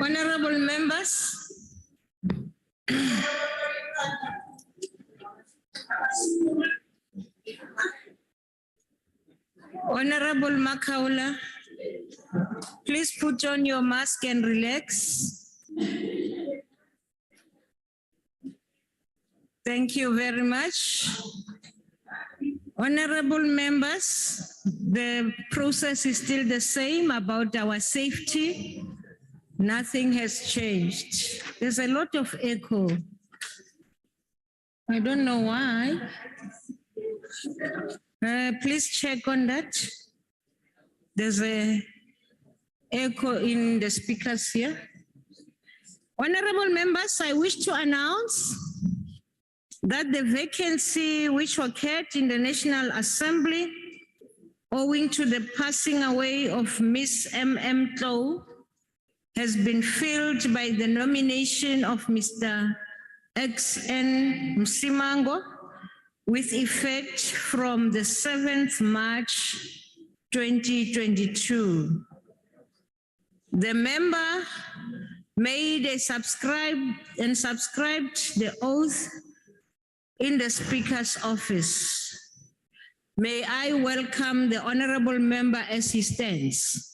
Honorable members, Honorable Makaula, please put on your mask and relax. Thank you very much. Honorable members, the process is still the same about our safety. Nothing has changed. There's a lot of echo. I don't know why. Please check on that. There's a echo in the speakers here. Honorable members, I wish to announce that the vacancy which occurred in the National Assembly owing to the passing away of Miss M.M. Tlo has been filled by the nomination of Mr. X.N. Msimango with effect from the 7th March 2022. The member made a subscribed the oath in the Speaker's office. May I welcome the honorable member as he stands.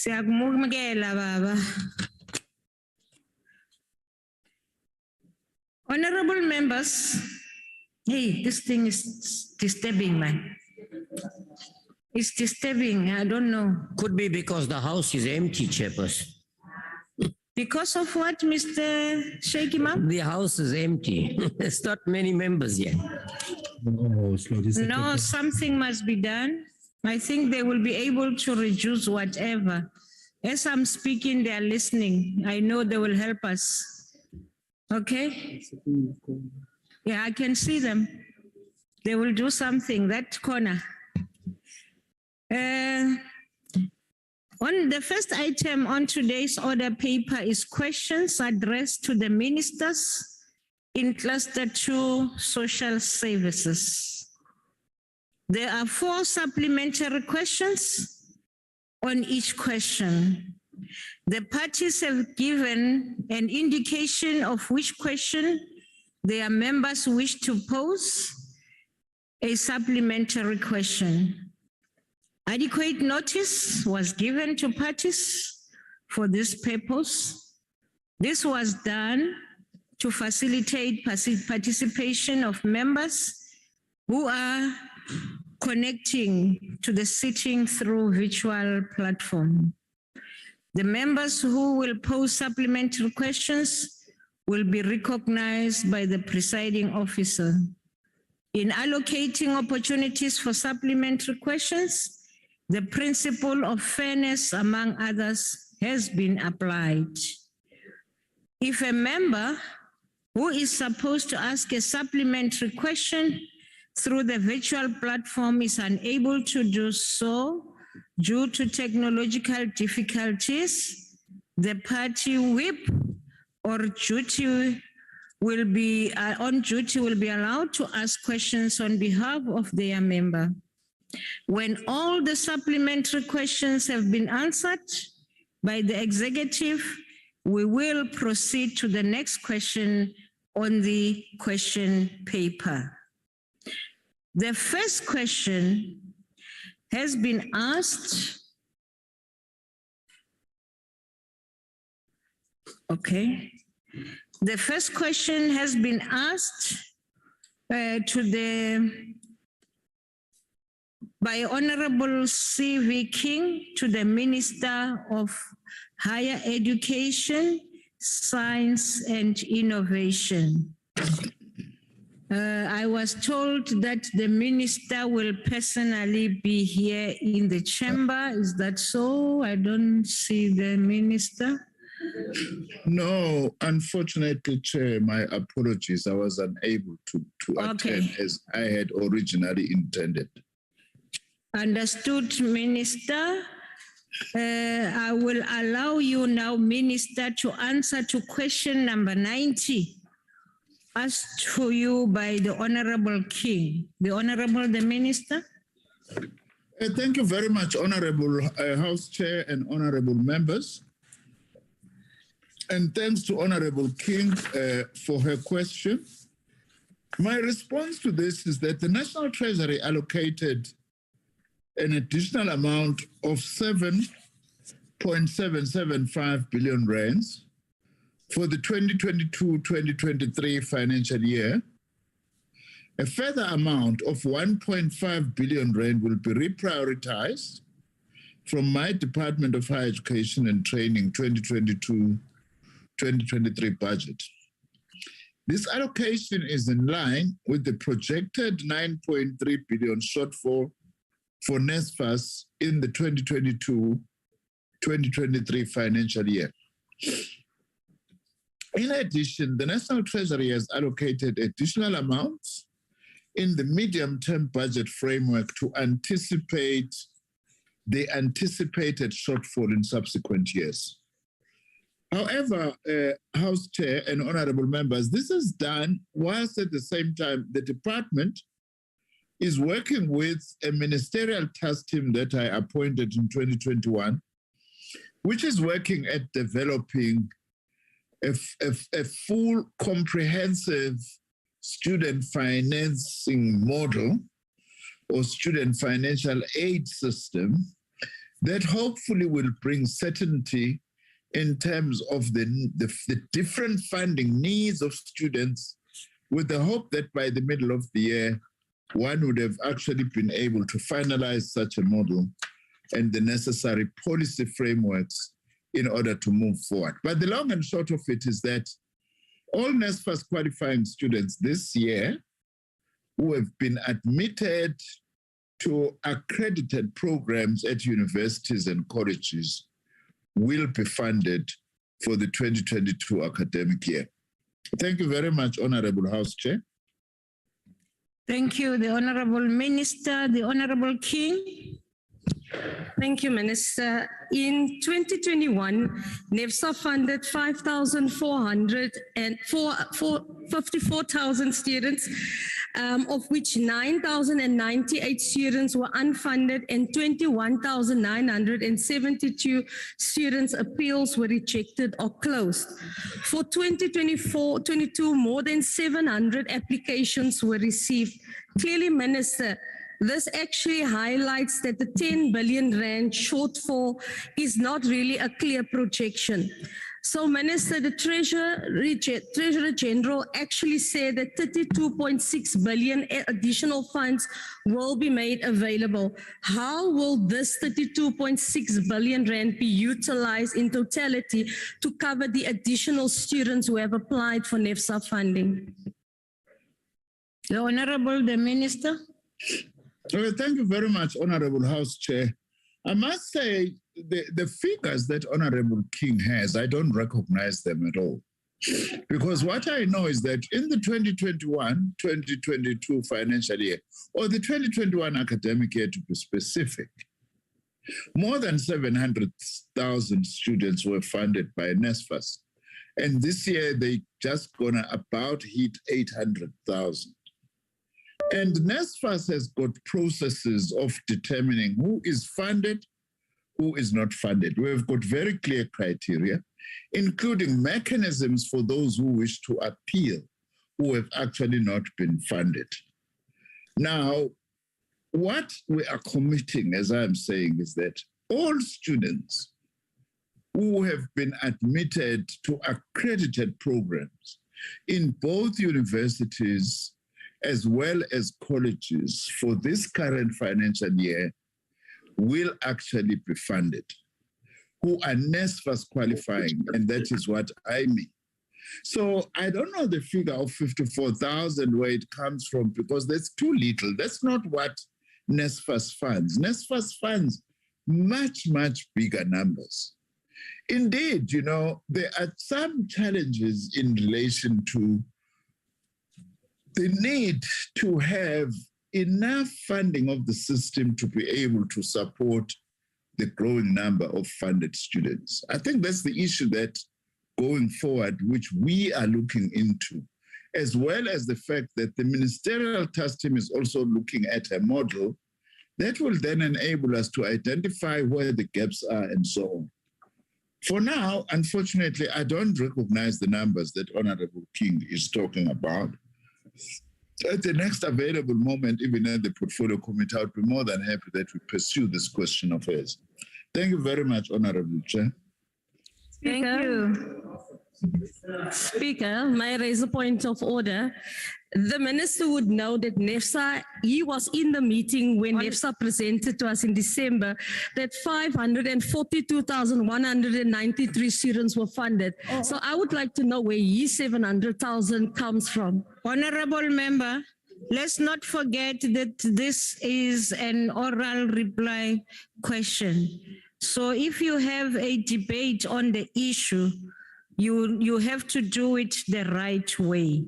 Baba. Honorable members, hey, this thing is disturbing, man. It's disturbing, I don't know. Could be because the house is empty, Chairperson. Because of what, Mr. Sheikh Imam? The house is empty. There's not many members yet. No, something must be done. I think they will be able to reduce whatever. As I'm speaking, they are listening. I know they will help us. Okay? Yeah, I can see them. They will do something, that corner. On the first item on today's order paper is questions addressed to the ministers in Cluster 2 Social Services. There are 4 supplementary questions on each question. The parties have given an indication of which question their members wish to pose a supplementary question. Adequate notice was given to parties for this purpose. This was done to facilitate participation of members who are connecting to the sitting through virtual platform. The members who will pose supplementary questions will be recognized by the presiding officer. In allocating opportunities for supplementary questions, the principle of fairness, among others, has been applied. If a member who is supposed to ask a supplementary question through the virtual platform is unable to do so due to technological difficulties, the party whip or duty will be on duty will be allowed to ask questions on behalf of their member. When all the supplementary questions have been answered by the executive, we will proceed to the next question on the question paper. The first question has been asked. Okay. The first question has been asked by Honorable C.V. King to the Minister of Higher Education, Science and Innovation. I was told that the minister will personally be here in the chamber. Is that so? I don't see the minister. No, unfortunately, Chair, my apologies. I was unable to attend as I had originally intended. Understood, Minister. I will allow you now, Minister, to answer to question number 90 asked to you by the Honorable King. The Honorable the Minister. Thank you very much, Honorable House Chair and Honorable members. And thanks to Honorable King for her question. My response to this is that the National Treasury allocated an additional amount of 7.775 billion rands for the 2022-2023 financial year. A further amount of 1.5 billion rand will be reprioritized from my Department of Higher Education and Training 2022-2023 budget. This allocation is in line with the projected 9.3 billion shortfall for NSFAS in the 2022-2023 financial year. In addition, the National Treasury has allocated additional amounts in the medium-term budget framework to anticipate the anticipated shortfall in subsequent years. However, House Chair and honorable members, this is done whilst at the same time the department is working with a ministerial task team that I appointed in 2021, which is working at developing a full comprehensive student financing model or student financial aid system that hopefully will bring certainty in terms of the different funding needs of students, with the hope that by the middle of the year, one would have actually been able to finalize such a model and the necessary policy frameworks in order to move forward. But the long and short of it is that all NSFAS qualifying students this year who have been admitted to accredited programs at universities and colleges will be funded for the 2022 academic year. Thank you very much, Honorable House Chair. Thank you, the Honorable Minister. The Honorable King. Thank you, Minister. In 2021, NSFAS funded 54,000 students, of which 9,098 students were unfunded and 21,972 students' appeals were rejected or closed. For 2024-22, more than 700 applications were received. Clearly, Minister, this actually highlights that the 10 billion rand shortfall is not really a clear projection. So, Minister, the Treasurer General actually said that 32.6 billion additional funds will be made available. How will this 32.6 billion rand be utilized in totality to cover the additional students who have applied for NSFAS funding? The Honorable the Minister. Thank you very much, Honorable House Chair. I must say the figures that Honorable King has, I don't recognize them at all. Because what I know is that in the 2021-2022 financial year, or the 2021 academic year to be specific, more than 700,000 students were funded by NSFAS. And this year, they just gonna about hit 800,000. And NSFAS has got processes of determining who is funded, who is not funded. We've got very clear criteria, including mechanisms for those who wish to appeal, who have actually not been funded. Now, what we are committing, as I'm saying, is that all students who have been admitted to accredited programs in both universities as well as colleges for this current financial year will actually be funded, who are NSFAS qualifying, and that is what I mean. So I don't know the figure of 54,000 where it comes from, because that's too little. That's not what NSFAS funds. NSFAS funds much, much bigger numbers. Indeed, you know, there are some challenges in relation to the need to have enough funding of the system to be able to support the growing number of funded students. I think that's the issue that going forward, which we are looking into as well as the fact that the Ministerial Task Team is also looking at a model that will then enable us to identify where the gaps are and so on. For now, unfortunately, I don't recognize the numbers that Honorable King is talking about. At the next available moment, even at the Portfolio Committee, I would be more than happy that we pursue this question of hers. Thank you very much, Honorable Chair. Thank you. Speaker, may I raise a point of order? The minister would know that NSFAS, he was in the meeting when NSFAS presented to us in December that 542,193 students were funded. So I would like to know where his 700,000 comes from. Honorable member, let's not forget that this is an oral reply question. So if you have a debate on the issue, you have to do it the right way.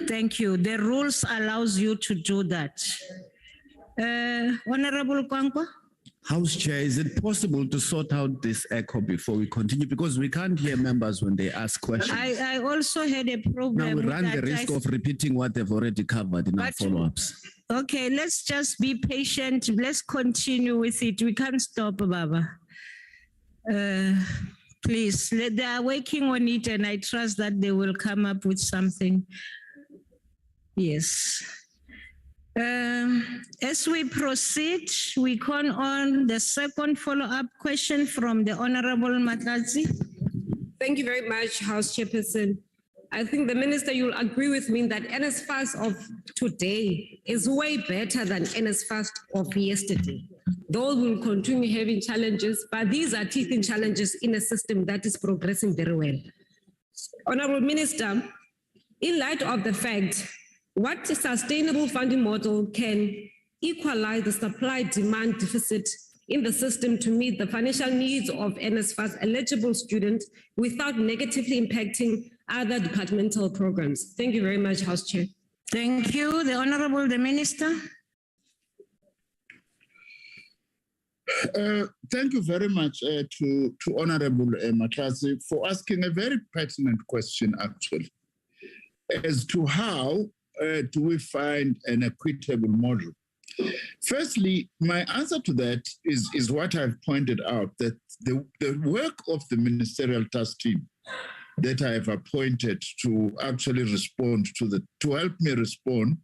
Thank you. The rules allows you to do that. Honorable Kwankwa? House Chair, is it possible to sort out this echo before we continue? Because we can't hear members when they ask questions. I also had a problem. Now we run the that risk of repeating what they've already covered in our But- follow-ups. Okay, let's just be patient. Let's continue with it. We can't stop, Baba. Please, they are working on it and I trust that they will come up with something. Yes. As we proceed, we call on the second follow-up question from the Honorable Matlazi. Thank you very much, House Chairperson. I think the minister, you'll agree with me that NSFAS of today is way better than NSFAS of yesterday. Though we'll continue having challenges, but these are teething challenges in a system that is progressing very well. Honorable Minister, in light of the fact, what sustainable funding model can equalize the supply-demand deficit in the system to meet the financial needs of NSFAS eligible students without negatively impacting other departmental programs? Thank you very much, House Chair. Thank you. The Honorable the Minister. Thank you very much to Honorable Matlazi for asking a very pertinent question, actually, as to how do we find an equitable model. Firstly, my answer to that is what I've pointed out, that the work of the Ministerial Task Team that I have appointed to actually to help me respond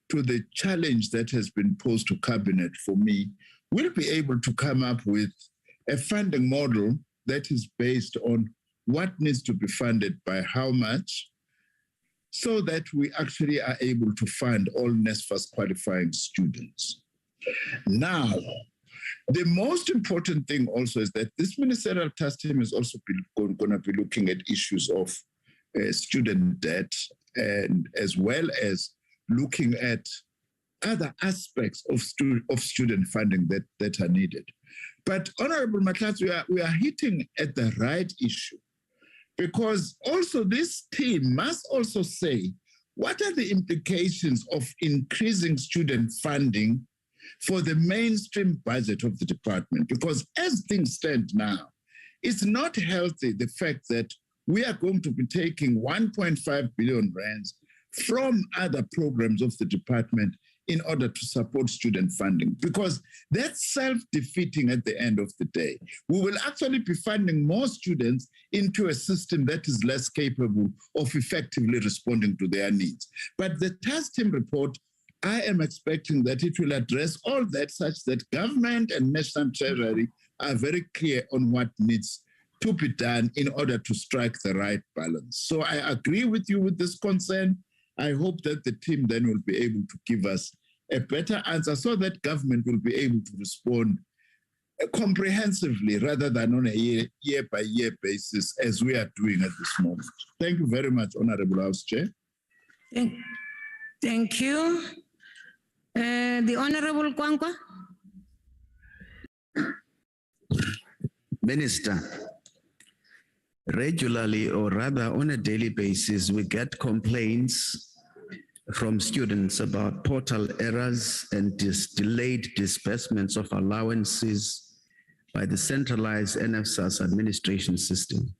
to the challenge that has been posed to Cabinet for me, will be able to come up with a funding model that is based on what needs to be funded by how much, so that we actually are able to fund all NSFAS qualifying students. Now, the most important thing also is that this Ministerial Task Team is also going to be looking at issues of student debt, and as well as looking at other aspects of student funding that are needed. But Honorable Matlazi, we are hitting at the right issue, because also this team must also say, what are the implications of increasing student funding for the mainstream budget of the department? Because as things stand now, it's not healthy, the fact that we are going to be taking 1.5 billion rands from other programs of the department in order to support student funding, because that's self-defeating at the end of the day. We will actually be funding more students into a system that is less capable of effectively responding to their needs. But the task team report, I am expecting that it will address all that, such that government and National Treasury are very clear on what needs to be done in order to strike the right balance. So I agree with you with this concern. I hope that the team then will be able to give us a better answer so that government will be able to respond comprehensively rather than on a year-by-year basis as we are doing at this moment. Thank you very much, Honorable House Chair. Thank you. The Honorable Kwankwa. Minister, regularly, or rather on a daily basis, we get complaints from students about portal errors and delayed disbursements of allowances by the centralized NSFAS administration system.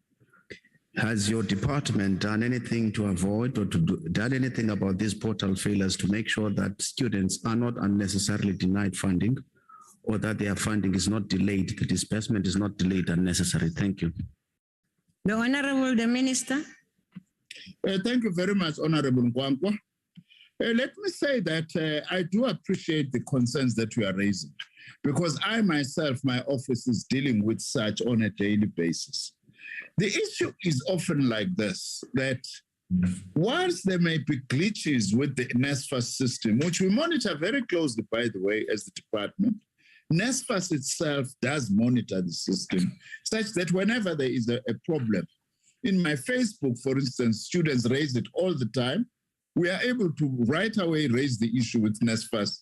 Has your department done anything to avoid or done anything about these portal failures to make sure that students are not unnecessarily denied funding or that their funding is not delayed, the disbursement is not delayed unnecessarily? Thank you. The Honorable the Minister. Thank you very much, Honorable Nkwankwa. Let me say that I do appreciate the concerns that you are raising, because I myself, my office is dealing with such on a daily basis. The issue is often like this, that whilst there may be glitches with the NSFAS system, which we monitor very closely, by the way, as the department, NSFAS itself does monitor the system such that whenever there is a problem, in my Facebook, for instance, students raise it all the time. We are able to right away raise the issue with NSFAS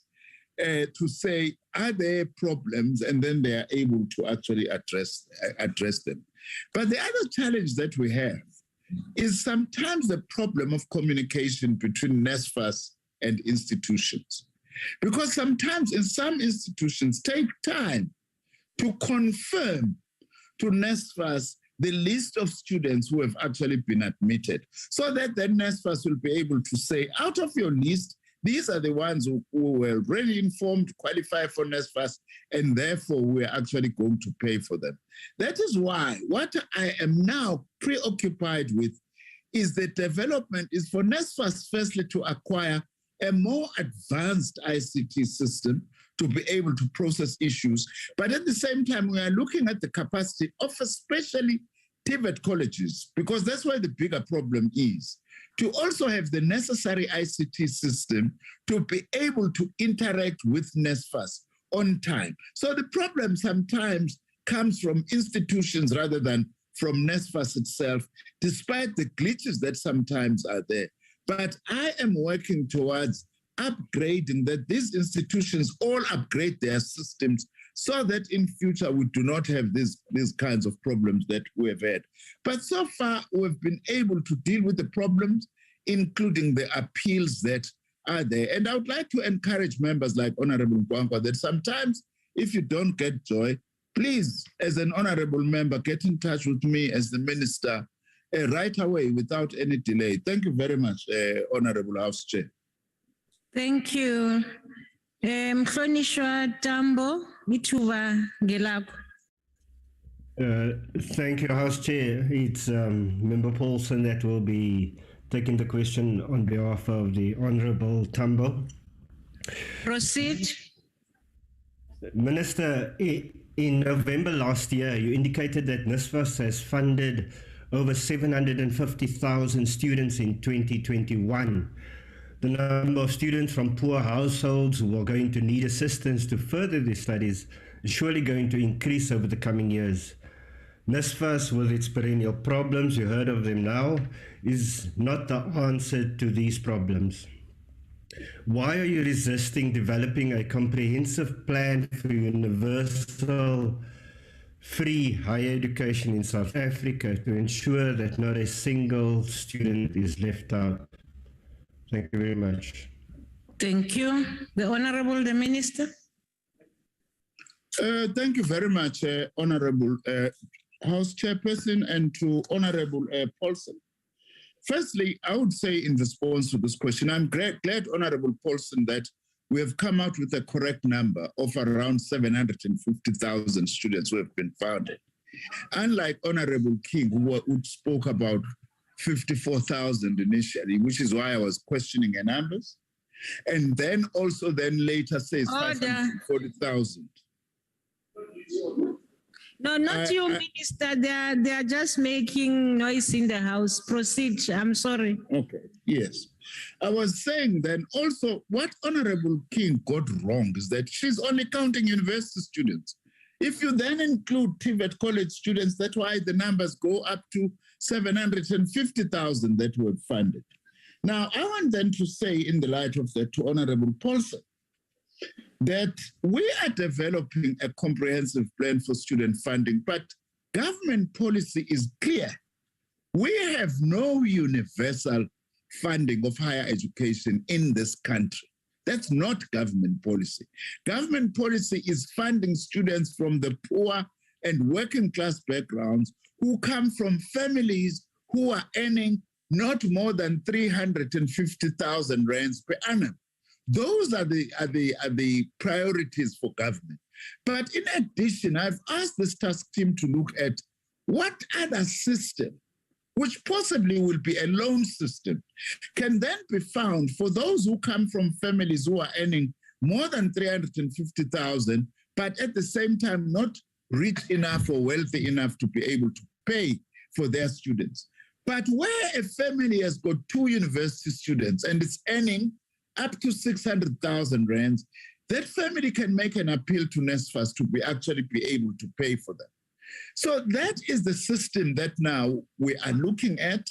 to say, are there problems? And then they are able to actually address them. But the other challenge that we have is sometimes the problem of communication between NSFAS and institutions. Because sometimes in some institutions take time to confirm to NSFAS the list of students who have actually been admitted, so that then NSFAS will be able to say, out of your list, these are the ones who were already informed, qualify for NSFAS, and therefore we're actually going to pay for them. That is why what I am now preoccupied with is the development is for NSFAS firstly to acquire a more advanced ICT system to be able to process issues. But at the same time, we are looking at the capacity of especially TVET colleges, because that's where the bigger problem is, to also have the necessary ICT system to be able to interact with NSFAS on time. So the problem sometimes comes from institutions rather than from NSFAS itself, despite the glitches that sometimes are there. But I am working towards upgrading that these institutions all upgrade their systems so that in future we do not have these kinds of problems that we have had. But so far, we've been able to deal with the problems, including the appeals that are there. And I would like to encourage members like Honorable Nkwankwa that sometimes if you don't get joy, please, as an honorable member, get in touch with me as the minister right away without any delay. Thank you very much, Honorable House Chair. Thank you. Mhlonishwa Tambo, ithuba ngelakho. Thank you, House Chair. It's Member Paulson that will be taking the question on behalf of the Honourable Tambo. Proceed. Minister, in November last year, you indicated that NSFAS has funded over 750,000 students in 2021. The number of students from poor households who are going to need assistance to further their studies is surely going to increase over the coming years. NSFAS, with its perennial problems, you heard of them now, is not the answer to these problems. Why are you resisting developing a comprehensive plan for universal free higher education in South Africa to ensure that not a single student is left out? Thank you very much. Thank you. The Honorable the Minister. Thank you very much, Honorable House Chairperson, and to Honorable Paulson. Firstly, I would say in response to this question, I'm glad, Honorable Paulson, that we have come out with a correct number of around 750,000 students who have been founded. Unlike Honorable King, who spoke about 54,000 initially, which is why I was questioning the numbers, and then also then later says 540,000. No, not you, Minister. They are just making noise in the house. Proceed. I'm sorry. Okay. Yes. I was saying then also what Honorable King got wrong is that she's only counting university students. If you then include TVET college students, that's why the numbers go up to 750,000 that were funded. Now, I want then to say in the light of that to Honorable Paulson, that we are developing a comprehensive plan for student funding, but government policy is clear. We have no universal funding of higher education in this country. That's not government policy. Government policy is funding students from the poor and working class backgrounds who come from families who are earning not more than 350,000 rands per annum. Those are the priorities for government. But in addition, I've asked this task team to look at what other system, which possibly will be a loan system, can then be found for those who come from families who are earning more than 350,000, but at the same time not rich enough or wealthy enough to be able to pay for their students. But where a family has got 2 university students and is earning up to 600,000 rands, that family can make an appeal to NSFAS to actually be able to pay for them. So that is the system that now we are looking at.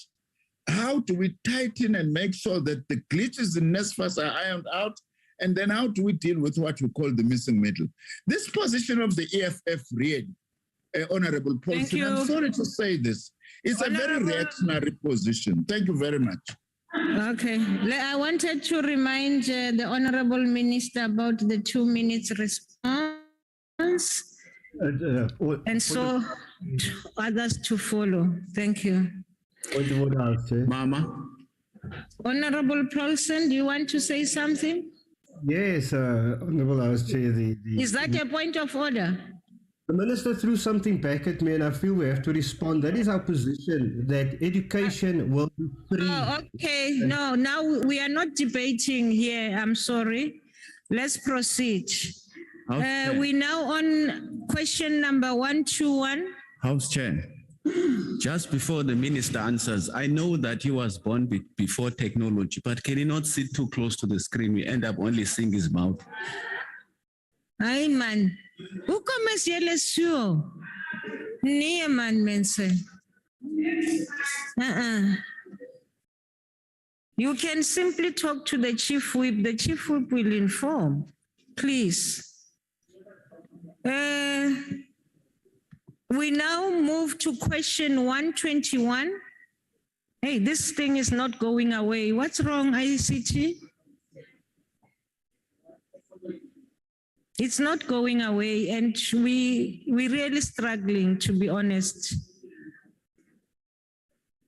How do we tighten and make sure that the glitches in NSFAS are ironed out? And then how do we deal with what we call the missing middle? This position of the EFF really, Honorable Paulson, I'm sorry to say this, it's a very reactionary position. Thank you very much. Okay. I wanted to remind the Honorable Minister about the 2 minutes response. And so others to follow. Thank you. Mama. Honorable Paulson, do you want to say something? Yes, Honorable House Chair. Is that a point of order? The Minister threw something back at me and I feel we have to respond. That is our position, that education will be free. Oh, okay. No, now we are not debating here. I'm sorry. Let's proceed. Okay. We now on question number 121. House Chair, just before the minister answers, I know that he was born before technology, but can he not sit too close to the screen? We end up only seeing his mouth. Hi, man. Who comes here? Nee, man, mensen. You can simply talk to the chief whip. The chief whip will inform. Please. We now move to question 121. Hey, this thing is not going away. What's wrong, ICT? It's not going away, and we're really struggling, to be honest.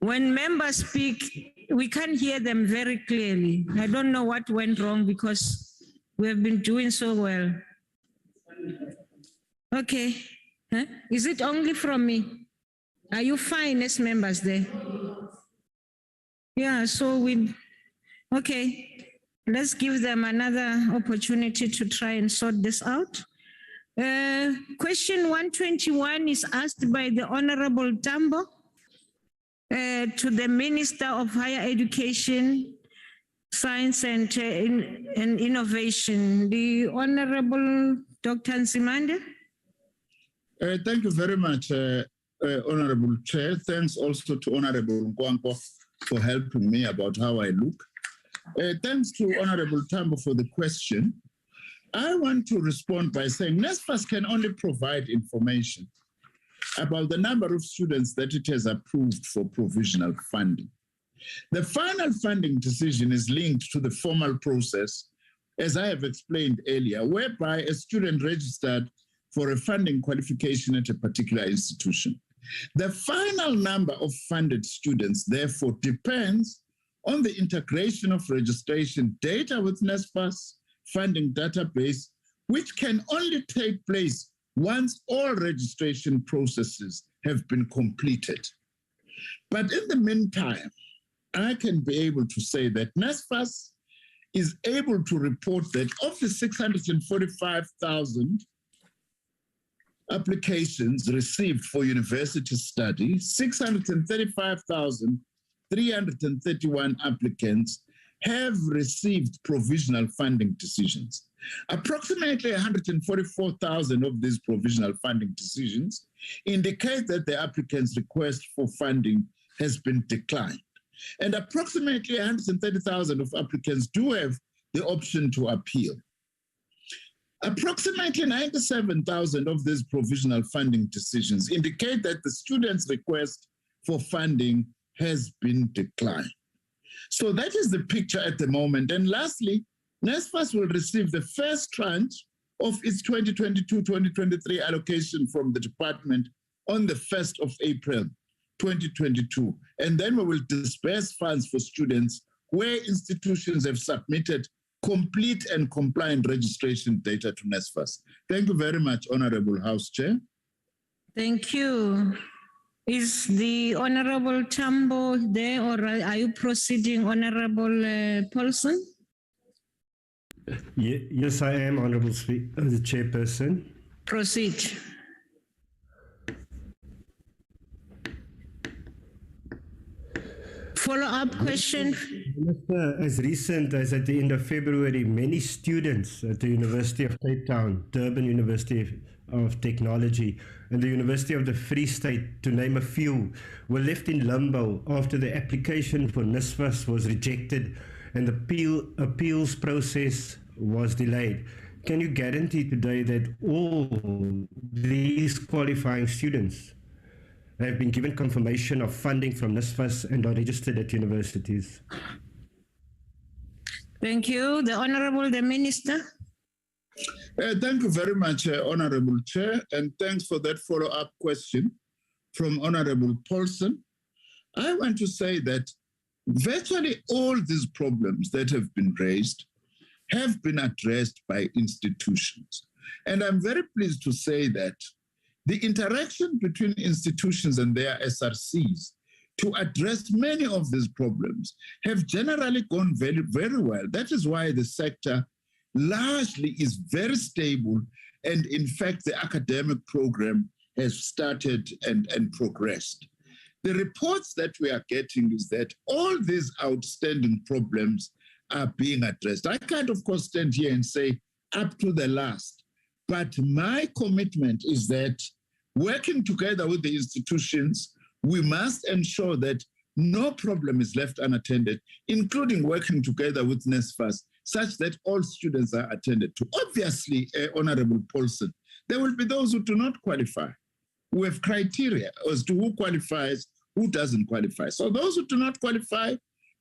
When members speak, we can't hear them very clearly. I don't know what went wrong because we have been doing so well. Okay. Huh? Is it only from me? Are you fine as members there? Yeah, so okay. Let's give them another opportunity to try and sort this out. Question 121 is asked by the Honorable Tambo to the Minister of Higher Education, Science and Innovation. The Honorable Dr. Nzimande. Thank you very much, Honorable Chair. Thanks also to Honorable Nkwanko for helping me about how I look. Thanks to Honorable Tambo for the question. I want to respond by saying NSFAS can only provide information about the number of students that it has approved for provisional funding. The final funding decision is linked to the formal process, as I have explained earlier, whereby a student registered for a funding qualification at a particular institution. The final number of funded students, therefore, depends on the integration of registration data with NSFAS funding database, which can only take place once all registration processes have been completed. But in the meantime, I can be able to say that NSFAS is able to report that of the 645,000 applications received for university study, 635,331 applicants have received provisional funding decisions. Approximately 144,000 of these provisional funding decisions indicate that the applicant's request for funding has been declined. And approximately 130,000 of applicants do have the option to appeal. Approximately 97,000 of these provisional funding decisions indicate that the student's request for funding has been declined. So that is the picture at the moment. And lastly, NSFAS will receive the first tranche of its 2022-2023 allocation from the department on the 1st of April 2022. And then we will disperse funds for students where institutions have submitted complete and compliant registration data to NSFAS. Thank you very much, Honorable House Chair. Thank you. Is the Honorable Tambo there, or are you proceeding, Honorable Paulson? Yes, I am, Honorable the Chairperson. Proceed. Follow-up question. Minister, as recent as at the end of February, many students at the University of Cape Town, Durban University of Technology, and the University of the Free State, to name a few, were left in limbo after the application for NSFAS was rejected and the appeals process was delayed. Can you guarantee today that all these qualifying students have been given confirmation of funding from NSFAS and are registered at universities? Thank you. The Honorable the Minister. Thank you very much, Honorable Chair, and thanks for that follow-up question from Honorable Paulson. I want to say that virtually all these problems that have been raised have been addressed by institutions. And I'm very pleased to say that the interaction between institutions and their SRCs to address many of these problems have generally gone very, very well. That is why the sector largely is very stable. And in fact, the academic program has started and progressed. The reports that we are getting is that all these outstanding problems are being addressed. I can't, of course, stand here and say up to the last, but my commitment is that working together with the institutions, we must ensure that no problem is left unattended, including working together with NSFAS, such that all students are attended to. Obviously, Honorable Paulson, there will be those who do not qualify. We have criteria as to who qualifies, who doesn't qualify. So those who do not qualify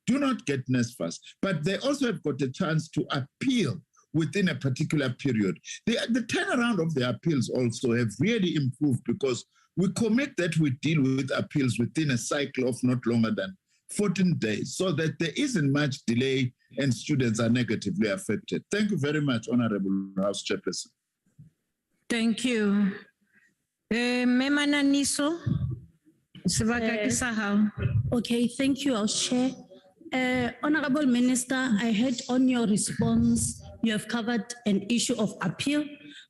do not get NSFAS, but they also have got a chance to appeal within a particular period. The turnaround of the appeals also have really improved because we commit that we deal with appeals within a cycle of not longer than 14 days so that there isn't much delay and students are negatively affected. Thank you very much, Honorable House Chairperson. Thank you. Memana Niso. Okay, thank you, House Chair. Honorable Minister, I heard on your response, you have covered an issue of appeal.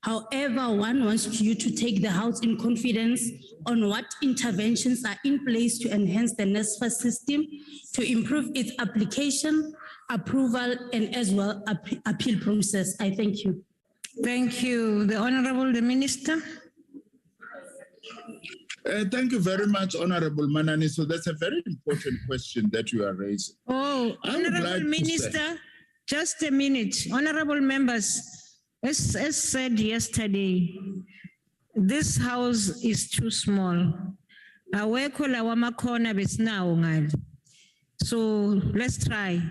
However, one wants you to take the House in confidence on what interventions are in place to enhance the NSFAS system, to improve its application, approval, and as well appeal process. I thank you. Thank you. The Honorable the Minister. Thank you very much, Honorable Manani. So that's a very important question that you are raising. Oh, Honorable Minister, just a minute. Honorable members, as said yesterday, this house is too small. So let's try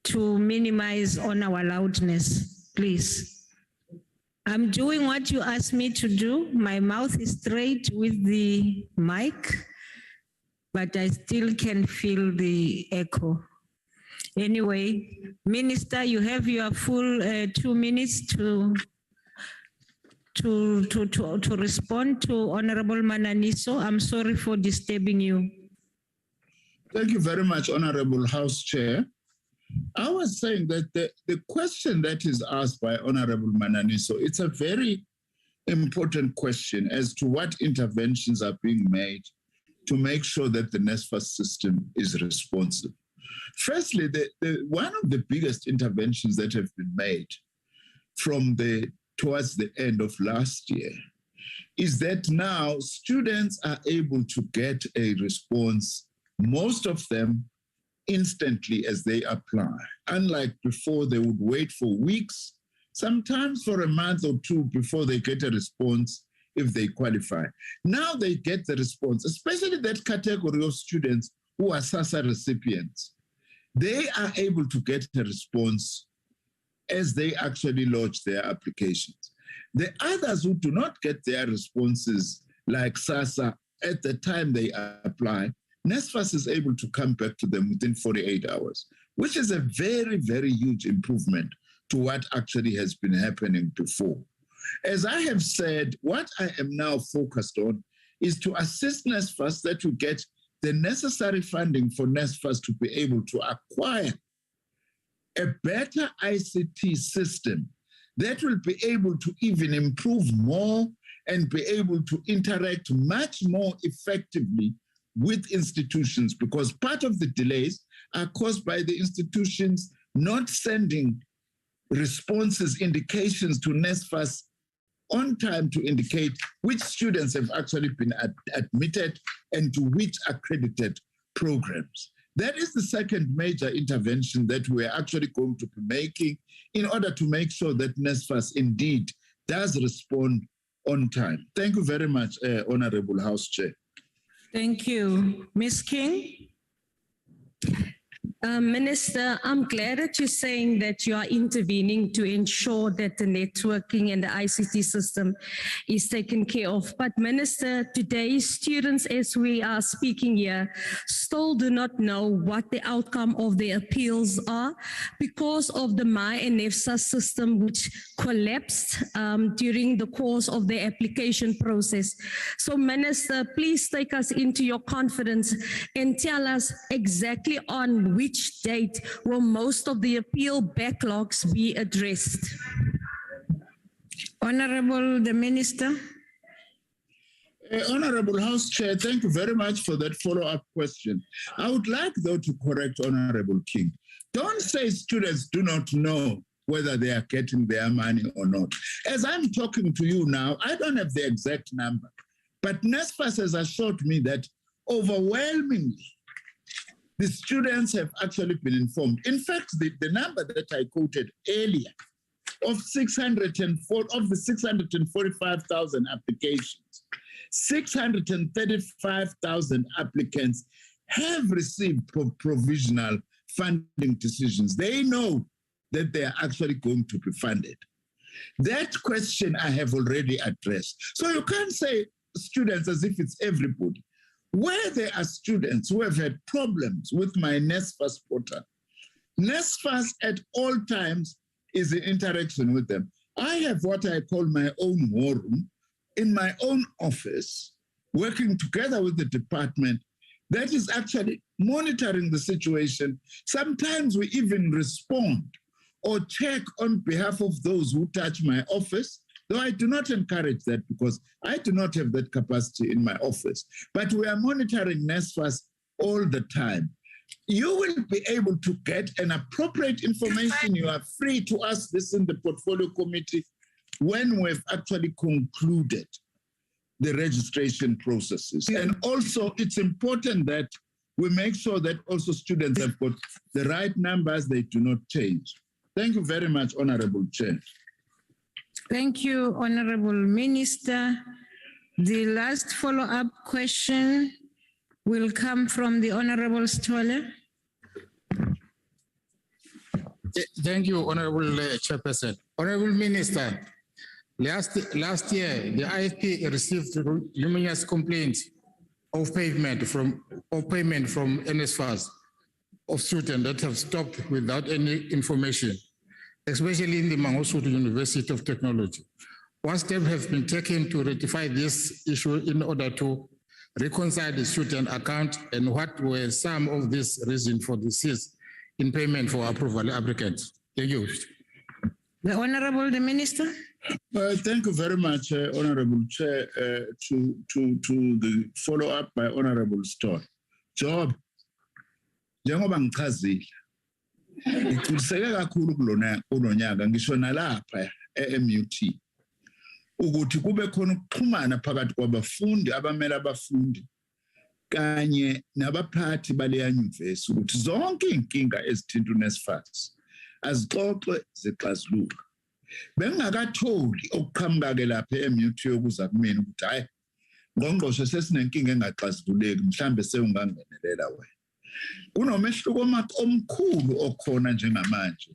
to minimize on our loudness, please. I'm doing what you asked me to do. My mouth is straight with the mic, but I still can feel the echo. Anyway, Minister, you have your full 2 minutes to respond to Honorable Mananiso. I'm sorry for disturbing you. Thank you very much, Honorable House Chair. I was saying that the question that is asked by Honorable Mananiso, it's a very important question as to what interventions are being made to make sure that the NSFAS system is responsive. Firstly, one of the biggest interventions that have been made from towards the end of last year is that now students are able to get a response, most of them instantly as they apply. Unlike before, they would wait for weeks, sometimes for a month or two before they get a response if they qualify. Now they get the response, especially that category of students who are SASA recipients. They are able to get a response as they actually lodge their applications. The others who do not get their responses, like SASA, at the time they apply, NSFAS is able to come back to them within 48 hours, which is a very, very huge improvement to what actually has been happening before. As I have said, what I am now focused on is to assist NSFAS that we get the necessary funding for NSFAS to be able to acquire a better ICT system that will be able to even improve more and be able to interact much more effectively with institutions, because part of the delays are caused by the institutions not sending responses, indications to NSFAS on time to indicate which students have actually been admitted and to which accredited programs. That is the second major intervention that we're actually going to be making in order to make sure that NSFAS indeed does respond on time. Thank you very much, Honorable House Chair. Thank you. Ms. King? Minister, I'm glad that you're saying that you are intervening to ensure that the networking and the ICT system is taken care of. But Minister, today's students, as we are speaking here, still do not know what the outcome of their appeals are because of the NSFAS system, which collapsed during the course of the application process. So Minister, please take us into your confidence and tell us exactly on which date will most of the appeal backlogs be addressed? Honorable the Minister. Honorable House Chair, thank you very much for that follow-up question. I would like, though, to correct Honorable King. Don't say students do not know whether they are getting their money or not. As I'm talking to you now, I don't have the exact number, but NSFAS has assured me that overwhelmingly, the students have actually been informed. In fact, the number that I quoted earlier of the 645,000 applications, 635,000 applicants have received provisional funding decisions. They know that they are actually going to be funded. That question I have already addressed. So you can't say students as if it's everybody. Where there are students who have had problems with my NSFAS portal, NSFAS at all times is in interaction with them. I have what I call my own war room in my own office, working together with the department that is actually monitoring the situation. Sometimes we even respond or check on behalf of those who touch my office, though I do not encourage that because I do not have that capacity in my office. But we are monitoring NSFAS all the time. You will be able to get an appropriate information. You are free to ask this in the portfolio committee when we've actually concluded the registration processes. And also it's important that we make sure that also students have got the right numbers, they do not change. Thank you very much, Honorable Chair. Thank you, Honorable Minister. The last follow-up question will come from the Honorable Stoller. Thank you, Honorable Chairperson. Honorable Minister, last year, the IFP received numerous complaints of payment from NSFAS of students that have stopped without any information, especially in the Mangosuthu University of Technology. What steps have been taken to rectify this issue in order to reconcile the student account, and what were some of these reasons for the cease in payment for approval applicants? Thank you. The Honorable the Minister. Thank you very much, Honorable Chair, to the follow-up by Honorable Stoll. Job, njengoba ngichazile, ngicuseke kakhulu kulonyaka ngisho nalapha e-MUT ukuthi kube khona ukuxhumana phakathi kwabafundi abamele abafundi kanye nabaphathi baleya nyuvesi ukuthi zonke inkinga ezithinta uNSFAS azixoxe zixazuluke. Bengakatholi okuqhamuka-ke lapha e-MUT yokuza kumina ukuthi hayi ngqongqoshe sesinenkinga engaxazululeki mhlambe sewungangenelela wena. Kunomehluko omkhulu okhona njengamanje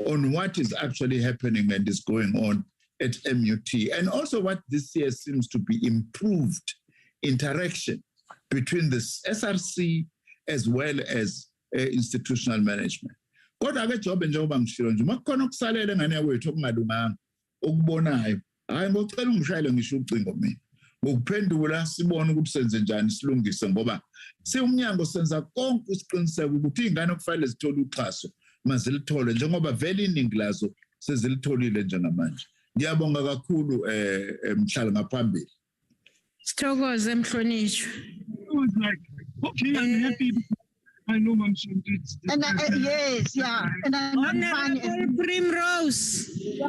on what is actually happening and is going on at MUT, and also what this year seems to be improved interaction between the SRC as well as institutional management. Kodwa ke job njengoba ngishilo nje makukhona okusalela ngane yakwethu okungalunganga okubonayo hayi ngocela ungishayele ngisho ucingo mina ngokuphendula sibone ukuthi senze njani silungise ngoba siumnyango senza konke isiqiniseko ukuthi izingane kufanele zithole uxhaso mazilithole njengoba vele iningi lazo sezilitholile njengamanje. Ngiyabonga kakhulu mhlali ngaphambili. Sithokoze Mhlonishwa. Okay, I'm happy. I know I'm and yes, yeah, and I'm not fine. Honorable Primrose. Yeah.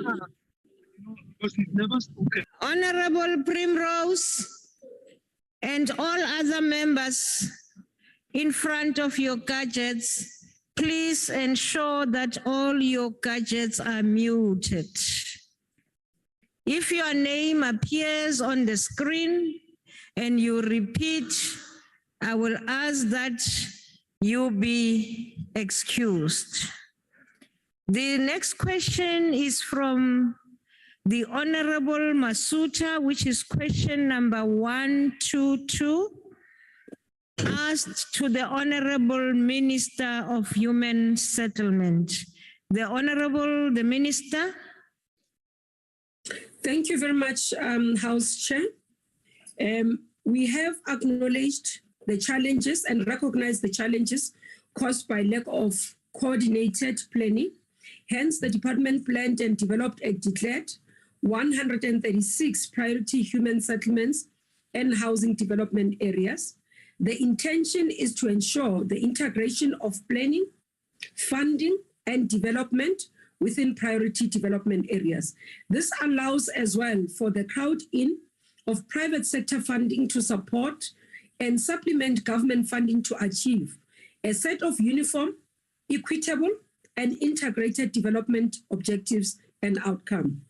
Because he's never spoken. Honorable Primrose and all other members in front of your gadgets, please ensure that all your gadgets are muted. If your name appears on the screen and you repeat, I will ask that you be excused. The next question is from the Honorable Masuta, which is question number 122, asked to the Honorable Minister of Human Settlement. The Minister. Thank you very much, House Chair. We have acknowledged the challenges and recognized the challenges caused by lack of coordinated planning. Hence, the department planned and developed and declared 136 priority human settlements and housing development areas. The intention is to ensure the integration of planning, funding, and development within priority development areas. This allows as well for the crowd-in of private sector funding to support and supplement government funding to achieve a set of uniform, equitable, and integrated development objectives and outcome.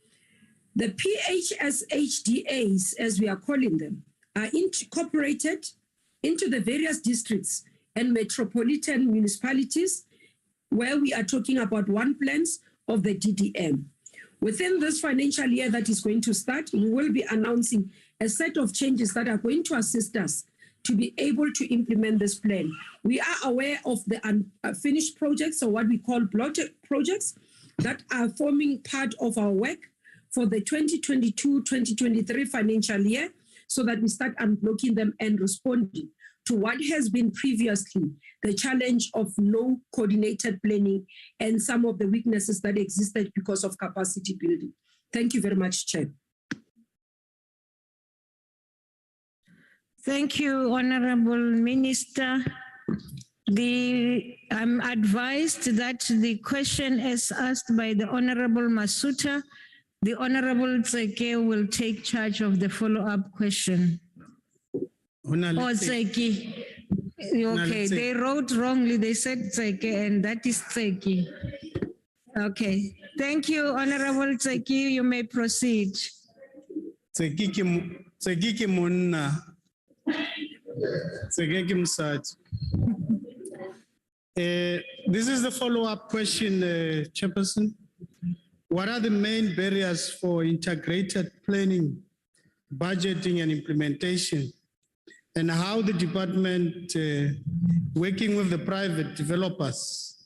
The PHS-HDAs, as we are calling them, are incorporated into the various districts and metropolitan municipalities where we are talking about one plans of the DDM. Within this financial year that is going to start, we will be announcing a set of changes that are going to assist us to be able to implement this plan. We are aware of the unfinished projects, or what we call projects, that are forming part of our work for the 2022-2023 financial year, so that we start unblocking them and responding to what has been previously the challenge of no coordinated planning and some of the weaknesses that existed because of capacity building. Thank you very much, Chair. Thank you, Honorable Minister. I'm advised that the question is asked by the Honorable Masuta. The Honorable Tseke will take charge of the follow-up question. Tseke. Okay, they wrote wrongly. They said Tseke, and that is Tseke. Okay, thank you, Honorable Tseke. You may proceed. Tseke monna. This is the follow-up question, Chairperson. What are the main barriers for integrated planning, budgeting, and implementation? And how the department, working with the private developers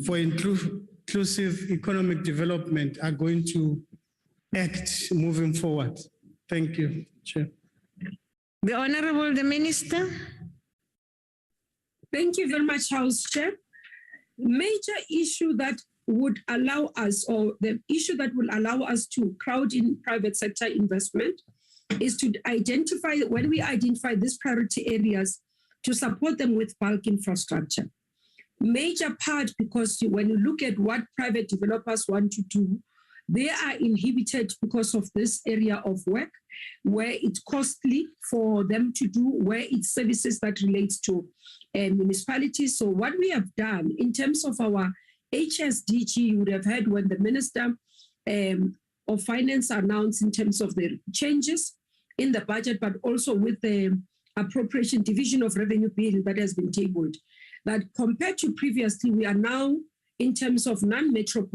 for inclusive economic development, are going to act moving forward? Thank you, Chair. The Honorable the Minister. Thank you very much, House Chair. Major issue that would allow us, or the issue that will allow us to crowd in private sector investment, is to identify, when we identify these priority areas, to support them with bulk infrastructure. Major part, because when you look at what private developers want to do, they are inhibited because of this area of work, where it's costly for them to do, where it's services that relates to municipalities. So what we have done in terms of our HSDG, you would have heard when the Minister of Finance announced in terms of the changes in the budget, but also with the appropriation division of revenue bill that has been tabled, that compared to previously, we are now, in terms of non-metro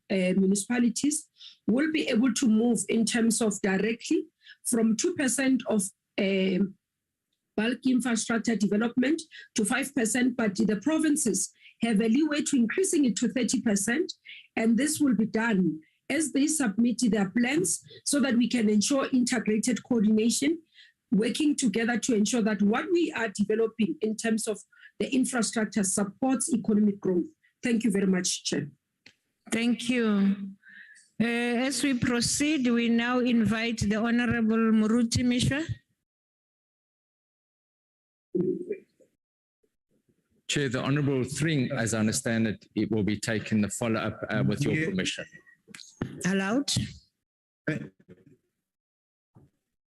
municipalities, will be able to move in terms of directly from 2% of bulk infrastructure development to 5%, but the provinces have a leeway to increasing it to 30%. And this will be done as they submit their plans so that we can ensure integrated coordination, working together to ensure that what we are developing in terms of the infrastructure supports economic growth. Thank you very much, Chair. Thank you. As we proceed, we now invite the Honorable Muruti Mishra. Chair, the Honourable Thring, as I understand it, it will be taken the follow-up with your permission. Allowed.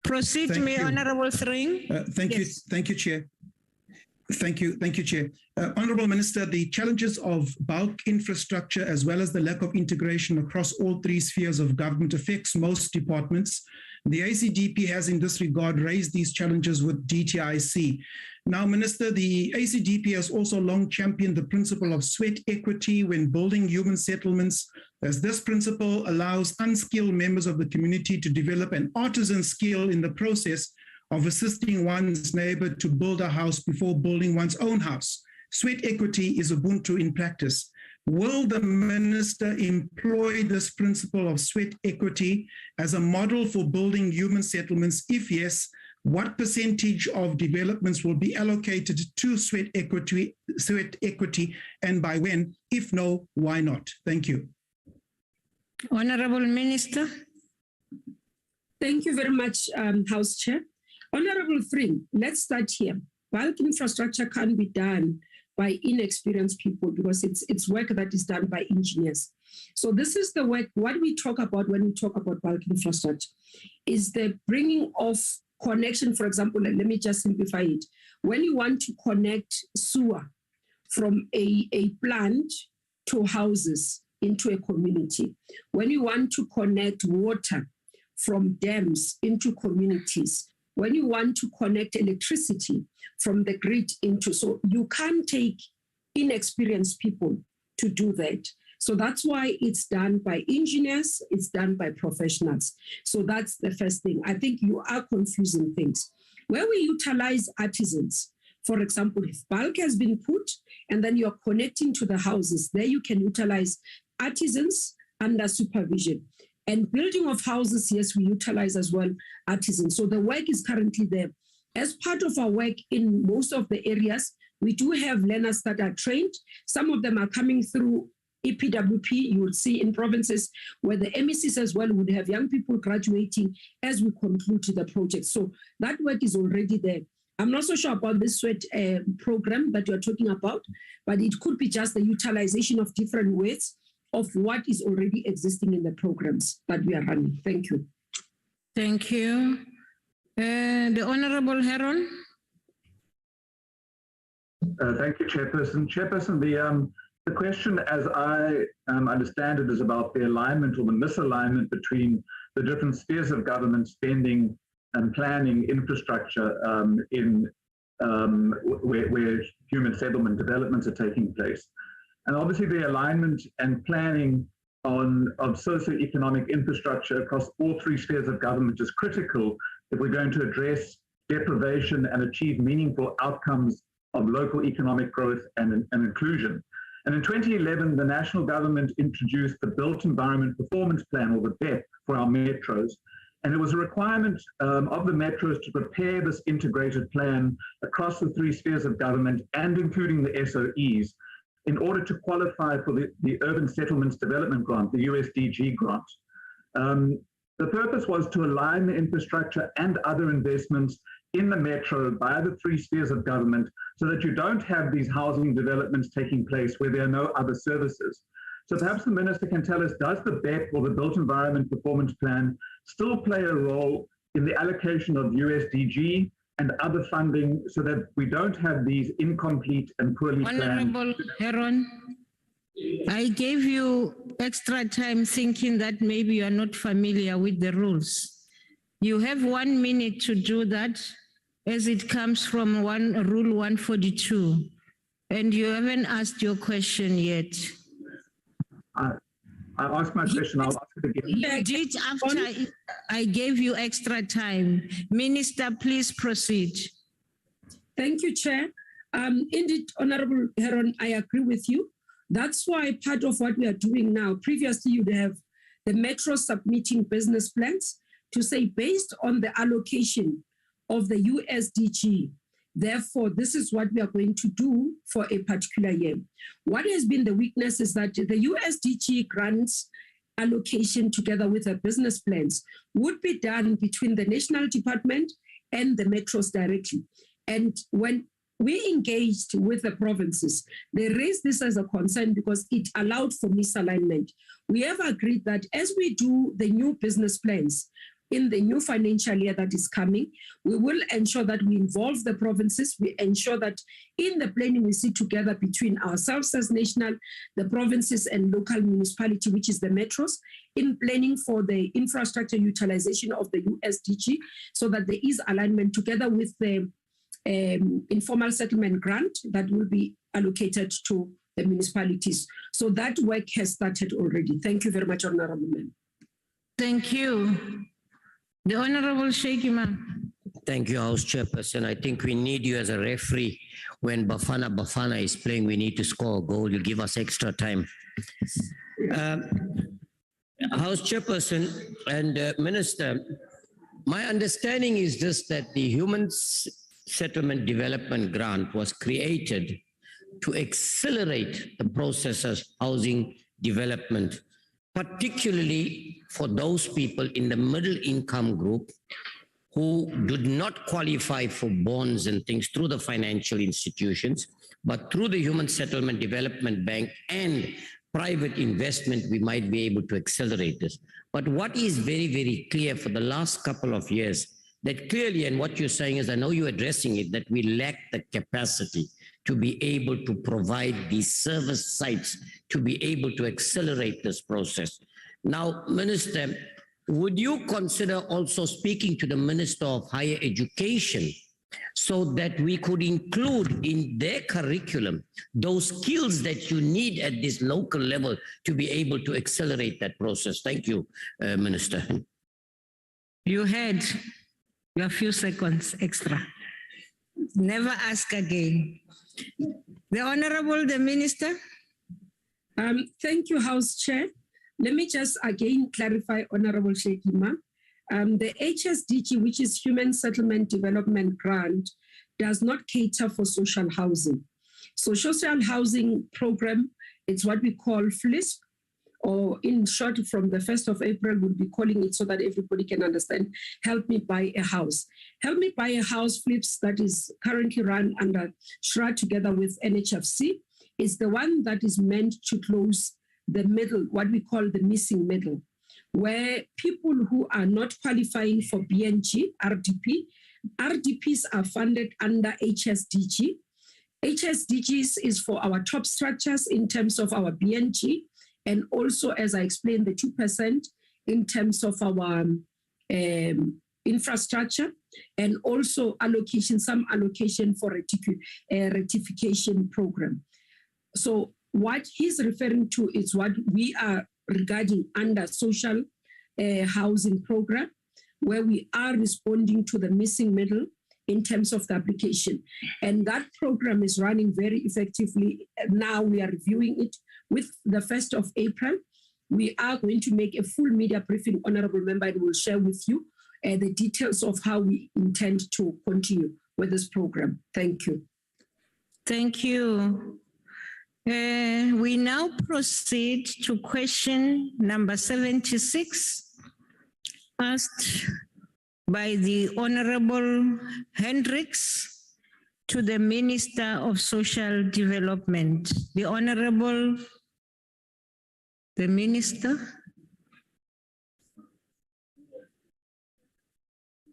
Proceed, Thank you. Honourable Thring. Thank you, Chair. Thank you, Chair. Honourable Minister, the challenges of bulk infrastructure as well as the lack of integration across all three spheres of government affects most departments. The ACDP has in this regard raised these challenges with DTIC. Now, Minister, the ACDP has also long championed the principle of sweat equity when building human settlements, as this principle allows unskilled members of the community to develop an artisan skill in the process of assisting one's neighbor to build a house before building one's own house. Sweat equity is Ubuntu in practice. Will the minister employ this principle of sweat equity as a model for building human settlements? If yes, what percentage of developments will be allocated to sweat equity, and by when? If no, why not? Thank you. Honourable Minister. Thank you very much, House Chair. Honourable Thring, let's start here. Bulk infrastructure can't be done by inexperienced people because it's work that is done by engineers. So this is the work, what we talk about when we talk about bulk infrastructure, is the bringing of connection. For example, let me just simplify it. When you want to connect sewer from a plant to houses into a community, when you want to connect water from dams into communities, when you want to connect electricity from the grid into, so you can't take inexperienced people to do that. So that's why it's done by engineers, it's done by professionals. So that's the first thing. I think you are confusing things. Where we utilize artisans, for example, if bulk has been put and then you're connecting to the houses, there you can utilize artisans under supervision. And building of houses, yes, we utilize as well artisans. So the work is currently there. As part of our work in most of the areas, we do have learners that are trained. Some of them are coming through EPWP. You will see in provinces where the MECs as well would have young people graduating as we conclude the project. So that work is already there. I'm not so sure about this SWET program that you're talking about, but it could be just the utilization of different ways of what is already existing in the programs that we are running. Thank you. Thank you. The Honourable Heron. Thank you, Chairperson. Chairperson, the question, as I understand it, is about the alignment or the misalignment between the different spheres of government spending and planning infrastructure where human settlement developments are taking place. And obviously the alignment and planning of socioeconomic infrastructure across all three spheres of government is critical if we're going to address deprivation and achieve meaningful outcomes of local economic growth and inclusion. And in 2011, the national government introduced the Built Environment Performance Plan, or the BEP, for our metros. And it was a requirement of the metros to prepare this integrated plan across the three spheres of government and including the SOEs in order to qualify for the Urban Settlements Development Grant, the USDG grant. The purpose was to align the infrastructure and other investments in the metro by the three spheres of government so that you don't have these housing developments taking place where there are no other services. So perhaps the Minister can tell us, does the BEP or the Built Environment Performance Plan still play a role in the allocation of USDG and other funding so that we don't have these incomplete and poorly planned? Honourable Heron, I gave you extra time thinking that maybe you are not familiar with the rules. You have 1 minute to do that as it comes from Rule 142, and you haven't asked your question yet. I asked my question, I'll ask it again. You did after I gave you extra time. Minister, please proceed. Thank you, Chair. Indeed, Honorable Heron, I agree with you. That's why part of what we are doing now, previously you'd have the Metro submitting business plans to say based on the allocation of the USDG, therefore, this is what we are going to do for a particular year. What has been the weakness is that the USDG grants allocation together with the business plans would be done between the National Department and the Metros directly. And when we engaged with the provinces, they raised this as a concern because it allowed for misalignment. We have agreed that as we do the new business plans in the new financial year that is coming, we will ensure that we involve the provinces. We ensure that in the planning we sit together between ourselves as national, the provinces and local municipality, which is the metros, in planning for the infrastructure utilization of the USDG, so that there is alignment together with the informal settlement grant that will be allocated to the municipalities. So that work has started already. Thank you very much, Honorable Member. Thank you. The Honorable Sheikh Imam. Thank you, House Chairperson. I think we need you as a referee. When Bafana is playing, we need to score a goal. You give us extra time. House Chairperson and Minister, my understanding is this, that the Human Settlement Development Grant was created to accelerate the process of housing development, particularly for those people in the middle income group who did not qualify for bonds and things through the financial institutions, but through the Human Settlement Development Bank and private investment, we might be able to accelerate this. But what is very, very clear for the last couple of years, that clearly, and what you're saying is, I know you're addressing it, that we lack the capacity to be able to provide these service sites, to be able to accelerate this process. Now, Minister, would you consider also speaking to the Minister of Higher Education so that we could include in their curriculum those skills that you need at this local level to be able to accelerate that process? Thank you, Minister. You had a few seconds extra. Never ask again. The Honorable, the Minister. Thank you, House Chair. Let me just again clarify, Honorable Sheikh Imam. The HSDG, which is Human Settlement Development Grant, does not cater for social housing. So social housing program, it's what we call FLISP, or in short, from the 1st of April, we'll be calling it so that everybody can understand, Help Me Buy a House. Help Me Buy a House FLIPS that is currently run under SHRA together with NHFC is the one that is meant to close the middle, what we call the missing middle, where people who are not qualifying for BNG, RDPs are funded under HSDG. HSDGs is for our top structures in terms of our BNG, and also, as I explained, the 2% in terms of our infrastructure, and also allocation, some allocation for rectification program. So what he's referring to is what we are regarding under social housing program, where we are responding to the missing middle in terms of the application. And that program is running very effectively. Now we are reviewing it with the 1st of April. We are going to make a full media briefing, Honorable Member, and we'll share with you the details of how we intend to continue with this program. Thank you. Thank you. We now proceed to question number 76, asked by the Honorable Hendricks to the Minister of Social Development. The Honorable, the Minister.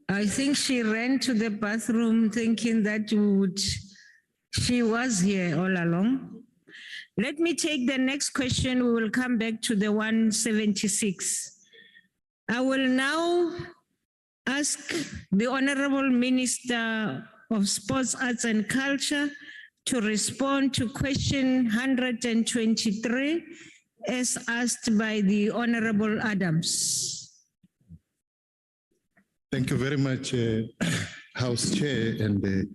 I think she ran to the bathroom thinking that she was here all along. Let me take the next question. We will come back to the 176. I will now ask the Honorable Minister of Sports, Arts and Culture to respond to question 123 as asked by the Honorable Adams. Thank you very much, House Chair and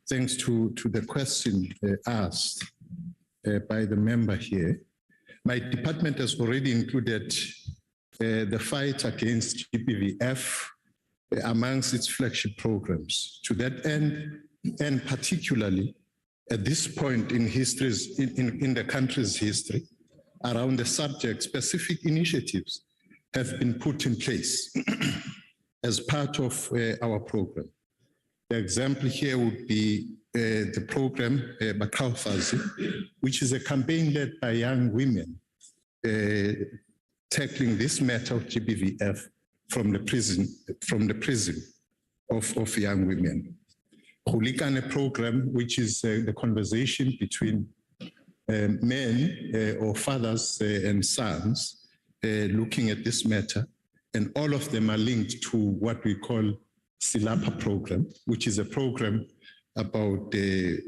thanks to the question asked by the member here, my department has already included the fight against GBVF amongst its flagship programs. To that end, and particularly at this point in the country's history, around the subject, specific initiatives have been put in place as part of our program. The example here would be the program backlogs, which is a campaign led by young women tackling this matter of GBVF from the prison of young women. Hulikane program, which is the conversation between men or fathers and sons looking at this matter, and all of them are linked to what we call SILAPA program, which is a program about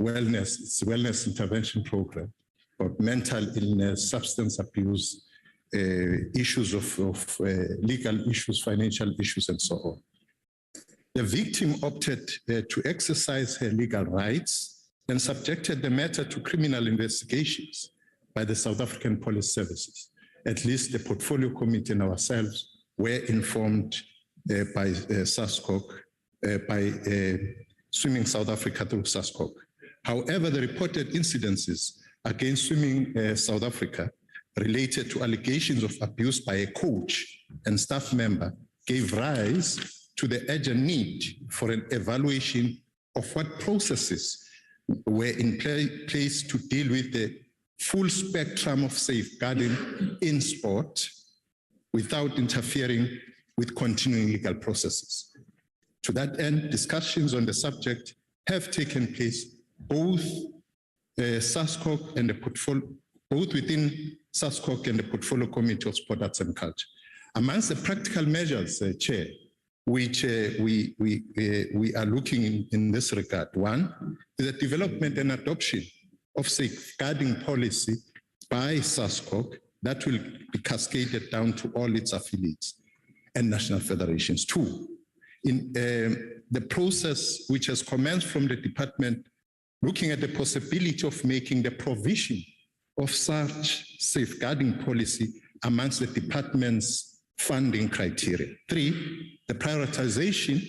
wellness. It's a wellness intervention program about mental illness, substance abuse, issues of legal issues, financial issues, and so on. The victim opted to exercise her legal rights and subjected the matter to criminal investigations by the South African Police Services. At least the portfolio committee and ourselves were informed by SASCOC, by Swimming South Africa through SASCOC. However, the reported incidences against Swimming South Africa related to allegations of abuse by a coach and staff member gave rise to the urgent need for an evaluation of what processes were in place to deal with the full spectrum of safeguarding in sport without interfering with continuing legal processes. To that end, discussions on the subject have taken place both SASCOC and the portfolio, both within SASCOC and the Portfolio Committee of Sport, Arts and Culture. Amongst the practical measures, Chair, which we are looking in this regard. One is the development and adoption of safeguarding policy by SASCOC that will be cascaded down to all its affiliates and national federations. Two, in the process which has commenced from the department, looking at the possibility of making the provision of such safeguarding policy amongst the department's funding criteria. Three, the prioritization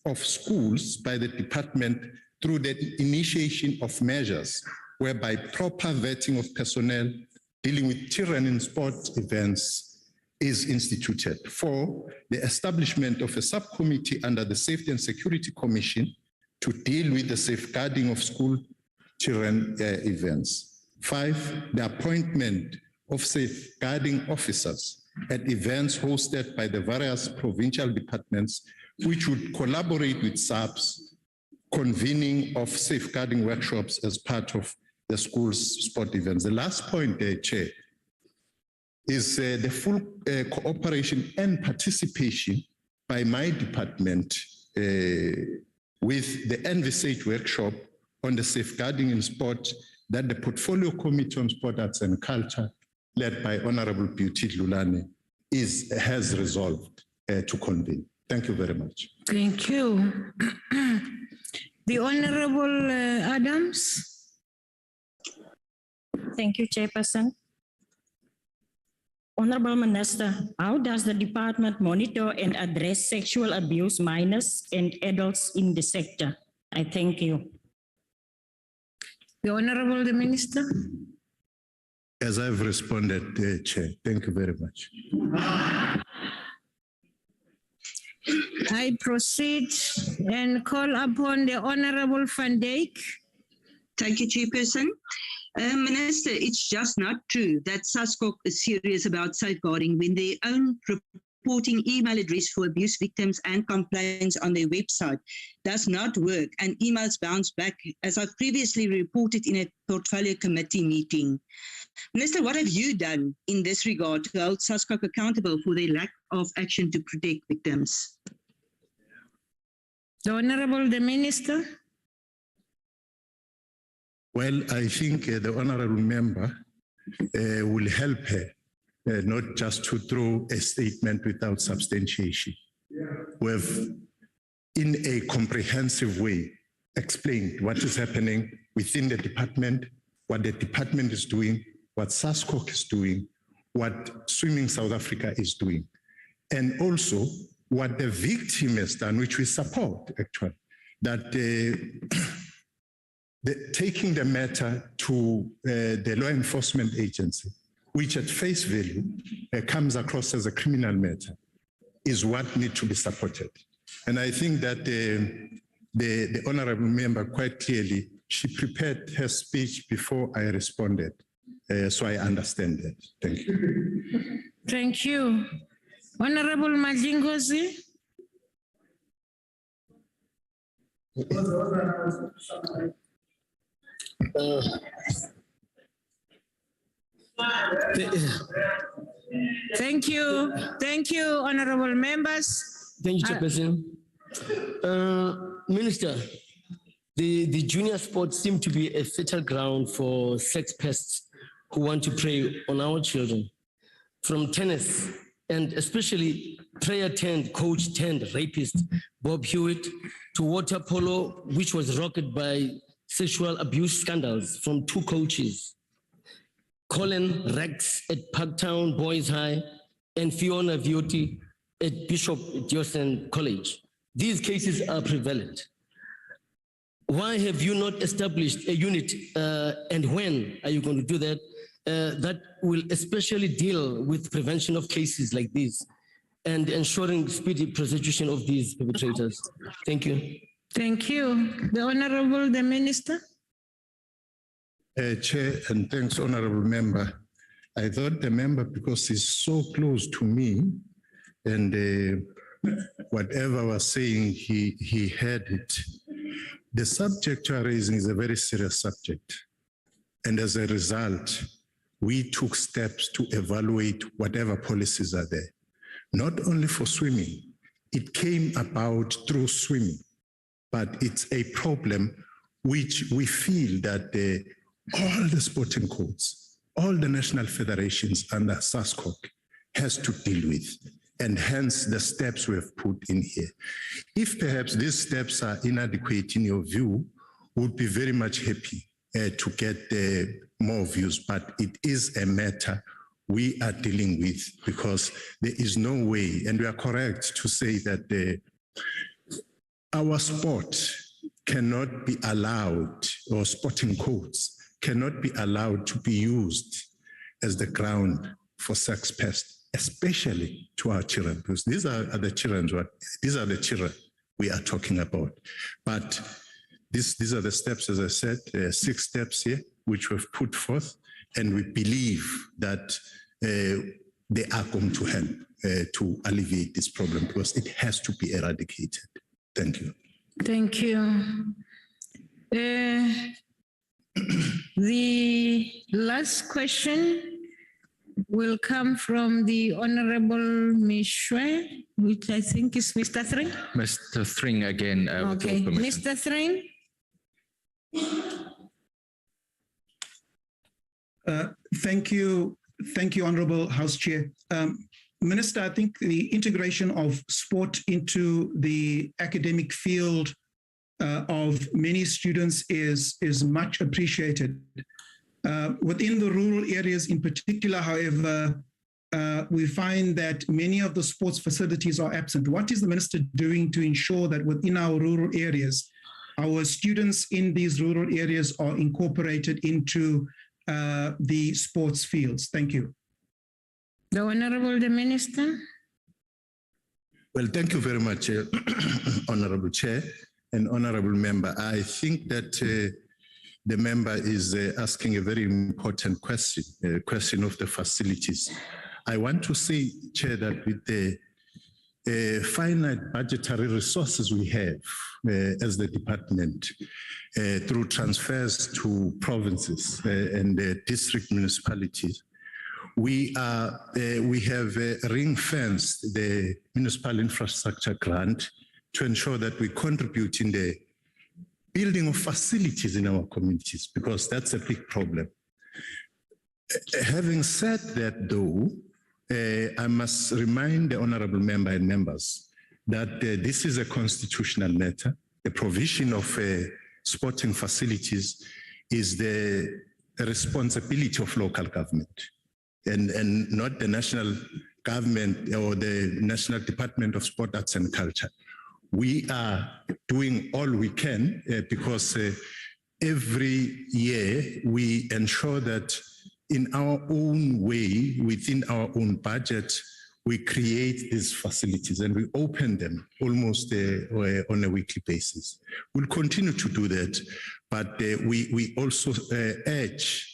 of schools by the department through the initiation of measures whereby proper vetting of personnel dealing with children in sport events is instituted. Four, the establishment of a subcommittee under the Safety and Security Commission to deal with the safeguarding of school children events. Five, the appointment of safeguarding officers at events hosted by the various provincial departments, which would collaborate with SAPS, convening of safeguarding workshops as part of the school's sport events. The last point, Chair, is the full cooperation and participation by my department with the envisaged workshop on the safeguarding in sport that the Portfolio Committee on Sport, Arts and Culture, led by Honorable Beauty Lulane, has resolved to convene. Thank you very much. Thank you. The Honorable Adams. Thank you, Chairperson. Honorable Minister, how does the department monitor and address sexual abuse minors and adults in the sector? I thank you. The Honorable the Minister. As I've responded, Chair, thank you very much. I proceed and call upon the Honorable Van Dijk. Thank you, Chairperson. Minister, it's just not true that SASCOC is serious about safeguarding when their own reporting email address for abuse victims and complaints on their website does not work and emails bounce back, as I've previously reported in a portfolio committee meeting. Minister, what have you done in this regard to hold SASCOC accountable for their lack of action to protect victims? The Honorable the Minister. Well, I think the honorable member will help her not just to throw a statement without substantiation. We have, in a comprehensive way, explained what is happening within the department, what the department is doing, what SASCOC is doing, what Swimming South Africa is doing, and also what the victim has done, which we support actually, that taking the matter to the law enforcement agency, which at face value comes across as a criminal matter, is what needs to be supported. And I think that the honorable member quite clearly, she prepared her speech before I responded. So I understand that. Thank you. Thank you. Honorable Madlingozi. Thank you. Thank you, honorable members. Thank you, Chairperson. Minister, the junior sports seem to be a fertile ground for sex pests who want to prey on our children. From tennis, and especially player turned coach turned rapist Bob Hewitt, to water polo, which was rocked by sexual abuse scandals from two coaches, Colin Rex at Parktown Boys High and Fiona Viotti at Bishop Diocese College. These cases are prevalent. Why have you not established a unit, and when are you going to do that, that will especially deal with prevention of cases like these and ensuring speedy prosecution of these perpetrators? Thank you. Thank you. The Honorable, the Minister. Chair, and thanks, honorable member. I thought the member, because he's so close to me, and whatever I was saying, he heard it. The subject you are raising is a very serious subject. And as a result, we took steps to evaluate whatever policies are there. Not only for swimming, it came about through swimming, but it's a problem which we feel that all the sporting codes, all the national federations under SASCOC has to deal with, and hence the steps we have put in here. If perhaps these steps are inadequate in your view, would be very much happy to get more views, but it is a matter we are dealing with, because there is no way, and we are correct to say that our sport cannot be allowed, or sporting codes cannot be allowed to be used as the ground for sex pests, especially to our children, because these are the children. These are the children we are talking about. But these are the steps, as I said, 6 steps here, which we've put forth, and we believe that they are going to help to alleviate this problem, because it has to be eradicated. Thank you. Thank you. The last question will come from the Honorable Mishwe, which I think is Mr. Thring. Mr. Thring again. Okay, Mr. Thring. Thank you, Honorable House Chair. Minister, I think the integration of sport into the academic field of many students is much appreciated. Within the rural areas in particular, however, we find that many of the sports facilities are absent. What is the minister doing to ensure that within our rural areas, our students in these rural areas are incorporated into the sports fields? Thank you. The Honorable the Minister. Well, thank you very much, Honorable Chair and Honorable Member. I think that the member is asking a very important question, a question of the facilities. I want to say, Chair, that with the finite budgetary resources we have as the department through transfers to provinces and district municipalities, we have ring-fenced the municipal infrastructure grant to ensure that we contribute in the building of facilities in our communities, because that's a big problem. Having said that, though, I must remind the honorable member and members that this is a constitutional matter. The provision of sporting facilities is the responsibility of local government and not the national government or the National Department of Sport, Arts and Culture. We are doing all we can because every year we ensure that in our own way, within our own budget, we create these facilities and we open them almost on a weekly basis. We'll continue to do that, but we also urge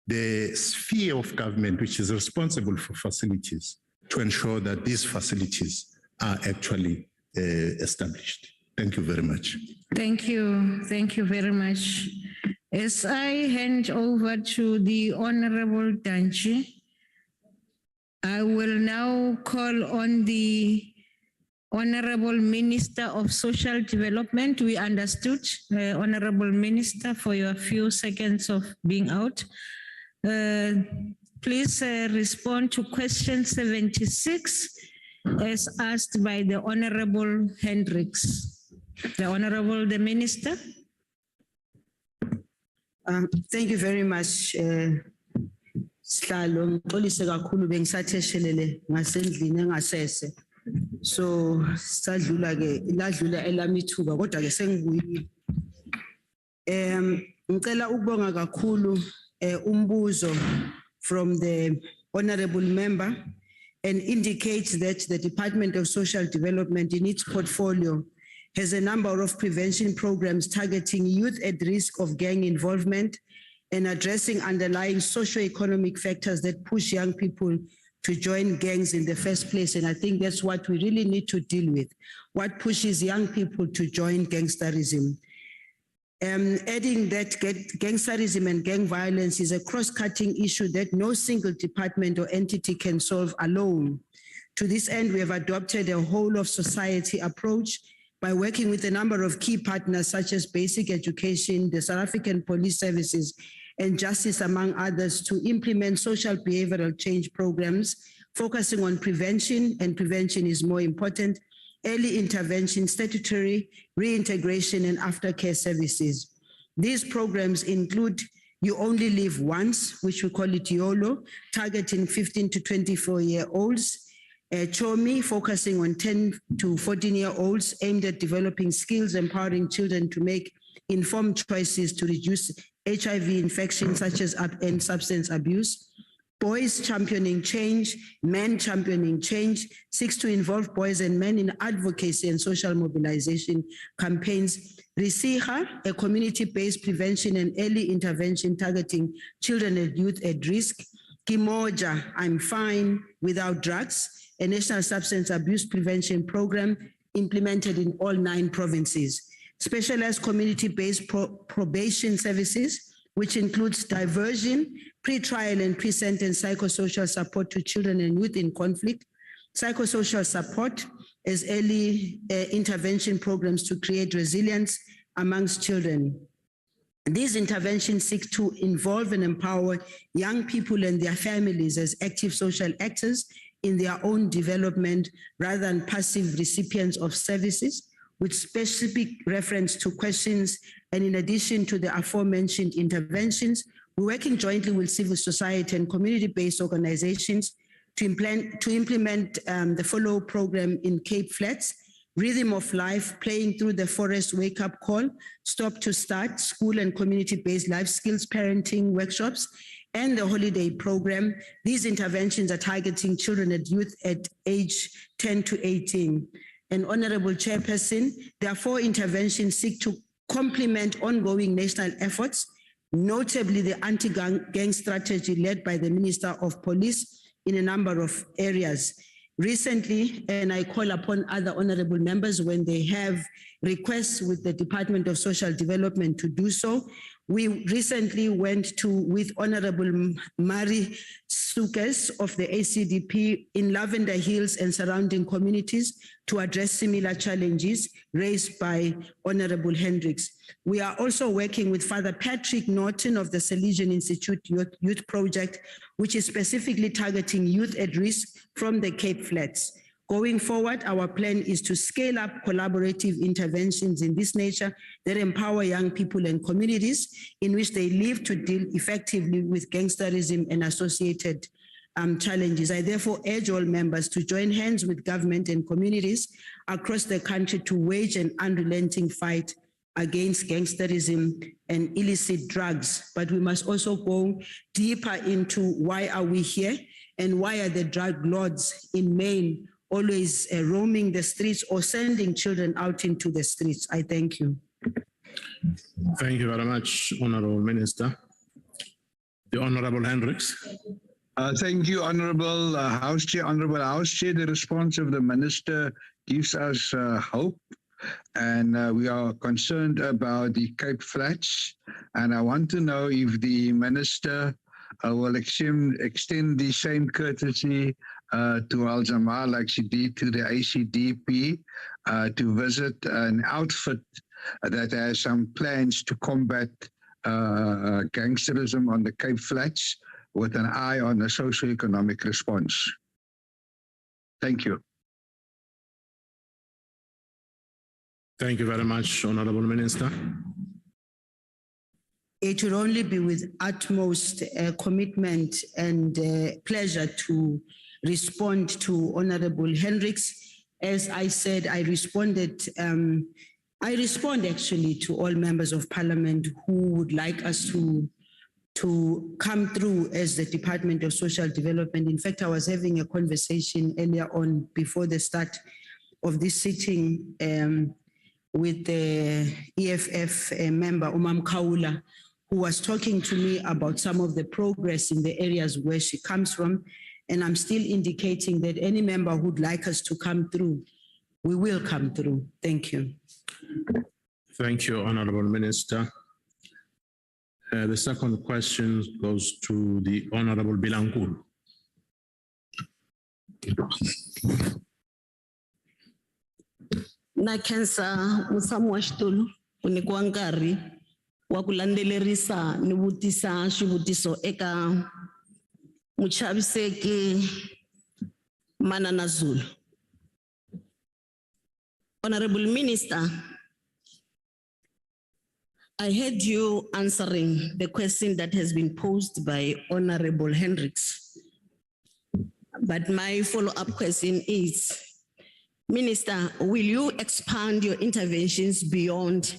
the sphere of government which is responsible for facilities to ensure that these facilities are actually established. Thank you very much. Thank you. Thank you very much. As I hand over to the Honorable Danji, I will now call on the Honorable Minister of Social Development. We understood, Honorable Minister, for your few seconds of being out. Please respond to question 76 as asked by the Honorable Hendricks. The Minister. Thank you very much. Sihlalo ngixolise kakhulu bengisatheshelele ngasendlini engasese. So sadlula ke ladlula elami ithuba kodwa ke sengibuyile. Ngicela ukubonga kakhulu umbuzo from the honorable member and indicates that the Department of Social Development in its portfolio has a number of prevention programs targeting youth at risk of gang involvement and addressing underlying socio-economic factors that push young people to join gangs in the first place. And I think that's what we really need to deal with. What pushes young people to join gangsterism? Adding that gangsterism and gang violence is a cross-cutting issue that no single department or entity can solve alone. To this end, we have adopted a whole of society approach by working with a number of key partners such as Basic Education, the South African Police Services, and Justice, among others, to implement social behavioral change programs focusing on prevention, and prevention is more important, early intervention, statutory reintegration, and aftercare services. These programs include You Only Live Once, which we call it YOLO, targeting 15 to 24-year-olds, CHOMI, focusing on 10 to 14-year-olds, aimed at developing skills, empowering children to make informed choices to reduce HIV infections such as and substance abuse. Boys Championing Change, Men Championing Change, seeks to involve boys and men in advocacy and social mobilization campaigns. Risiha, a community-based prevention and early intervention targeting children and youth at risk. Kimoja, I'm Fine Without Drugs, a national substance abuse prevention program implemented in all 9 provinces. Specialized community-based probation services, which includes diversion, pre-trial and pre-sentence psychosocial support to children and youth in conflict, psychosocial support as early intervention programs to create resilience amongst children. These interventions seek to involve and empower young people and their families as active social actors in their own development rather than passive recipients of services, with specific reference to questions. And in addition to the aforementioned interventions, we're working jointly with civil society and community-based organizations to implement the follow program in Cape Flats, Rhythm of Life, Playing Through the Forest Wake-Up Call, Stop to Start, school and community-based life skills parenting workshops, and the holiday program. These interventions are targeting children and youth at age 10 to 18. And Honorable Chairperson, there are 4 interventions seek to complement ongoing national efforts, notably the anti-gang strategy led by the Minister of Police in a number of areas. Recently, and I call upon other honorable members when they have requests with the Department of Social Development to do so. We recently went with Honorable Mari Sukes of the ACDP in Lavender Hills and surrounding communities to address similar challenges raised by Honorable Hendricks. We are also working with Father Patrick Norton of the Salesian Institute Youth Project, which is specifically targeting youth at risk from the Cape Flats. Going forward, our plan is to scale up collaborative interventions in this nature that empower young people and communities in which they live to deal effectively with gangsterism and associated challenges. I therefore urge all members to join hands with government and communities across the country to wage an unrelenting fight against gangsterism and illicit drugs. But we must also go deeper into why are we here and why are the drug lords in Maine always roaming the streets or sending children out into the streets. I thank you. Thank you very much, Honorable Minister. The Honorable Hendricks. Thank you, Honorable House Chair. Honorable House Chair, the response of the Minister gives us hope, and we are concerned about the Cape Flats. And I want to know if the Minister will extend the same courtesy to Al-Jamaa like she did to the ACDP to visit an outfit that has some plans to combat gangsterism on the Cape Flats with an eye on the socio-economic response. Thank you. Thank you very much, Honorable Minister. It will only be with utmost commitment and pleasure to respond to Honorable Hendricks. As I said, I respond actually to all members of Parliament who would like us to come through as the Department of Social Development. In fact, I was having a conversation earlier on before the start of this sitting with the EFF member, Umam Kaula, who was talking to me about some of the progress in the areas where she comes from. And I'm still indicating that any member who'd like us to come through, we will come through. Thank you. Thank you, Honorable Minister. The second question goes to the Honorable Bilankulu. Na khensa mutshami wa xitulu ku nyikiwa nkarhi wa ku landzelerisa ni vutisa swivutiso eka muchaviseki Manana Zulu. Honorable Minister, I heard you answering the question that has been posed by Honorable Hendricks. But my follow-up question is, Minister, will you expand your interventions beyond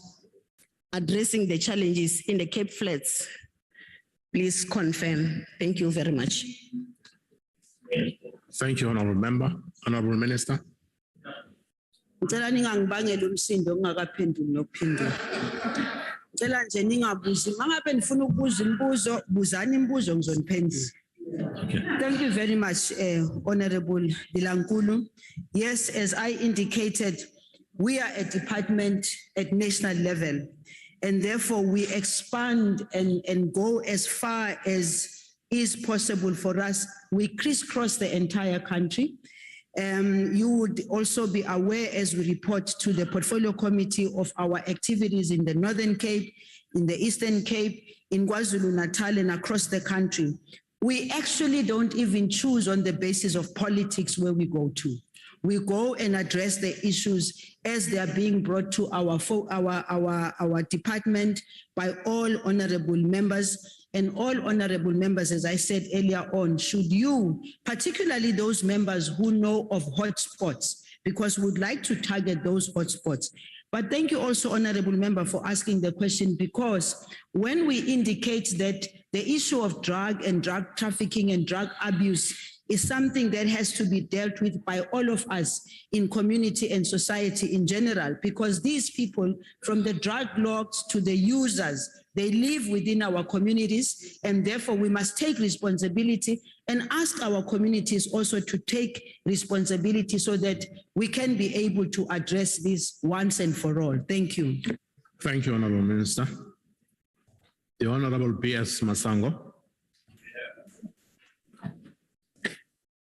addressing the challenges in the Cape Flats? Please confirm. Thank you very much. Thank you, Honorable Member. Honorable Minister. Ngicela ningangibangela umsindo ngingakaphenduli nokuphendula. Ngicela nje ningabuzi, mangabe nifuna ukubuza imibuzo, buzani imibuzo ngizoniphendula. Thank you very much, Honorable Bilankulu. Yes, as I indicated, we are a department at national level, and therefore we expand and go as far as is possible for us. We crisscross the entire country. You would also be aware as we report to the Portfolio Committee of our activities in the Northern Cape, in the Eastern Cape, in KwaZulu-Natal and across the country. We actually don't even choose on the basis of politics where we go to. We go and address the issues as they are being brought to our department by all honorable members. And all honorable members, as I said earlier on, should you, particularly those members who know of hotspots, because we'd like to target those hotspots. But thank you also, honorable member, for asking the question, because when we indicate that the issue of drug and drug trafficking and drug abuse is something that has to be dealt with by all of us in community and society in general, because these people, from the drug lords to the users, they live within our communities, and therefore we must take responsibility and ask our communities also to take responsibility so that we can be able to address this once and for all. Thank you. Thank you, Honorable Minister. The Honorable B.S. Masango.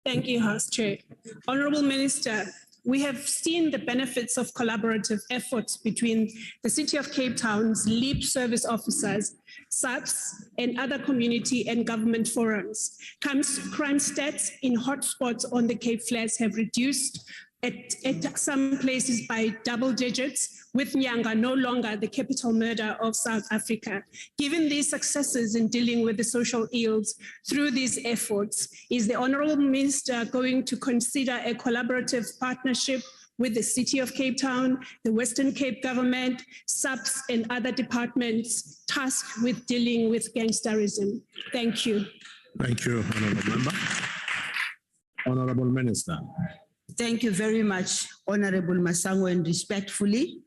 Thank you, House Chair. Honorable Minister, we have seen the benefits of collaborative efforts between the City of Cape Town's LEAP service officers, SAPS, and other community and government forums. Crime stats in hotspots on the Cape Flats have reduced at some places by double digits, with Nyanga no longer the capital murder of South Africa. Given these successes in dealing with the social ills through these efforts, is the Honourable Minister going to consider a collaborative partnership with the City of Cape Town, the Western Cape government, SAPS, and other departments tasked with dealing with gangsterism? Thank you. Thank you, Honourable Member. Honourable Minister. Thank you very much, Honorable Masango, and respectfully.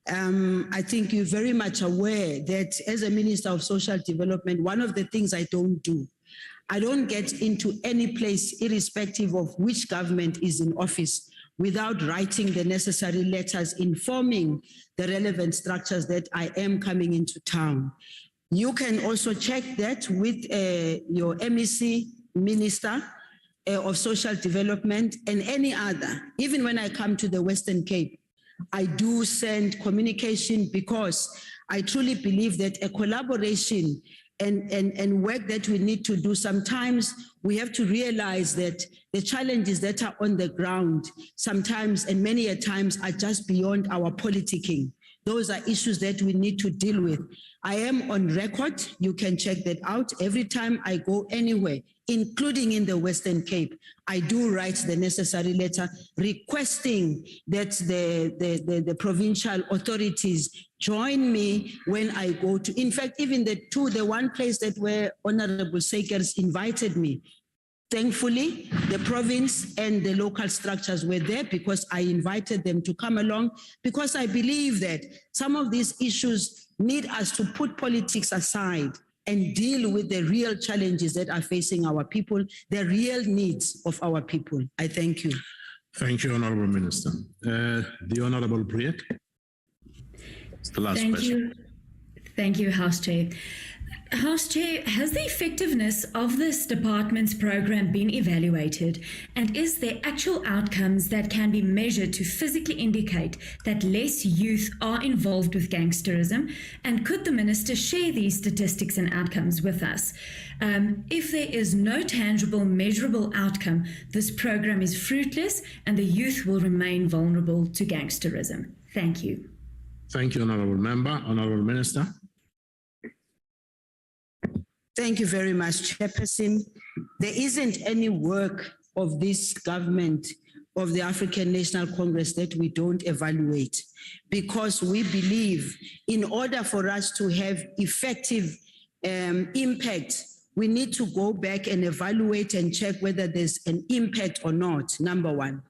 I think you're very much aware that as a Minister of Social Development, one of the things I don't do, I don't get into any place, irrespective of which government is in office, without writing the necessary letters informing the relevant structures that I am coming into town. You can also check that with your MEC Minister of Social Development and any other. Even when I come to the Western Cape, I do send communication because I truly believe that a collaboration and work that we need to do, sometimes we have to realize that the challenges that are on the ground sometimes and many a times are just beyond our politicking. Those are issues that we need to deal with. I am on record, you can check that out. Every time I go anywhere, including in the Western Cape, I do write the necessary letter requesting that the provincial authorities join me when I go to, in fact, even the one place that where Honorable Sakers invited me, thankfully, the province and the local structures were there because I invited them to come along, because I believe that some of these issues need us to put politics aside and deal with the real challenges that are facing our people, the real needs of our people. I thank you. Thank you, Honourable Minister. The Honourable Briet. The last question. Thank you, House Chair. House Chair, has the effectiveness of this department's program been evaluated, and is there actual outcomes that can be measured to physically indicate that less youth are involved with gangsterism? And could the Minister share these statistics and outcomes with us? If there is no tangible, measurable outcome, this program is fruitless and the youth will remain vulnerable to gangsterism. Thank you. Thank you, Honourable Member. Honourable Minister. Thank you very much, Chairperson. There isn't any work of this government of the African National Congress that we don't evaluate, because we believe in order for us to have effective impact, we need to go back and evaluate and check whether there's an impact or not, number one.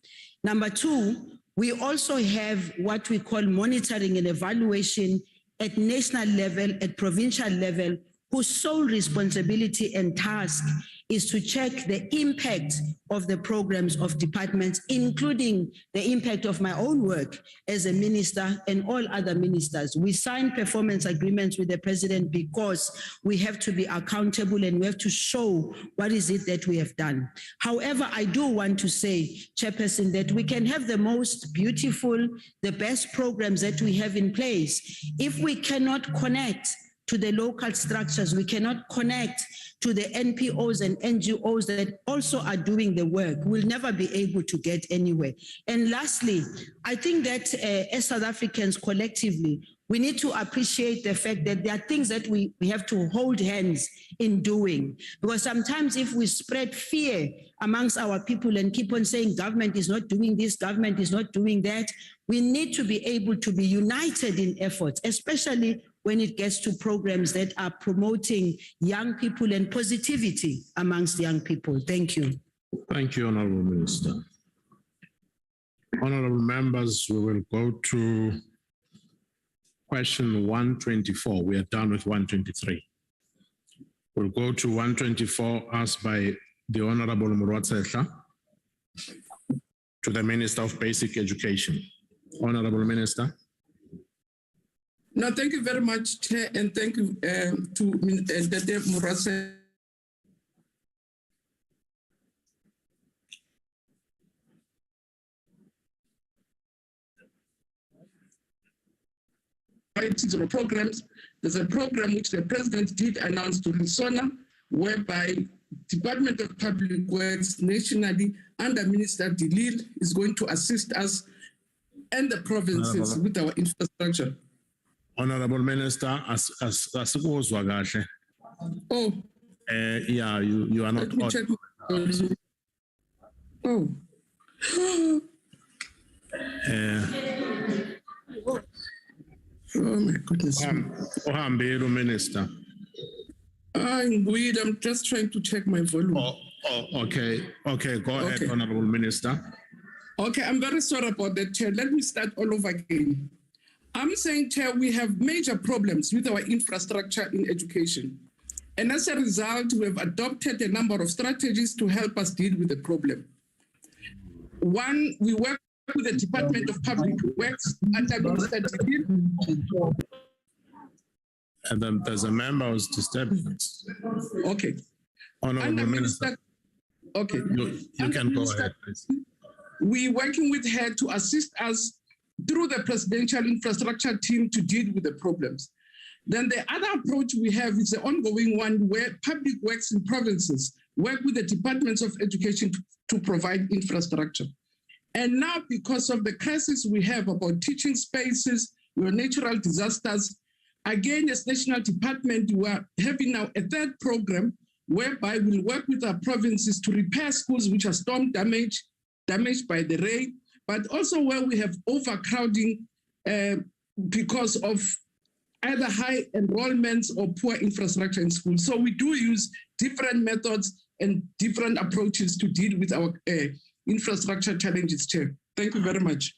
Number two, we also have what we call monitoring and evaluation at national level, at provincial level, whose sole responsibility and task is to check the impact of the programs of departments, including the impact of my own work as a minister and all other ministers. We sign performance agreements with the president because we have to be accountable and we have to show what is it that we have done. However, I do want to say, Chairperson, that we can have the most beautiful, the best programs that we have in place. If we cannot connect to the local structures, we cannot connect to the NPOs and NGOs that also are doing the work, we'll never be able to get anywhere. And lastly, I think that as South Africans collectively, we need to appreciate the fact that there are things that we have to hold hands in doing. Because sometimes if we spread fear amongst our people and keep on saying government is not doing this, government is not doing that, we need to be able to be united in efforts, especially when it gets to programs that are promoting young people and positivity amongst young people. Thank you. Thank you, Honourable Minister. Honourable members, we will go to question 124. We are done with 123. We'll go to 124 asked by the Honourable Murwatsetla to the Minister of Basic Education. Honourable Minister. No, thank you very much, Chair, and thank you to Dr. Murase. activities or programs. There's a program which the President did announce to Risona, whereby Department of Public Works nationally under Minister Delil is going to assist us and the provinces with our infrastructure. Honorable Minister, asikuzwa kahle. Oh. Yeah, you are not. Let me check. Oh. Oh my goodness. Ohambile, Minister. I'm just trying to check my volume. Okay. Go ahead, Honorable Minister. Okay, I'm very sorry about that, Chair. Let me start all over again. I'm saying, Chair, we have major problems with our infrastructure in education. And as a result, we have adopted a number of strategies to help us deal with the problem. One, we work with the Department of Public Works under Minister Delil. And then there's a member who's disturbing us. Okay. Honorable Minister. Okay. You can go ahead, please. We're working with her to assist us through the presidential infrastructure team to deal with the problems. Then the other approach we have is the ongoing one where public works in provinces work with the departments of education to provide infrastructure. And now, because of the crisis we have about teaching spaces, natural disasters, again, as national department, we are having now a third program whereby we'll work with our provinces to repair schools which are storm damaged by the rain, but also where we have overcrowding because of either high enrollments or poor infrastructure in schools. So we do use different methods and different approaches to deal with our infrastructure challenges, Chair. Thank you very much.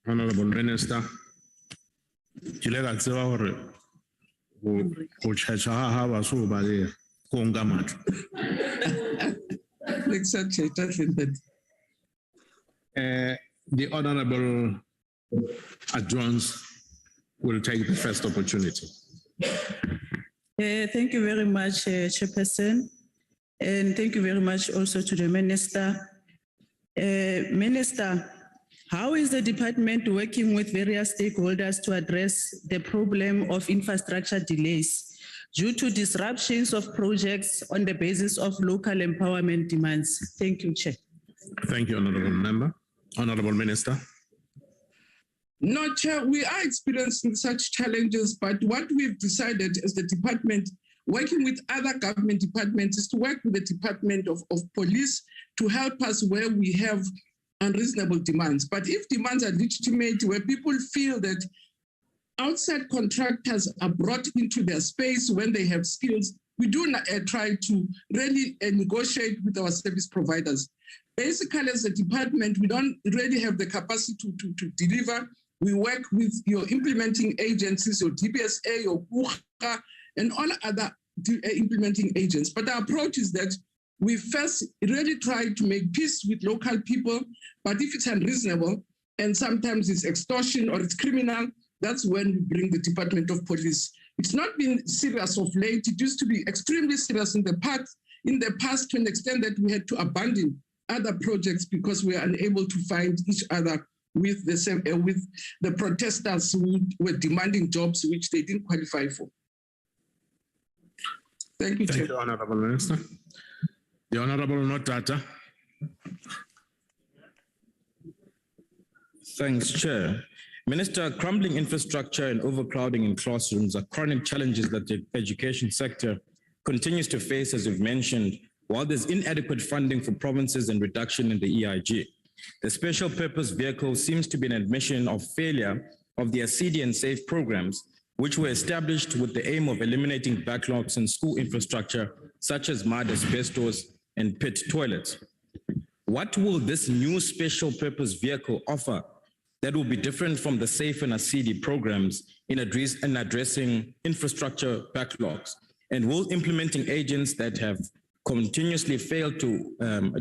Honorable Minister, the Honorable adjourns will take the first opportunity. Thank you very much, Chairperson. And thank you very much also to the Minister. Minister, how is the department working with various stakeholders to address the problem of infrastructure delays due to disruptions of projects on the basis of local empowerment demands? Thank you, Chair. Thank you, Honorable Member. Honorable Minister. No, Chair, we are experiencing such challenges, but what we've decided as the department, working with other government departments, is to work with the Department of Police to help us where we have unreasonable demands. But if demands are legitimate, where people feel that outside contractors are brought into their space when they have skills, we do try to really negotiate with our service providers. Basically, as a department, we don't really have the capacity to deliver. We work with your implementing agencies, your DBSA, your PUHA, and all other implementing agents. But our approach is that we first really try to make peace with local people, but if it's unreasonable, and sometimes it's extortion or it's criminal, that's when we bring the Department of Police. It's not been serious of late. It used to be extremely serious in the past to an extent that we had to abandon other projects because we were unable to find each other with the protesters who were demanding jobs which they didn't qualify for. Thank you, Chair. Thank you, Honorable Minister. The Honorable Notata. Thanks, Chair. Minister, crumbling infrastructure and overcrowding in classrooms are chronic challenges that the education sector continues to face, as you've mentioned, while there's inadequate funding for provinces and reduction in the EIG. The special purpose vehicle seems to be an admission of failure of the ASIDI and SAFE programs, which were established with the aim of eliminating backlogs in school infrastructure, such as mud, asbestos, and pit toilets. What will this new special purpose vehicle offer that will be different from the SAFE and ASIDI programs in addressing infrastructure backlogs? And will implementing agents that have continuously failed to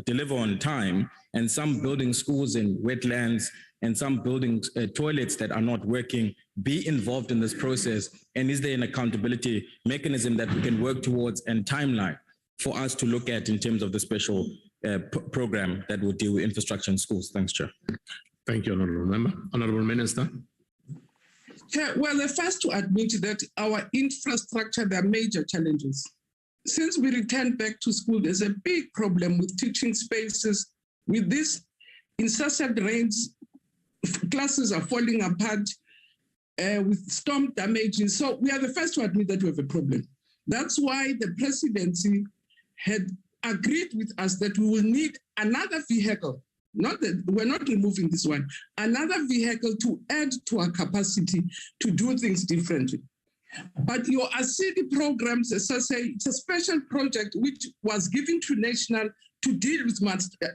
deliver on time, and some building schools in wetlands and some building toilets that are not working, be involved in this process? And is there an accountability mechanism that we can work towards and timeline for us to look at in terms of the special program that will deal with infrastructure in schools? Thanks, Chair. Thank you, Honourable Member. Honourable Minister. Chair, well, the first to admit that our infrastructure, there are major challenges. Since we returned back to school, there's a big problem with teaching spaces. With this incessant rains, classes are falling apart with storm damages. So we are the first to admit that we have a problem. That's why the presidency had agreed with us that we will need another vehicle. Not that we're not removing this one, another vehicle to add to our capacity to do things differently. But your ASIDI programs, as I say, it's a special project which was given to national to deal with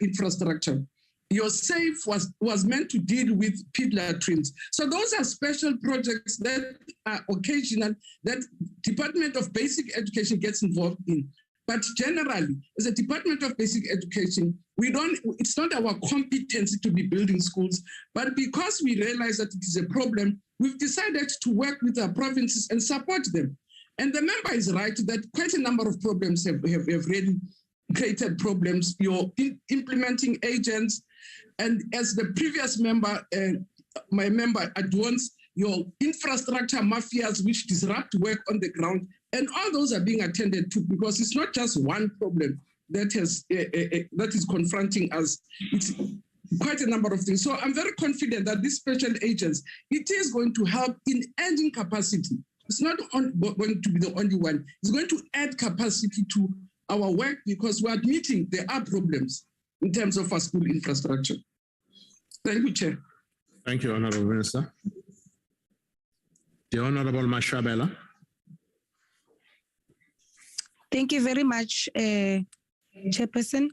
infrastructure. Your SAFE was meant to deal with pediatrics. So those are special projects that are occasional that Department of Basic Education gets involved in. But generally, as a Department of Basic Education, it's not our competency to be building schools, but because we realize that it is a problem, we've decided to work with our provinces and support them. And the member is right that quite a number of problems have really created problems. You're implementing agents, and as the previous member, my member advanced, your infrastructure mafias which disrupt work on the ground, and all those are being attended to because it's not just one problem that is confronting us. It's quite a number of things. So I'm very confident that these special agents, it is going to help in adding capacity. It's not going to be the only one. It's going to add capacity to our work because we're admitting there are problems in terms of our school infrastructure. Thank you, Chair. Thank you, Honourable Minister. The Honourable Mashabela. Thank you very much, Chairperson.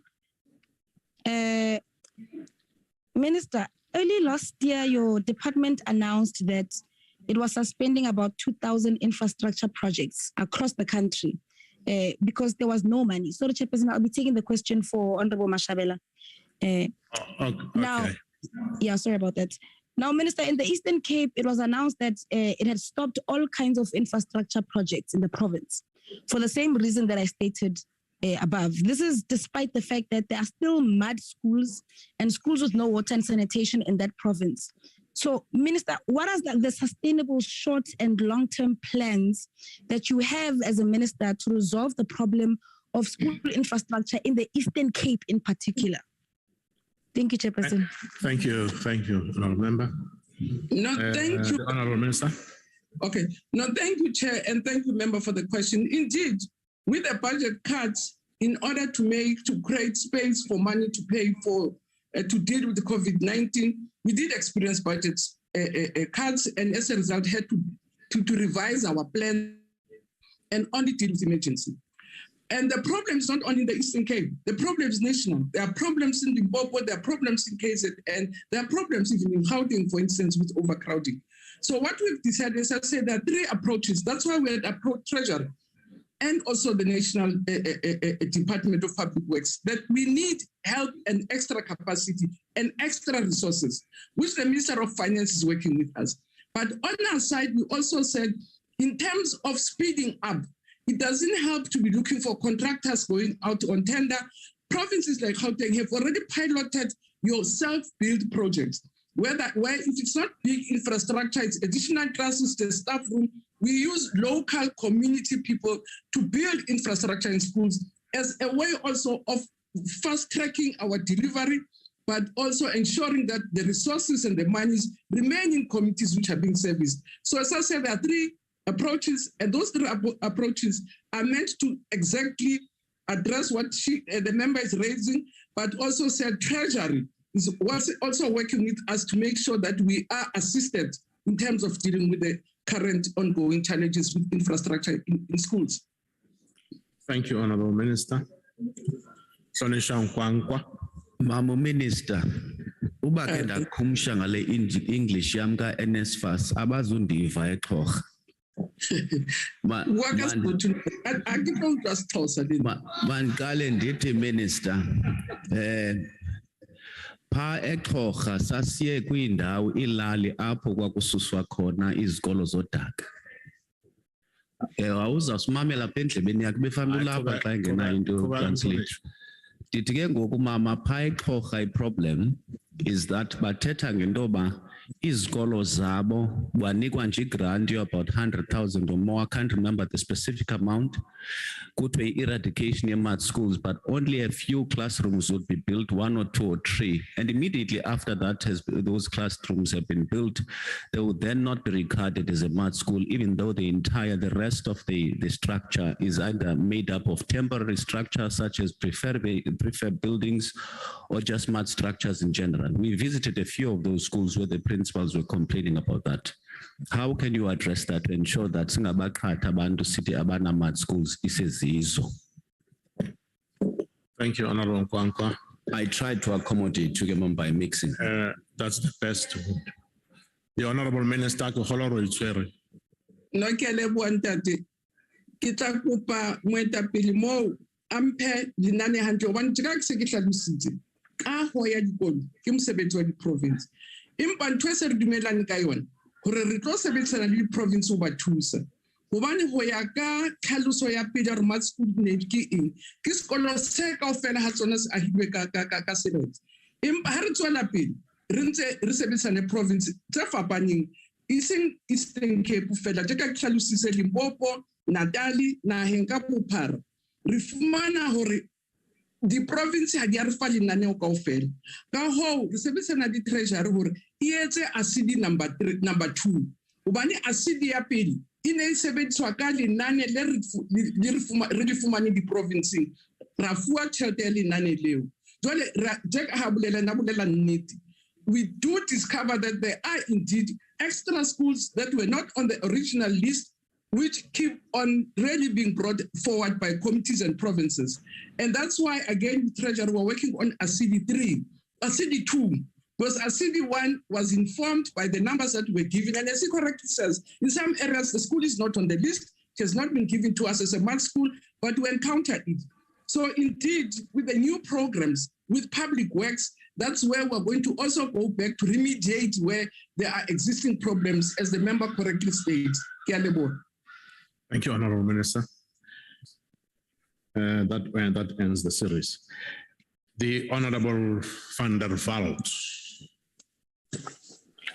Minister, early last year, your department announced that it was suspending about 2,000 infrastructure projects across the country because there was no money. So, Chairperson, I'll be taking the question for Honorable Mashabela. Now, yeah, sorry about that. Now, Minister, in the Eastern Cape, it was announced that it had stopped all kinds of infrastructure projects in the province for the same reason that I stated above. This is despite the fact that there are still mud schools and schools with no water and sanitation in that province. So, Minister, what are the sustainable short and long-term plans that you have as a minister to resolve the problem of school infrastructure in the Eastern Cape in particular? Thank you, Chairperson. Thank you, Honourable Member. No, thank you. The Honourable Minister. Okay. No, thank you, Chair, and thank you, Member, for the question. Indeed, with the budget cuts, in order to create space for money to pay for, to deal with the COVID-19, we did experience budget cuts, and as a result, had to revise our plan and only deal with emergency. And the problem is not only in the Eastern Cape. The problem is national. There are problems in Limpopo, there are problems in KZN, there are problems even in Gauteng, for instance, with overcrowding. So what we've decided is, I say there are three approaches. That's why we had approached Treasury and also the National Department of Public Works, that we need help and extra capacity and extra resources, which the Minister of Finance is working with us. But on our side, we also said, in terms of speeding up, it doesn't help to be looking for contractors going out on tender. Provinces like Gauteng have already piloted your self-build projects, where if it's not big infrastructure, it's additional classes, the staff room. We use local community people to build infrastructure in schools as a way also of fast-tracking our delivery, but also ensuring that the resources and the monies remain in communities which are being serviced. So as I said, there are three approaches, and those three approaches are meant to exactly address what the member is raising, but also said Treasury is also working with us to make sure that we are assisted in terms of dealing with the current ongoing challenges with infrastructure in schools. Thank you, Honourable Minister. Sonisha Nkwankwa. Mama Minister, uba ke ndakhumsha ngale English yam ka NSFAS abazundiva eXhorha. Mandikale ndithi Minister, pha eXhorha sasiye kwindawo ilali apho kwakususwa khona izikolo zodaka. Awuzawusimamela apha endlebeni yakhe befanele ulapha xa engena into translate. Ndithi ke ngoku mama pha eXhorha iproblem is that bathetha ngentoba izikolo zabo banikwa nje grant about 100,000 or more. I can't remember the specific amount. Kuthiwe eradication math schools, but only a few classrooms would be built, 1 or 2 or 3. And immediately after that, those classrooms have been built, they will then not be regarded as a math school, even though the rest of the structure is either made up of temporary structures such as prefab buildings or just math structures in general. We visited a few of those schools where the principals were complaining about that. How can you address that to ensure that singabaqhatha abantu sithi abana math schools isezizo? Thank you, Honorable Nkwankwa. I tried to accommodate you by mixing. That's the best. The Honorable Minister, Koholoro Itwere. No kele buantate. Kita kupa moetapele mo amphe dinane hantle hobane tjeka ke se ke hlalositse ka ho ya dikolo ke mosebetsi wa di-province empa ntho e se re dumelane ka yona hore re tlo sebetsana le di-province ho ba thusa hobane ho ya ka tlhaloso ya pele ya math school need ke eng ke sekolo se kaofela ha tsona se ahilwe ka sebetsa empa ha re tswela pele re ntse re sebetsana le province tse fapaneng iseng Eastern Cape fela tjeka ke hlalositse Limpopo, Natali, naheng ka bophara re fumana hore di-province ha di a re fa lenaneo kaofela ka hoo re sebetsana di treasury hore e etse asidi number 2 hobane asidi ya pele e ne e sebediswa ka lenane le re di fumane di-provinceng ra fuwa tjhelete ya lenane leo jwale jeka ha bolela nnete. We do discover that there are indeed extra schools that were not on the original list which keep on really being brought forward by committees and provinces. And that's why, again, Treasury, we're working on ACD 3, ACD 2, because ACD 1 was informed by the numbers that were given. And as he correctly says, in some areas, the school is not on the list. It has not been given to us as a math school, but we encounter it. So indeed, with the new programs, with public works, that's where we're going to also go back to remediate where there are existing problems, as the member correctly states. Thank you, Honorable Minister. That ends the series. The Honorable Van der Veld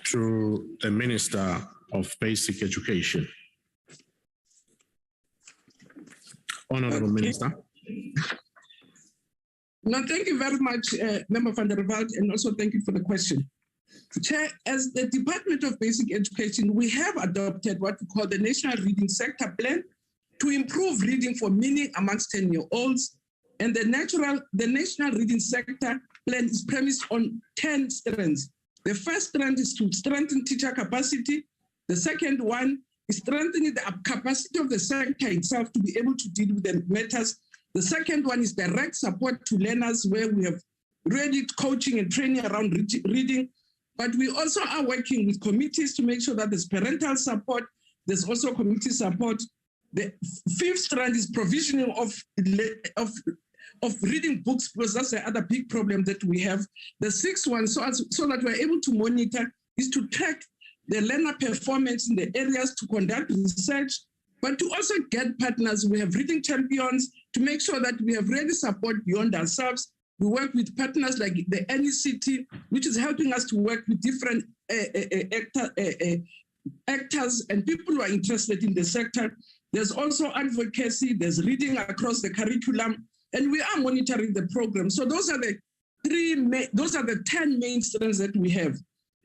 to the Minister of Basic Education. Honorable Minister. No, thank you very much, Member Van der Veld, and also thank you for the question. Chair, as the Department of Basic Education, we have adopted what we call the National Reading Sector Plan to improve reading for meaning amongst 10-year-olds. And the National Reading Sector Plan is premised on 10 strands. The first strand is to strengthen teacher capacity. The second one is strengthening the capacity of the sector itself to be able to deal with the matters. The second one is direct support to learners, where we have really coaching and training around reading. But we also are working with committees to make sure that there's parental support. There's also community support. The fifth strand is provisioning of reading books, because that's the other big problem that we have. The sixth one, so that we're able to monitor, is to track the learner performance in the areas, to conduct research, but to also get partners. We have reading champions to make sure that we have really support beyond ourselves. We work with partners like the NECT, which is helping us to work with different actors and people who are interested in the sector. There's also advocacy, there's reading across the curriculum, and we are monitoring the program. So those are the 10 main strands that we have.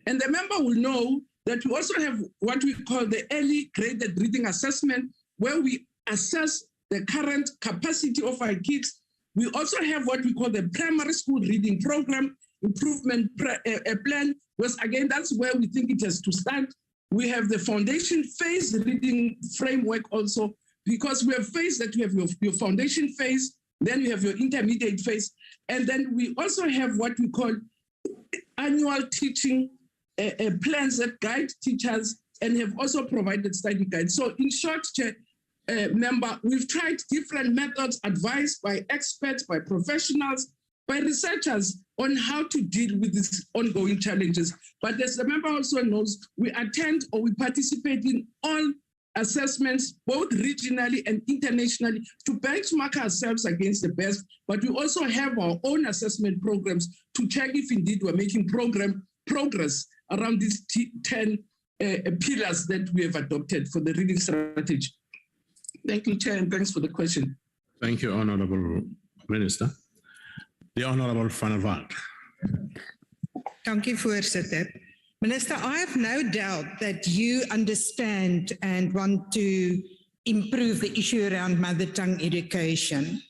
And the member will know that we also have what we call the early graded reading assessment, where we assess the current capacity of our kids. We also have what we call the primary school reading program improvement plan, because again, that's where we think it has to start. We have the foundation phase reading framework also, because we have phase that you have your foundation phase, then you have your intermediate phase, and then we also have what we call annual teaching plans that guide teachers and have also provided study guides. So in short, Chair, member, we've tried different methods advised by experts, by professionals, by researchers on how to deal with these ongoing challenges. But as the member also knows, we attend or we participate in all assessments, both regionally and internationally, to benchmark ourselves against the best, but we also have our own assessment programs to check if indeed we're making progress around these 10 pillars that we have adopted for the reading strategy. Thank you, Chair, and thanks for the question. Thank you, Honourable Minister. The Honourable Van der Walt. Thank you, Voorzitter. Minister, I have no doubt that you understand and want to improve the issue around mother tongue education.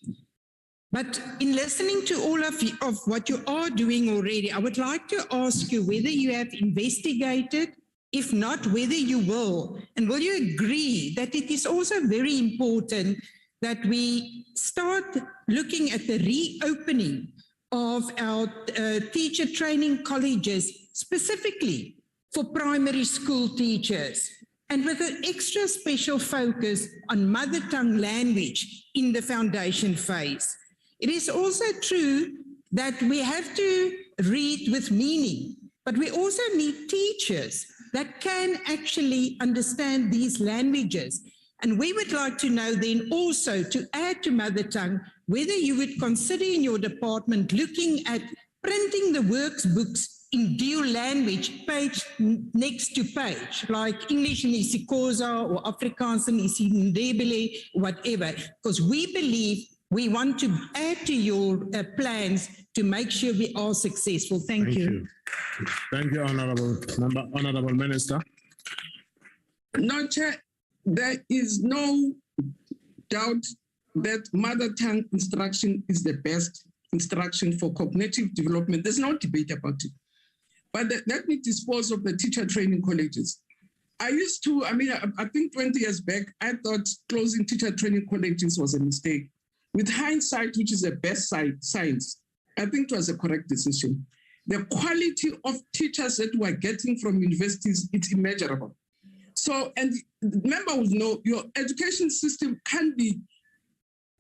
But in listening to all of what you are doing already, I would like to ask you whether you have investigated, if not, whether you will, and will you agree that it is also very important that we start looking at the reopening of our teacher training colleges, specifically for primary school teachers, and with an extra special focus on mother tongue language in the foundation phase. It is also true that we have to read with meaning, but we also need teachers that can actually understand these languages. And we would like to know then also, to add to mother tongue, whether you would consider in your department looking at printing the workbooks in dual language, page next to page, like English in isiXhosa or Afrikaans in isiNdebele, whatever, because we believe we want to add to your plans to make sure we are successful. Thank you. Thank you, Honourable Minister. No, Chair, there is no doubt that mother tongue instruction is the best instruction for cognitive development. There's no debate about it. But let me dispose of the teacher training colleges. I think 20 years back, I thought closing teacher training colleges was a mistake. With hindsight, which is the best science, I think it was a correct decision. The quality of teachers that we're getting from universities, it's immeasurable. So, and member will know your education system can be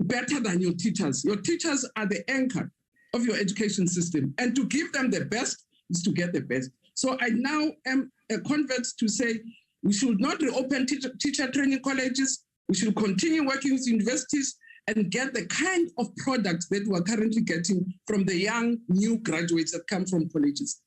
better than your teachers. Your teachers are the anchor of your education system. And to give them the best is to get the best. So I now am a convert to say we should not reopen teacher training colleges. We should continue working with universities and get the kind of products that we're currently getting from the young new graduates that come from colleges.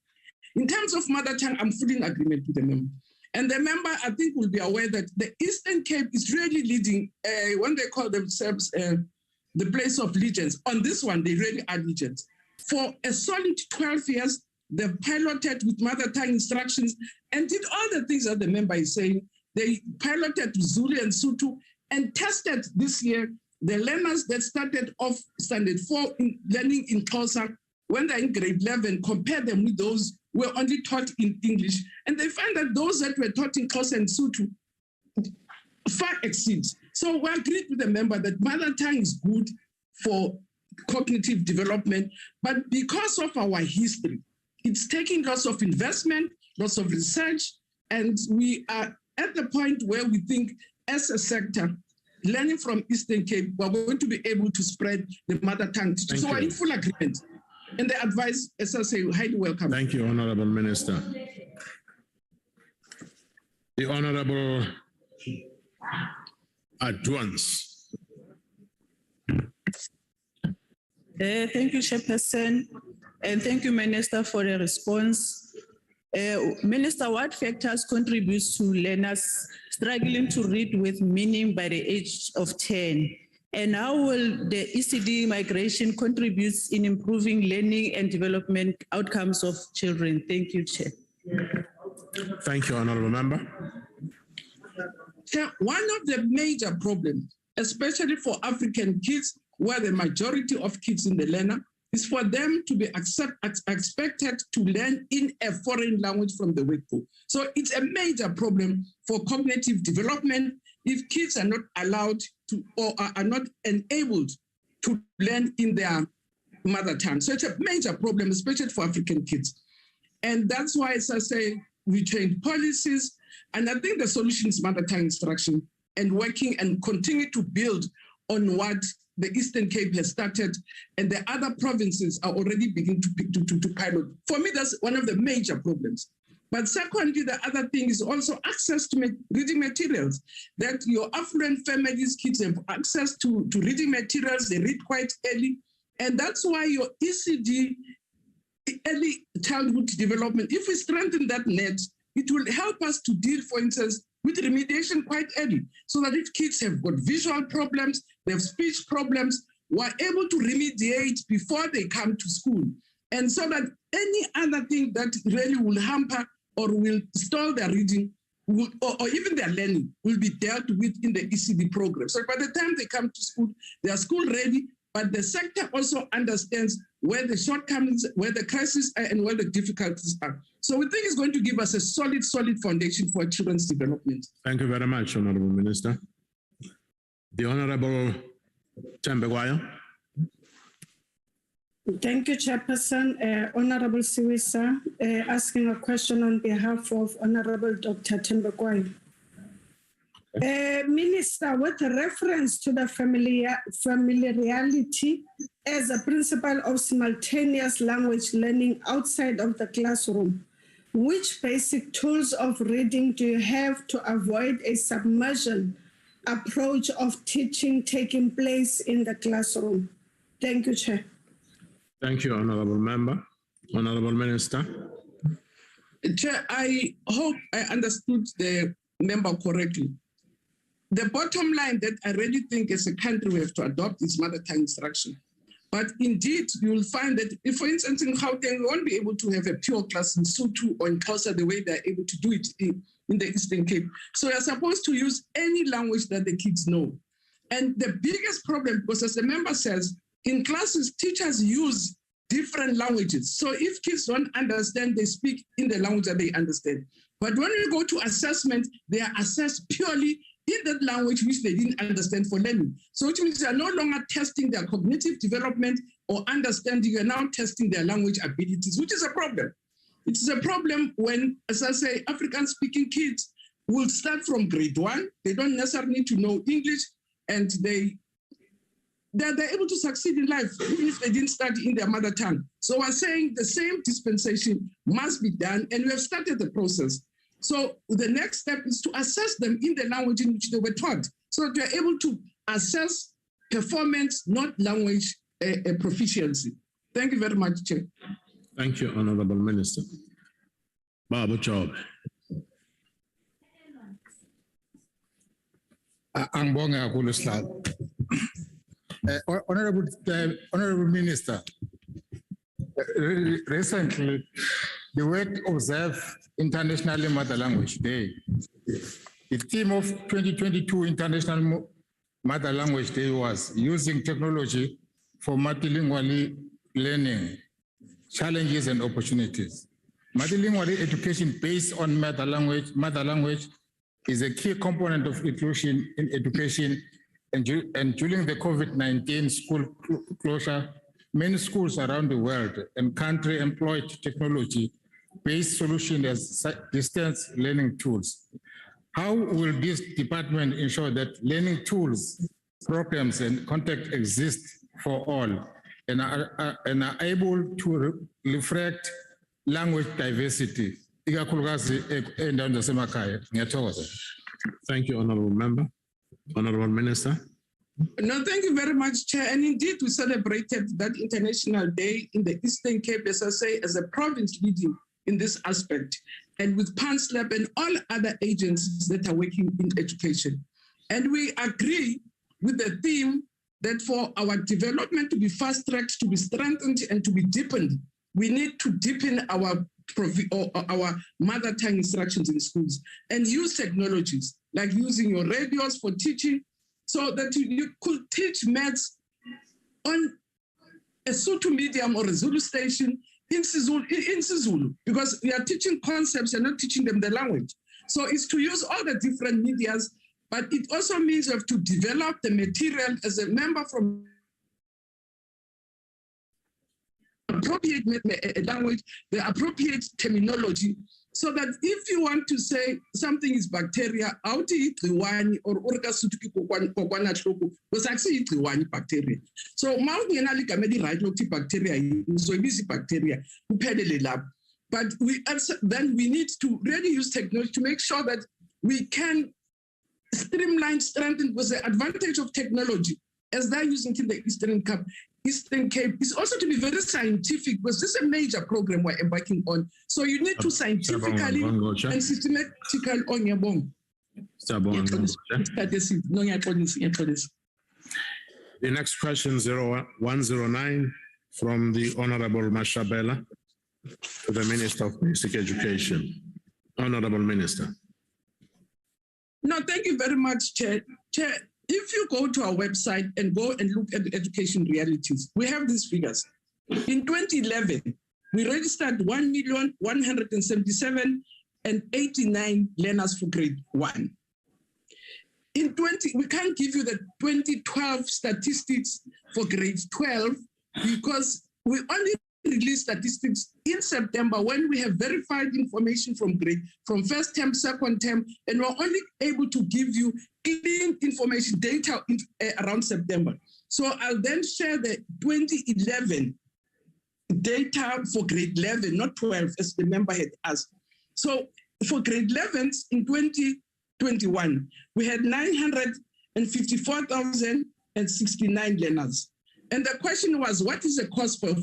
In terms of mother tongue, I'm fully in agreement with the member. And the member, I think, will be aware that the Eastern Cape is really leading, when they call themselves the place of legends. On this one, they really are legends. For a solid 12 years, they've piloted with mother tongue instructions and did all the things that the member is saying. They piloted Zulu and Sotho and tested this year the learners that started off standard 4 in learning in Xhosa, when they're in grade 11, compare them with those who were only taught in English. And they find that those that were taught in Xhosa and Sotho far exceeds. So we agreed with the member that mother tongue is good for cognitive development, but because of our history, it's taking lots of investment, lots of research, and we are at the point where we think as a sector, learning from Eastern Cape, we're going to be able to spread the mother tongue. So we're in full agreement. And the advice, as I say, highly welcome. Thank you, Honourable Minister. The Honourable Advance. Thank you, Chairperson, and thank you, Minister, for the response. Minister, what factors contributes to learners struggling to read with meaning by the age of 10? And how will the ECD migration contribute in improving learning and development outcomes of children? Thank you, Chair. Thank you, Honourable Member. Chair, one of the major problems, especially for African kids, where the majority of kids in the learner, is for them to be expected to learn in a foreign language from the word-book. So it's a major problem for cognitive development if kids are not allowed to or are not enabled to learn in their mother tongue. So it's a major problem, especially for African kids. And that's why, as I say, we change policies. And I think the solution is mother tongue instruction and working and continue to build on what the Eastern Cape has started, and the other provinces are already beginning to pilot. For me, that's one of the major problems. But secondly, the other thing is also access to reading materials, that your affluent families' kids have access to reading materials, they read quite early. And that's why your ECD, early childhood development, if we strengthen that net, it will help us to deal, for instance, with remediation quite early, so that if kids have got visual problems, they have speech problems, we're able to remediate before they come to school. And so that any other thing that really will hamper or will stall their reading or even their learning will be dealt with in the ECD program. So by the time they come to school, they are school ready, but the sector also understands where the shortcomings, where the crises are, and where the difficulties are. So we think it's going to give us a solid foundation for children's development. Thank you very much, Honorable Minister. The Honorable Tembegwayo. Thank you, Chairperson. Honorable Siwisa, asking a question on behalf of Honorable Dr. Tembegwayo. Minister, with reference to the familiarity as a principle of simultaneous language learning outside of the classroom, which basic tools of reading do you have to avoid a submersion approach of teaching taking place in the classroom? Thank you, Chair. Thank you, Honorable Member. Honorable Minister. Chair, I hope I understood the member correctly. The bottom line that I really think as a country we have to adopt is mother tongue instruction. But indeed, you will find that if, for instance, in Gauteng, we won't be able to have a pure class in Sotho or in Xhosa the way they're able to do it in the Eastern Cape. So you're supposed to use any language that the kids know. And the biggest problem, because as the member says, in classes, teachers use different languages. So if kids don't understand, they speak in the language that they understand. But when we go to assessment, they are assessed purely in that language which they didn't understand for learning. So which means they are no longer testing their cognitive development or understanding, you're now testing their language abilities, which is a problem. It is a problem when, as I say, African-speaking kids will start from grade 1. They don't necessarily need to know English, and they're able to succeed in life, even if they didn't study in their mother tongue. So we're saying the same dispensation must be done, and we have started the process. So the next step is to assess them in the language in which they were taught, so that they're able to assess performance, not language proficiency. Thank you very much, Chair. Thank you, Honorable Minister. Babu Job. Angibonge kakhulu Sihlalo. Honorable Minister, recently the word observe International Mother Language Day. The theme of 2022 International Mother Language Day was using technology for multilingual learning, challenges and opportunities. Multilingual education based on mother language is a key component of inclusion in education, and during the COVID-19 school closure, many schools around the world and country employed technology-based solutions as distance learning tools. How will this department ensure that learning tools, programs, and content exist for all and are able to reflect language diversity? Thank you, Honorable Member. Honorable Minister. No, thank you very much, Chair. And indeed, we celebrated that International Day in the Eastern Cape, as I say, as a province leading in this aspect, and with PANSLAB and all other agencies that are working in education. And we agree with the theme that for our development to be fast-tracked, to be strengthened, and to be deepened, we need to deepen our mother tongue instructions in schools and use technologies like using your radios for teaching, so that you could teach maths on a Sotho medium or a Zulu station in Sizulu, because we are teaching concepts and not teaching them the language. So it's to use all the different medias, but it also means you have to develop the material as a member from appropriate language, the appropriate terminology, so that if you want to say something is bacteria, out or because actually bacteria. So right bacteria, But then we need to really use technology to make sure that we can streamline, strengthen, with the advantage of technology as they're using it in the Eastern Cape is also to be very scientific, because this is a major program we're embarking on. So you need to scientifically and systematically on your bone. The next question, 109, from the Honorable Mashabela to the Minister of Basic Education. Honorable Minister. No, thank you very much, Chair. Chair, if you go to our website and go and look at the education realities, we have these figures. In 2011, we registered 1,177,089 learners for grade 1. We can't give you the 2012 statistics for grade 12 because we only release statistics in September when we have verified information from first term, second term, and we're only able to give you clean information data around September. So I'll then share the 2011 data for grade 11, not 12, as the member had asked. So for grade 11s in 2021, we had 954,069 learners. And the question was, what is the cost for?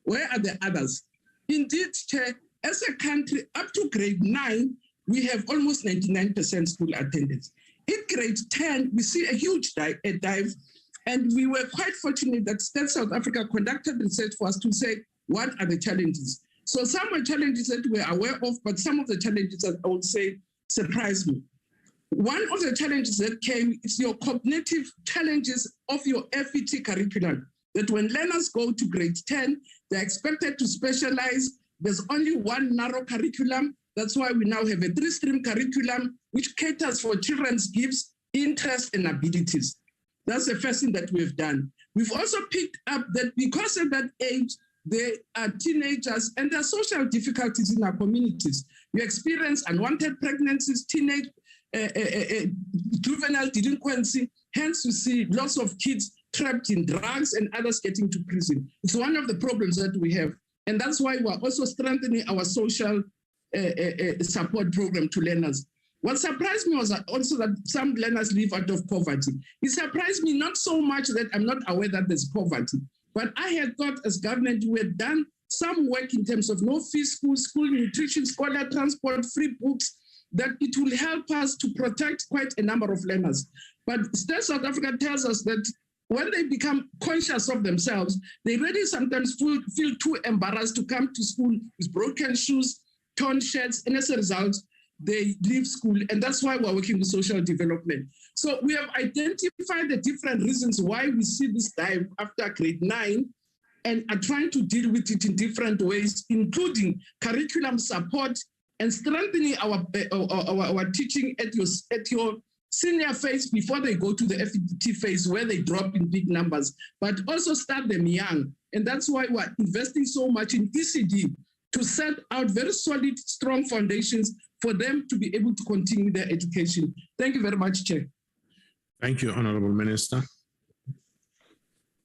Where are the others? Indeed, Chair, as a country, up to grade 9, we have almost 99% school attendance. In grade 10, we see a huge dive, and we were quite fortunate that State South Africa conducted research for us to say, what are the challenges? So some are challenges that we're aware of, but some of the challenges that I would say surprised me. One of the challenges that came is your cognitive challenges of your FET curriculum, that when learners go to grade 10, they're expected to specialize. There's only one narrow curriculum. That's why we now have a 3-stream curriculum, which caters for children's gifts, interests, and abilities. That's the first thing that we've done. We've also picked up that because of that age, they are teenagers and there are social difficulties in our communities. You experience unwanted pregnancies, teenage, juvenile delinquency. Hence, you see lots of kids trapped in drugs and others getting to prison. It's one of the problems that we have. And that's why we're also strengthening our social support program to learners. What surprised me was also that some learners live out of poverty. It surprised me not so much that I'm not aware that there's poverty, but I had thought as government we had done some work in terms of no-fee school nutrition, scholar transport, free books, that it will help us to protect quite a number of learners. But State South Africa tells us that when they become conscious of themselves, they really sometimes feel too embarrassed to come to school with broken shoes, torn shirts, and as a result, they leave school. And that's why we're working with social development. So we have identified the different reasons why we see this dive after grade 9 and are trying to deal with it in different ways, including curriculum support and strengthening our teaching at your senior phase before they go to the FET phase where they drop in big numbers, but also start them young. And that's why we're investing so much in ECD to set out very solid, strong foundations for them to be able to continue their education. Thank you very much, Chair. Thank you, Honorable Minister.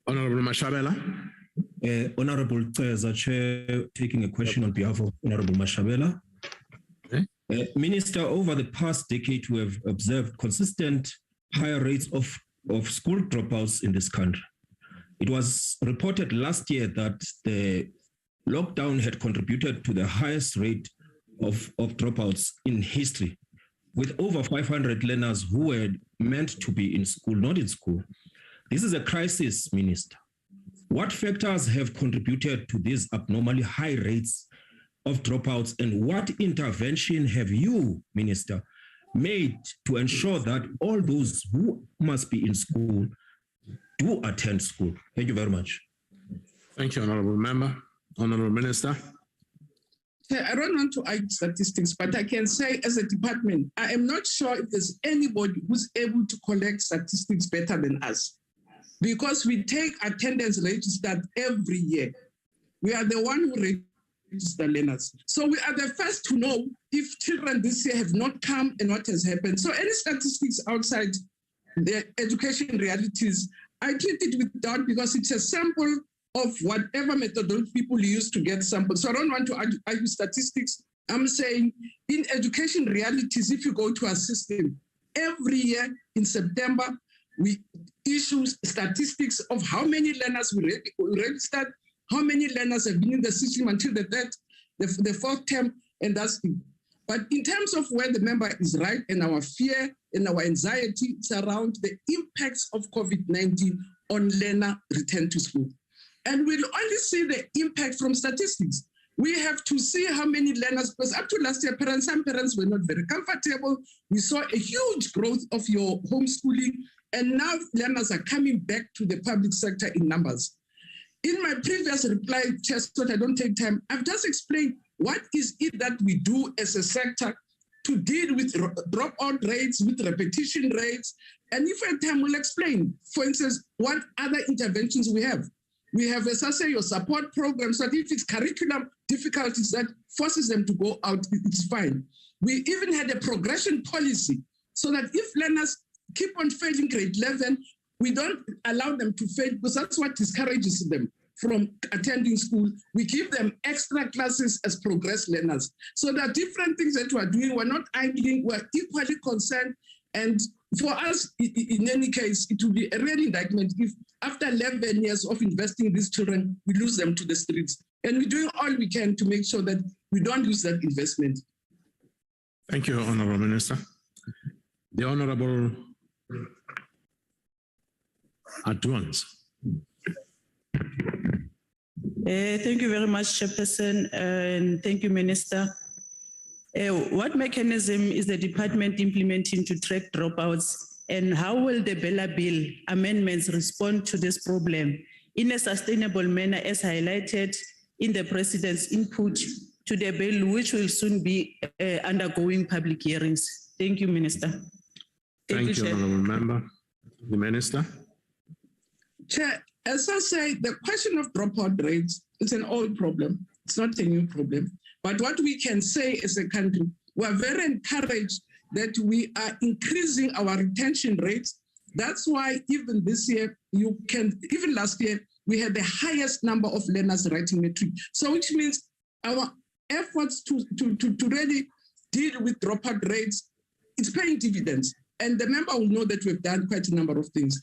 Honorable Mashabela. Honorable Chair, taking a question on behalf of Honorable Mashabela. Minister, over the past decade, we have observed consistent higher rates of school dropouts in this country. It was reported last year that the lockdown had contributed to the highest rate of dropouts in history, with over 500 learners who were meant to be in school, not in school. This is a crisis, Minister. What factors have contributed to these abnormally high rates of dropouts, and what intervention have you, Minister, made to ensure that all those who must be in school do attend school? Thank you very much. Thank you, Honorable Member. Honorable Minister. I don't want to argue statistics, but I can say as a department, I am not sure if there's anybody who's able to collect statistics better than us, because we take attendance registered every year. We are the one who register learners. So we are the first to know if children this year have not come and what has happened. So any statistics outside the education realities, I treat it with doubt because it's a sample of whatever methodology people use to get samples. So I don't want to argue statistics. I'm saying in education realities, if you go to our system, every year in September, we issue statistics of how many learners we registered, how many learners have been in the system until the fourth term, and that's it. But in terms of where the member is right and our fear and our anxiety, it's around the impacts of COVID-19 on learner return to school. And we'll only see the impact from statistics. We have to see how many learners, because up to last year, some parents were not very comfortable. We saw a huge growth of your homeschooling, and now learners are coming back to the public sector in numbers. In my previous reply, just so I don't take time, I've just explained what is it that we do as a sector to deal with dropout rates, with repetition rates. And if I have time, we'll explain, for instance, what other interventions we have. We have, as I say, your support programs, that if it's curriculum difficulties that forces them to go out, it's fine. We even had a progression policy so that if learners keep on failing grade 11, we don't allow them to fail, because that's what discourages them from attending school. We give them extra classes as progress learners. So there are different things that we're doing. We're not idling, we're equally concerned. And for us, in any case, it will be a real indictment if after 11 years of investing in these children, we lose them to the streets. And we're doing all we can to make sure that we don't lose that investment. Thank you, Honorable Minister. The Honorable Adwans. Thank you very much, Chairperson, and thank you, Minister. What mechanism is the department implementing to track dropouts, and how will the Bella Bill amendments respond to this problem in a sustainable manner as highlighted in the President's input to the bill, which will soon be undergoing public hearings? Thank you, Minister. Thank you, Honorable Member. The Minister. Chair, as I say, the question of dropout rates is an old problem. It's not a new problem. But what we can say as a country, we are very encouraged that we are increasing our retention rates. That's why even this year, even last year, we had the highest number of learners writing matric. So which means our efforts to really deal with dropout rates, it's paying dividends. And the member will know that we've done quite a number of things.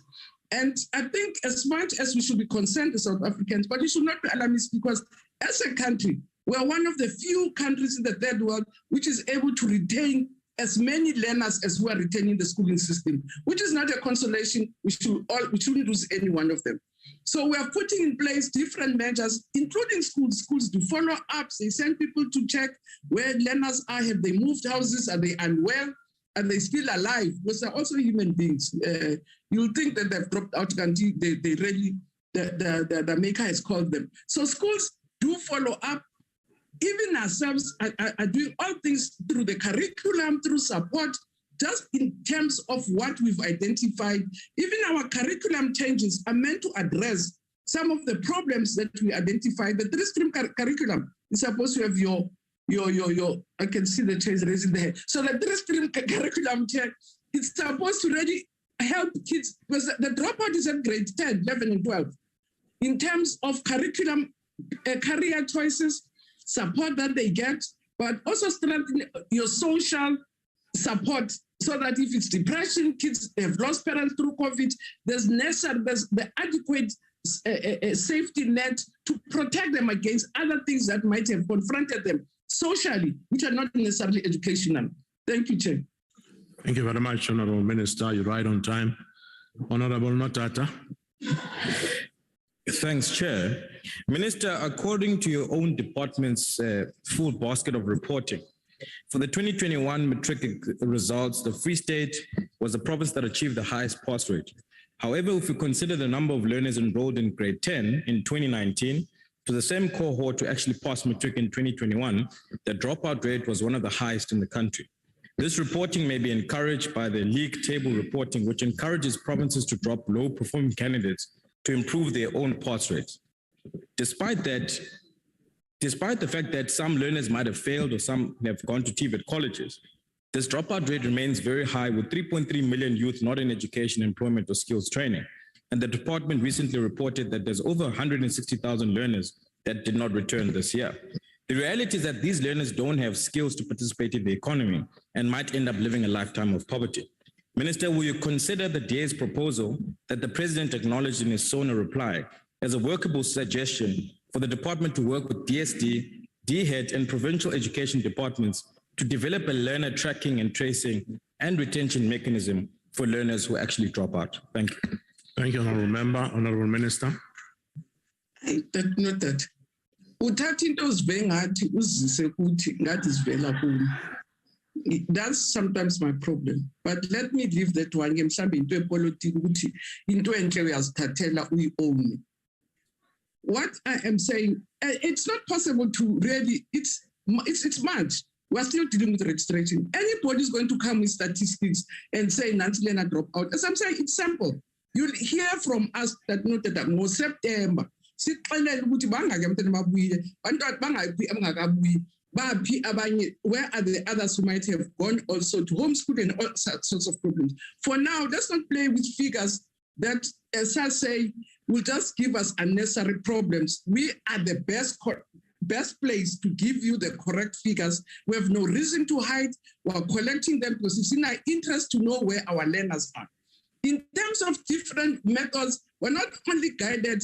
And I think as much as we should be concerned as South Africans, but we should not be alarmist, because as a country, we are one of the few countries in the third world which is able to retain as many learners as who are retaining the schooling system, which is not a consolation. We shouldn't lose any one of them. So we are putting in place different measures, including schools. Schools do follow-ups. They send people to check where learners are. Have they moved houses? Are they unwell? Are they still alive? Because they're also human beings. You'll think that they've dropped out until they really, the maker has called them. So schools do follow up. Even ourselves are doing all things through the curriculum, through support, just in terms of what we've identified. Even our curriculum changes are meant to address some of the problems that we identified. The three-stream curriculum is supposed to have your, I can see the chairs raising their head. So the three-stream curriculum chair, it's supposed to really help kids, because the dropout is at grade 10, 11, and 12. In terms of curriculum, career choices, support that they get, but also strengthen your social support, so that if it's depression, kids have lost parents through COVID, there's the adequate safety net to protect them against other things that might have confronted them socially, which are not necessarily educational. Thank you, Chair. Thank you very much, Honorable Minister. You're right on time. Honorable Notata. Thanks, Chair. Minister, according to your own department's full basket of reporting, for the 2021 matric results, the Free State was the province that achieved the highest pass rate. However, if we consider the number of learners enrolled in grade 10 in 2019 to the same cohort to actually pass matric in 2021, the dropout rate was one of the highest in the country. This reporting may be encouraged by the league table reporting, which encourages provinces to drop low-performing candidates to improve their own pass rates. Despite the fact that some learners might have failed or some have gone to TVET colleges, this dropout rate remains very high, with 3.3 million youth not in education, employment, or skills training. and the department recently reported that there's over 160,000 learners that did not return this year. The reality is that these learners don't have skills to participate in the economy and might end up living a lifetime of poverty. Minister, will you consider the DA's proposal that the President acknowledged in his SONA reply as a workable suggestion for the department to work with DSD, DHET, and provincial education departments to develop a learner tracking and tracing and retention mechanism for learners who actually drop out? Thank you. Thank you, Honourable Member. Honourable Minister. Not that. Uthatha into ozibhe ngathi uzise kuthi ngathi zivela kuni. That's sometimes my problem. But let me leave that one. Mhlambe into epolitiki ukuthi into enhle uyazithathela uyi-own. What I am saying, it's not possible to really, it's much. We're still dealing with registration. Anybody is going to come with statistics and say Nancy Lena drop out. As I'm saying, it's simple. You'll hear from us that not that more September. Where are the others who might have gone also to homeschool and all sorts of problems? For now, let's not play with figures that, as I say, will just give us unnecessary problems. We are the best place to give you the correct figures. We have no reason to hide. We're collecting them because it's in our interest to know where our learners are. In terms of different methods, we're not only guided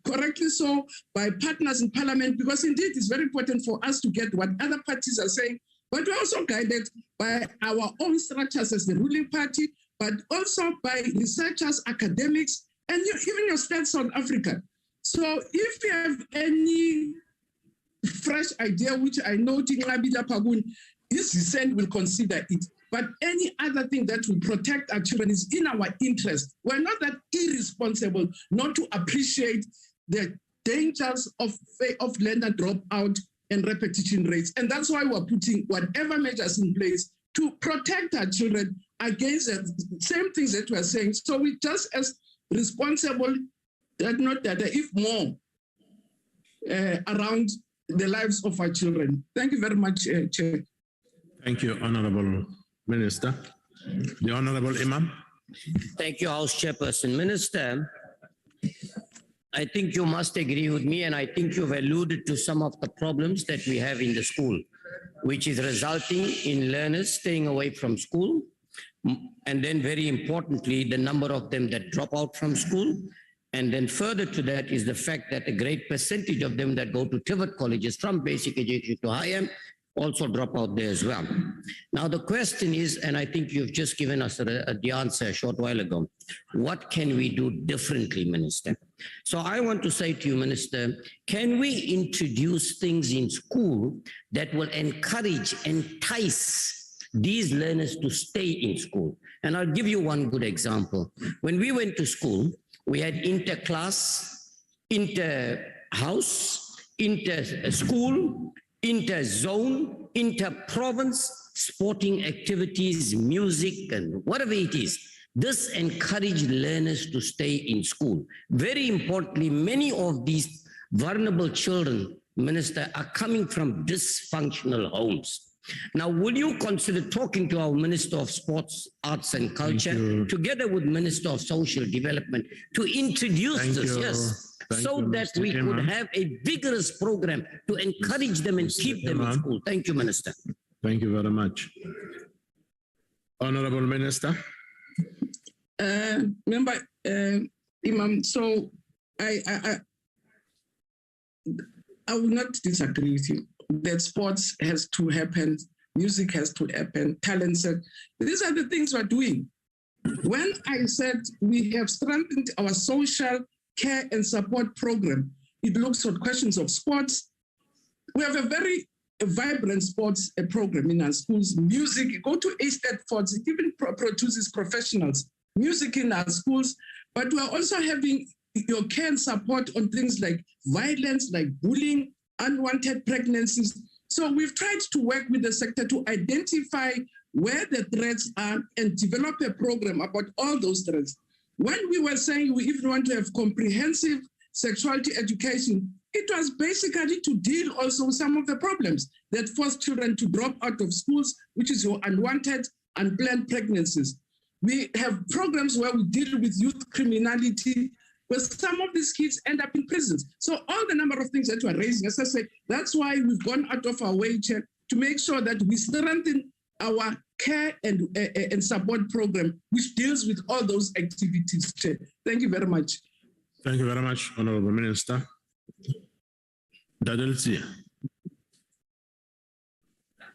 correctly so by partners in Parliament, because indeed it's very important for us to get what other parties are saying, but we're also guided by our own structures as the ruling party, but also by researchers, academics, and even your state South Africa. So if you have any fresh idea, which I know Tingabila Pagun is dissent will consider it, but any other thing that will protect our children is in our interest. We're not that irresponsible not to appreciate the dangers of learner dropout and repetition rates. And that's why we're putting whatever measures in place to protect our children against the same things that we're saying. So we just as responsible, that not that if more around the lives of our children. Thank you very much, Chair. Thank you, Honourable Minister. The Honourable Imam. Thank you, House Chairperson. Minister, I think you must agree with me, and I think you've alluded to some of the problems that we have in the school, which is resulting in learners staying away from school, and then very importantly, the number of them that drop out from school. And then further to that is the fact that a great percentage of them that go to TVET colleges from basic education to higher also drop out there as well. Now the question is, and I think you've just given us the answer a short while ago, what can we do differently, Minister? So I want to say to you, Minister, can we introduce things in school that will encourage, entice these learners to stay in school? And I'll give you one good example. When we went to school, we had inter-class, inter-house, inter-school, inter-zone, inter-province, sporting activities, music, and whatever it is. This encouraged learners to stay in school. Very importantly, many of these vulnerable children, Minister, are coming from dysfunctional homes. Now, will you consider talking to our Minister of Sports, Arts and Culture, together with Minister of Social Development, to introduce this, yes, so that we could have a vigorous program to encourage them and keep them in school. Thank you, Minister. Thank you very much. Honourable Minister. Member Imam, so I will not disagree with you that sports has to happen, music has to happen, talent. These are the things we're doing. When I said we have strengthened our social care and support program, it looks at questions of sports. We have a very vibrant sports program in our schools. Music, go to A-State Sports, it even produces professionals. Music in our schools, but we're also having your care and support on things like violence, like bullying, unwanted pregnancies. So we've tried to work with the sector to identify where the threats are and develop a program about all those threats. When we were saying we even want to have comprehensive sexuality education, it was basically to deal also with some of the problems that force children to drop out of schools, which is your unwanted, unplanned pregnancies. We have programs where we deal with youth criminality, where some of these kids end up in prisons. So all the number of things that you are raising, as I said, that's why we've gone out of our way, Chair, to make sure that we strengthen our care and support program, which deals with all those activities, Chair. Thank you very much. Thank you very much, Honorable Minister. Dadelsi,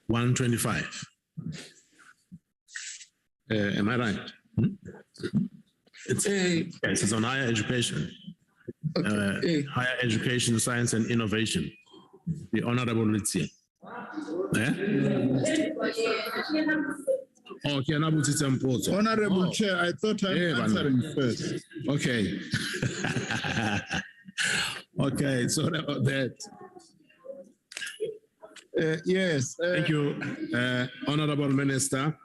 125. Am I right? Yes, it's on higher education. Higher education, science and innovation. The Honorable Litsi. Honorable Chair, I thought I'm answering first. Okay. Okay, sorry about that. Yes. Thank you, Honorable Minister.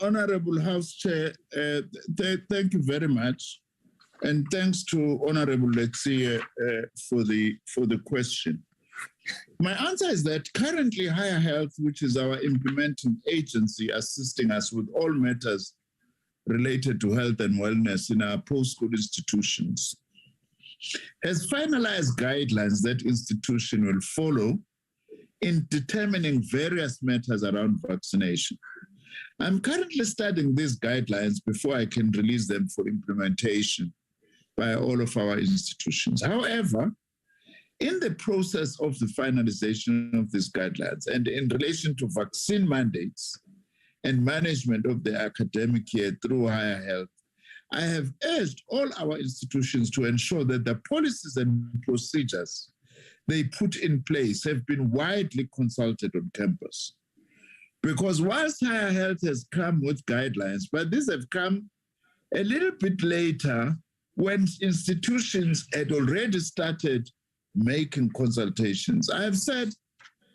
Honorable House Chair, thank you very much. And thanks to Honorable Letsie for the question. My answer is that currently Higher Health, which is our implementing agency assisting us with all matters related to health and wellness in our post-school institutions, has finalized guidelines that institution will follow in determining various matters around vaccination. I'm currently studying these guidelines before I can release them for implementation by all of our institutions. However, in the process of the finalization of these guidelines and in relation to vaccine mandates and management of the academic year through Higher Health, I have urged all our institutions to ensure that the policies and procedures they put in place have been widely consulted on campus. Because whilst Higher Health has come with guidelines, but these have come a little bit later when institutions had already started making consultations. I have said,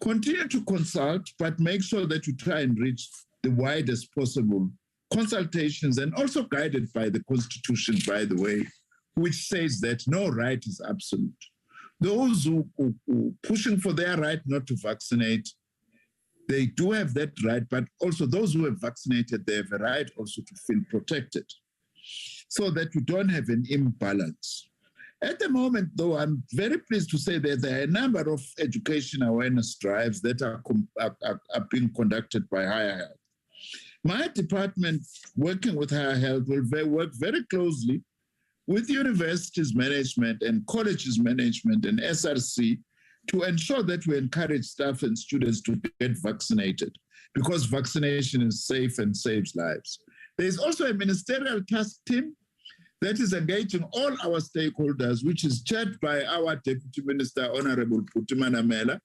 continue to consult, but make sure that you try and reach the widest possible consultations, and also guided by the Constitution, by the way, which says that no right is absolute. Those who pushing for their right not to vaccinate, they do have that right, but also those who have vaccinated, they have a right also to feel protected, so that you don't have an imbalance. At the moment, though, I'm very pleased to say that there are a number of education awareness drives that are being conducted by Higher Health. My department, working with Higher Health, will work very closely with universities management and colleges management and SRC to ensure that we encourage staff and students to get vaccinated, because vaccination is safe and saves lives. There is also a ministerial task team that is engaging all our stakeholders, which is chaired by our Deputy Minister, Honorable Putimana Mela,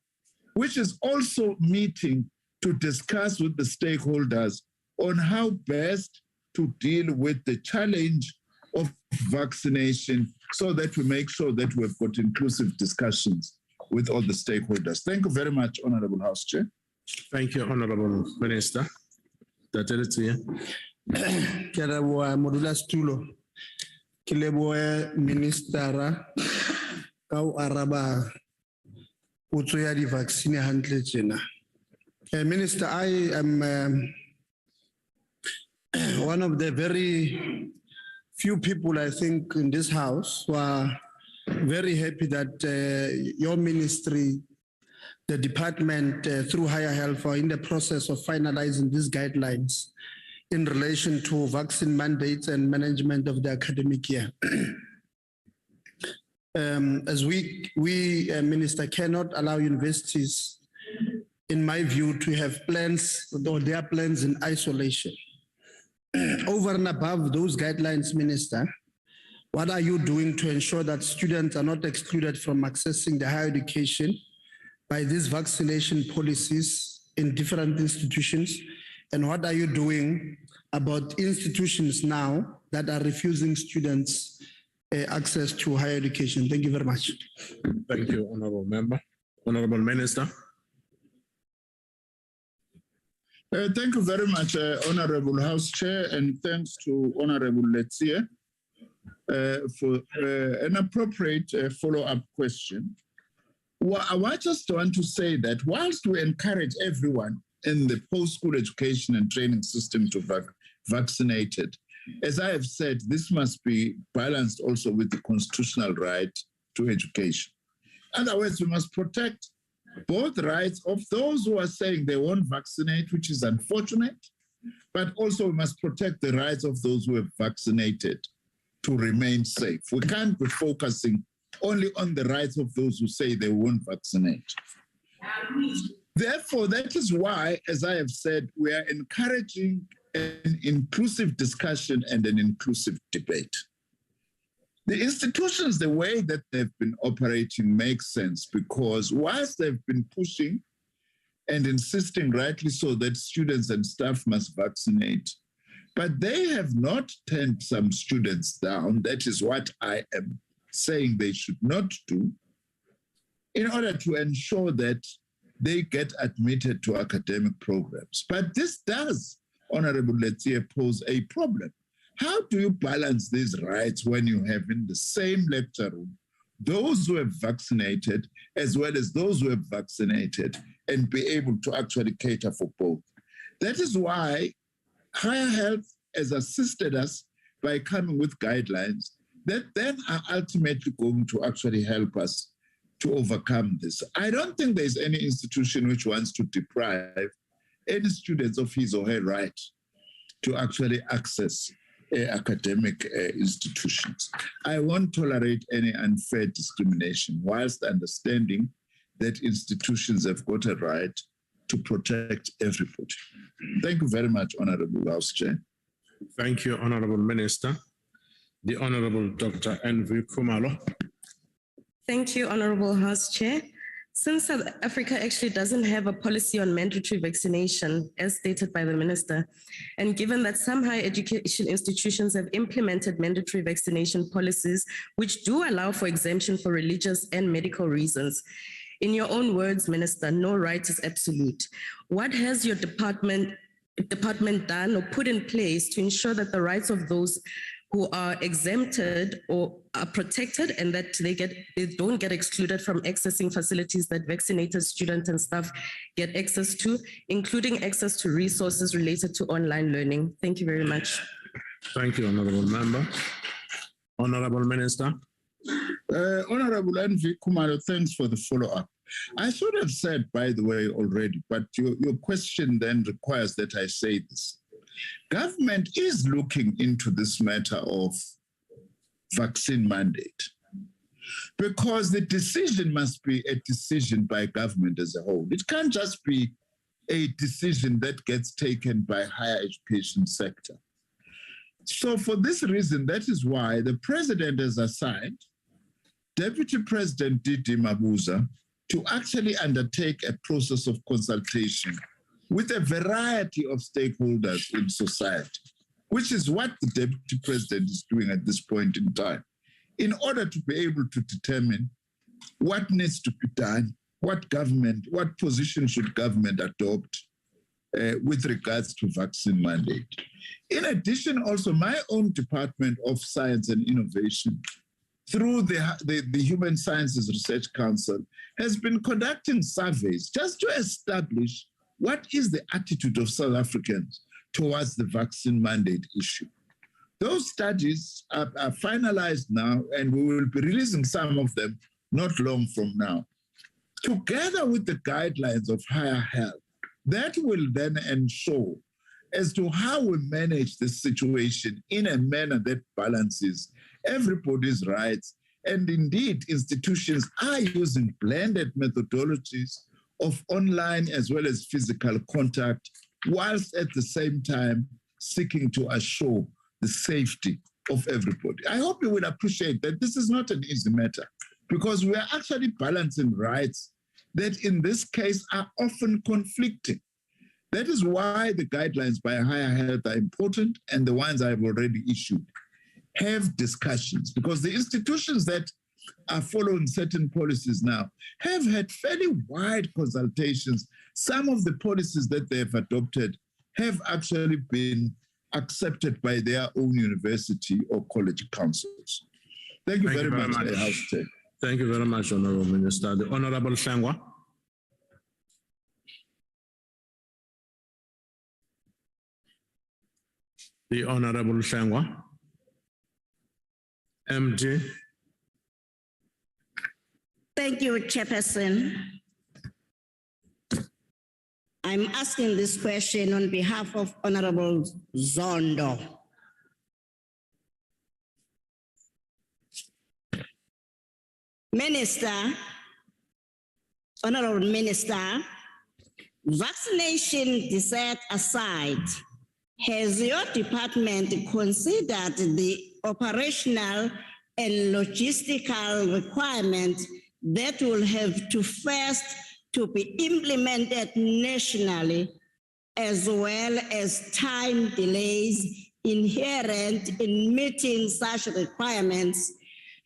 which is also meeting to discuss with the stakeholders on how best to deal with the challenge of vaccination, so that we make sure that we've got inclusive discussions with all the stakeholders. Thank you very much, Honorable House Chair. Thank you, Honorable Minister. Ke lebohe ministera ka o araba potso ya di vaccine hantle tjena. Minister, I am one of the very few people, I think, in this house who are very happy that your ministry, the department through Higher Health, are in the process of finalizing these guidelines in relation to vaccine mandates and management of the academic year. As we Minister, cannot allow universities, in my view, to have plans or their plans in isolation. Over and above those guidelines, Minister, what are you doing to ensure that students are not excluded from accessing the higher education by these vaccination policies in different institutions? And what are you doing about institutions now that are refusing students access to higher education? Thank you very much. Thank you, Honorable Member. Honorable Minister. Thank you very much, Honorable House Chair, and thanks to Honorable Letsie for an appropriate follow-up question. Well, I just want to say that whilst we encourage everyone in the post-school education and training system to vaccinated. As I have said, this must be balanced also with the constitutional right to education. Otherwise, we must protect both rights of those who are saying they won't vaccinate, which is unfortunate, but also we must protect the rights of those who have vaccinated to remain safe. We can't be focusing only on the rights of those who say they won't vaccinate. Therefore, that is why, as I have said, we are encouraging an inclusive discussion and an inclusive debate. The institutions, the way that they've been operating makes sense because whilst they've been pushing and insisting rightly so that students and staff must vaccinate, but they have not turned some students down. That is what I am saying they should not do in order to ensure that they get admitted to academic programs. But this does, Honorable Letsie, pose a problem. How do you balance these rights when you have in the same lecture room those who have vaccinated as well as those who have vaccinated and be able to actually cater for both? That is why Higher Health has assisted us by coming with guidelines that then are ultimately going to actually help us to overcome this. I don't think there's any institution which wants to deprive any students of his or her right to actually access academic institutions. I won't tolerate any unfair discrimination whilst understanding that institutions have got a right to protect everybody. Thank you very much, Honorable House Chair. Thank you, Honorable Minister. The Honorable Dr. Envu Kumalo. Thank you, Honorable House Chair. Since South Africa actually doesn't have a policy on mandatory vaccination, as stated by the Minister, and given that some higher education institutions have implemented mandatory vaccination policies which do allow for exemption for religious and medical reasons, in your own words, Minister, no right is absolute. What has your department done or put in place to ensure that the rights of those who are exempted or are protected and that they don't get excluded from accessing facilities that vaccinated students and staff get access to, including access to resources related to online learning? Thank you very much. Thank you, Honorable Member. Honorable Minister. Honorable Envu Kumalo, thanks for the follow-up. I should have said, by the way, already, but your question then requires that I say this. Government is looking into this matter of vaccine mandate because the decision must be a decision by government as a whole. It can't just be a decision that gets taken by higher education sector. So for this reason, that is why the president has assigned Deputy President Didi Mabuza to actually undertake a process of consultation with a variety of stakeholders in society, which is what the Deputy President is doing at this point in time, in order to be able to determine what needs to be done, what position should government adopt with regards to vaccine mandate. In addition, also my own Department of Science and Innovation, through the Human Sciences Research Council, has been conducting surveys just to establish what is the attitude of South Africans towards the vaccine mandate issue. Those studies are finalized now, and we will be releasing some of them not long from now. Together with the guidelines of higher health, that will then ensure as to how we manage this situation in a manner that balances everybody's rights. And indeed, institutions are using blended methodologies of online as well as physical contact, whilst at the same time seeking to assure the safety of everybody. I hope you will appreciate that this is not an easy matter because we are actually balancing rights that in this case are often conflicting. That is why the guidelines by higher health are important, and the ones I've already issued have discussions, because the institutions that are following certain policies now have had fairly wide consultations. Some of the policies that they have adopted have actually been accepted by their own university or college councils. Thank you very much, House Chair. Thank you very much, Honorable Minister. The Honorable Shangwa. The Honorable Shangwa. MD. Thank you, Chairperson. I'm asking this question on behalf of Honorable Zondo. Minister, Honorable Minister, vaccination set aside, has your department considered the operational and logistical requirements that will have to first to be implemented nationally, as well as time delays inherent in meeting such requirements?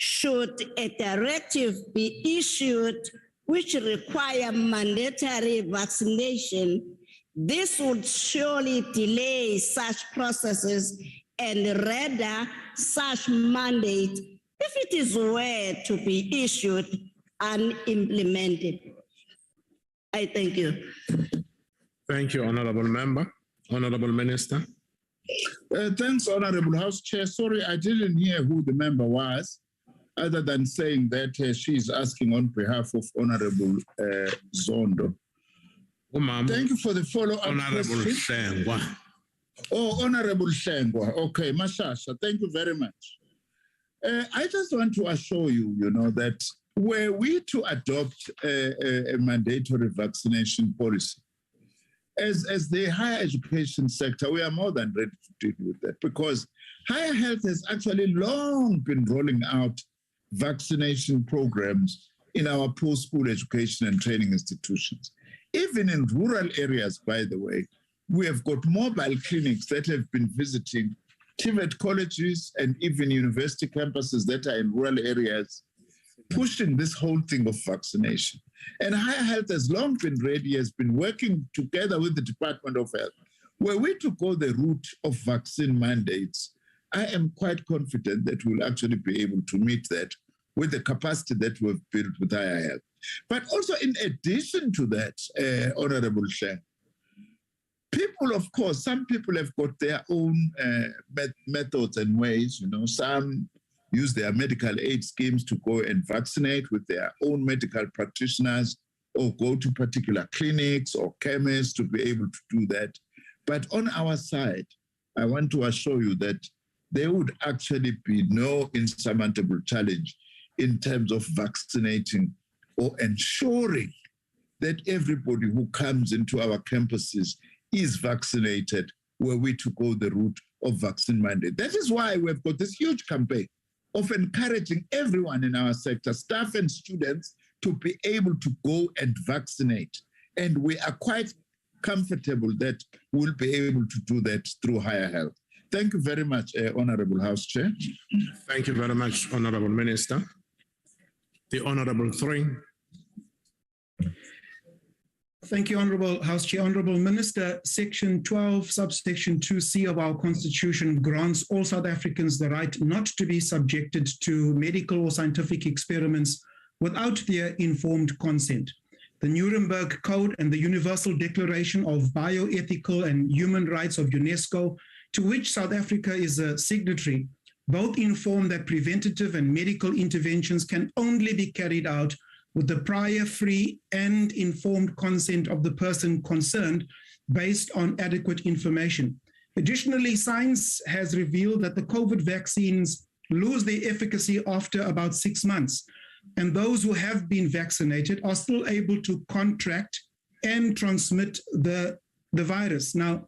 Should a directive be issued which require mandatory vaccination, this would surely delay such processes and render such mandate, if it is were to be issued, unimplemented. I thank you. Thank you, Honorable Member. Honorable Minister. Thanks, Honorable House Chair. Sorry, I didn't hear who the member was, other than saying that she is asking on behalf of Honorable Zondo. Thank you for the follow-up Honorable question. Shengwa. Oh, Honorable Shengwa. Okay, Mashasha, thank you very much. I just want to assure you, that were we to adopt a mandatory vaccination policy, as the higher education sector, we are more than ready to deal with that, because higher health has actually long been rolling out vaccination programs in our post-school education and training institutions. Even in rural areas, by the way, we have got mobile clinics that have been visiting TVET colleges and even university campuses that are in rural areas, pushing this whole thing of vaccination. And Higher Health has long been ready, has been working together with the Department of Health. Were we to go the route of vaccine mandates, I am quite confident that we'll actually be able to meet that with the capacity that we've built with Higher Health. But also in addition to that, Honorable Chair, people, of course, some people have got their own methods and ways, some use their medical aid schemes to go and vaccinate with their own medical practitioners or go to particular clinics or chemists to be able to do that. But on our side, I want to assure you that there would actually be no insurmountable challenge in terms of vaccinating or ensuring that everybody who comes into our campuses is vaccinated were we to go the route of vaccine mandate. That is why we've got this huge campaign of encouraging everyone in our sector, staff and students, to be able to go and vaccinate. And we are quite comfortable that we'll be able to do that through Higher Health. Thank you very much, Honorable House Chair. Thank you very much, Honorable Minister. The Honorable Three. Thank you, Honorable House Chair. Honorable Minister, Section 12, subsection 2C of our Constitution grants all South Africans the right not to be subjected to medical or scientific experiments without their informed consent. The Nuremberg Code and the Universal Declaration of Bioethical and Human Rights of UNESCO, to which South Africa is a signatory, both inform that preventative and medical interventions can only be carried out with the prior free and informed consent of the person concerned based on adequate information. Additionally, science has revealed that the COVID vaccines lose their efficacy after about 6 months, and those who have been vaccinated are still able to contract and transmit the virus. Now,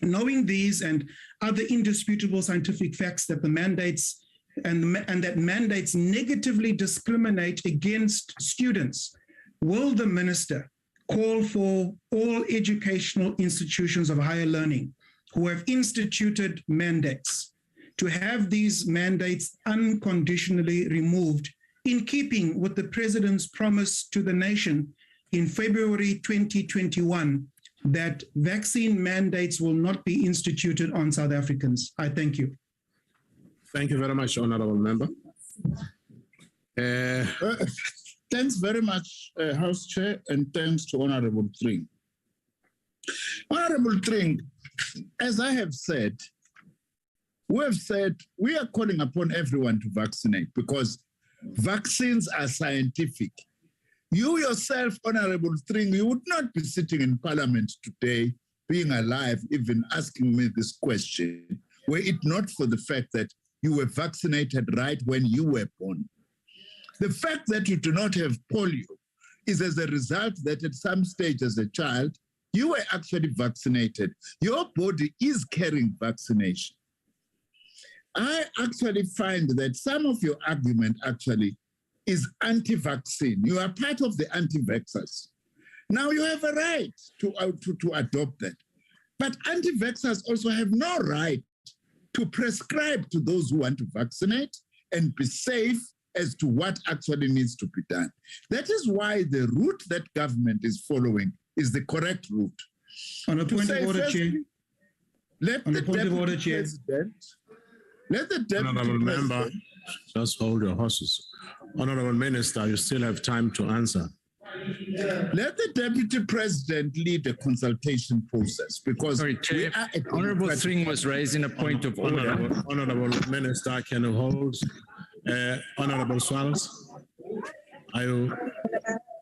knowing these and other indisputable scientific facts that the mandates and that mandates negatively discriminate against students, will the minister call for all educational institutions of higher learning who have instituted mandates to have these mandates unconditionally removed, in keeping with the President's promise to the nation in February 2021 that vaccine mandates will not be instituted on South Africans? I thank you. Thank you very much, Honorable Member. Thanks very much, House Chair, and thanks to Honorable Tring. Honorable Tring, as I have said, we have said we are calling upon everyone to vaccinate because vaccines are scientific. You yourself, Honorable String, you would not be sitting in Parliament today, being alive, even asking me this question, were it not for the fact that you were vaccinated right when you were born. The fact that you do not have polio is as a result that at some stage as a child, you were actually vaccinated. Your body is carrying vaccination. I actually find that some of your argument actually is anti-vaccine. You are part of the anti-vaxxers. Now you have a right to adopt that. But anti-vaxxers also have no right to prescribe to those who want to vaccinate and be safe as to what actually needs to be done. That is why the route that government is following is the correct route. On a point of order, Chair. Let the deputy president. Let the deputy Honourable president. Member, just hold your horses. Honourable Minister, you still have time to answer. Let the deputy president lead the consultation process because Sorry, Chair, Honourable Thring was raising a point of order. Honourable Minister, can you hold? Honourable Swallows,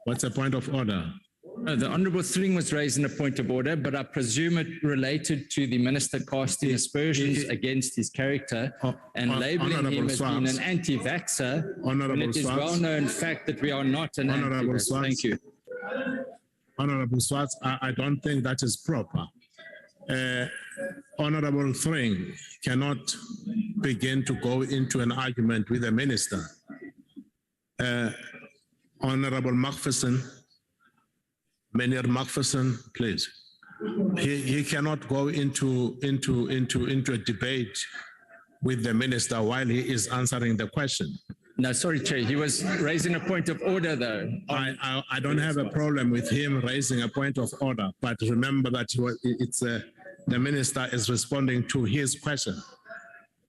what's the point of order? No, the Honourable Thring was raising a point of order, but I presume it related to the Minister casting aspersions against his character and labelling him as being an anti-vaxxer, when it is well-known fact that we are not an anti-vaxxer. Thank you. Honourable Swartz, I don't think that is proper. Honourable Thring cannot begin to go into an argument with the Minister. Honourable Macpherson, Menir Macpherson, please. He cannot go into a debate with the Minister while he is answering the question. No, sorry, Chair. He was raising a point of order, though. I don't have a problem with him raising a point of order, but remember that the Minister is responding to his question.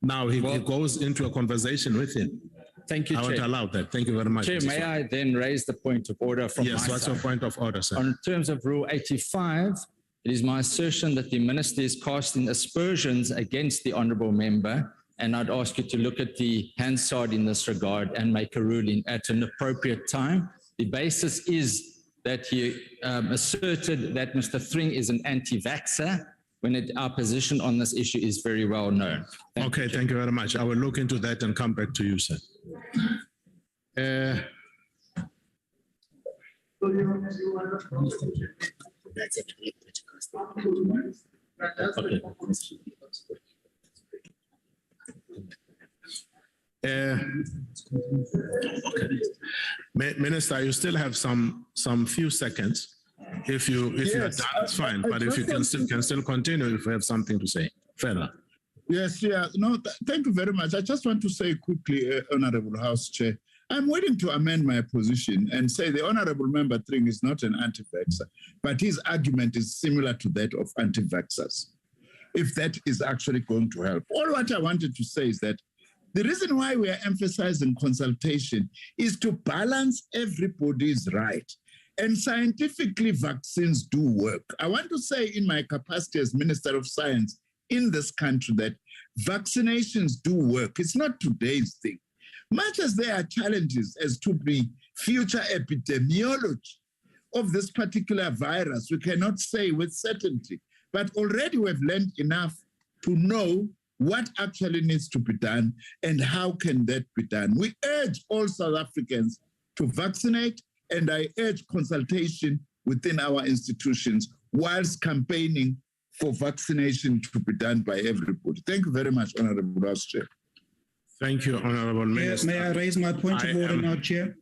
Now he goes into a conversation with him. Thank you, I won't Chair. allow that. Thank you very much. Chair, may I then raise the point of order from Yes, my what's side? your point of order, sir? On terms of Rule 85, it is my assertion that the Minister is casting aspersions against the Honourable Member, and I'd ask you to look at the Hansard in this regard and make a ruling at an appropriate time. The basis is that he asserted that Mr. Thring is an anti-vaxxer, when our position on this issue is very well known. Thank you very much. I will look into that and come back to you, sir. Okay. Minister, you still have some few seconds. If you are done, it's fine. But if you can still continue, if you have something to say further. Yes, yeah. No, thank you very much. I just want to say quickly, Honourable House Chair, I'm willing to amend my position and say the Honourable Member Thring is not an anti-vaxxer, but his argument is similar to that of anti-vaxxers, if that is actually going to help. All what I wanted to say is that the reason why we are emphasizing consultation is to balance everybody's right. And scientifically, vaccines do work. I want to say in my capacity as Minister of Science in this country that vaccinations do work. It's not today's thing. Much as there are challenges as to the future epidemiology of this particular virus, we cannot say with certainty, but already we've learned enough to know what actually needs to be done and how can that be done. We urge all South Africans to vaccinate, and I urge consultation within our institutions whilst campaigning for vaccination to be done by everybody. Thank you very much, Honourable House Chair. Thank you, Honourable Minister. May I raise my point of order now, Chair?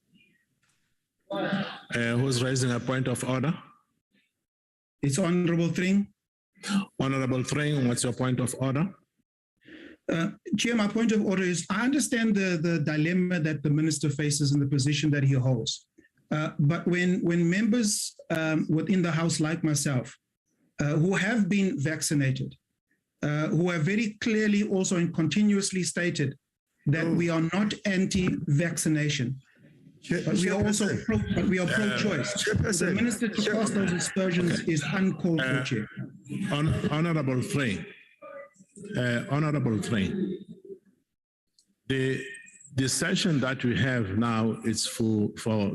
Who's raising a point of order? It's Honourable Thring. Honourable Thring, what's your point of order? Chair, my point of order is I understand the dilemma that the Minister faces in the position that he holds. But when members within the House like myself, who have been vaccinated, who have very clearly also and continuously stated that we are not anti-vaccination, but we are also pro-choice. The Minister to cast those aspersions is uncalled for, Chair. Honourable Thring, Honorable Train, the session that we have now is for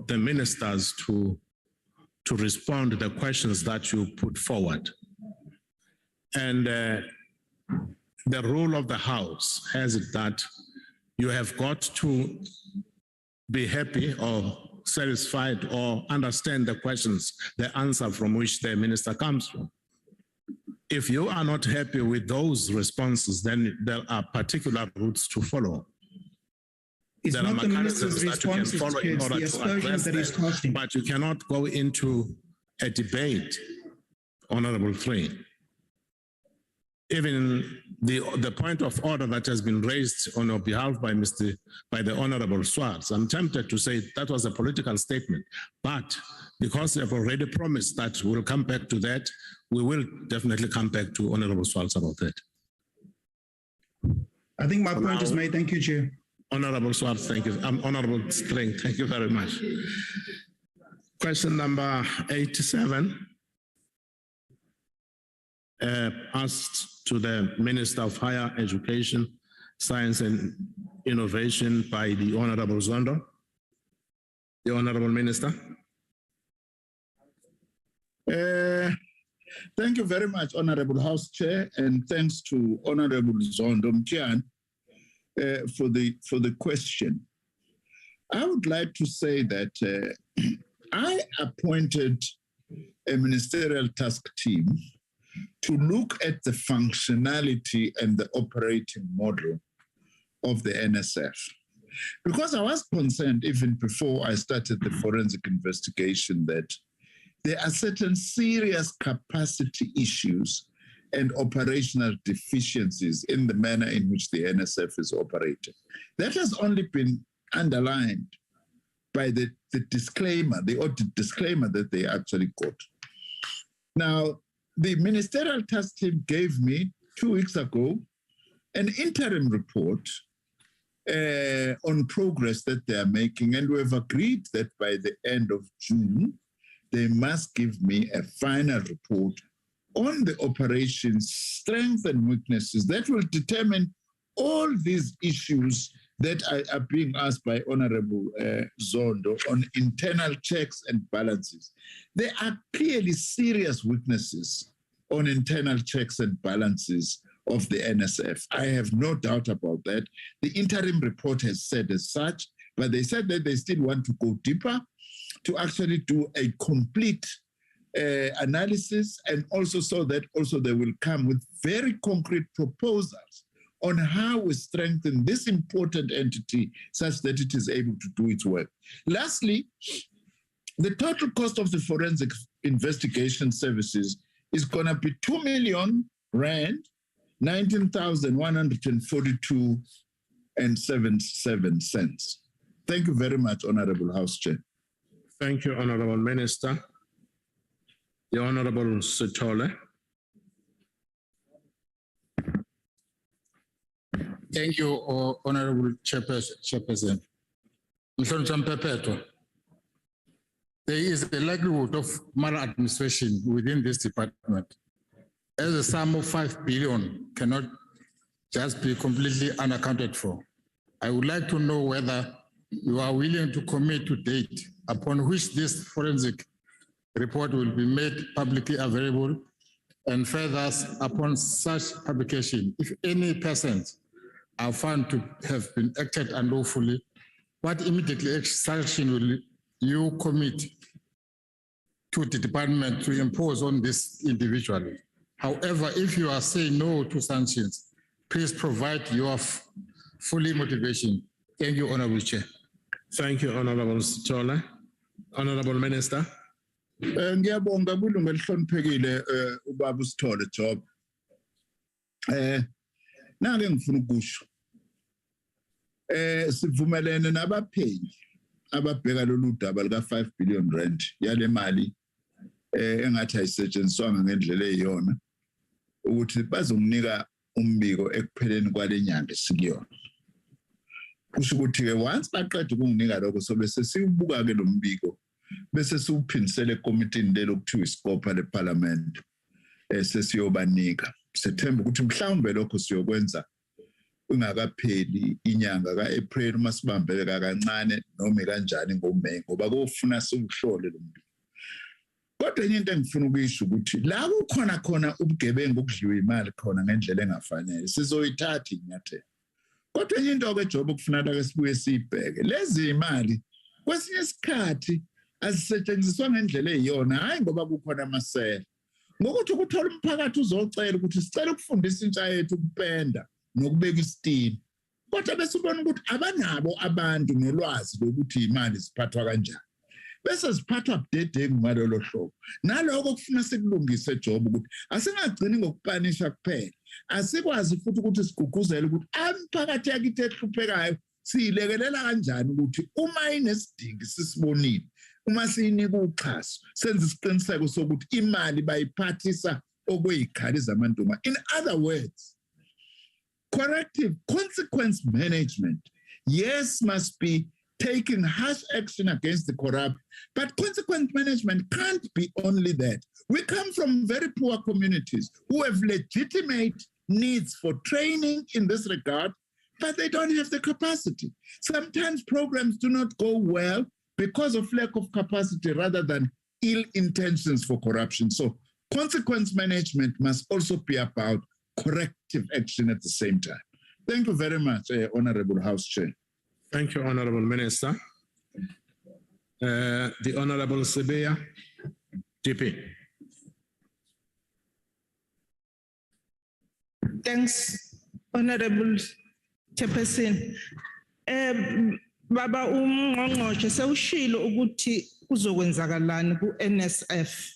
the ministers to respond to the questions that you put forward. And the rule of the House has it that you have got to be happy or satisfied or understand the questions, the answer from which the minister comes from. If you are not happy with those responses, then there are particular routes to follow. It's There are not the mechanisms minister's that you can responses, follow in it's order the to aspersions address that he's them, casting. but you cannot go into a debate, Honorable Train. Even the point of order that has been raised on your behalf by the Honorable Swartz, I'm tempted to say that was a political statement, but because you have already promised that we'll come back to that, we will definitely come back to Honorable Swartz about that. I think my point is made. Thank you, Chair. Honorable Swartz, thank you. Honorable String, thank you very much. Question number 87. Asked to the Minister of Higher Education, Science and Innovation by the Honorable Zondo. The Honorable Minister. Thank you very much, Honorable House Chair, and thanks to Honorable Zondo Mtian for the question. I would like to say that I appointed a ministerial task team to look at the functionality and the operating model of the NSF. Because I was concerned even before I started the forensic investigation that there are certain serious capacity issues and operational deficiencies in the manner in which the NSF is operating. That has only been underlined by the disclaimer, the audit disclaimer that they actually got. Now, the ministerial task team gave me 2 weeks ago an interim report on progress that they are making, and we have agreed that by the end of June, they must give me a final report on the operations, strengths and weaknesses that will determine all these issues that are being asked by Honorable Zondo on internal checks and balances. There are clearly serious weaknesses on internal checks and balances of the NSF. I have no doubt about that. The interim report has said as such, but they said that they still want to go deeper to actually do a complete analysis, and also so that also they will come with very concrete proposals on how we strengthen this important entity such that it is able to do its work. Lastly, the total cost of the forensic investigation services is going to be 2 million rand, 19,142.77 cents. Thank you very much, Honorable House Chair. Thank you, Honorable Minister. The Honorable Sitole. Thank you, Honorable Chairperson. There is a likelihood of maladministration within this department, as a sum of 5 billion cannot just be completely unaccounted for. I would like to know whether you are willing to commit to date upon which this forensic report will be made publicly available, and further upon such publication, if any persons are found to have been acted unlawfully, what immediately sanction will you commit to the department to impose on this individually? However, if you are saying no to sanctions, please provide your fully motivation. Thank you, Honorable Chair. Thank you, Honorable Sitole. Honorable Minister. Ngiyabonga kulunga elihloniphekile ubaba uSithole Job. Nake ngifuna ukusho. Sivumelene nabaphenyi ababheka lolu daba lika 5 billion rand yale mali engathi ayisetshenziswanga ngendlela eyiyona ukuthi bazomnika umbiko ekupheleni kwalenyanga esikuyona. Kusho ukuthi ke once baqeda ukunginika lokho sobe sesibuka ke lo mbiko bese siuphindisele ekomithini lelo kuthiwa isikopha leParliament sesiyobanika. Sethemba ukuthi mhlawumbe lokho siyokwenza ungakapheli inyanga kaApril uma sibambeka kancane noma kanjani ngoMeyi ngoba kofuna siwuhlole lo muntu. Kodwa enye into engifuna ukuyisho ukuthi la kukhona khona ubugebengu okudliwa imali khona ngendlela engafanele sizoyithatha inyathelo. Kodwa enye into ke job okufanele ke sibuye sibheke lezi imali kwesinye isikhathi azisetshenziswa ngendlela eyiyona hayi ngoba kukhona amasela. Ngokuthi ukuthola umphakathi uzocela ukuthi sicela ukufundisa intsha yethu ukupenda nokubeka isitini. Kodwa bese ubona ukuthi abanabo abantu nolwazi lokuthi imali ziphathwa kanjani. Bese ziphathwa budedengu ngalolo hlobo. Naloko kufuna sikulungise job ukuthi asingagcini ngokupanisha kuphela. Asikwazi futhi ukuthi siguguzele ukuthi umphakathi yakithi ehluphekayo siyilekelela kanjani ukuthi uma inesidingo sisibonile uma siyinika uxhaso senze isiqiniseko sokuthi imali bayiphathisa okweyikhali zamantungwa. In other words, corrective consequence management, yes, must be taking harsh action against the corrupt, but consequence management can't be only that. We come from very poor communities who have legitimate needs for training in this regard, but they don't have the capacity. Sometimes programs do not go well because of lack of capacity rather than ill intentions for corruption. So consequence management must also be about corrective action at the same time. Thank you very much, Honorable House Chair. Thank you, Honorable Minister. The Honorable Sibeya, DP. Thanks, Honorable Chairperson. Baba uMngqongqoshe sewushilo ukuthi kuzokwenzakalani ku-NSF.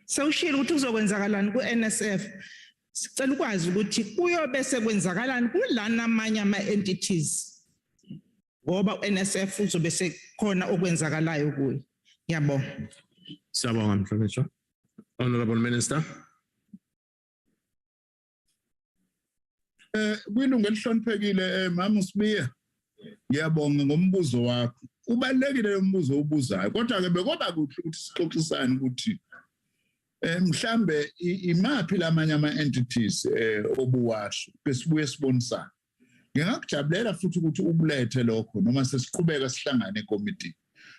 Sewushilo ukuthi kuzokwenzakalani ku-NSF. Sicela ukwazi ukuthi kuyobe sekwenzakalani kulana amanye ama-entities ngoba u-NSF uzobe sekhona okwenzakalayo kuyo. Ngiyabonga. Siyabonga Mhlonishwa. Honorable Minister. Kwilungu elihloniphekile Mama Sibiya, ngiyabonga ngombuzo wakho. Ubalekile lo mbuzo ubuzayo kodwa ke bekoba kuhle ukuthi sixoxisane ukuthi mhlambe imaphi lamanye ama-entities obuwasho besibuye sibonisana. Ngingakujabulela futhi ukuthi ubulethe lokho noma sesiqhubeka sihlangane ekomiti.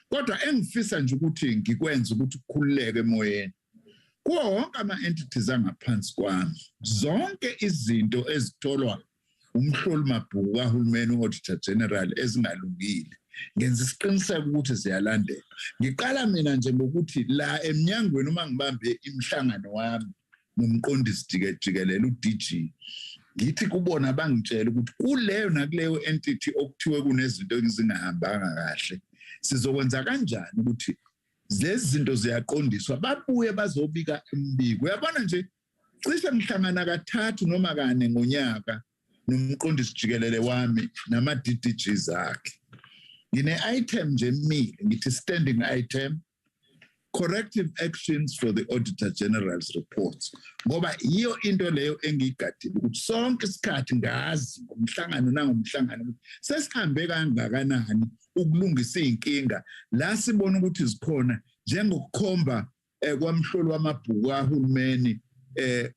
Kodwa engifisa nje ukuthi ngikwenze ukuthi ukukhululeke emoyeni. Kuwo wonke ama-entities angaphansi kwami, zonke izinto ezitholwa umhloli mabhuku kahulumeni u-Auditor General ezingalungile, ngenza isiqiniseko ukuthi ziyalandela. Ngiqala mina nje ngokuthi la emnyangweni uma ngibambe imhlangano wami nomqondisi jikelele u-DG, ngithi kubona bangitshela ukuthi kuleyo nakuleyo entity okuthiwe kunezinto ezingahambanga kahle, sizokwenza kanjani ukuthi lezi zinto ziyaqondiswa babuye bazobika imbiko. Uyabona nje cishe mhlangana kathathu noma kane ngonyaka nomqondisi jikelele wami nama-DDGs akhe. Ngine-item nje emile ngithi standing item, corrective actions for the Auditor General's reports. Ngoba iyo into leyo engiyigadile ukuthi sonke isikhathi ngazi ngomhlangano nangomhlangano sesihambe kangakanani ukulungisa inkinga la sibona ukuthi zikhona njengokukhomba kwamhloli wamabhuku kahulumeni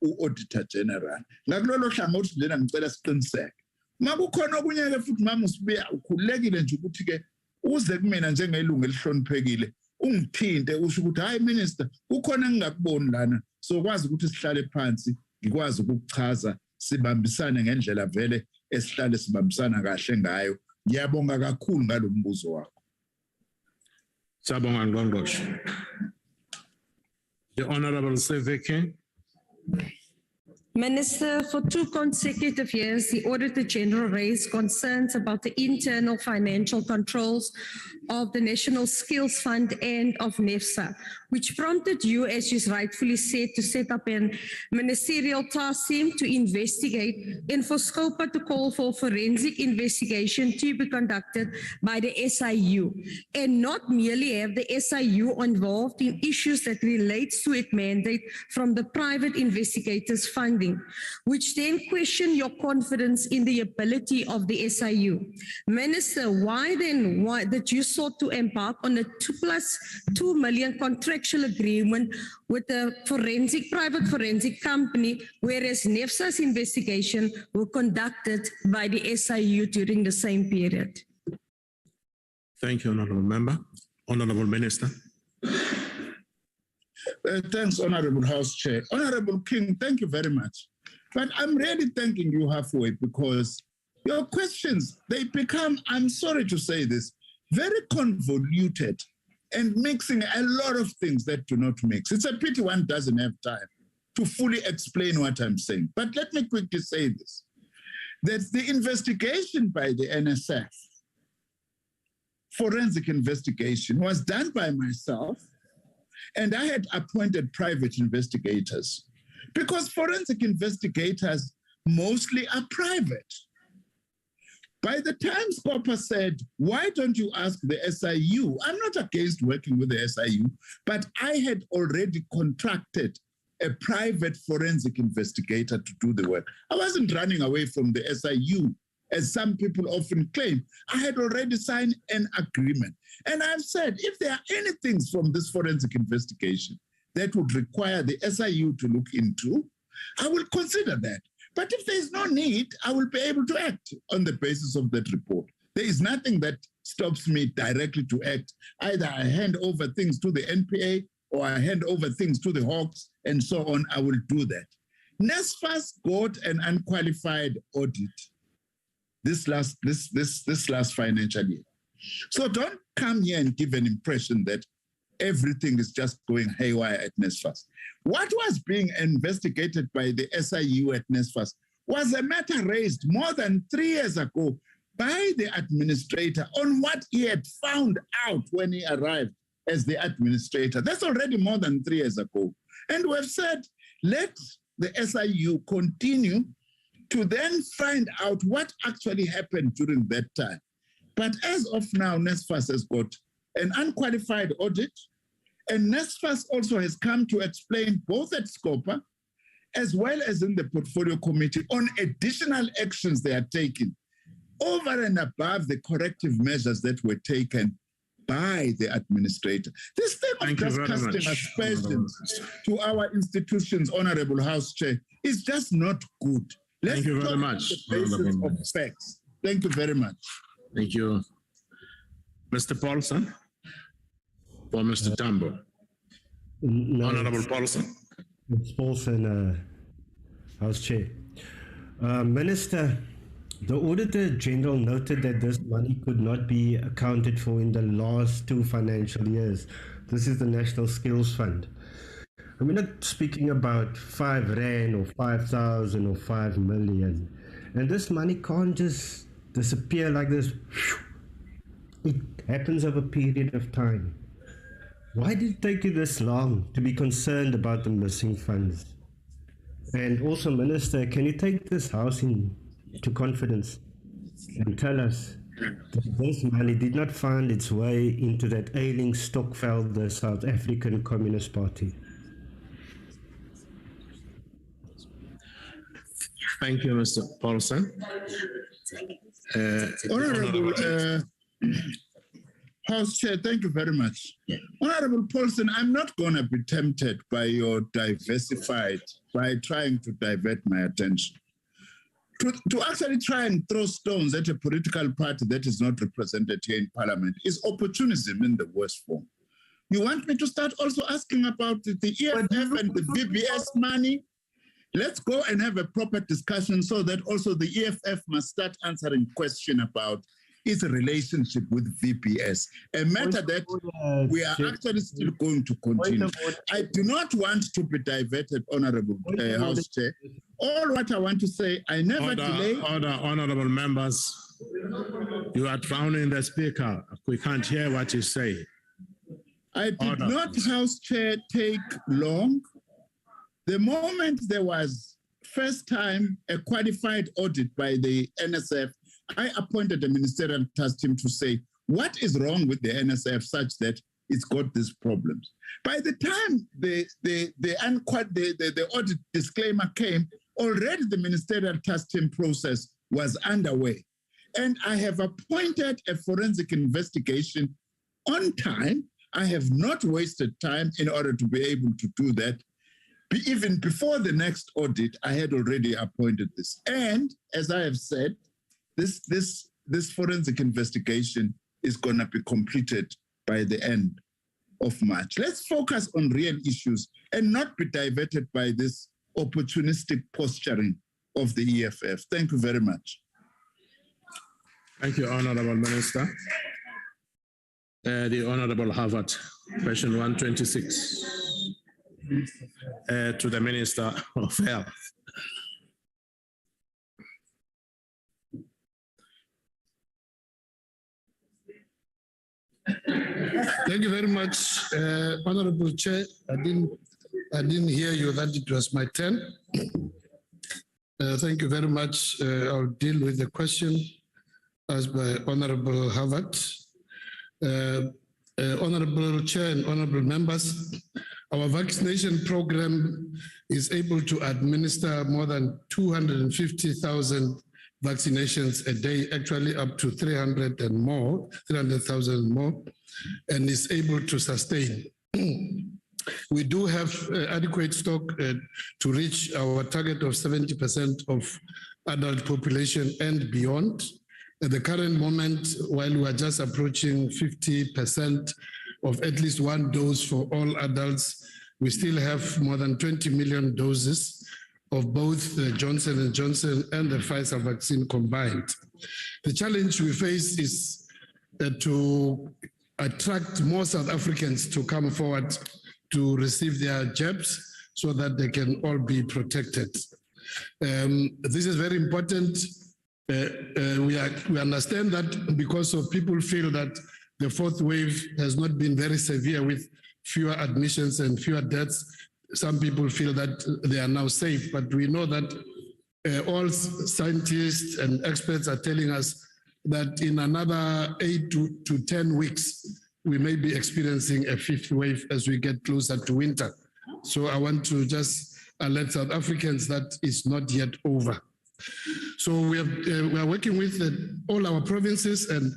u-Auditor General. Ngakulolo hlangothi lena ngicela siqiniseke. Makukhona okunye ke futhi Mama Sibiya ukhulekile nje ukuthi ke uze kumina njengelungu elihloniphekile ungithinte usho ukuthi hayi Minister kukhona engingakuboni lana sokwazi ukuthi sihlale phansi ngikwazi ukuchaza sibambisane ngendlela vele esihlale sibambisana kahle ngayo. Ngiyabonga kakhulu ngalombuzo wakho. Siyabonga Ngqongqoshe. The Honorable Seveke. Minister, for 2 consecutive years, the Auditor General raised concerns about the internal financial controls of the National Skills Fund and of NSFAS, which prompted you, as you rightfully said, to set up a ministerial task team to investigate and for SCOPA to call for forensic investigation to be conducted by the SIU, and not merely have the SIU involved in issues that relates to its mandate from the private investigators' funding, which then question your confidence in the ability of the SIU. Minister, why did you sought to embark on a +2 million contractual agreement with a private forensic company, whereas NSFAS investigation were conducted by the SIU during the same period. Thank you, Honorable Member. Honorable Minister. Thanks, Honorable House Chair. Honorable King, thank you very much. But I'm really thanking you halfway because your questions, they become, I'm sorry to say this, very convoluted and mixing a lot of things that do not mix. It's a pity one doesn't have time to fully explain what I'm saying. But let me quickly say this, that the investigation by the NSF, forensic investigation, was done by myself, and I had appointed private investigators because forensic investigators mostly are private. By the time Scopa said, why don't you ask the SIU? I'm not against working with the SIU, but I had already contracted a private forensic investigator to do the work. I wasn't running away from the SIU, as some people often claim. I had already signed an agreement. And I've said, if there are any things from this forensic investigation that would require the SIU to look into, I will consider that. But if there is no need, I will be able to act on the basis of that report. There is nothing that stops me directly to act. Either I hand over things to the NPA or I hand over things to the Hawks and so on, I will do that. NSFAS got an unqualified audit this last financial year. So don't come here and give an impression that everything is just going haywire at NSFAS. What was being investigated by the SIU at NSFAS was a matter raised more than 3 years ago by the administrator on what he had found out when he arrived as the administrator. That's already more than 3 years ago. And we've said, let the SIU continue to then find out what actually happened during that time. But as of now, NSFAS has got an unqualified audit, and NSFAS also has come to explain both at SCOPA as well as in the Portfolio Committee on additional actions they are taking over and above the corrective measures that were taken by the administrator. This thing of just casting aspersions to our institutions, Honorable House Chair, is just not good. Let's Thank you very much. The basis of facts. Thank you very much. Thank you. Mr. Paulson or Mr. Tambo? No, Honorable Paulson. It's Paulson, House Chair. Minister, the Auditor General noted that this money could not be accounted for in the last 2 financial years. This is the National Skills Fund. We're not speaking about 5 Rand or 5,000 or 5 million. And this money can't just disappear like this. It happens over a period of time. Why did it take you this long to be concerned about the missing funds? And also, Minister, can you take this House into confidence and tell us that this money did not find its way into that ailing Stokvel, the South African Communist Party? Thank you, Mr. Paulson. Honorable House Chair, thank you very much. Honorable Paulson, I'm not going to be tempted by your by trying to divert my attention. To actually try and throw stones at a political party that is not represented here in Parliament is opportunism in the worst form. You want me to start also asking about the EFF and the VBS money? Let's go and have a proper discussion so that also the EFF must start answering question about its relationship with VBS, a matter that we are actually still going to continue. I do not want to be diverted, Honorable House Chair. All what I want to say, I never delay. Honorable members, you are drowning the speaker. We can't hear what you say. I did not, House Chair, take long. The moment there was first time a qualified audit by the NSF, I appointed a ministerial task team to say, what is wrong with the NSF such that it's got these problems? By the time the audit disclaimer came, already the ministerial task team process was underway. And I have appointed a forensic investigation on time. I have not wasted time in order to be able to do that. Even before the next audit, I had already appointed this. And as I have said, this forensic investigation is going to be completed by the end of March. Let's focus on real issues and not be diverted by this opportunistic posturing of the EFF. Thank you very much. Thank you, Honorable Minister. The Honorable Harvard, question 126. To the Minister of Health. Thank you very much, Honorable Chair. I didn't hear you that it was my turn. Thank you very much. I'll deal with the question asked by Honorable Harvard. Honorable Chair and honorable members, our vaccination program is able to administer more than 250,000 vaccinations a day, actually up to 300,000 more, and is able to sustain. We do have adequate stock to reach our target of 70% of adult population and beyond. At the current moment, while we are just approaching 50% of at least one dose for all adults, we still have more than 20 million doses of both the Johnson & Johnson and the Pfizer vaccine combined. The challenge we face is to attract more South Africans to come forward to receive their jabs so that they can all be protected. This is very important. We understand that because of people feel that the fourth wave has not been very severe with fewer admissions and fewer deaths. Some people feel that they are now safe, but we know that all scientists and experts are telling us that in another 8 to 10 weeks, we may be experiencing a fifth wave as we get closer to winter. So I want to just alert South Africans that it's not yet over. So we are working with all our provinces and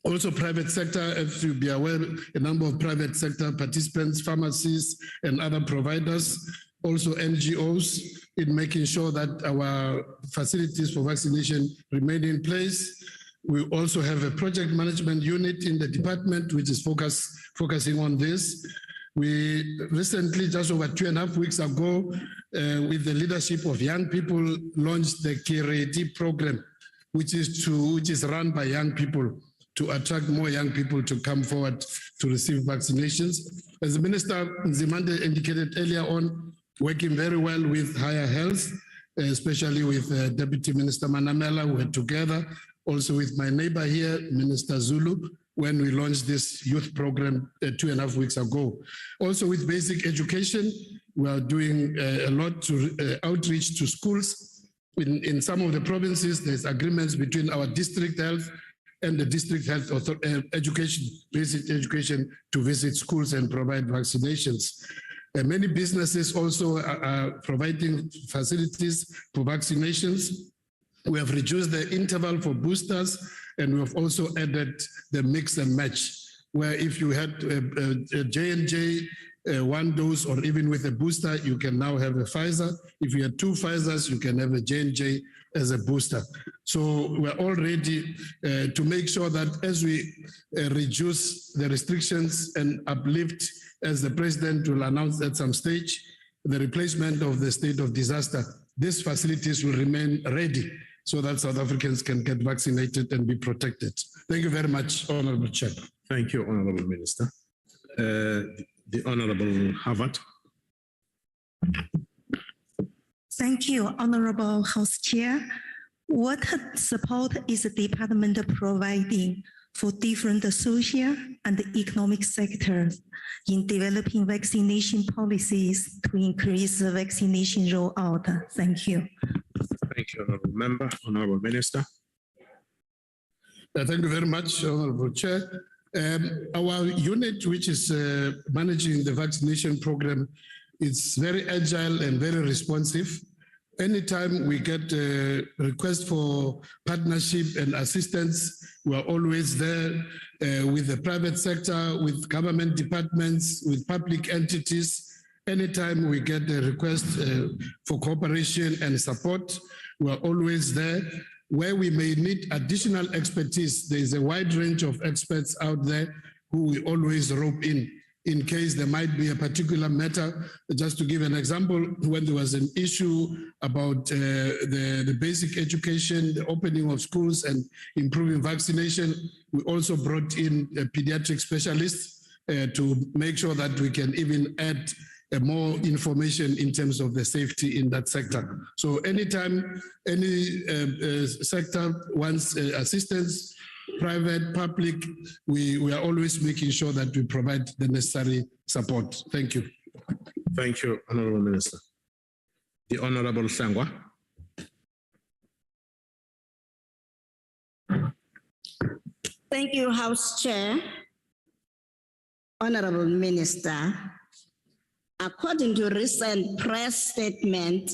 also private sector. As you be aware, a number of private sector participants, pharmacies and other providers, also NGOs, in making sure that our facilities for vaccination remain in place. We also have a project management unit in the department which is focusing on this. We recently, just over 2.5 weeks ago, with the leadership of young people, launched the Kireti program, which is run by young people to attract more young people to come forward to receive vaccinations. As the Minister Nzimande indicated earlier on, working very well with Higher Health, especially with Deputy Minister Manamela. We're together, also with my neighbor here, Minister Zulu, when we launched this youth program 2.5 weeks ago. Also with basic education, we are doing a lot to outreach to schools. In some of the provinces, there's agreements between our district health and the district health education, basic education, to visit schools and provide vaccinations. Many businesses also are providing facilities for vaccinations. We have reduced the interval for boosters, and we have also added the mix and match, where if you had a J&J, one dose, or even with a booster, you can now have a Pfizer. If you had 2 Pfizers, you can have a J&J as a booster. So we're all ready to make sure that as we reduce the restrictions and uplift, as the President will announce at some stage, the replacement of the state of disaster, these facilities will remain ready so that South Africans can get vaccinated and be protected. Thank you very much, Honorable Chair. Thank you, Honorable Minister. The Honorable Harvard. Thank you, Honorable House Chair. What support is the department providing for different social and economic sectors in developing vaccination policies to increase the vaccination rollout? Thank you. Thank you, Honorable Member. Honorable Minister. Thank you very much, Honorable Chair. Our unit, which is managing the vaccination program, is very agile and very responsive. Anytime we get a request for partnership and assistance, we are always there with the private sector, with government departments, with public entities. Anytime we get a request for cooperation and support, we are always there. Where we may need additional expertise, there is a wide range of experts out there who we always rope in case there might be a particular matter. Just to give an example, when there was an issue about the basic education, the opening of schools and improving vaccination, we also brought in pediatric specialists to make sure that we can even add more information in terms of the safety in that sector. So anytime any sector wants assistance, private, public, we are always making sure that we provide the necessary support. Thank you. Thank you, Honorable Minister. The Honorable Sangwa. Thank you, House Chair. Honorable Minister, according to recent press statement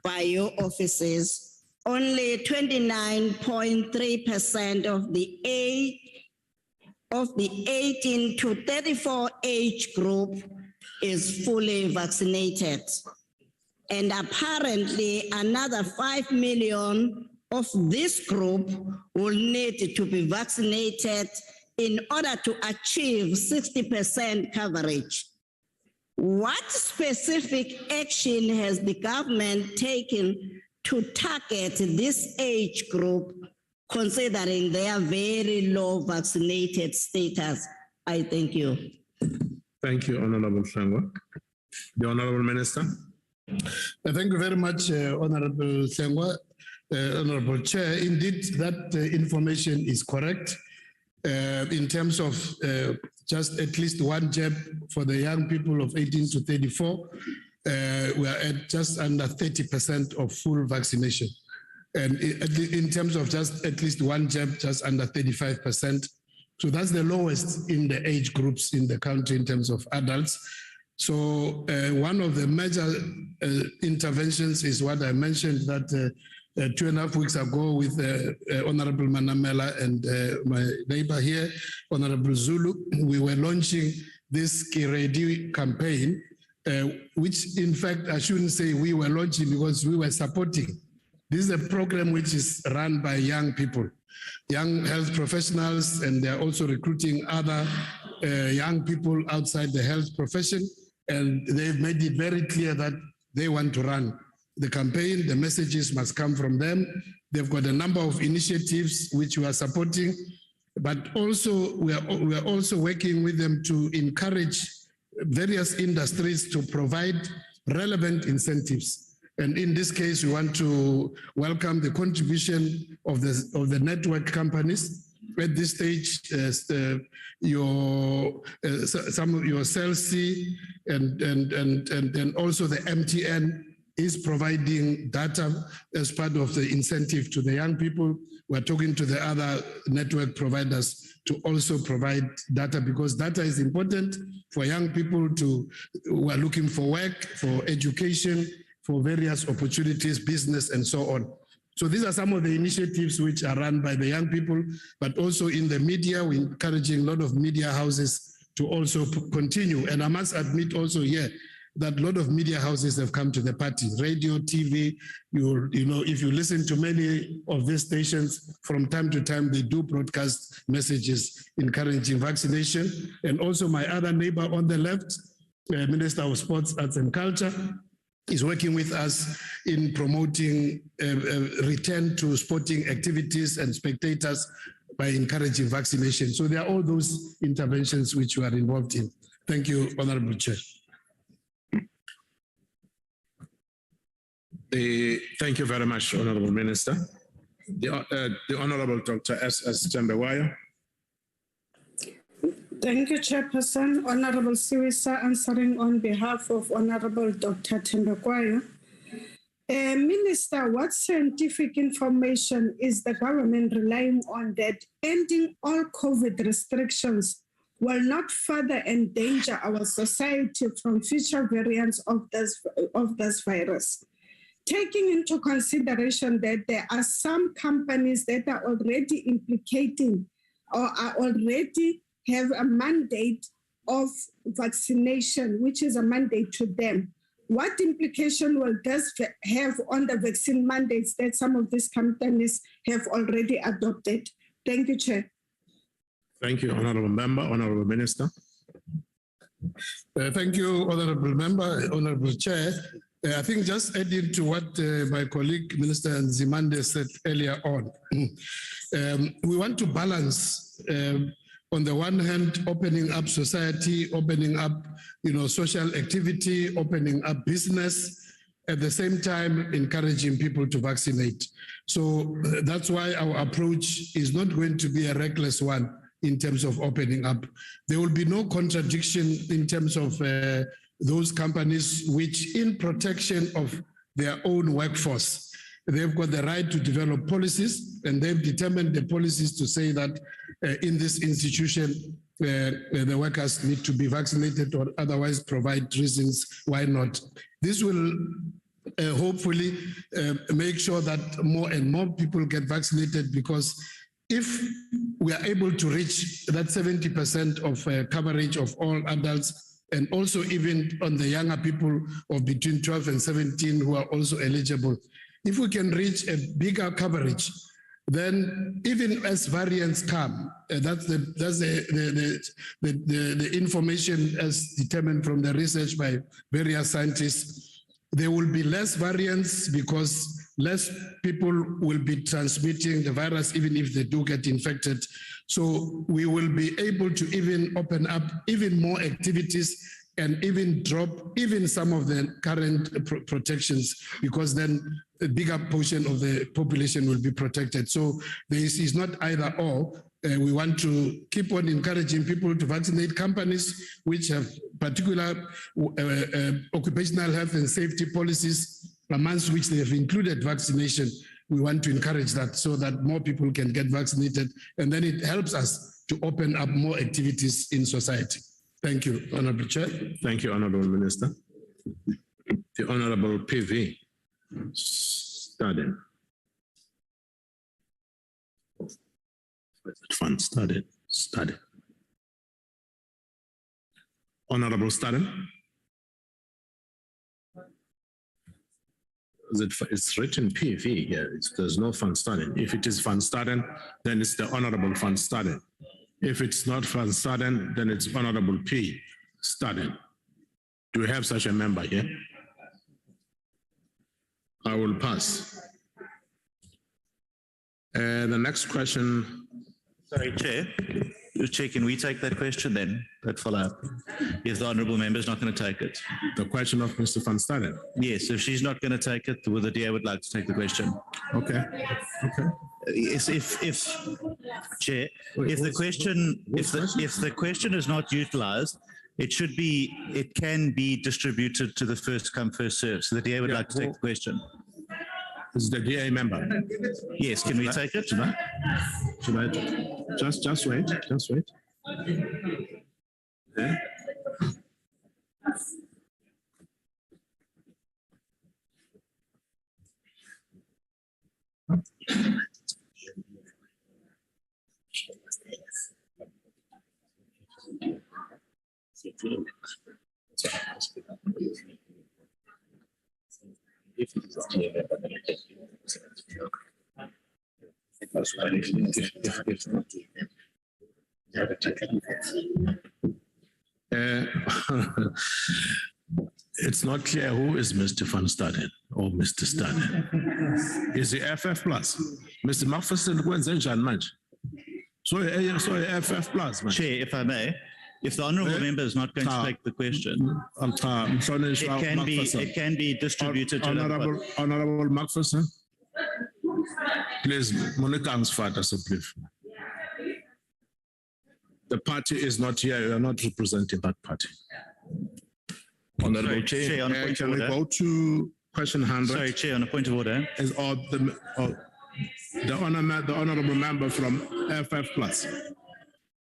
by your offices, only 29.3% of the 18 to 34 age group is fully vaccinated. And apparently another 5 million of this group will need to be vaccinated in order to achieve 60% coverage. What specific action has the government taken to target this age group, considering their very low vaccinated status? I thank you. Thank you, Honorable Sangwa. The Honorable Minister. Thank you very much, Honorable Sangwa. Honorable Chair, indeed, that information is correct. In terms of just at least one jab for the young people of 18 to 34, we are at just under 30% of full vaccination. And in terms of just at least one jab, just under 35%. So that's the lowest in the age groups in the country in terms of adults. So one of the major interventions is what I mentioned that 2.5 weeks ago with Honorable Manamela and my neighbor here, Honorable Zulu, we were launching this Kiredi campaign, which in fact, I shouldn't say we were launching because we were supporting. This is a program which is run by young people, young health professionals, and they're also recruiting other young people outside the health profession. And they've made it very clear that they want to run the campaign. The messages must come from them. They've got a number of initiatives which we are supporting, but also we are also working with them to encourage various industries to provide relevant incentives. And in this case, we want to welcome the contribution of the network companies. At this stage, some of your CELC and also the MTN is providing data as part of the incentive to the young people. We're talking to the other network providers to also provide data, because data is important for young people who are looking for work, for education, for various opportunities, business, and so on. So these are some of the initiatives which are run by the young people, but also in the media, we're encouraging a lot of media houses to also continue. And I must admit also here that a lot of media houses have come to the party, radio, TV. You know, if you listen to many of these stations, from time to time, they do broadcast messages encouraging vaccination. And also my other neighbor on the left, Minister of Sports, Arts and Culture, is working with us in promoting return to sporting activities and spectators by encouraging vaccination. So there are all those interventions which we are involved in. Thank you, Honorable Chair. Thank you very much, Honorable Minister. The Honorable Dr. S.S. Tembewaya. Thank you, Chairperson. Honorable Siwisa, answering on behalf of Honorable Dr. Tembewaya. Minister, what scientific information is the government relying on that ending all COVID restrictions will not further endanger our society from future variants of this virus? taking into consideration that there are some companies that are already implicating or are already have a mandate of vaccination, which is a mandate to them. What implication will this have on the vaccine mandates that some of these companies have already adopted? Thank you, Chair. Thank you, Honorable Member, Honorable Minister. Thank you, Honorable Member, Honorable Chair. I think just adding to what my colleague, Minister Nzimande, said earlier on, we want to balance, on the one hand, opening up society, opening up, social activity, opening up business, at the same time, encouraging people to vaccinate. So that's why our approach is not going to be a reckless one in terms of opening up. There will be no contradiction in terms of those companies which, in protection of their own workforce, they've got the right to develop policies, and they've determined the policies to say that in this institution, the workers need to be vaccinated or otherwise provide reasons why not. This will hopefully make sure that more and more people get vaccinated, because if we are able to reach that 70% of coverage of all adults, and also even on the younger people of between 12 and 17 who are also eligible, if we can reach a bigger coverage, then even as variants come, that's the information as determined from the research by various scientists, there will be less variants because less people will be transmitting the virus even if they do get infected. So we will be able to even open up even more activities and even drop even some of the current protections, because then a bigger portion of the population will be protected. So this is not either or. We want to keep on encouraging people to vaccinate. Companies which have particular occupational health and safety policies, amongst which they have included vaccination, we want to encourage that so that more people can get vaccinated, and then it helps us to open up more activities in society. Thank you, Honorable Chair. Thank you, Honorable Minister. The Honorable PV Staden. Fund studied. Honorable Staden. It's written PV here. There's no Van Staden. If it is Van Staden, then it's the Honorable Van Staden. If it's not Van Staden, then it's Honorable P. Staden. Do we have such a member here? I will pass. The next question. Sorry, Chair. Chair, can we take that question then, that follow-up? If the Honourable Member is not going to take it. The question of Mr. Van Staden? Yes, if she's not going to take it, the DA would like to take the question. Okay. If Chair, if the question is not utilised, it can be distributed to the first come, first serve. So the DA would like to take the question. Is the DA member? Yes, can we take it? Should I? Just wait. Yeah. It's not clear who is Mr. Van Staden or Mr. Staden. Is he FF plus? Mr. Macpherson when's engine manje? So FF plus. Man. Chair, if I may, if the Honourable Member is not going to take the question, it can be distributed to Honourable Macpherson. Please, Monikang's father, so please. The party is not here. You are not representing that party. Honourable Chair, on a point can of we order. go to question 100? Sorry, Chair, on a point of order. Is the honourable member from FF plus?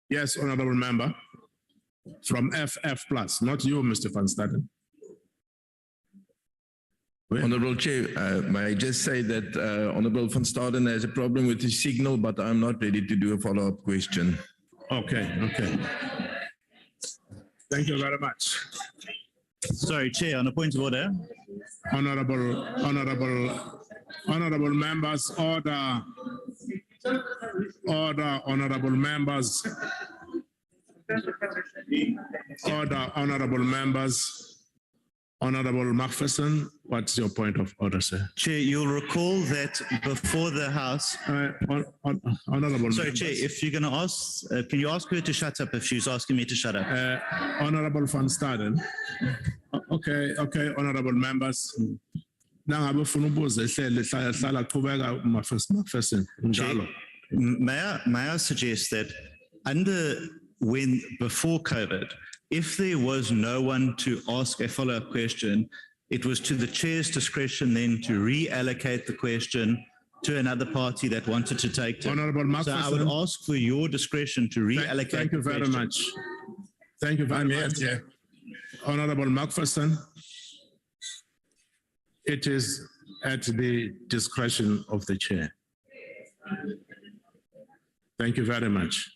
Yes, honourable member from FF plus, not you, Mr. Van Staden. Honourable Chair, may I just say that Honourable van Staden has a problem with his signal, but I'm not ready to do a follow-up question. Okay. Thank you very much. Sorry, Chair, on a point of order. Honourable members, order, honourable members. Order, honourable members. Honourable Macpherson, what's your point of order, sir? Chair, you'll recall that before the House... Honourable Sorry, members. Chair, if you're going to ask, can you ask her to shut up if she's asking me to shut up? Honourable van Staden. Okay, honourable members. Nangabe ufuna ubuze ehlele hlala qhubeka Macpherson njalo. May I suggest that before COVID, if there was no one to ask a follow-up question, it was to the chair's discretion then to reallocate the question to another party that wanted to take it. Honourable Macpherson. So I would ask for your discretion to reallocate. Thank you very much. Thank you very much. Honourable Macpherson, it is at the discretion of the chair. Thank you very much.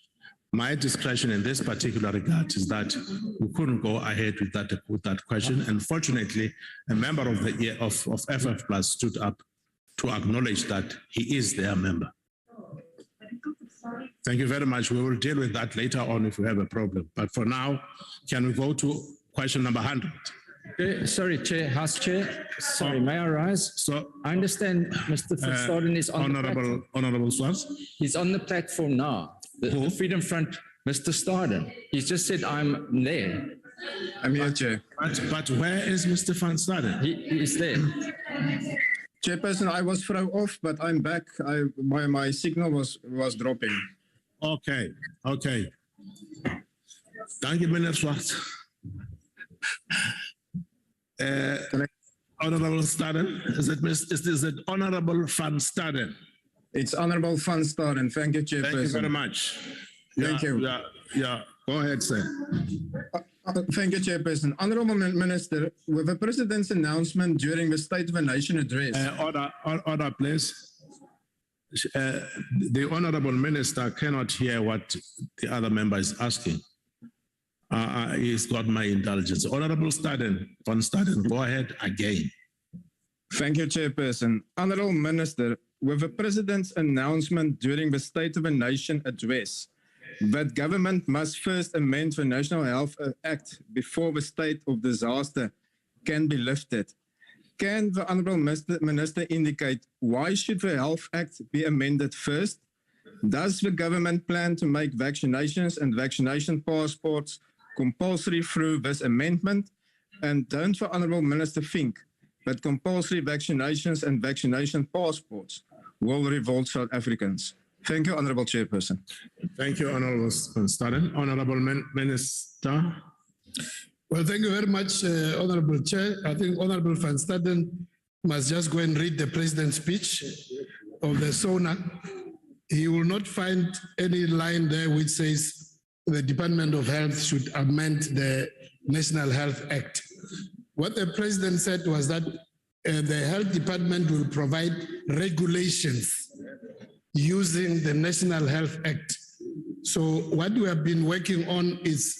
My discretion in this particular regard is that we couldn't go ahead with that question. And fortunately, a member of FF Plus stood up to acknowledge that he is their member. Thank you very much. We will deal with that later on if we have a problem. But for now, can we go to question number 100? Sorry, Chair, House Chair. Sorry, may I rise? So I understand Mr. van Staden is on the platform. Honourable Swans. He's on the platform now. The Freedom Front, Mr. Staden. He's just said, I'm there. I'm here, Chair. But where is Mr. van Staden? He's there. Chairperson, I was thrown off, but I'm back. My signal was dropping. Okay. Thank you, Minister Swart. Honourable Staden, is it Honourable van Staden? It's Honourable van Staden. Thank you, Chairperson. Thank you very much. Thank you. Yeah. Go ahead, sir. Thank you, Chairperson. Honourable Minister, with the President's announcement during the State of the Nation address. Order, please. The Honourable Minister cannot hear what the other member is asking. He's got my indulgence. Honourable van Staden, go ahead again. Thank you, Chairperson. Honourable Minister, with the President's announcement during the State of the Nation address that government must first amend the National Health Act before the state of disaster can be lifted, can the Honourable Minister indicate why should the Health Act be amended first? Does the government plan to make vaccinations and vaccination passports compulsory through this amendment? And don't the Honourable Minister think that compulsory vaccinations and vaccination passports will revolt South Africans? Thank you, Honourable Chairperson. Thank you, Honourable van Staden. Honourable Minister. Well, thank you very much, Honourable Chair. I think Honourable van Staden must just go and read the President's speech of the SONA. He will not find any line there which says the Department of Health should amend the National Health Act. What the President said was that the Health Department will provide regulations using the National Health Act. So what we have been working on is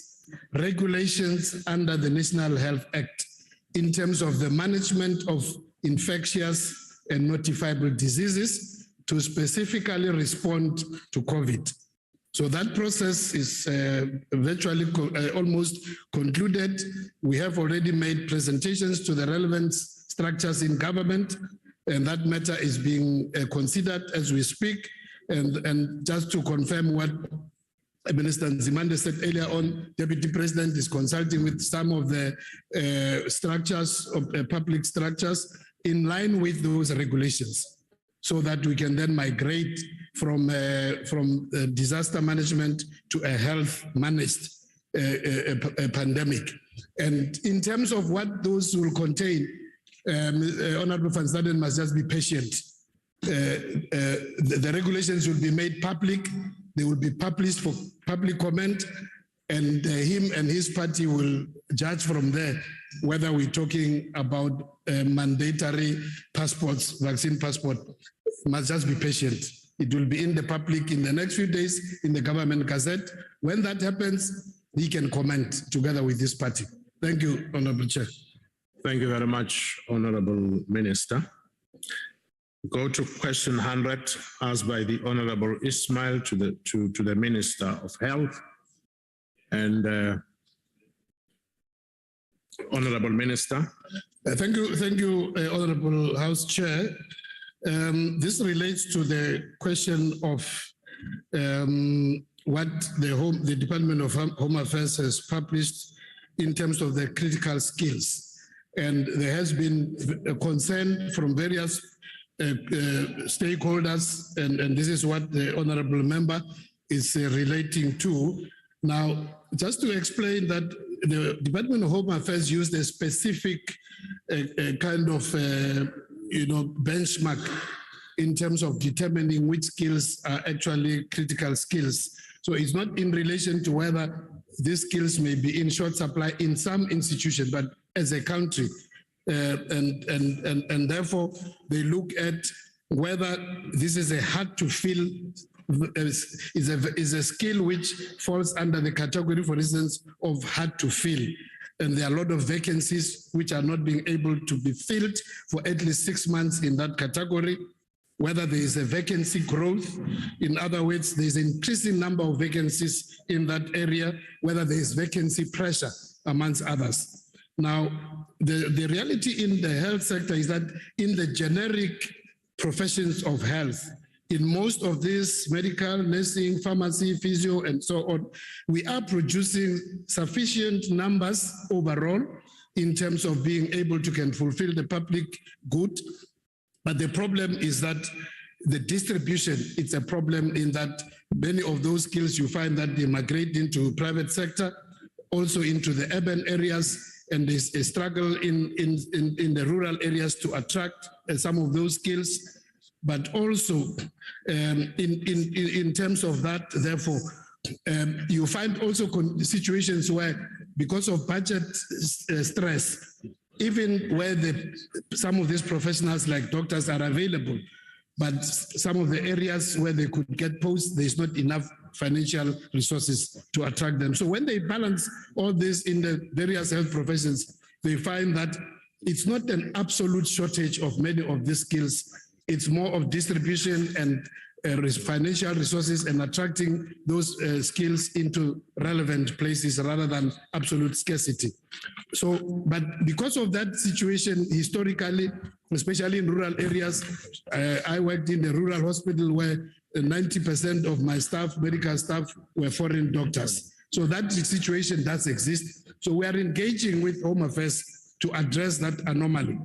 regulations under the National Health Act in terms of the management of infectious and notifiable diseases to specifically respond to COVID. So that process is virtually almost concluded. We have already made presentations to the relevant structures in government, and that matter is being considered as we speak. And just to confirm what Minister Nzimande said earlier on, Deputy President is consulting with some of the structures, of public structures, in line with those regulations, so that we can then migrate from disaster management to a health managed pandemic. And in terms of what those will contain, Honorable van Staden must just be patient. The regulations will be made public. They will be published for public comment. and him and his party will judge from there whether we're talking about mandatory passports, vaccine passport. Must just be patient. It will be in the public in the next few days in the government gazette. When that happens, he can comment together with this party. Thank you, Honorable Chair. Thank you very much, Honorable Minister. Go to question 100 asked by the Honorable Ismail to the Minister of Health. And Honorable Minister. Thank you, Honorable House Chair. This relates to the question of what the Department of Home Affairs has published in terms of the critical skills. And there has been a concern from various stakeholders, and this is what the Honorable Member is relating to. Now, just to explain that the Department of Home Affairs used a specific kind of benchmark in terms of determining which skills are actually critical skills. So it's not in relation to whether these skills may be in short supply in some institutions, but as a country. And therefore, they look at whether this is a hard to fill, is a skill which falls under the category, for instance, of hard to fill. And there are a lot of vacancies which are not being able to be filled for at least 6 months in that category, whether there is a vacancy growth. In other words, there's an increasing number of vacancies in that area, whether there is vacancy pressure amongst others. Now, the reality in the health sector is that in the generic professions of health, in most of these medical, nursing, pharmacy, physio, and so on, we are producing sufficient numbers overall in terms of being able to can fulfill the public good. But the problem is that the distribution, it's a problem in that many of those skills you find that they migrate into private sector, also into the urban areas, and there's a struggle in the rural areas to attract some of those skills. But also in terms of that, therefore, you find also situations where because of budget stress, even where some of these professionals like doctors are available, but some of the areas where they could get posts, there's not enough financial resources to attract them. So when they balance all this in the various health professions, they find that it's not an absolute shortage of many of these skills. It's more of distribution and financial resources and attracting those skills into relevant places rather than absolute scarcity. So, but because of that situation historically, especially in rural areas, I worked in the rural hospital where 90% of my staff, medical staff, were foreign doctors. So that situation does exist. So we are engaging with Home Affairs to address that anomaly.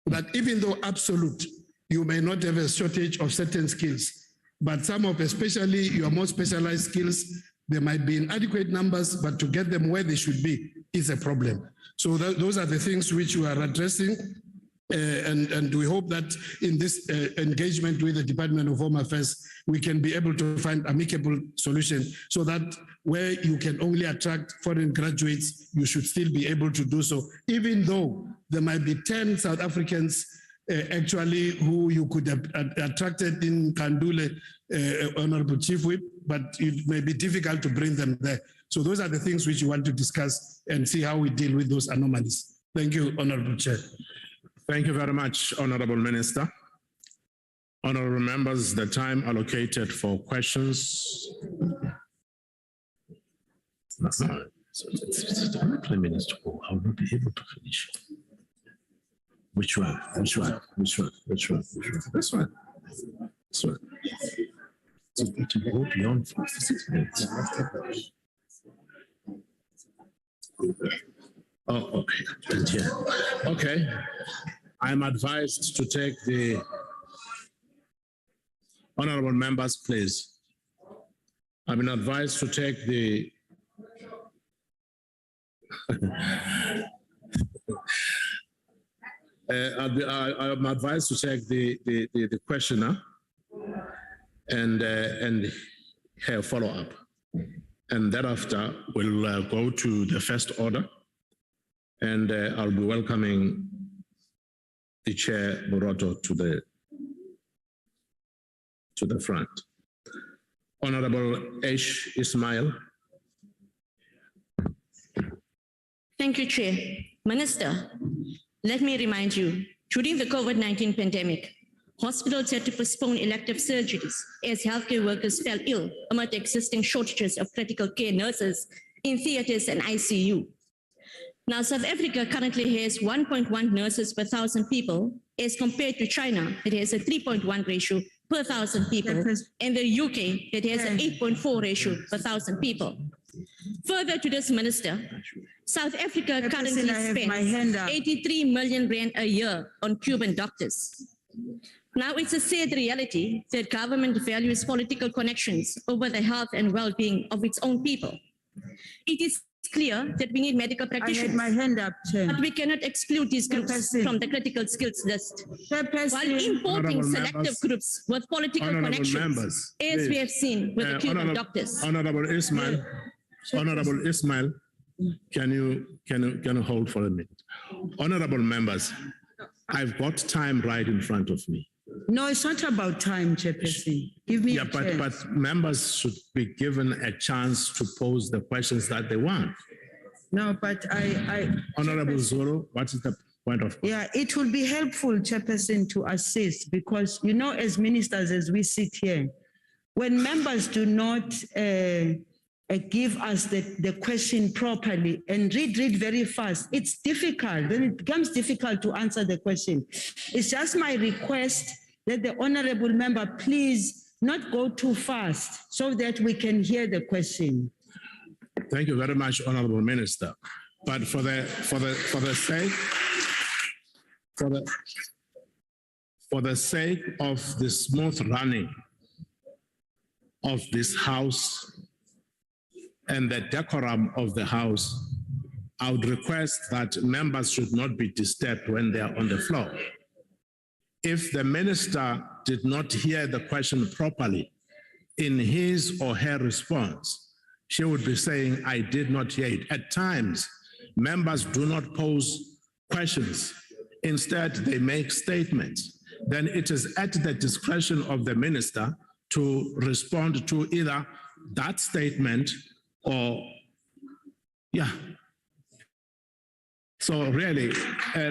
That even though absolute, you may not have a shortage of certain skills, but some of, especially your more specialized skills, there might be inadequate numbers, but to get them where they should be is a problem. So those are the things which we are addressing. And we hope that in this engagement with the Department of Home Affairs, we can be able to find amicable solution so that where you can only attract foreign graduates, you should still be able to do so, even though there might be 10 South Africans actually who you could have attracted in Kandule, Honorable Chief Whip, but it may be difficult to bring them there. So those are the things which we want to discuss and see how we deal with those anomalies. Thank you, Honorable Chair. Thank you very much, Honorable Minister. Honorable members, the time allocated for questions. So it's only 3 minutes to go. I will not be able to finish. Which one? This one. So to go beyond 56 minutes. Oh, okay. Okay. I'm advised to take the honorable members, please. I've been advised to take the I'm advised to take the questioner and her follow-up. And thereafter, we'll go to the first order. And I'll be welcoming the Chair, Moroto, to the front. Honorable Ash Ismail. Thank you, Chair. Minister, let me remind you, during the COVID-19 pandemic, hospitals had to postpone elective surgeries as healthcare workers fell ill amid existing shortages of critical care nurses in theaters and ICU. Now, South Africa currently has 1.1 nurses per 1,000 people, as compared to China, that has a 3.1 ratio per 1,000 people, and the UK, that has an 8.4 ratio per 1,000 people. Further to this, Minister, South Africa currently spends 83 million rand a year on Cuban doctors. Now, it's a sad reality that government values political connections over the health and well-being of its own people. It is clear that we need medical practitioners. I had my hand up, Chair. But we cannot exclude these groups from the critical skills list. While importing selective groups with political connections, as we have seen with the Cuban doctors. Honorable Ismail, Honorable Ismail, can you hold for a minute? Honorable members, I've got time right in front of me. No, it's not about time, Chairperson. Give me a chance. But members should be given a chance to pose the questions that they want. No, but Honorable Zulu, what is the point of? Yeah, it will be helpful, Chairperson, to assist because, you know, as ministers, as we sit here, when members do not give us the question properly and read very fast, it's difficult. Then it becomes difficult to answer the question. It's just my request that the honorable member please not go too fast so that we can hear the question. Thank you very much, Honorable Minister. But for the sake of the smooth running of this House and the decorum of the House, I would request that members should not be disturbed when they are on the floor. If the minister did not hear the question properly in his or her response, she would be saying, I did not hear it. At times, members do not pose questions. Instead, they make statements. Then it is at the discretion of the minister to respond to either that statement or, yeah. So really,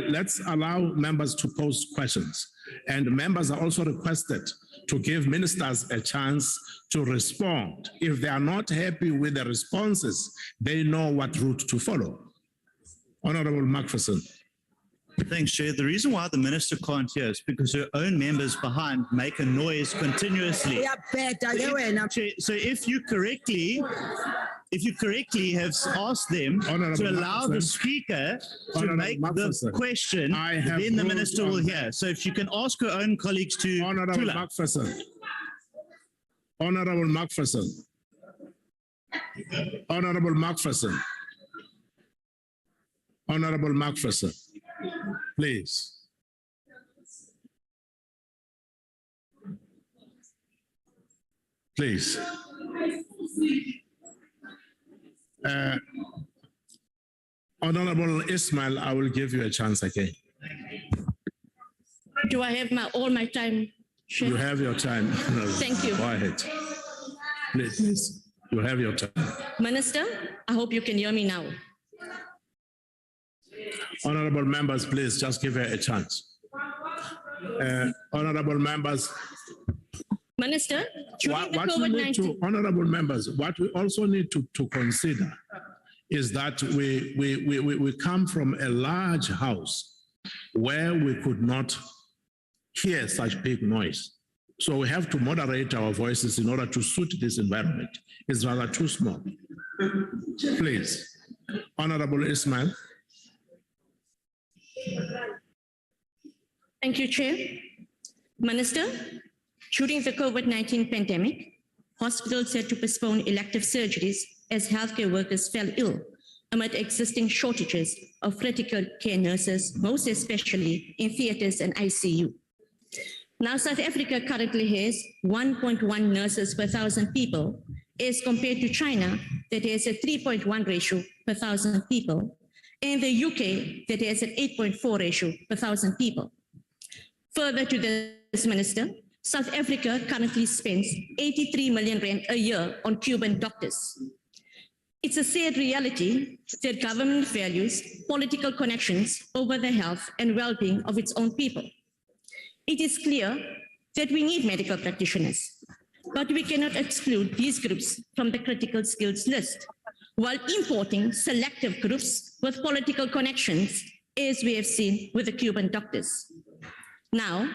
let's allow members to pose questions. And members are also requested to give ministers a chance to respond. If they are not happy with the responses, they know what route to follow. Honorable Macpherson. Thanks, Chair. The reason why the minister can't hear is because her own members behind make a noise continuously. So if you correctly have asked them to allow the speaker to make the question, then the minister will hear. So if you can ask her own colleagues to... Honorable Macpherson. Honorable Macpherson. Honorable Macpherson. Honorable Macpherson. Please. Please. Honorable Ismail, I will give you a chance again. Do I have all my time, Chair? You have your time. No, thank you. Go ahead. Please, you have your time. Minister, I hope you can hear me now. Honorable members, please just give her a chance. Honorable members. Minister, honorable members, what we also need to consider is that we come from a large house where we could not hear such big noise. So we have to moderate our voices in order to suit this environment. It's rather too small. Please, Honorable Ismail. Thank you, Chair. Minister, during the COVID-19 pandemic, hospitals had to postpone elective surgeries as healthcare workers fell ill amid existing shortages of critical care nurses, most especially in theaters and ICU. Now, South Africa currently has 1.1 nurses per 1,000 people, as compared to China, that has a 3.1 ratio per 1,000 people, and the UK that has an 8.4 ratio per 1,000 people. Further to this, Minister, South Africa currently spends 83 million rand a year on Cuban doctors. It's a sad reality that government values political connections over the health and well-being of its own people. It is clear that we need medical practitioners, but we cannot exclude these groups from the critical skills list, while importing selective groups with political connections, as we have seen with the Cuban doctors. Now,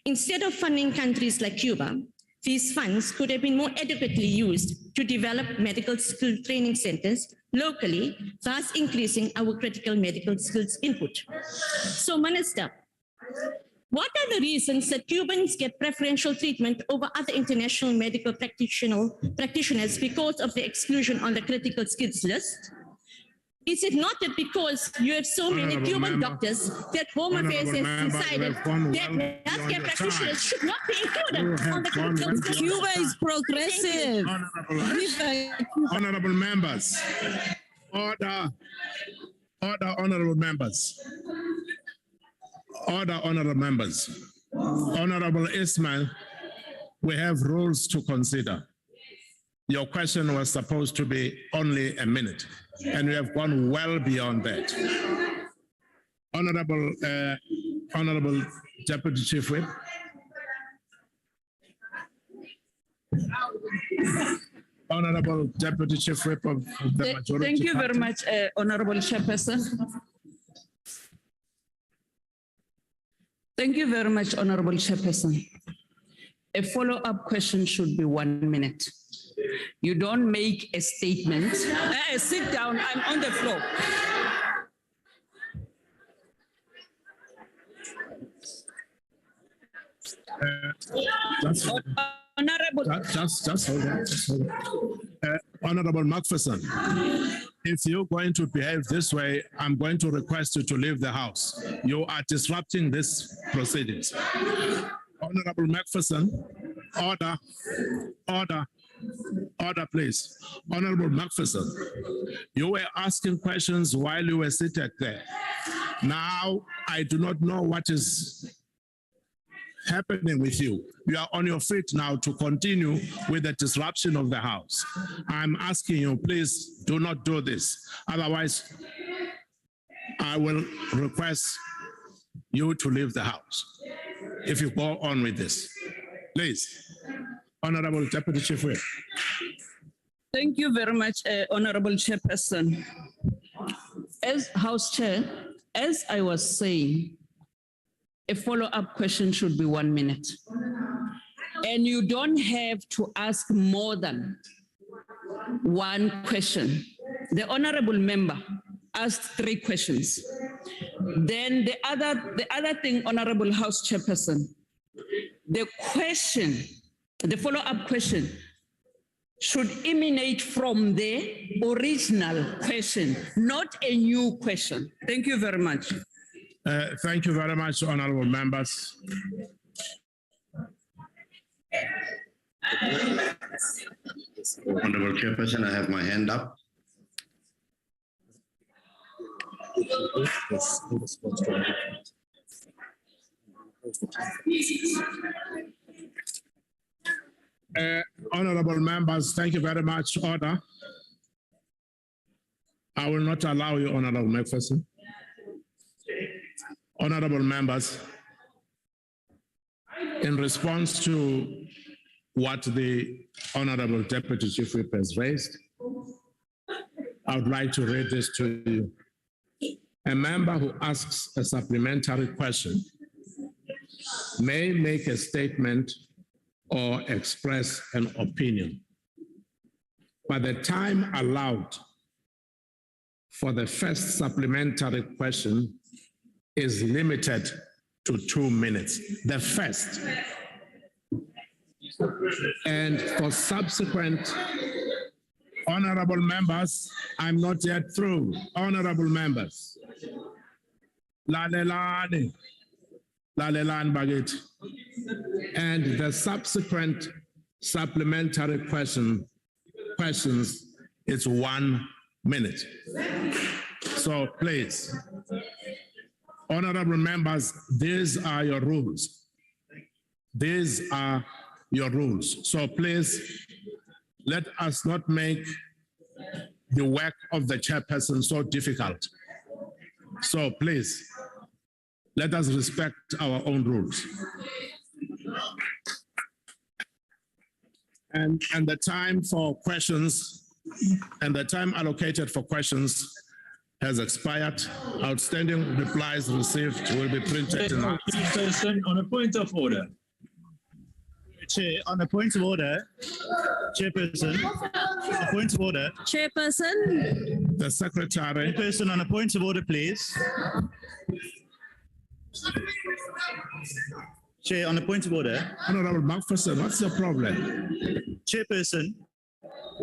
instead of funding countries like Cuba, these funds could have been more adequately used to develop medical skill training centers locally, thus increasing our critical medical skills input. So, Minister, what are the reasons that Cubans get preferential treatment over other international medical practitioners because of the exclusion on the critical skills list? Is it not that because you have so many Cuban doctors that Home Affairs has decided that healthcare practitioners should not be included on the critical skills? Cuba is progressive. Honorable members, order, honorable members. Order, honorable members. Honorable Ismail, we have rules to consider. Your question was supposed to be only a minute, and we have gone well beyond that. Honorable Deputy Chief Whip. Honorable Deputy Chief Whip of the majority. Thank you very party. much, Honorable Chairperson. Thank you very much, Honorable Chairperson. A follow-up question should be 1 minute. You don't make a statement. Sit down, I'm on the floor. Just hold on. Honorable Macpherson, if you're going to behave this way, I'm going to request you to leave the House. You are disrupting this proceedings. Honorable Macpherson, order, please. Honorable Macpherson, you were asking questions while you were seated there. Now, I do not know what is happening with you. You are on your feet now to continue with the disruption of the House. I'm asking you, please do not do this. Otherwise, I will request you to leave the House if you go on with this. Please, Honorable Deputy Chief Whip. Thank you very much, Honorable Chairperson. As House Chair, as I was saying, a follow-up question should be 1 minute. And you don't have to ask more than one question. The honorable member asked 3 questions. Then the other thing, Honorable House Chairperson, the question, the follow-up question should emanate from the original question, not a new question. Thank you very much. Thank you very much, honorable members. Honorable Chairperson, I have my hand up. Honorable members, thank you very much. Order. I will not allow you, Honorable Macpherson. Honorable members, in response to what the Honorable Deputy Chief Whip has raised, I would like to read this to you. A member who asks a supplementary question may make a statement or express an opinion, but the time allowed for the first supplementary question is limited to 2 minutes, the first. And for subsequent, honorable members, I'm not yet through. Honorable members, lalelani baget. And the subsequent supplementary questions It's 1 minute. So please, honorable members, these are your rules. These are your rules. So please, let us not make the work of the chairperson so difficult. So please, let us respect our own rules. And the time for questions and the time allocated for questions has expired. Outstanding replies received will be printed in Chairperson, on a point of order. Chair, on a point of order, Chairperson, a point of order. Chairperson. The Secretary. Chairperson, on a point of order, please. Chair, on a point of order. Honorable Macpherson, what's the problem? Chairperson,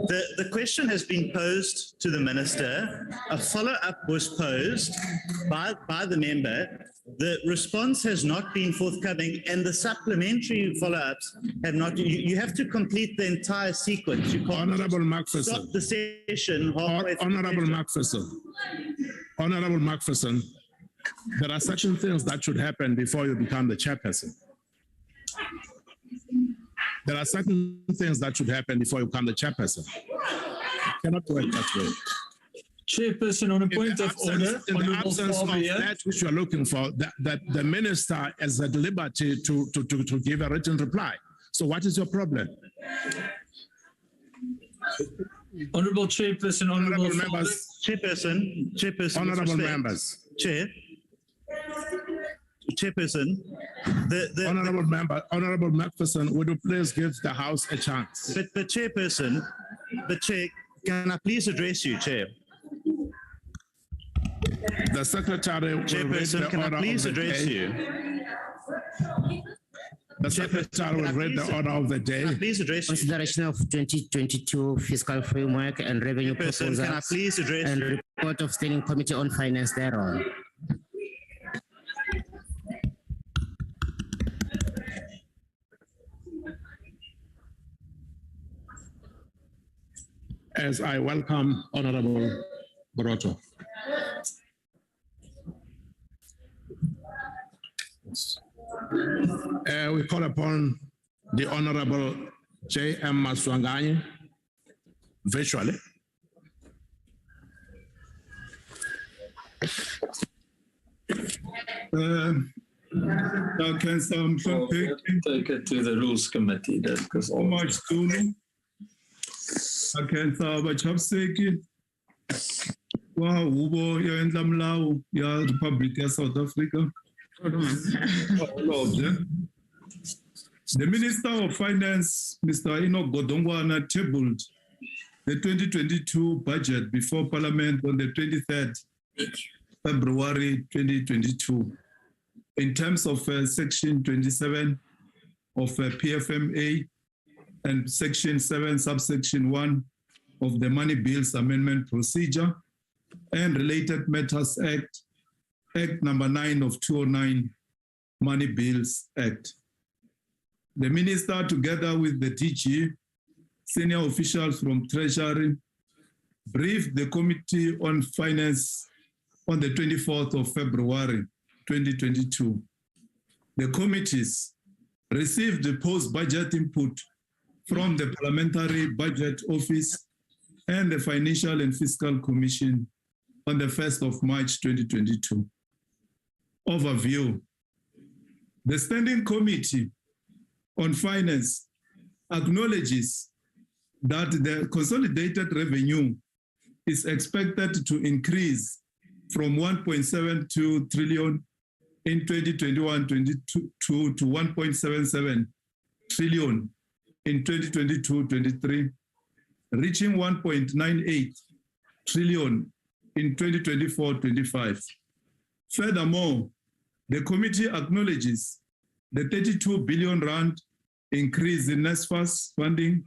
the question has been posed to the Minister. A follow-up was posed by the member. The response has not been forthcoming, and the supplementary follow-ups have not. You have to complete the entire sequence. You can't Honorable Macpherson. Stop the session halfway through. Honorable Macpherson. Honorable Macpherson, there are certain things that should happen before you become the chairperson. There are certain things that should happen before you become the chairperson. You cannot work that way. Chairperson, on a point of order, in the absence of that which you are looking for, that the minister has at liberty to give a written reply. So what is your problem? Honorable Chairperson, honorable members, Chairperson, honorable members, Chairperson, the Honorable Macpherson, would you please give the House a chance? But Chairperson, Chair, can I please address you, Chair? The Secretary will read the Chairperson, can I order please of the address day. you? The Secretary will read the order of the day. Please address you. Consideration of 2022 fiscal framework and revenue proposals. Can I please address and you? report of Standing Committee on Finance thereon. As I welcome Honorable Boroto. We call upon the Honorable J.M. Maswangani virtually. Take it to the Rules Committee. So much Zulu. I can say Chapseki. Wow, Ubo, you're in Lamlau, you're Republic of South Africa. The Minister of Finance, Mr. Enoch Godongwana, tabled the 2022 budget before Parliament on the 23rd February 2022. In terms of Section 27 of PFMA and Section 7, subsection 1 of the Money Bills Amendment Procedure and Related Matters Act, Act number 9 of 2009, Money Bills Act. The Minister, together with the DG, senior officials from Treasury, briefed the Committee on Finance on the 24th of February 2022. The committees received the post-budget input from the Parliamentary Budget Office and the Financial and Fiscal Commission on the 1st of March 2022. Overview. The Standing Committee on Finance acknowledges that the consolidated revenue is expected to increase from 1.72 trillion in 2021-22 to 1.77 trillion in 2022-23, reaching 1.98 trillion in 2024-25. Furthermore, the committee acknowledges the 32 billion rand increase in NSFAS funding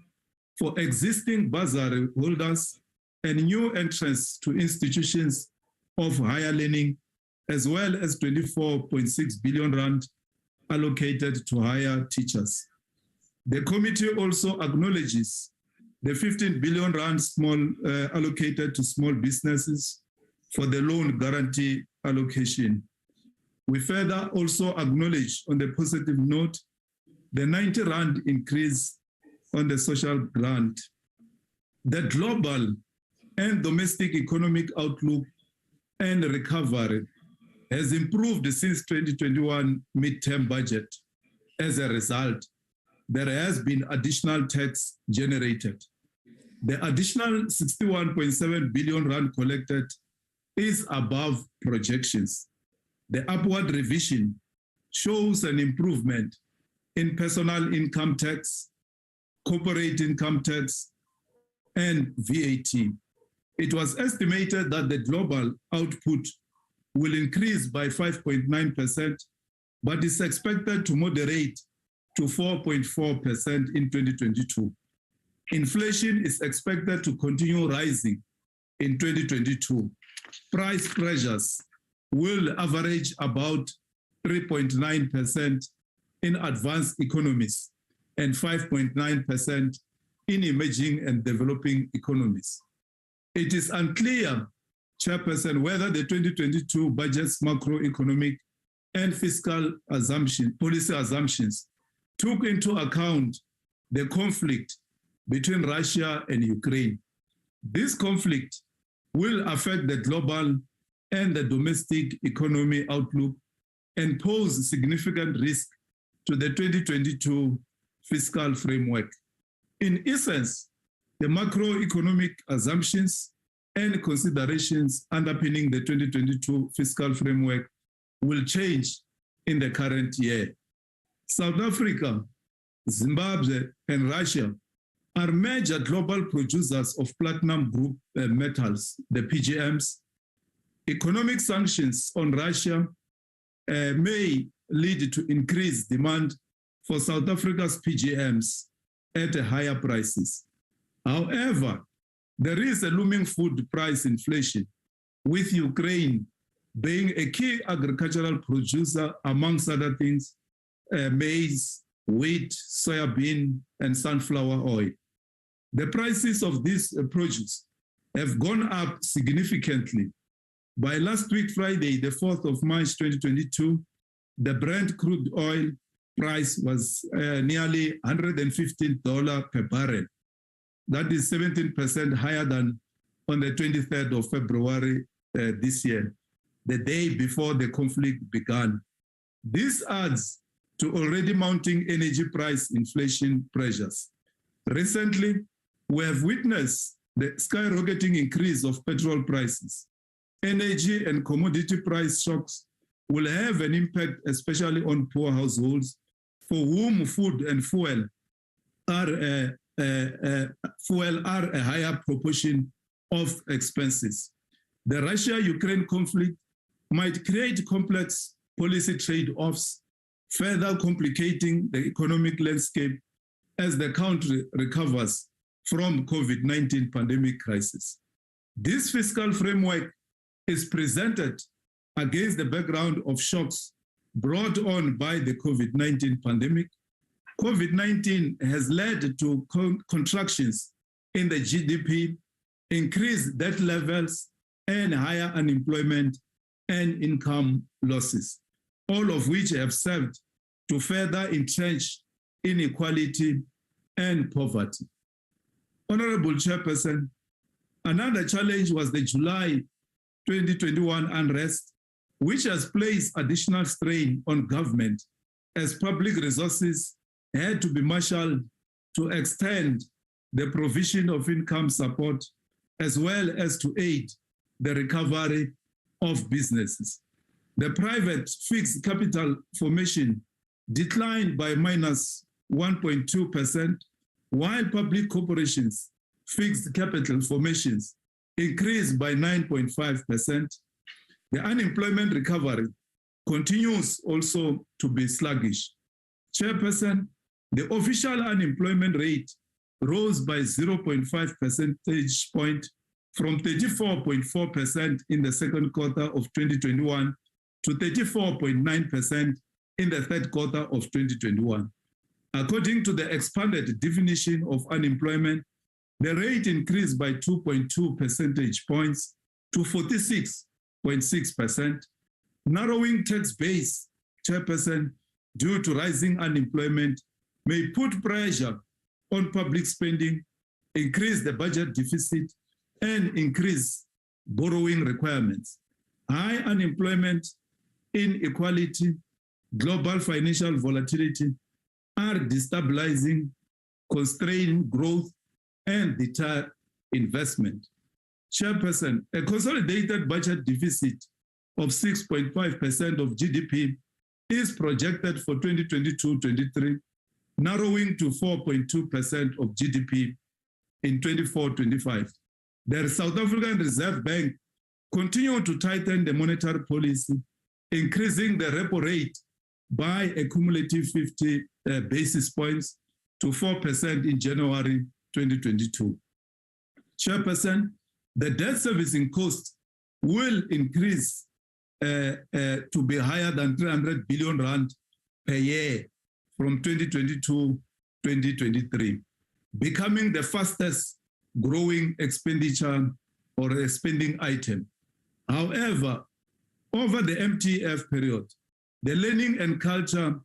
for existing bursary holders and new entrants to institutions of higher learning, as well as 24.6 billion rand allocated to higher teachers. The committee also acknowledges the 15 billion rand allocated to small businesses for the loan guarantee allocation. We further also acknowledge on the positive note the 90 rand increase on the social grant. The global and domestic economic outlook and recovery has improved since 2021 midterm budget. As a result, there has been additional tax generated. The additional 61.7 billion rand collected is above projections. The upward revision shows an improvement in personal income tax, corporate income tax, and VAT. It was estimated that the global output will increase by 5.9%, but is expected to moderate to 4.4% in 2022. Inflation is expected to continue rising in 2022. Price pressures will average about 3.9% in advanced economies and 5.9% in emerging and developing economies. It is unclear, Chairperson, whether the 2022 budget's macroeconomic and fiscal policy assumptions took into account the conflict between Russia and Ukraine. This conflict will affect the global and the domestic economy outlook and pose significant risk to the 2022 fiscal framework. In essence, the macroeconomic assumptions and considerations underpinning the 2022 fiscal framework will change in the current year. South Africa, Zimbabwe, and Russia are major global producers of platinum group metals, the PGMs. Economic sanctions on Russia may lead to increased demand for South Africa's PGMs at higher prices. However, there is a looming food price inflation, with Ukraine being a key agricultural producer, amongst other things, maize, wheat, soybean, and sunflower oil. The prices of these produce have gone up significantly. By last week, Friday, the 4th of March, 2022, the Brent crude oil price was nearly $115 per barrel. That is 17% higher than on the 23rd of February this year, the day before the conflict began. This adds to already mounting energy price inflation pressures. Recently, we have witnessed the skyrocketing increase of petrol prices. Energy and commodity price shocks will have an impact, especially on poor households, for whom food and fuel are a higher proportion of expenses. The Russia-Ukraine conflict might create complex policy trade-offs, further complicating the economic landscape as the country recovers from COVID-19 pandemic crisis. This fiscal framework is presented against the background of shocks brought on by the COVID-19 pandemic. COVID-19 has led to contractions in the GDP, increased debt levels, and higher unemployment and income losses, all of which have served to further entrench inequality and poverty. Honorable Chairperson, another challenge was the July 2021 unrest, which has placed additional strain on government as public resources had to be marshaled to extend the provision of income support as well as to aid the recovery of businesses. The private fixed capital formation declined by minus 1.2%, while public corporations' fixed capital formations increased by 9.5%. The unemployment recovery continues also to be sluggish. Chairperson, the official unemployment rate rose by 0.5 percentage point from 34.4% in the second quarter of 2021 to 34.9% in the third quarter of 2021. According to the expanded definition of unemployment, The rate increased by 2.2 percentage points to 46.6%. Narrowing tax base, Chairperson, due to rising unemployment may put pressure on public spending, increase the budget deficit, and increase borrowing requirements. High unemployment, inequality, global financial volatility are destabilizing, constraining growth, and deter investment. Chairperson, a consolidated budget deficit of 6.5% of GDP is projected for 2022-23, narrowing to 4.2% of GDP in 24-25. The South African Reserve Bank continued to tighten the monetary policy, increasing the repo rate by a cumulative 50 basis points to 4% in January 2022. Chairperson, the debt servicing cost will increase to be higher than 300 billion rand per year from 2022-2023, becoming the fastest growing expenditure or a spending item. However, over the MTF period, the learning and culture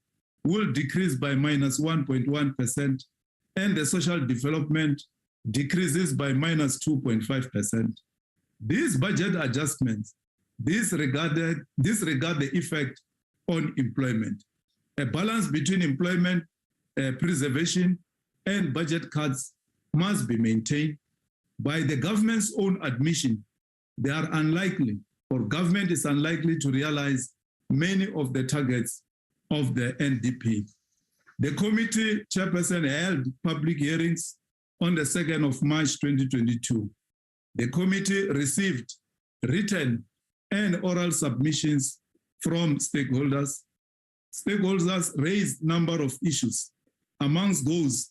will decrease by minus 1.1%, and the social development decreases by minus 2.5%. These budget adjustments disregard the effect on employment. A balance between employment preservation and budget cuts must be maintained. By the government's own admission, they are unlikely, or government is unlikely to realize many of the targets of the NDP. The committee chairperson held public hearings on the 2nd of March 2022. The committee received written and oral submissions from stakeholders. Stakeholders raised a number of issues. Amongst those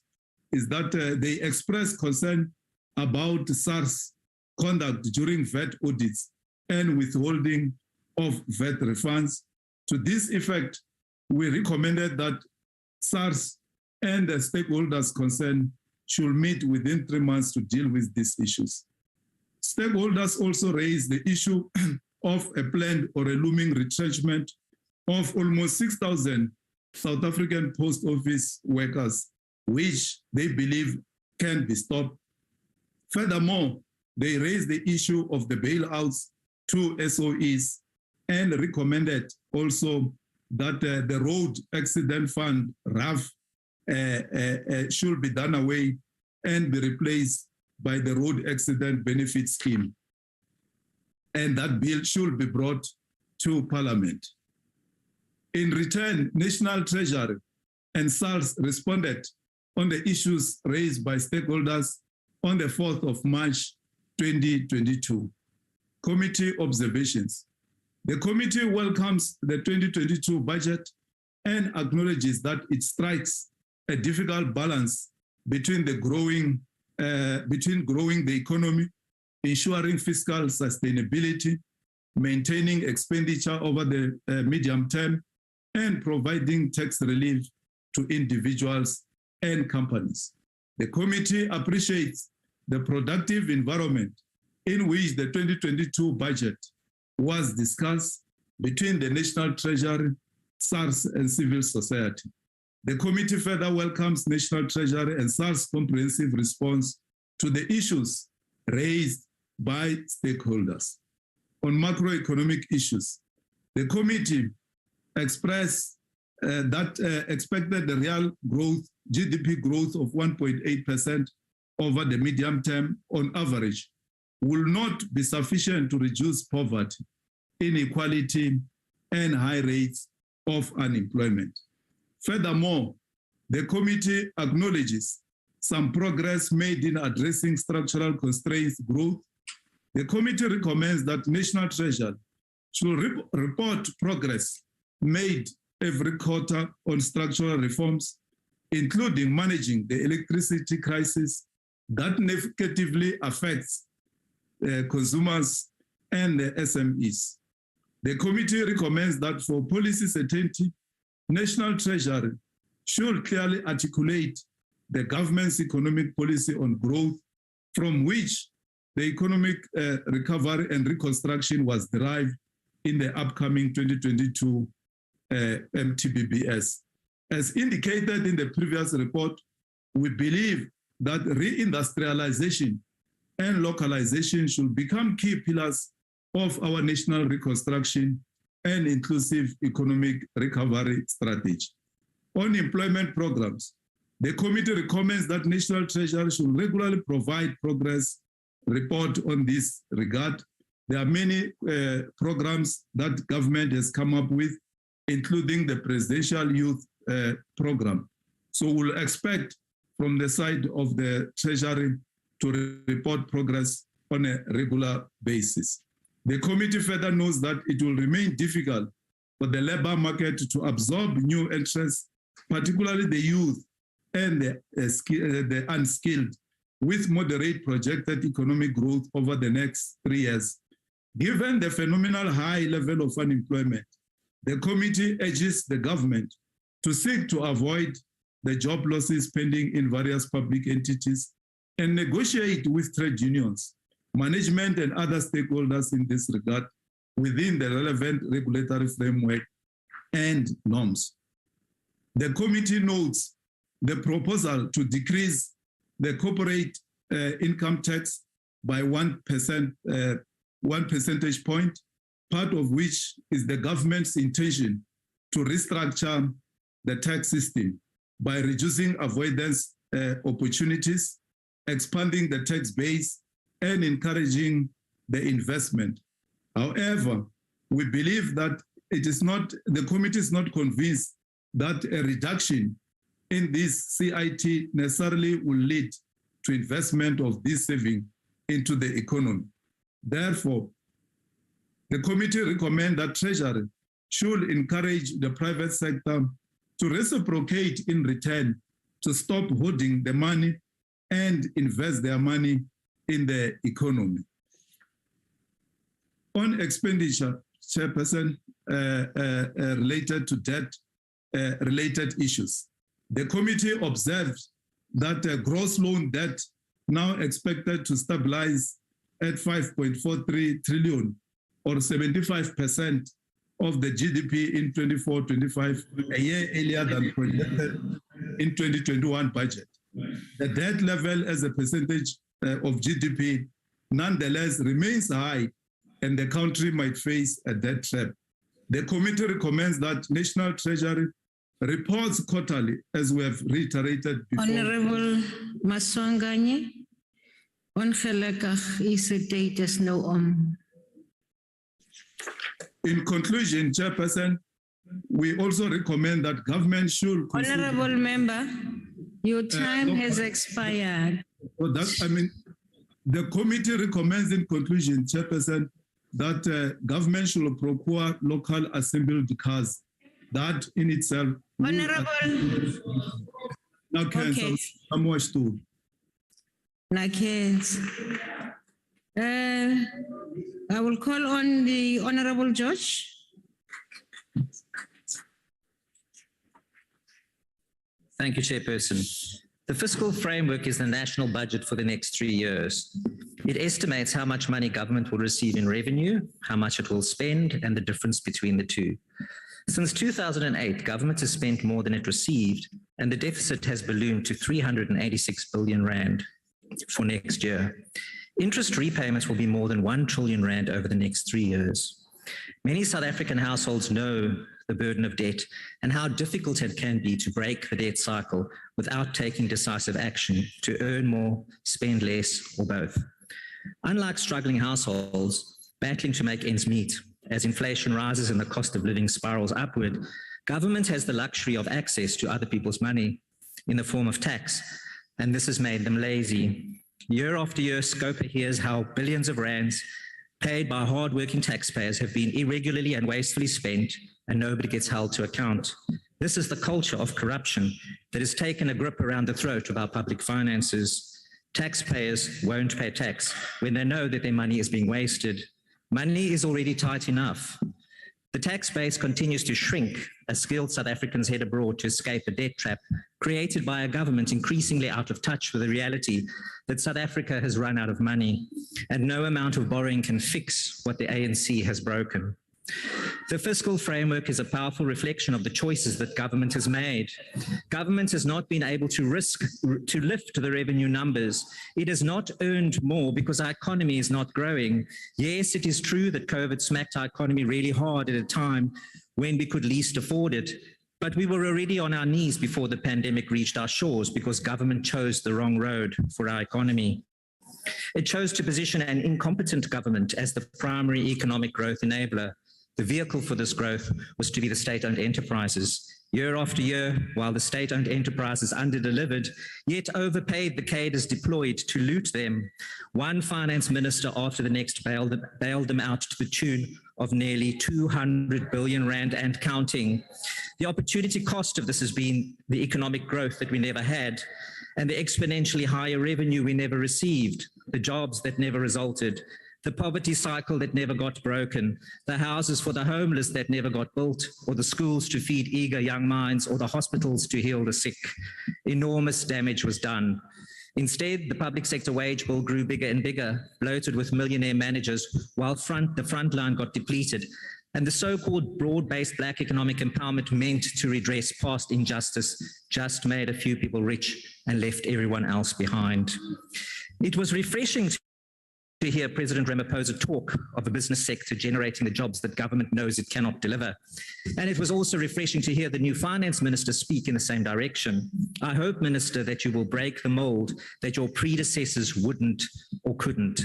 is that they expressed concern about SARS conduct during VAT audits and withholding of VAT refunds. To this effect, we recommended that SARS and the stakeholders concerned should meet within 3 months to deal with these issues. Stakeholders also raised the issue of a planned or a looming retrenchment of almost 6,000 South African post office workers, which they believe can be stopped. Furthermore, they raised the issue of the bailouts to SOEs and recommended also that the Road Accident Fund, RAF, should be done away and be replaced by the Road Accident Benefit Scheme. And that bill should be brought to Parliament. In return, National Treasury and SARS responded on the issues raised by stakeholders on the 4th of March 2022. Committee observations. The committee welcomes the 2022 budget and acknowledges that it strikes a difficult balance between growing the economy, ensuring fiscal sustainability, maintaining expenditure over the medium term, and providing tax relief to individuals and companies. The committee appreciates the productive environment in which the 2022 budget was discussed between the National Treasury, SARS, and civil society. The committee further welcomes National Treasury and SARS' comprehensive response to the issues raised by stakeholders. On macroeconomic issues, the committee expressed that expected the real growth, GDP growth of 1.8% over the medium term on average will not be sufficient to reduce poverty, inequality, and high rates of unemployment. Furthermore, the committee acknowledges some progress made in addressing structural constraints growth. The committee recommends that National Treasury should report progress made every quarter on structural reforms, including managing the electricity crisis that negatively affects consumers and the SMEs. The committee recommends that for policy certainty, National Treasury should clearly articulate the government's economic policy on growth from which the economic recovery and reconstruction was derived in the upcoming 2022 MTBBS. As indicated in the previous report, we believe that reindustrialization and localization should become key pillars of our national reconstruction and inclusive economic recovery strategy. On employment programs, the committee recommends that National Treasury should regularly provide progress report on this regard. There are many programs that government has come up with, including the Presidential Youth Program. So we'll expect from the side of the Treasury to report progress on a regular basis. The committee further notes that it will remain difficult for the labor market to absorb new entrants, particularly the youth and the unskilled, with moderate projected economic growth over the next 3 years. Given the phenomenal high level of unemployment, the committee urges the government to seek to avoid the job losses pending in various public entities and negotiate with trade unions, management, and other stakeholders in this regard within the relevant regulatory framework and norms. The committee notes the proposal to decrease the corporate income tax by 1 percentage point, part of which is the government's intention to restructure the tax system by reducing avoidance opportunities, expanding the tax base, and encouraging the investment. However, we believe that the committee is not convinced that a reduction in this CIT necessarily will lead to investment of this saving into the economy. Therefore, the committee recommends that Treasury should encourage the private sector to reciprocate in return, to stop holding the money and invest their money in the economy. On expenditure, Chairperson, related to debt-related issues, the committee observed that gross loan debt now expected to stabilize at 5.43 trillion, or 75% of the GDP in 24-25, a year earlier than projected in 2021 budget. The debt level as a percentage of GDP nonetheless remains high, and the country might face a debt trap. The committee recommends that National Treasury reports quarterly, as we have reiterated before. Honorable Maswanganye, ongelukkig is the date is nou om. In conclusion, Chairperson, we also recommend that government should consider— Honorable member, your time has expired. Well, the committee recommends in conclusion, Chairperson, that government should procure local assembled cars. That in itself— Honorable— Okay. I will call on the Honorable Judge. Thank you, Chairperson. The fiscal framework is the national budget for the next 3 years. It estimates how much money government will receive in revenue, how much it will spend, and the difference between the two. Since 2008, government has spent more than it received, and the deficit has ballooned to 386 billion rand for next year. Interest repayments will be more than 1 trillion rand over the next 3 years. Many South African households know the burden of debt and how difficult it can be to break the debt cycle without taking decisive action to earn more, spend less, or both. Unlike struggling households battling to make ends meet, as inflation rises and the cost of living spirals upward, government has the luxury of access to other people's money in the form of tax, and this has made them lazy. Year after year, Scopa hears how billions of rands paid by hard-working taxpayers have been irregularly and wastefully spent, and nobody gets held to account. This is the culture of corruption that has taken a grip around the throat of our public finances. Taxpayers won't pay tax when they know that their money is being wasted. Money is already tight enough. The tax base continues to shrink as skilled South Africans head abroad to escape a debt trap created by a government increasingly out of touch with the reality that South Africa has run out of money and no amount of borrowing can fix what the ANC has broken. The fiscal framework is a powerful reflection of the choices that government has made. Government has not been able to lift the revenue numbers. It has not earned more because our economy is not growing. Yes, it is true that COVID smacked our economy really hard at a time when we could least afford it, but we were already on our knees before the pandemic reached our shores because government chose the wrong road for our economy. It chose to position an incompetent government as the primary economic growth enabler. The vehicle for this growth was to be the state-owned enterprises. Year after year, while the state-owned enterprises underdelivered, yet overpaid the cadres deployed to loot them, one finance minister after the next bailed them out to the tune of nearly 200 billion rand and counting. The opportunity cost of this has been the economic growth that we never had, and the exponentially higher revenue we never received, the jobs that never resulted, the poverty cycle that never got broken, the houses for the homeless that never got built, or the schools to feed eager young minds, or the hospitals to heal the sick. Enormous damage was done. Instead, the public sector wage bill grew bigger and bigger, bloated with millionaire managers, while the front line got depleted. And the so-called broad-based black economic empowerment meant to redress past injustice just made a few people rich and left everyone else behind. It was refreshing to hear President Ramaphosa talk of the business sector generating the jobs that government knows it cannot deliver. And it was also refreshing to hear the new finance minister speak in the same direction. I hope, Minister, that you will break the mold that your predecessors wouldn't or couldn't.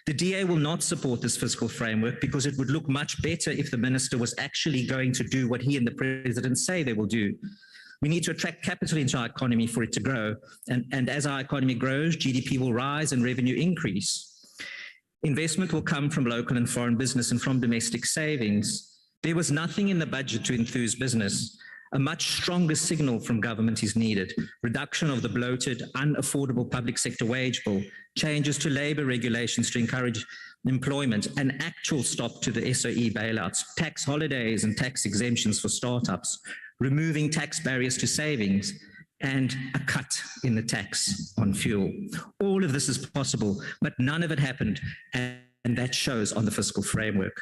The DA will not support this fiscal framework because it would look much better if the minister was actually going to do what he and the president say they will do. We need to attract capital into our economy for it to grow. And as our economy grows, GDP will rise and revenue increase. Investment will come from local and foreign business and from domestic savings. There was nothing in the budget to enthuse business. A much stronger signal from government is needed. Reduction of the bloated, unaffordable public sector wage bill, changes to labor regulations to encourage employment, an actual stop to the SOE bailouts, tax holidays and tax exemptions for startups, removing tax barriers to savings, and a cut in the tax on fuel. All of this is possible, but none of it happened, and that shows on the fiscal framework.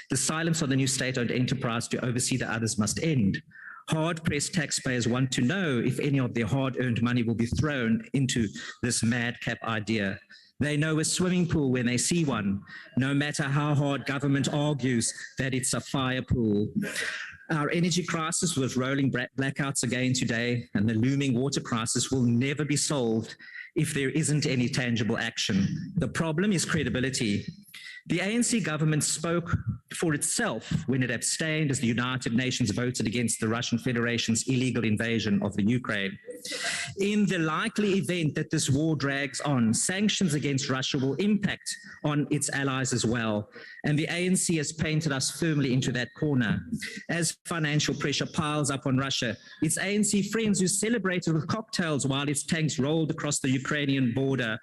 The silence on the new state-owned enterprise to oversee the others must end. Hard-pressed taxpayers want to know if any of their hard-earned money will be thrown into this madcap idea. They know a swimming pool when they see one, no matter how hard government argues that it's a fire pool. Our energy crisis with rolling blackouts again today, and the looming water crisis will never be solved if there isn't any tangible action. The problem is credibility. The ANC government spoke for itself when it abstained as the United Nations voted against the Russian Federation's illegal invasion of the Ukraine. In the likely event that this war drags on, sanctions against Russia will impact on its allies as well. And the ANC has painted us firmly into that corner. As financial pressure piles up on Russia, its ANC friends who celebrated with cocktails while its tanks rolled across the Ukrainian border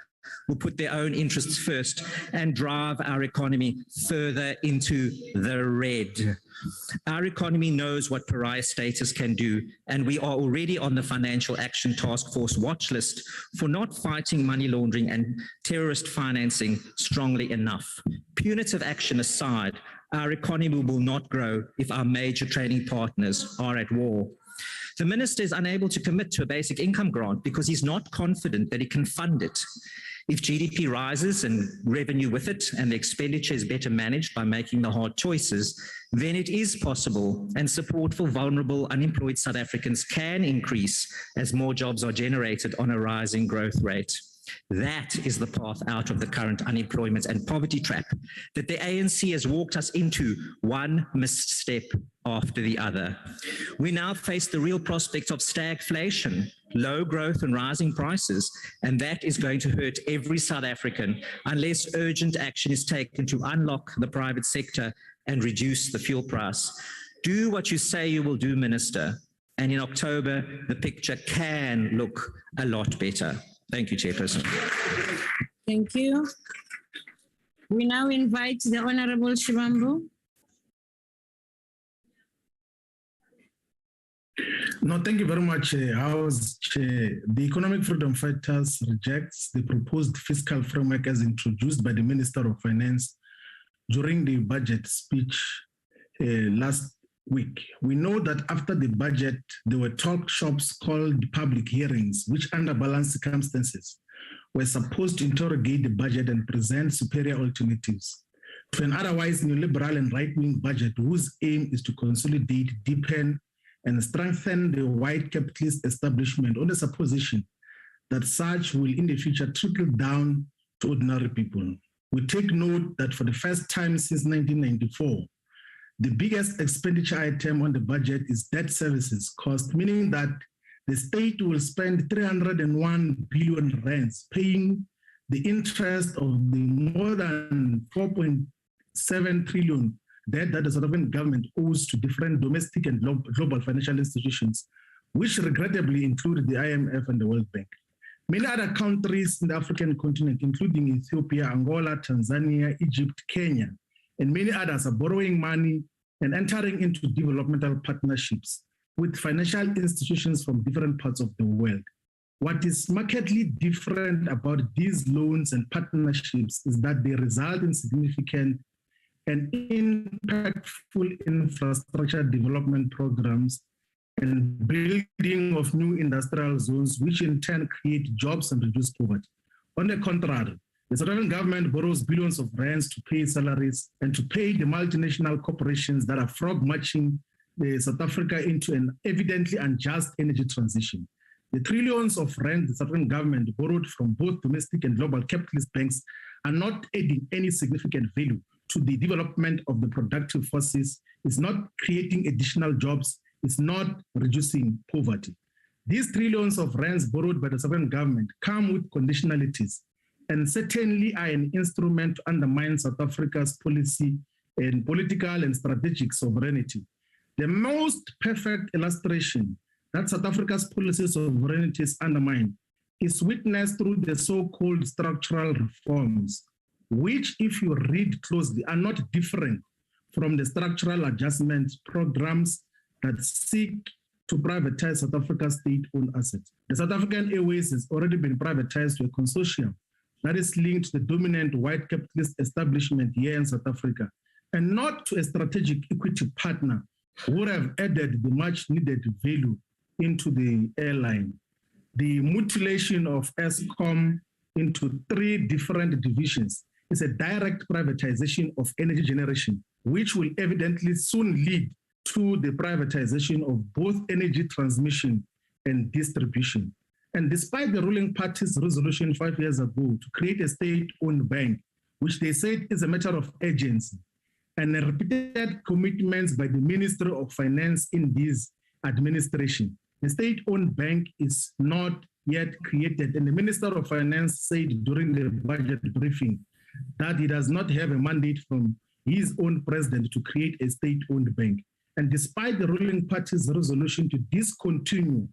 will put their own interests first and drive our economy further into the red. Our economy knows what pariah status can do, and we are already on the Financial Action Task Force watch list for not fighting money laundering and terrorist financing strongly enough. Punitive action aside, our economy will not grow if our major trading partners are at war. The minister is unable to commit to a basic income grant because he's not confident that he can fund it. If GDP rises and revenue with it, and the expenditure is better managed by making the hard choices, then it is possible, and support for vulnerable unemployed South Africans can increase as more jobs are generated on a rising growth rate. That is the path out of the current unemployment and poverty trap that the ANC has walked us into, one misstep after the other. We now face the real prospect of stagflation, low growth and rising prices, and that is going to hurt every South African unless urgent action is taken to unlock the private sector and reduce the fuel price. Do what you say you will do, Minister, and in October, the picture can look a lot better. Thank you, Chairperson. Thank you. We now invite the Honorable Shivambu. No, thank you very much, House Chair. The Economic Freedom Fighters rejects the proposed fiscal framework as introduced by the Minister of Finance during the budget speech last week. We know that after the budget, there were talk shops called public hearings, which under balanced circumstances were supposed to interrogate the budget and present superior alternatives to an otherwise neoliberal and right-wing budget whose aim is to consolidate, deepen, and strengthen the white capitalist establishment on the supposition that such will in the future trickle down to ordinary people. We take note that for the first time since 1994, the biggest expenditure item on the budget is debt services cost, meaning that the state will spend 301 billion rands paying the interest of the more than 4.7 trillion debt that the South African government owes to different domestic and global financial institutions, which regrettably include the IMF and the World Bank. Many other countries in the African continent, including Ethiopia, Angola, Tanzania, Egypt, Kenya, and many others are borrowing money and entering into developmental partnerships with financial institutions from different parts of the world. What is markedly different about these loans and partnerships is that they result in significant and impactful infrastructure development programs and building of new industrial zones, which in turn create jobs and reduce poverty. On the contrary, the South African government borrows billions of rands to pay salaries and to pay the multinational corporations that are frog marching South Africa into an evidently unjust energy transition. The trillions of rands the South African government borrowed from both domestic and global capitalist banks are not adding any significant value to the development of the productive forces, is not creating additional jobs, is not reducing poverty. These trillions of rands borrowed by the South African government come with conditionalities and certainly are an instrument to undermine South Africa's policy and political and strategic sovereignty. The most perfect illustration that South Africa's policy sovereignty is undermined is witnessed through the so-called structural reforms, which, if you read closely, are not different from the structural adjustment programs that seek to privatize South Africa's state-owned assets. The South African Airways has already been privatized to a consortium that is linked to the dominant white capitalist establishment here in South Africa, and not to a strategic equity partner who would have added the much-needed value into the airline. The mutilation of Eskom into 3 different divisions is a direct privatization of energy generation, which will evidently soon lead to the privatization of both energy transmission and distribution. And despite the ruling party's resolution 5 years ago to create a state-owned bank, which they said is a matter of urgency, and repeated commitments by the Ministry of Finance in this administration, the state-owned bank is not yet created. And the Minister of Finance said during the budget briefing that he does not have a mandate from his own president to create a state-owned bank. And despite the ruling party's resolution to discontinue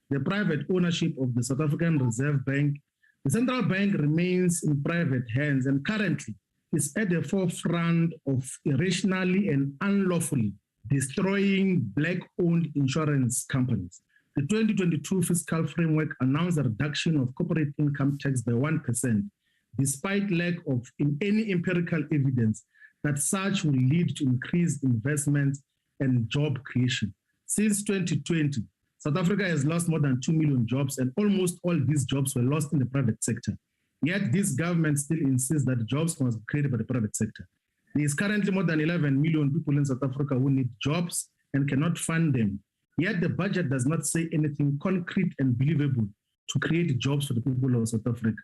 the private ownership of the South African Reserve Bank, the central bank remains in private hands and currently is at the forefront of irrationally and unlawfully destroying black-owned insurance companies. The 2022 fiscal framework announced a reduction of corporate income tax by 1%, despite lack of any empirical evidence that such will lead to increased investment and job creation. Since 2020, South Africa has lost more than 2 million jobs, and almost all these jobs were lost in the private sector. Yet this government still insists that jobs must be created by the private sector. There is currently more than 11 million people in South Africa who need jobs and cannot fund them. Yet the budget does not say anything concrete and believable to create jobs for the people of South Africa.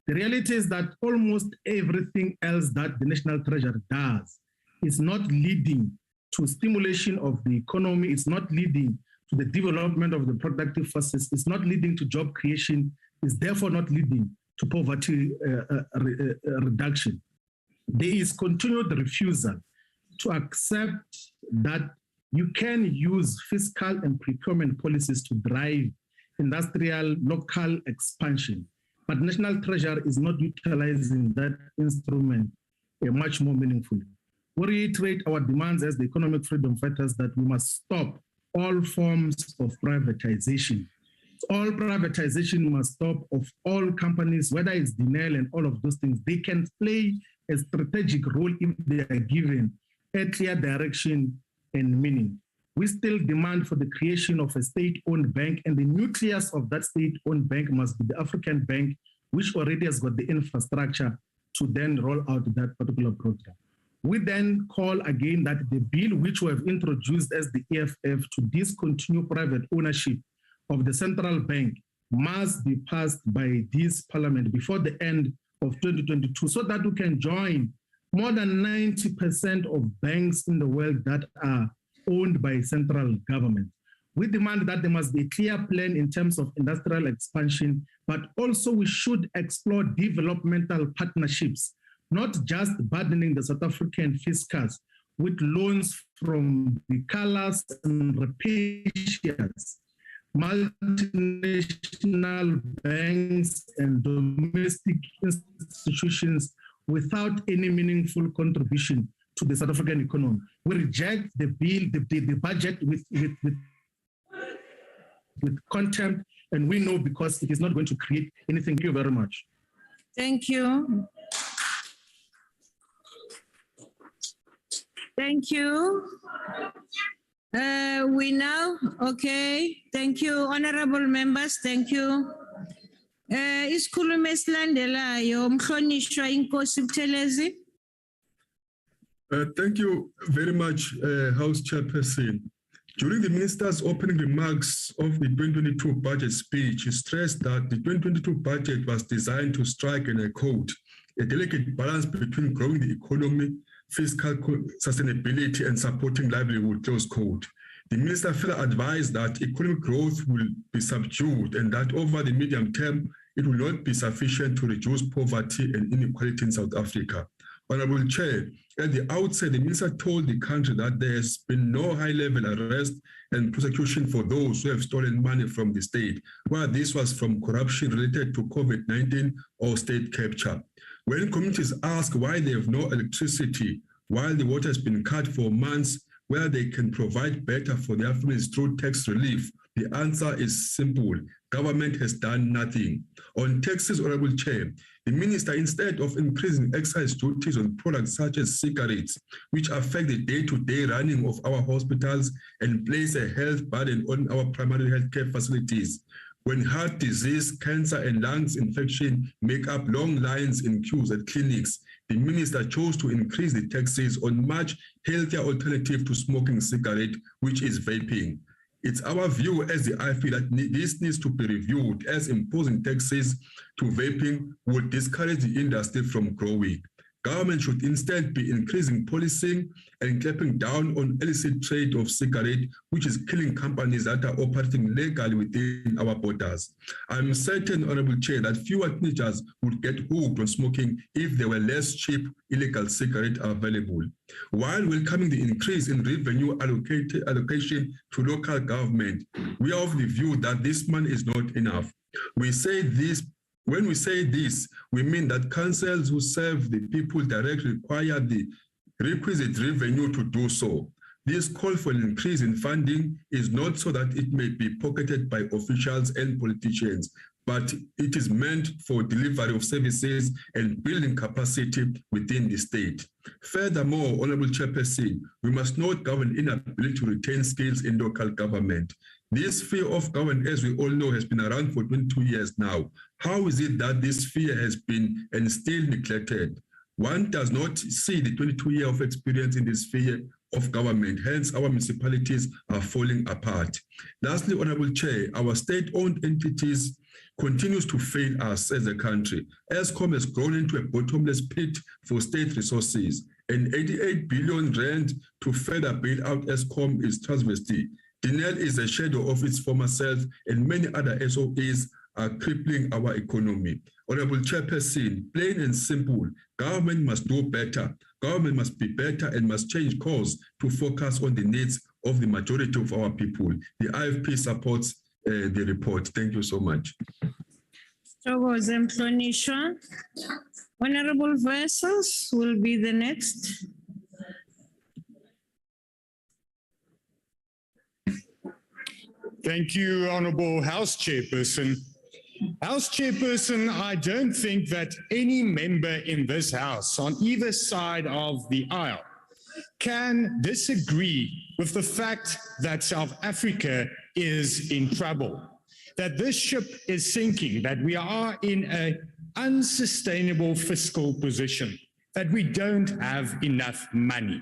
The reality is that almost everything else that the National Treasury does is not leading to stimulation of the economy, it's not leading to the development of the productive forces, it's not leading to job creation, it's therefore not leading to poverty reduction. There is continued refusal to accept that you can use fiscal and procurement policies to drive industrial local expansion, but National Treasury is not utilizing that instrument much more meaningfully. We reiterate our demands as the economic freedom fighters that we must stop all forms of privatization. All privatization must stop of all companies, whether it's Denel and all of those things. They can play a strategic role if they are given a clear direction and meaning. We still demand for the creation of a state-owned bank, and the nucleus of that state-owned bank must be the African Bank, which already has got the infrastructure to then roll out that particular program. We then call again that the bill which we have introduced as the EFF to discontinue private ownership of the central bank must be passed by this parliament before the end of 2022 so that we can join more than 90% of banks in the world that are owned by central government. We demand that there must be a clear plan in terms of industrial expansion, but also we should explore developmental partnerships, not just burdening the South African fiscals with loans from the callous and rapacious multinational banks and domestic institutions without any meaningful contribution to the South African economy. We reject the bill, the budget with contempt, and we know because it is not going to create anything. Thank you very much. Thank you. Thank you. We now, okay, thank you, honorable members, thank you. Isikhulumi esilandelayo umhlonishwa inkosi Buthelezi. Thank you very much, House Chairperson. During the Minister's opening remarks of the 2022 budget speech, he stressed that the 2022 budget was designed to strike, and I quote, a delicate balance between growing the economy, fiscal sustainability, and supporting livelihood, close quote. The Minister further advised that economic growth will be subdued and that over the medium term, it will not be sufficient to reduce poverty and inequality in South Africa. Honorable Chair, at the outset, the Minister told the country that there has been no high-level arrest and prosecution for those who have stolen money from the state, whether this was from corruption related to COVID-19 or state capture. When communities ask why they have no electricity, while the water has been cut for months, where they can provide better for their families through tax relief, the answer is simple. Government has done nothing. On taxes, Honorable Chair, the Minister, instead of increasing excise duties on products such as cigarettes, which affect the day-to-day running of our hospitals and place a health burden on our primary healthcare facilities, when heart disease, cancer, and lungs infection make up long lines in queues at clinics, the Minister chose to increase the taxes on much healthier alternative to smoking cigarette, which is vaping. It's our view as the IFP that this needs to be reviewed, as imposing taxes to vaping would discourage the industry from growing. Government should instead be increasing policing and clamping down on illicit trade of cigarette, which is killing companies that are operating legally within our borders. I'm certain, Honorable Chair, that fewer teenagers would get hooked on smoking if there were less cheap illegal cigarettes available. While welcoming the increase in revenue allocation to local government, we are of the view that this money is not enough. When we say this, we mean that councils who serve the people directly require the requisite revenue to do so. This call for an increase in funding is not so that it may be pocketed by officials and politicians, but it is meant for delivery of services and building capacity within the state. Furthermore, Honorable Chairperson, we must not govern inability to retain skills in local government. This fear of government, as we all know, has been around for 22 years now. How is it that this fear has been and still neglected? One does not see the 22 years of experience in this sphere of government, hence our municipalities are falling apart. Lastly, Honorable Chair, our state-owned entities continues to fail us as a country. ESCOM has grown into a bottomless pit for state resources, and 88 billion rand to further build out ESCOM is travesty. Denel is a shadow of its former self, and many other SOEs are crippling our economy. Honorable Chairperson, plain and simple, government must do better. Government must be better and must change course to focus on the needs of the majority of our people. The IFP supports the report. Thank you so much. Honorable Vessels will be the next. Thank you, Honourable House Chairperson. House Chairperson, I don't think that any member in this House on either side of the aisle can disagree with the fact that South Africa is in trouble, that this ship is sinking, that we are in an unsustainable fiscal position, that we don't have enough money,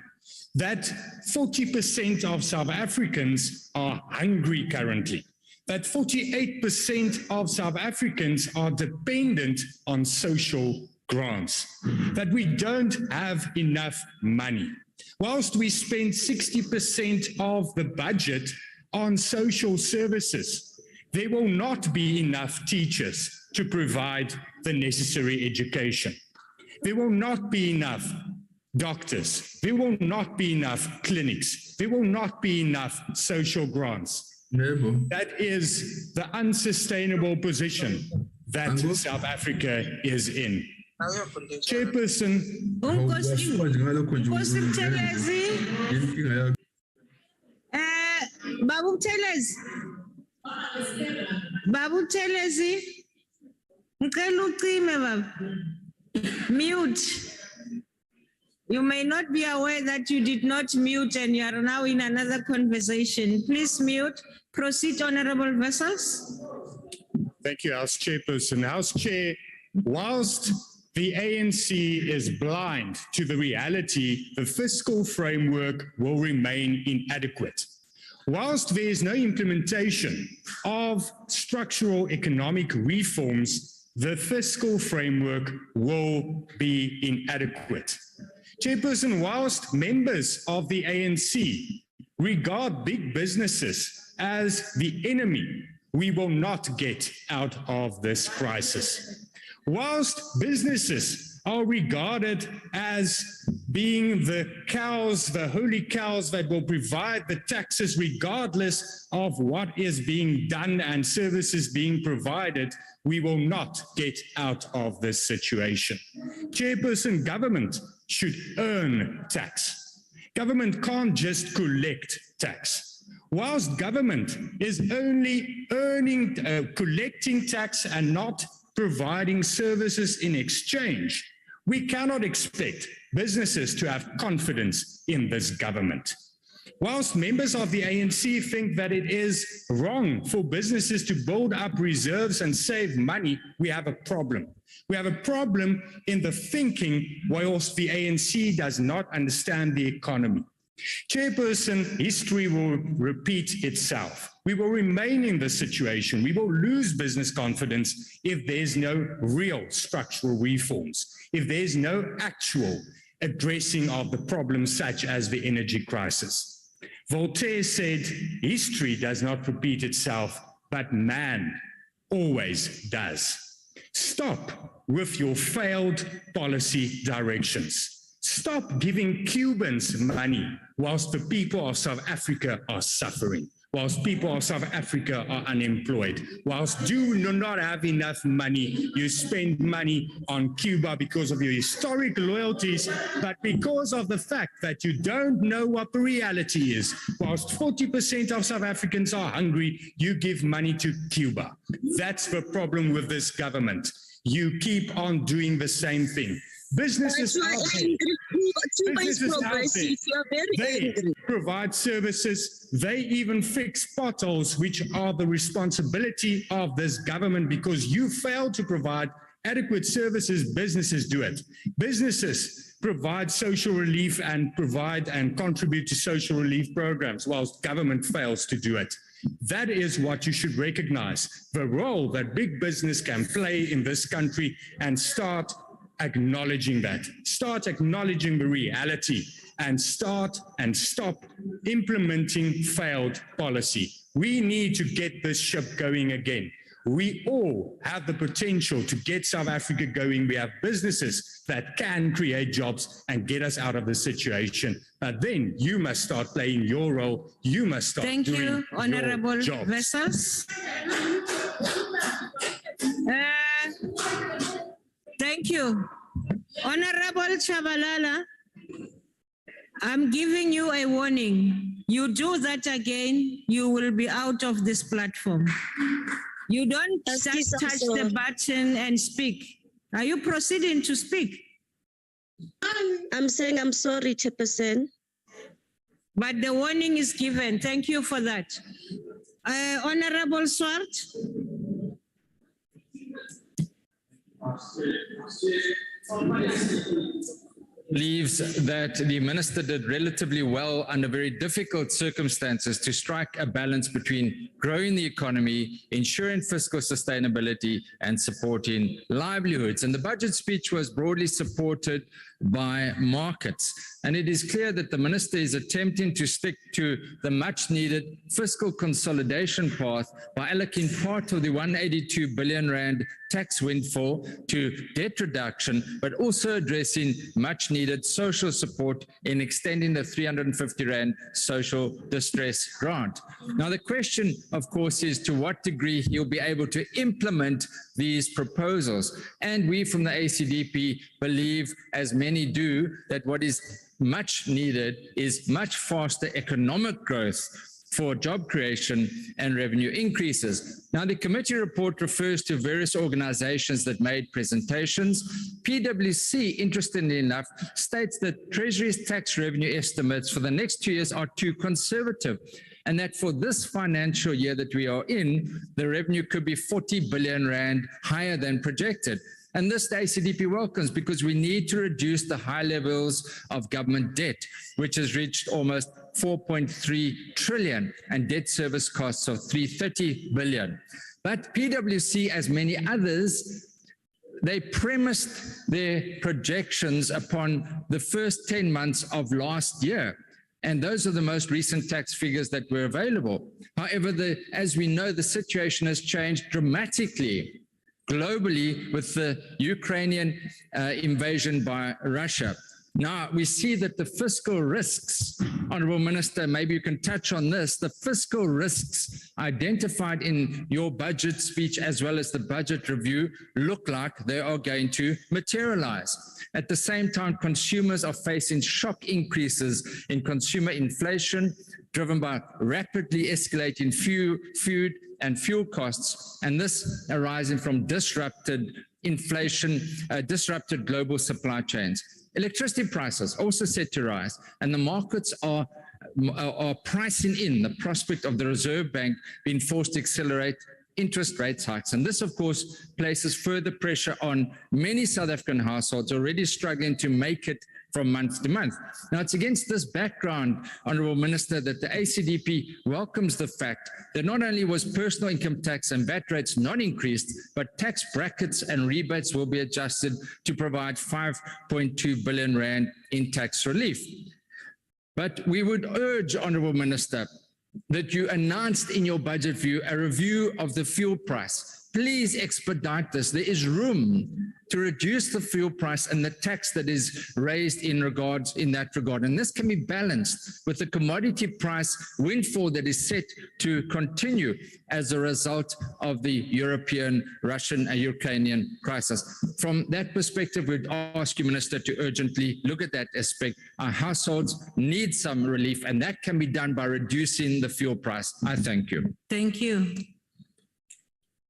that 40% of South Africans are hungry currently, that 48% of South Africans are dependent on social grants, that we don't have enough money. Whilst we spend 60% of the budget on social services, there will not be enough teachers to provide the necessary education. There will not be enough doctors. There will not be enough clinics. There will not be enough social grants. That is the unsustainable position that South Africa is in. Chairperson. Babu Telezi, mute. You may not be aware that you did not mute and you are now in another conversation. Please mute. Proceed, Honorable Vessels. Thank you, House Chairperson. House Chair, whilst the ANC is blind to the reality, the fiscal framework will remain inadequate. Whilst there is no implementation of structural economic reforms, the fiscal framework will be inadequate. Chairperson, whilst members of the ANC regard big businesses as the enemy, we will not get out of this crisis. Whilst businesses are regarded as being the cows, the holy cows that will provide the taxes regardless of what is being done and services being provided, we will not get out of this situation. Chairperson, government should earn tax. Government can't just collect tax. Whilst government is only collecting tax and not providing services in exchange, we cannot expect businesses to have confidence in this government. Whilst members of the ANC think that it is wrong for businesses to build up reserves and save money, we have a problem. We have a problem in the thinking whilst the ANC does not understand the economy. Chairperson, history will repeat itself. We will remain in this situation. We will lose business confidence if there's no real structural reforms, if there's no actual addressing of the problems such as the energy crisis. Voltaire said, history does not repeat itself, but man always does. Stop with your failed policy directions. Stop giving Cubans money whilst the people of South Africa are suffering, whilst people of South Africa are unemployed, whilst you do not have enough money, you spend money on Cuba because of your historic loyalties, but because of the fact that you don't know what the reality is. Whilst 40% of South Africans are hungry, you give money to Cuba. That's the problem with this government. You keep on doing the same thing. Businesses they provide services, they even fix potholes, which are the responsibility of this government. Because you fail to provide adequate services, businesses do it. Businesses provide social relief and provide and contribute to social relief programs, whilst government fails to do it. That is what you should recognize, the role that big business can play in this country, and start acknowledging that. Start acknowledging the reality and stop implementing failed policy. We need to get this ship going again. We all have the potential to get South Africa going. We have businesses that can create jobs and get us out of the situation. But then you must start playing your role. You must start doing your jobs. Thank you, Honorable Vessels. Thank you. Honorable Chabalala, I'm giving you a warning. You do that again, you will be out of this platform. You don't just touch the button and speak. Are you proceeding to speak? I'm saying I'm sorry, Chairperson. But the warning is given. Thank you for that. Honorable Swart. Believes that the minister did relatively well under very difficult circumstances to strike a balance between growing the economy, ensuring fiscal sustainability, and supporting livelihoods. And the budget speech was broadly supported by markets. And it is clear that the minister is attempting to stick to the much needed fiscal consolidation path by allocating part of the 182 billion rand tax windfall to debt reduction, but also addressing much needed social support in extending the 350 rand social distress grant. Now, the question, of course, is to what degree he'll be able to implement these proposals. And we from the ACDP believe, as many do, that what is much needed is much faster economic growth for job creation and revenue increases. Now, the committee report refers to various organizations that made presentations. PwC, interestingly enough, states that Treasury's tax revenue estimates for the next 2 years are too conservative, and that for this financial year that we are in, the revenue could be 40 billion rand higher than projected. And this the ACDP welcomes, because we need to reduce the high levels of government debt, which has reached almost 4.3 trillion, and debt service costs of 330 billion. But PwC, as many others, they premised their projections upon the first 10 months of last year. And those are the most recent tax figures that were available. However, as we know, the situation has changed dramatically globally with the Ukrainian invasion by Russia. Now, we see that the fiscal risks, Honorable Minister, maybe you can touch on this, the fiscal risks identified in your budget speech as well as the budget review look like they are going to materialize. At the same time, consumers are facing shock increases in consumer inflation, driven by rapidly escalating food and fuel costs, and this arising from disrupted inflation, disrupted global supply chains. Electricity prices also set to rise, and the markets are pricing in the prospect of the Reserve Bank being forced to accelerate interest rate hikes. And this, of course, places further pressure on many South African households already struggling to make it from month to month. Now, it's against this background, Honourable Minister, that the ACDP welcomes the fact that not only was personal income tax and VAT rates not increased, but tax brackets and rebates will be adjusted to provide 5.2 billion rand in tax relief. But we would urge, Honourable Minister, that you announced in your budget view a review of the fuel price. Please expedite this. There is room to reduce the fuel price and the tax that is raised in that regard. And this can be balanced with the commodity price windfall that is set to continue as a result of the European, Russian, and Ukrainian crisis. From that perspective, we'd ask you, Minister, to urgently look at that aspect. Our households need some relief, and that can be done by reducing the fuel price. I thank you. Thank you.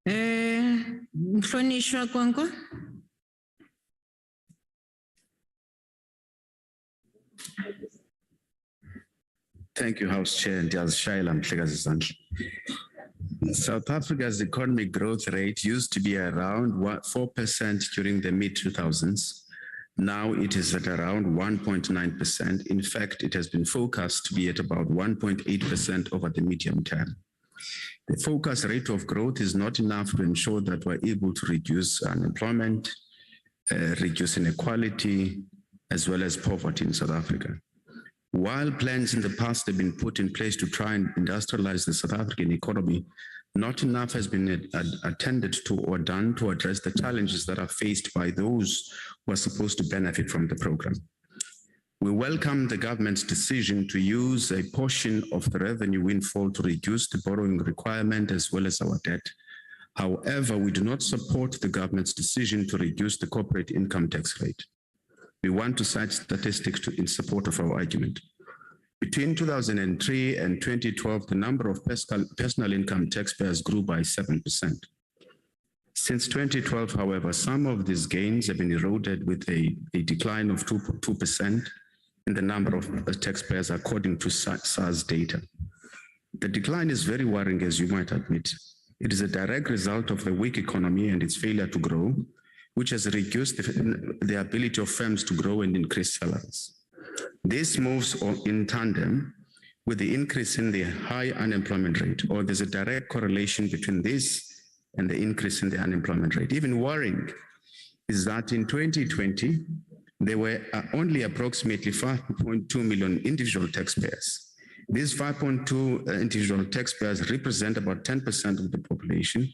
Mhlonishwa Kwankwa. Thank you, House Chair Ndiyazishayela Mhlekazi Zandla. South Africa's economic growth rate used to be around 4% during the mid-2000s. Now it is at around 1.9%. In fact, it has been forecast to be at about 1.8% over the medium term. The forecast rate of growth is not enough to ensure that we're able to reduce unemployment, reduce inequality, as well as poverty in South Africa. While plans in the past have been put in place to try and industrialize the South African economy, not enough has been attended to or done to address the challenges that are faced by those who are supposed to benefit from the program. We welcome the government's decision to use a portion of the revenue windfall to reduce the borrowing requirement as well as our debt. However, we do not support the government's decision to reduce the corporate income tax rate. We want to cite statistics in support of our argument. Between 2003 and 2012, the number of personal income taxpayers grew by 7%. Since 2012, however, some of these gains have been eroded with a decline of 2% in the number of taxpayers according to SARS data. The decline is very worrying, as you might admit. It is a direct result of the weak economy and its failure to grow, which has reduced the ability of firms to grow and increase salaries. This moves in tandem with the increase in the high unemployment rate, or there's a direct correlation between this and the increase in the unemployment rate. Even worrying is that in 2020, there were only approximately 5.2 million individual taxpayers. These 5.2 individual taxpayers represent about 10% of the population,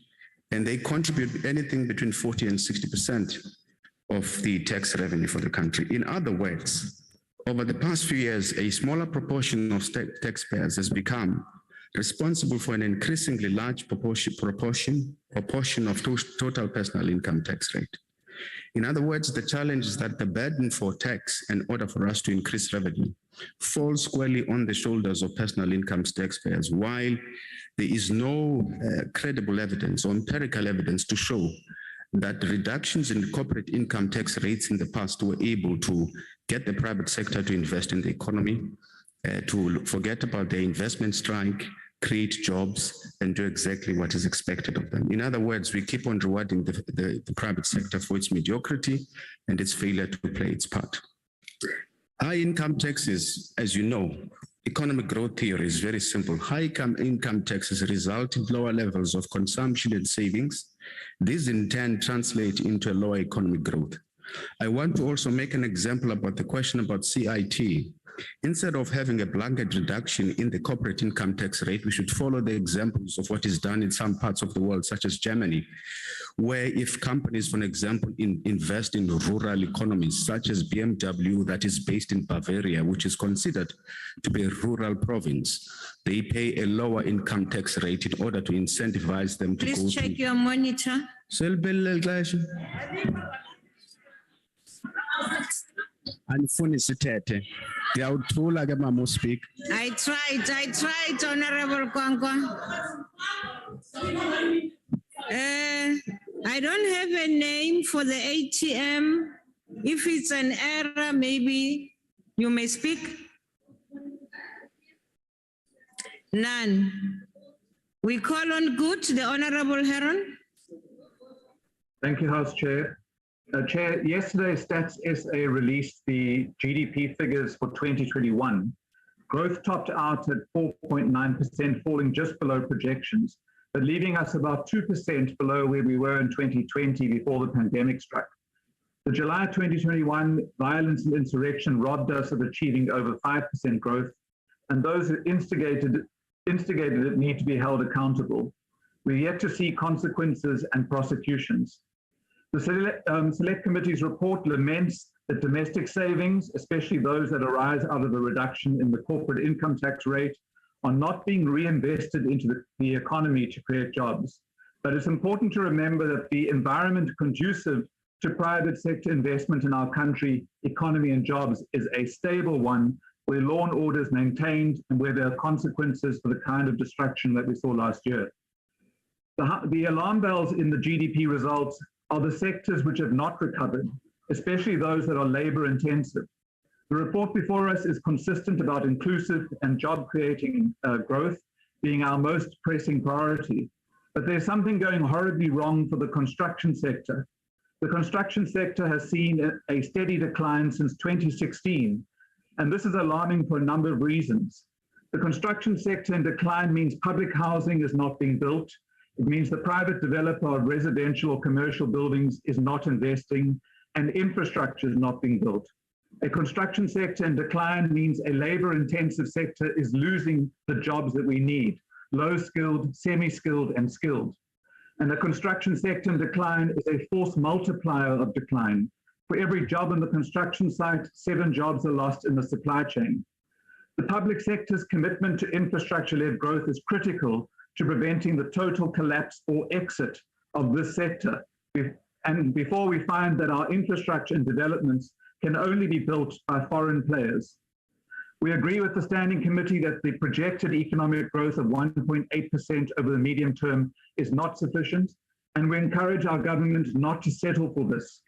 and they contribute anything between 40 and 60% of the tax revenue for the country. In other words, over the past few years, a smaller proportion of taxpayers has become responsible for an increasingly large proportion of total personal income tax rate. In other words, the challenge is that the burden for tax, in order for us to increase revenue, falls squarely on the shoulders of personal income taxpayers, while there is no credible evidence or empirical evidence to show that reductions in corporate income tax rates in the past were able to get the private sector to invest in the economy, to forget about their investment strike, create jobs, and do exactly what is expected of them. In other words, we keep on rewarding the private sector for its mediocrity and its failure to play its part. High income taxes, as you know, economic growth theory is very simple. High income taxes result in lower levels of consumption and savings. These in turn translate into a lower economic growth. I want to also make an example about the question about CIT. Instead of having a blanket reduction in the corporate income tax rate, we should follow the examples of what is done in some parts of the world, such as Germany, where if companies, for example, invest in rural economies, such as BMW that is based in Bavaria, which is considered to be a rural province, they pay a lower income tax rate in order to incentivize them to go to— Please check your monitor. Andifuni sithethe. Ngiyawuthula ke mama uspeak. I tried, Honorable Kwankwa. I don't have a name for the ATM. If it's an error, maybe you may speak. None. We call on Good, the Honorable Heron. Thank you, House Chair. Chair, yesterday Stats SA released the GDP figures for 2021. Growth topped out at 4.9%, falling just below projections, but leaving us about 2% below where we were in 2020 before the pandemic struck. The July 2021 violence and insurrection robbed us of achieving over 5% growth, and those who instigated it need to be held accountable. We're yet to see consequences and prosecutions. The Select Committee's report laments that domestic savings, especially those that arise out of a reduction in the corporate income tax rate, are not being reinvested into the economy to create jobs. But it's important to remember that the environment conducive to private sector investment in our country, economy and jobs is a stable one where law and order is maintained and where there are consequences for the kind of destruction that we saw last year. The alarm bells in the GDP results are the sectors which have not recovered, especially those that are labor intensive. The report before us is consistent about inclusive and job creating growth being our most pressing priority. But there's something going horribly wrong for the construction sector. The construction sector has seen a steady decline since 2016, and this is alarming for a number of reasons. The construction sector in decline means public housing is not being built. It means the private developer of residential or commercial buildings is not investing, and infrastructure is not being built. A construction sector in decline means a labor-intensive sector is losing the jobs that we need, low-skilled, semi-skilled, and skilled. And the construction sector in decline is a force multiplier of decline. For every job in the construction site, 7 jobs are lost in the supply chain. The public sector's commitment to infrastructure-led growth is critical to preventing the total collapse or exit of this sector. And before we find that our infrastructure and developments can only be built by foreign players. We agree with the Standing Committee that the projected economic growth of 1.8% over the medium term is not sufficient, and we encourage our government not to settle for this.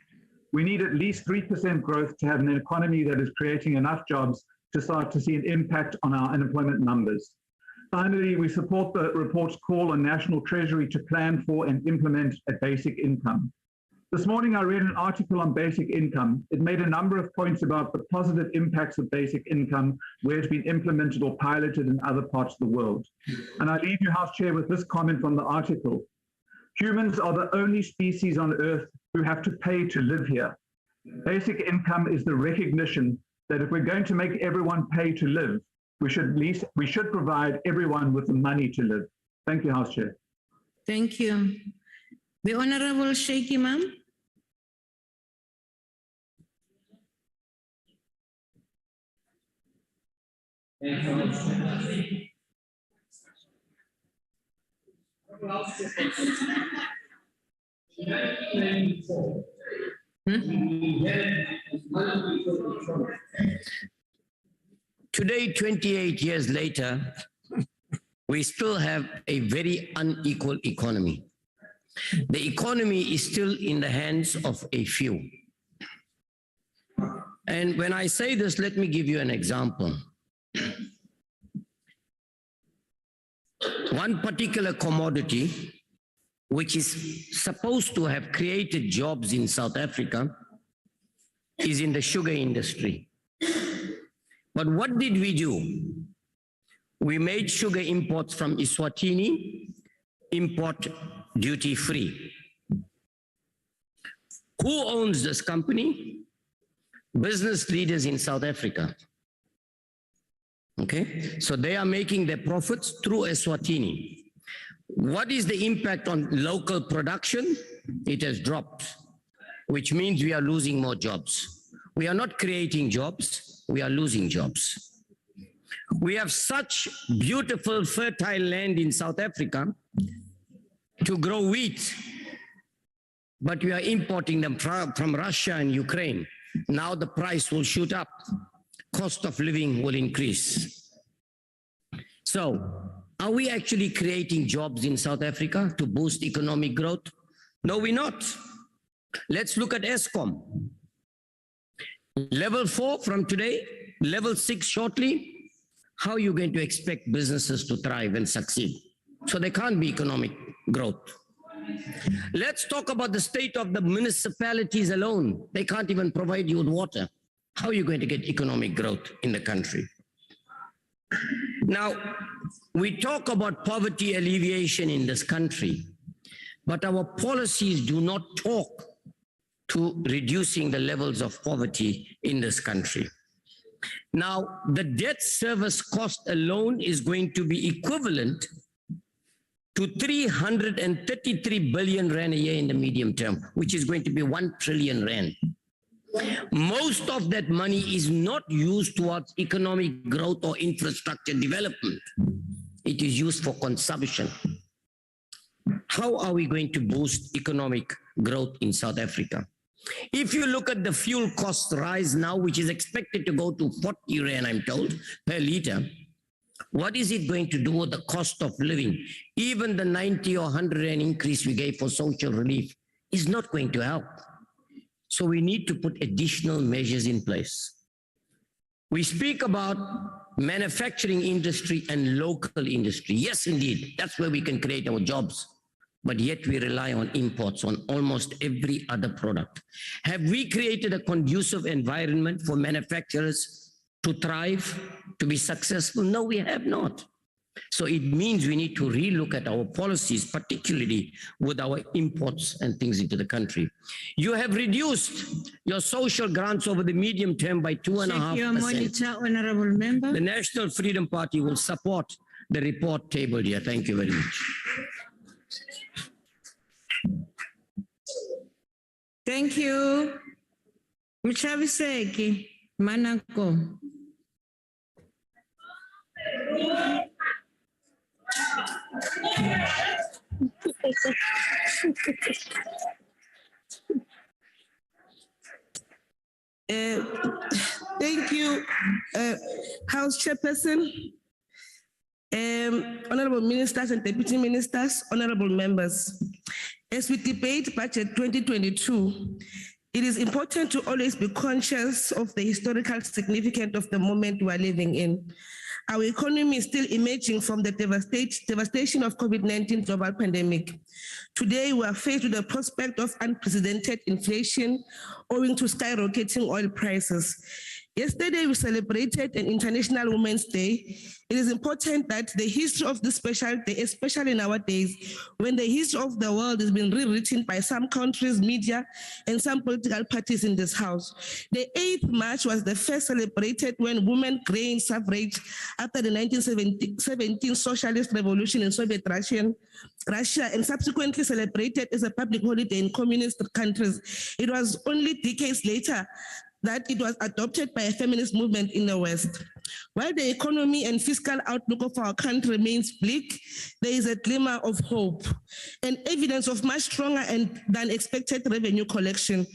We need at least 3% growth to have an economy that is creating enough jobs to start to see an impact on our unemployment numbers. Finally, we support the report's call on National Treasury to plan for and implement a basic income. This morning, I read an article on basic income. It made a number of points about the positive impacts of basic income where it's been implemented or piloted in other parts of the world. And I leave you, House Chair, with this comment from the article. Humans are the only species on Earth who have to pay to live here. Basic income is the recognition that if we're going to make everyone pay to live, we should provide everyone with the money to live. Thank you, House Chair. Thank you. The Honorable Sheikh Imam. Today, 28 years later, we still have a very unequal economy. The economy is still in the hands of a few. And when I say this, let me give you an example. One particular commodity, which is supposed to have created jobs in South Africa, is in the sugar industry. But what did we do? We made sugar imports from Eswatini, import duty-free. Who owns this company? Business leaders in South Africa. Okay, so they are making their profits through Eswatini. What is the impact on local production? It has dropped, which means we are losing more jobs. We are not creating jobs, we are losing jobs. We have such beautiful, fertile land in South Africa to grow wheat, but we are importing them from Russia and Ukraine. Now the price will shoot up. Cost of living will increase. So, are we actually creating jobs in South Africa to boost economic growth? No, we're not. Let's look at Eskom. Level 4 from today, level 6 shortly. How are you going to expect businesses to thrive and succeed? So there can't be economic growth. Let's talk about the state of the municipalities alone. They can't even provide you with water. How are you going to get economic growth in the country? Now, we talk about poverty alleviation in this country, but our policies do not talk to reducing the levels of poverty in this country. Now, the debt service cost alone is going to be equivalent to 333 billion rand a year in the medium term, which is going to be 1 trillion rand. Most of that money is not used towards economic growth or infrastructure development. It is used for consumption. How are we going to boost economic growth in South Africa? If you look at the fuel cost rise now, which is expected to go to 40 rand, I'm told, per litre, what is it going to do with the cost of living? Even the 90 or 100 rand increase we gave for social relief is not going to help. So we need to put additional measures in place. We speak about manufacturing industry and local industry. Yes, indeed, that's where we can create our jobs. But yet we rely on imports on almost every other product. Have we created a conducive environment for manufacturers to thrive, to be successful? No, we have not. So it means we need to relook at our policies, particularly with our imports and things into the country. You have reduced your social grants over the medium term by 2.5%. Monitor, honorable member. The National Freedom Party will support the report tabled here. Thank you very much. Thank you. Mchaviseki, Manako. Thank you, House Chairperson, Honorable Ministers and Deputy Ministers, Honorable Members. As we debate Budget 2022, it is important to always be conscious of the historical significance of the moment we are living in. Our economy is still emerging from the devastation of COVID-19 global pandemic. Today, we are faced with the prospect of unprecedented inflation owing to skyrocketing oil prices. Yesterday, we celebrated an International Women's Day. It is important that the history of this special day, especially nowadays, when the history of the world has been rewritten by some countries, media, and some political parties in this House. The 8th March was the first celebrated when women gained suffrage after the 1917 Socialist Revolution in Soviet Russia, and subsequently celebrated as a public holiday in communist countries. It was only decades later that it was adopted by a feminist movement in the West. While the economy and fiscal outlook of our country remains bleak, there is a glimmer of hope and evidence of much stronger than expected revenue collection.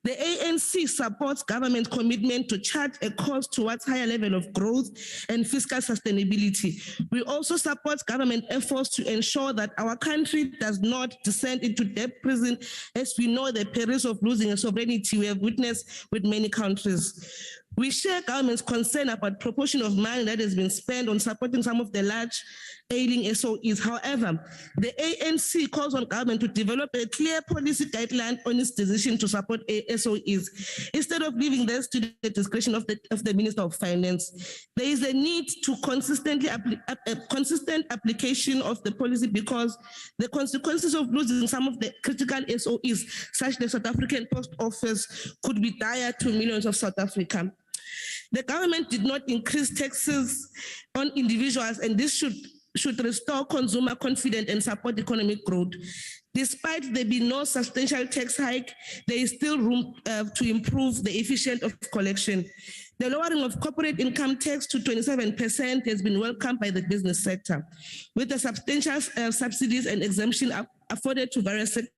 The ANC supports government commitment to chart a course towards higher level of growth and fiscal sustainability. We also support government efforts to ensure that our country does not descend into debt prison, as we know the perils of losing a sovereignty we have witnessed with many countries. We share government's concern about proportion of money that has been spent on supporting some of the large ailing SOEs. However, the ANC calls on government to develop a clear policy guideline on its decision to support SOEs, instead of leaving this to the discretion of the Minister of Finance. There is a need to consistent application of the policy, because the consequences of losing some of the critical SOEs, such as the South African Post Office, could be dire to millions of South Africans. The government did not increase taxes on individuals, and this should restore consumer confidence and support economic growth. Despite there being no substantial tax hike, there is still room to improve the efficiency of collection. The lowering of corporate income tax to 27% has been welcomed by the business sector, with the substantial subsidies and exemption afforded to various sectors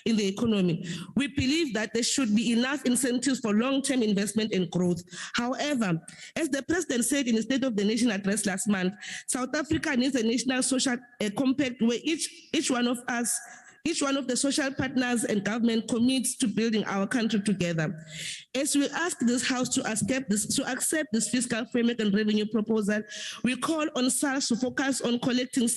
in the economy. We believe that there should be enough incentives for long-term investment and growth. However, as the President said in the State of the Nation address last month, South Africa needs a national social compact where each one of the social partners and government commits to building our country together. As we ask this House to accept this fiscal framework and revenue proposal, we call on SARS to focus on collecting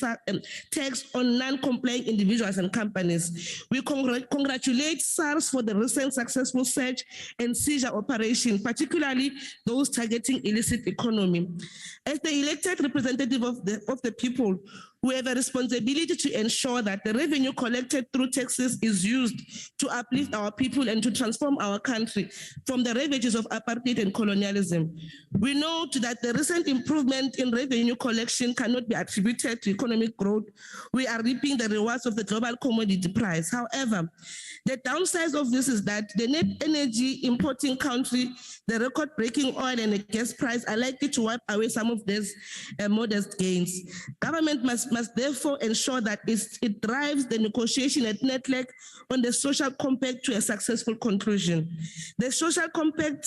tax on non-compliant individuals and companies. We congratulate SARS for the recent successful search and seizure operation, particularly those targeting illicit economy. As the elected representative of the people, we have a responsibility to ensure that the revenue collected through taxes is used to uplift our people and to transform our country from the ravages of apartheid and colonialism. We note that the recent improvement in revenue collection cannot be attributed to economic growth. We are reaping the rewards of the global commodity price. However, the downside of this is that the net energy importing country, the record-breaking oil and the gas price are likely to wipe away some of these modest gains. Government must therefore ensure that it drives the negotiation at NETLEC on the social compact to a successful conclusion. The social compact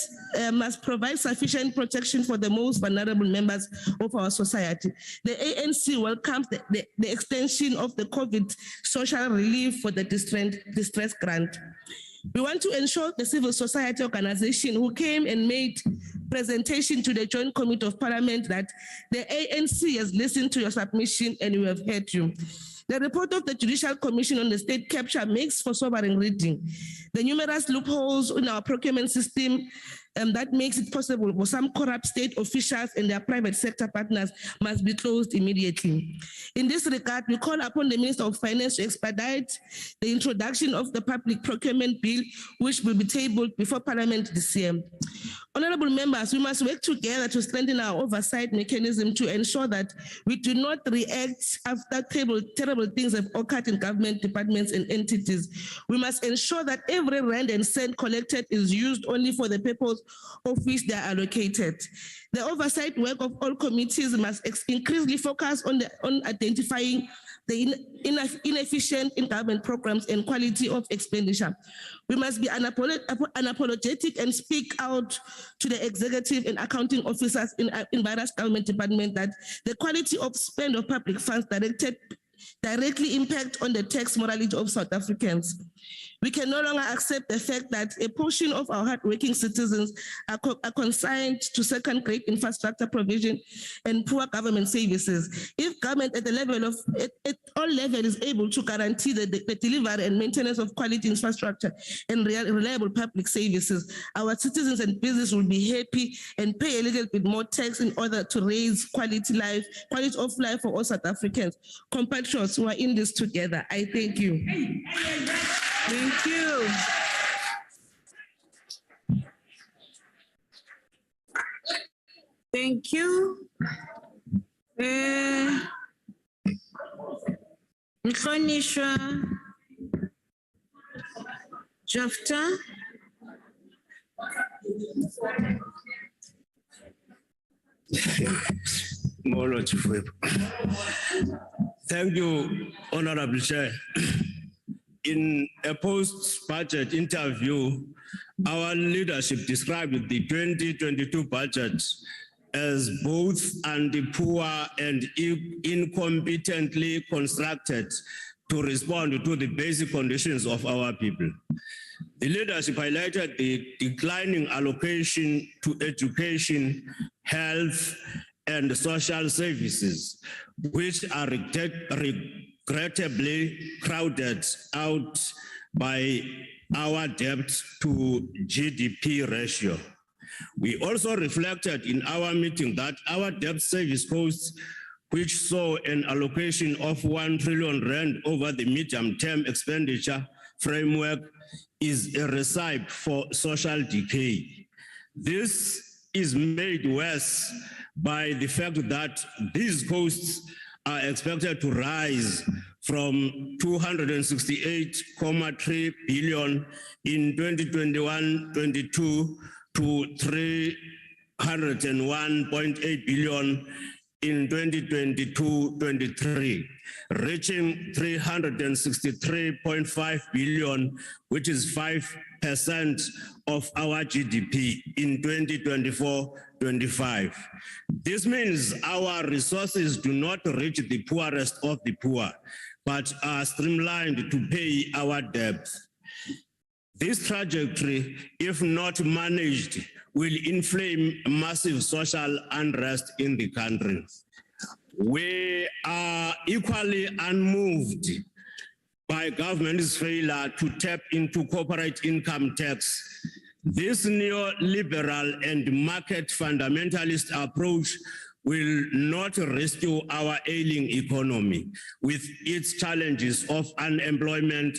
must provide sufficient protection for the most vulnerable members of our society. The ANC welcomes the extension of the COVID social relief for the distress grant. We want to ensure the civil society organization who came and made presentation to the Joint Committee of Parliament that the ANC has listened to your submission and we have heard you. The report of the Judicial Commission on the State Capture makes for sobering reading. The numerous loopholes in our procurement system that makes it possible for some corrupt state officials and their private sector partners must be closed immediately. In this regard, we call upon the Minister of Finance to expedite the introduction of the public procurement bill, which will be tabled before Parliament this year. Honorable members, we must work together to strengthen our oversight mechanism to ensure that we do not react after terrible things have occurred in government departments and entities. We must ensure that every rand and cent collected is used only for the purpose those of which they are allocated. The oversight work of all committees must increasingly focus on identifying the inefficient in government programs and quality of expenditure. We must be unapologetic and speak out to the executive and accounting officers in various government departments that the quality of spend of public funds directly impact on the tax morality of South Africans. We can no longer accept the fact that a portion of our hardworking citizens are consigned to second-grade infrastructure provision and poor government services. If government at all levels is able to guarantee the delivery and maintenance of quality infrastructure and reliable public services, our citizens and business will be happy and pay a little bit more tax in order to raise quality of life for all South Africans, compatriots who are in this together. I thank you. Thank you. Thank you. Mhlonishwa Jafta. Thank you, Honorable Chair. In a post-budget interview, our leadership described the 2022 budget as both anti-poor and incompetently constructed to respond to the basic conditions of our people. The leadership highlighted the declining allocation to education, health, and social services, which are regrettably crowded out by our debt to GDP ratio. We also reflected in our meeting that our debt service costs, which saw an allocation of 1 trillion rand over the medium-term expenditure framework, is a recipe for social decay. This is made worse by the fact that these costs are expected to rise from 268.3 billion in 2021-22 to 301.8 billion in 2022-23, reaching 363.5 billion, which is 5% of our GDP in 2024-25. This means our resources do not reach the poorest of the poor, but are streamlined to pay our debt. This trajectory, if not managed, will inflame massive social unrest in the country. We are equally unmoved by government's failure to tap into corporate income tax. This neoliberal and market fundamentalist approach will not rescue our ailing economy with its challenges of unemployment,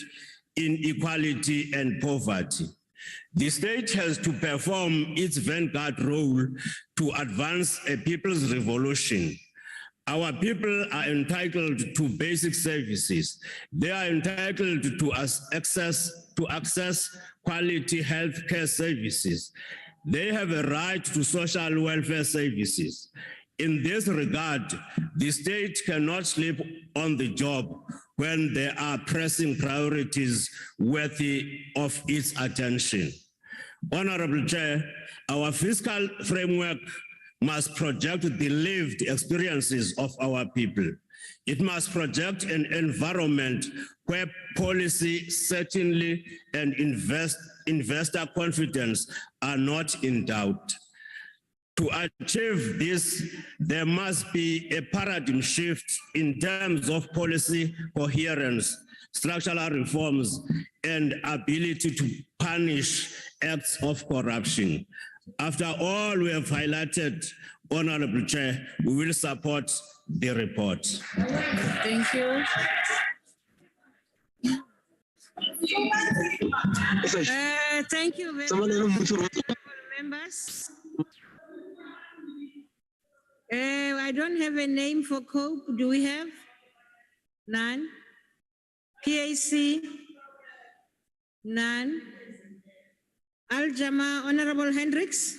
inequality, and poverty. The state has to perform its vanguard role to advance a people's revolution. Our people are entitled to basic services. They are entitled to access quality healthcare services. They have a right to social welfare services. In this regard, the state cannot sleep on the job when there are pressing priorities worthy of its attention. Honorable Chair, our fiscal framework must project the lived experiences of our people. It must project an environment where policy certainty and investor confidence are not in doubt. To achieve this, there must be a paradigm shift in terms of policy coherence, structural reforms, and ability to punish acts of corruption. After all we have highlighted, Honorable Chair, we will support the report. Thank you. Thank you very much, members. I don't have a name for COPE. Do we have? None. PAC? None. Al-Jama, Honorable Hendricks.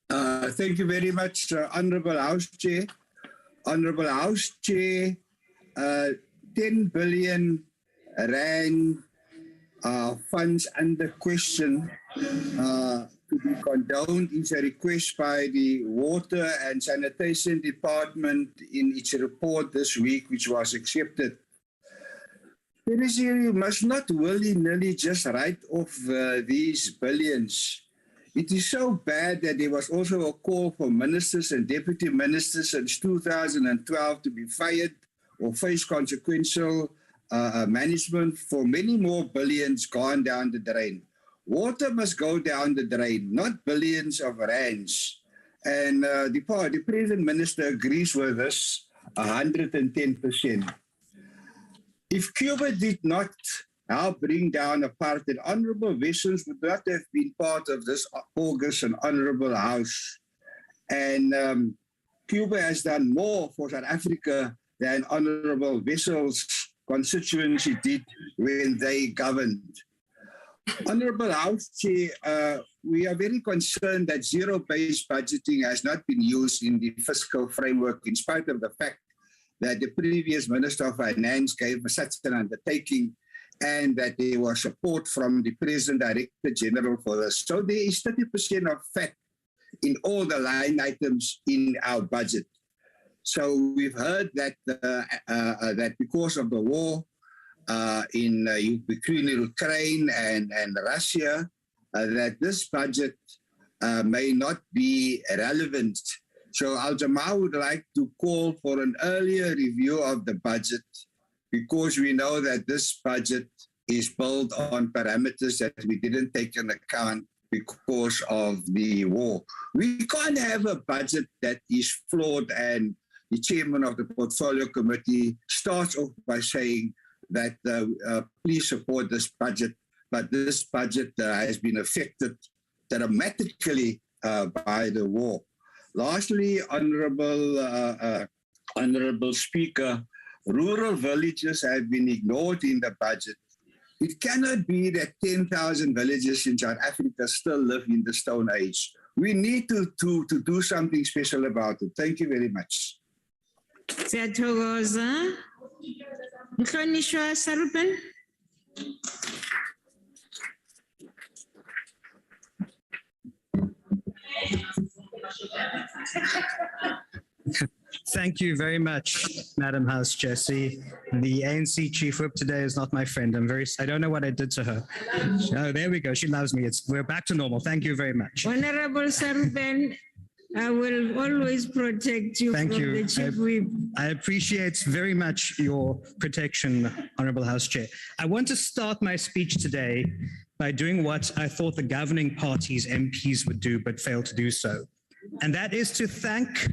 Thank you very much, Honorable House Chair. Honorable House Chair, 10 billion rand funds under question to be condoned is a request by the Water and Sanitation Department in its report this week, which was accepted. You must not willy-nilly just write off these billions. It is so bad that there was also a call for ministers and deputy ministers since 2012 to be fired or face consequential management for many more billions gone down the drain. Water must go down the drain, not billions of rands. And the present minister agrees with us 110%. If Cuba did not help bring down apartheid, Honourable Wessels would not have been part of this August and Honourable House. And Cuba has done more for South Africa than Honourable Wessels' constituency did when they governed. Honourable House Chair, we are very concerned that zero-based budgeting has not been used in the fiscal framework, in spite of the fact that the previous Minister of Finance gave such an undertaking and that there was support from the President Director General for this. So there is 30% of fat in all the line items in our budget. So we've heard that that because of the war between Ukraine and Russia, that this budget may not be relevant. So Al-Jamaa would like to call for an earlier review of the budget, because we know that this budget is built on parameters that we didn't take into account because of the war. We can't have a budget that is flawed, and the chairman of the portfolio committee starts off by saying that please support this budget, but this budget has been affected dramatically by the war. Lastly, Honourable Speaker, rural villages have been ignored in the budget. It cannot be that 10,000 villages in South Africa still live in the Stone Age. We need to do something special about it. Thank you very much. Siyathokoza. Mhlonishwa Sarupen. Thank you very much, Madam House Jessie. The ANC Chief Whip today is not my friend. I don't know what I did to her. Oh, there we go. She loves me. We're back to normal. Thank you very much. Honorable Sarupen, I will always protect you from the Chief Whip. I appreciate very much your protection, Honorable House Chair. I want to start my speech today by doing what I thought the governing party's MPs would do, but failed to do so. And that is to thank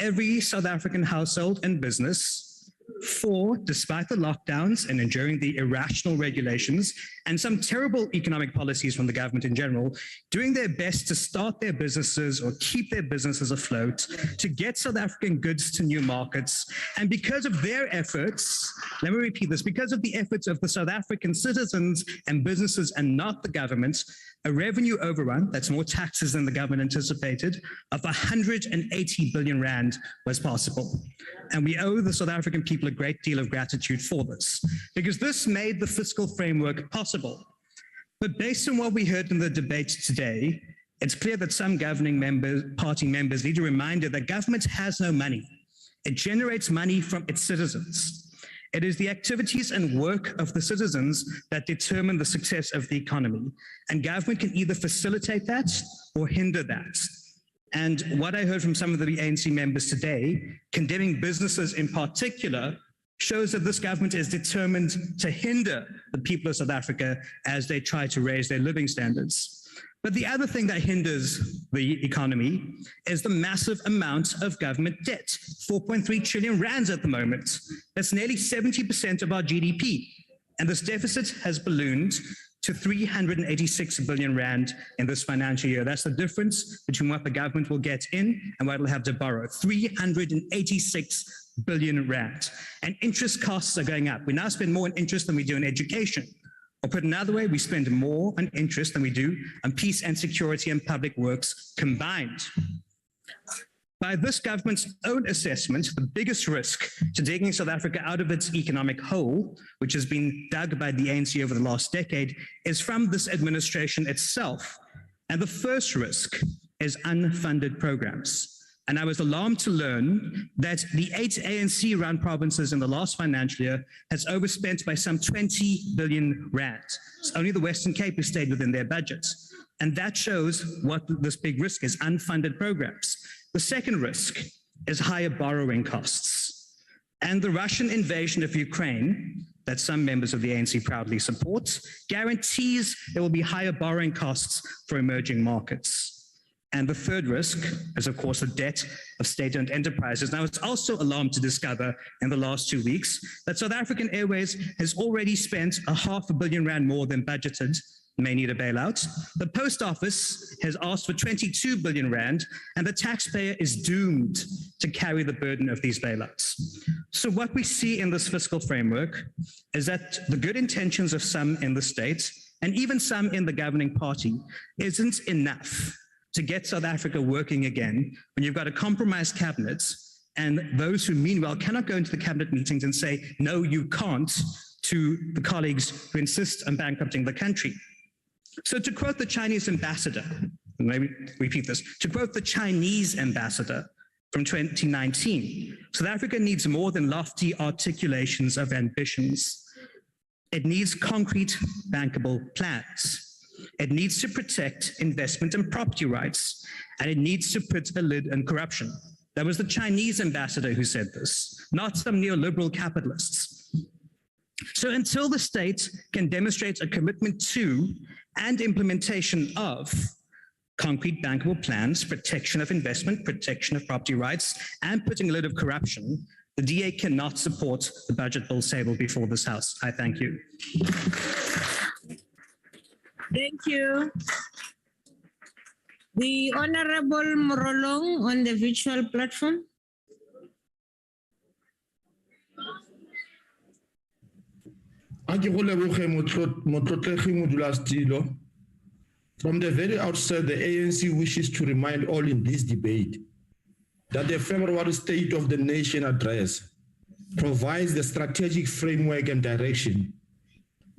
every South African household and business for, despite the lockdowns and enduring the irrational regulations and some terrible economic policies from the government in general, doing their best to start their businesses or keep their businesses afloat, to get South African goods to new markets. And because of their efforts, let me repeat this, because of the efforts of the South African citizens and businesses and not the government, a revenue overrun, that's more taxes than the government anticipated, of 180 billion rand was possible. And we owe the South African people a great deal of gratitude for this, because this made the fiscal framework possible. But based on what we heard in the debate today, it's clear that some governing party members need a reminder that government has no money. It generates money from its citizens. It is the activities and work of the citizens that determine the success of the economy. And government can either facilitate that or hinder that. And what I heard from some of the ANC members today, condemning businesses in particular, shows that this government is determined to hinder the people of South Africa as they try to raise their living standards. But the other thing that hinders the economy is the massive amount of government debt, 4.3 trillion rands at the moment. That's nearly 70% of our GDP. And this deficit has ballooned to 386 billion rand in this financial year. That's the difference between what the government will get in and what it will have to borrow, 386 billion rand. And interest costs are going up. We now spend more on interest than we do in education. Or put another way, we spend more on interest than we do on peace and security and public works combined. By this government's own assessment, the biggest risk to digging South Africa out of its economic hole, which has been dug by the ANC over the last decade, is from this administration itself. And the first risk is unfunded programs. And I was alarmed to learn that the 8 ANC-run provinces in the last financial year has overspent by some 20 billion rand. It's only the Western Cape has stayed within their budgets. And that shows what this big risk is, unfunded programs. The second risk is higher borrowing costs. And the Russian invasion of Ukraine, that some members of the ANC proudly support, guarantees there will be higher borrowing costs for emerging markets. And the third risk is, of course, the debt of state-owned enterprises. Now, it's also alarmed to discover in the last 2 weeks that South African Airways has already spent R500 million more than budgeted, may need a bailout. The Post Office has asked for 22 billion rand, and the taxpayer is doomed to carry the burden of these bailouts. So what we see in this fiscal framework is that the good intentions of some in the state, and even some in the governing party, isn't enough to get South Africa working again when you've got a compromised cabinet and those who meanwhile cannot go into the cabinet meetings and say, no, you can't, to the colleagues who insist on bankrupting the country. So to quote the Chinese ambassador, maybe repeat this, to quote the Chinese ambassador from 2019, South Africa needs more than lofty articulations of ambitions. It needs concrete, bankable plans. It needs to protect investment and property rights, and it needs to put a lid on corruption. That was the Chinese ambassador who said this, not some neoliberal capitalists. So until the state can demonstrate a commitment to and implementation of concrete bankable plans, protection of investment, protection of property rights, and putting a lid of corruption, the DA cannot support the budget bill tabled before this House. I thank you. Thank you. The Honorable Morolong on the virtual platform. From the very outset, the ANC wishes to remind all in this debate that the February State of the Nation address provides the strategic framework and direction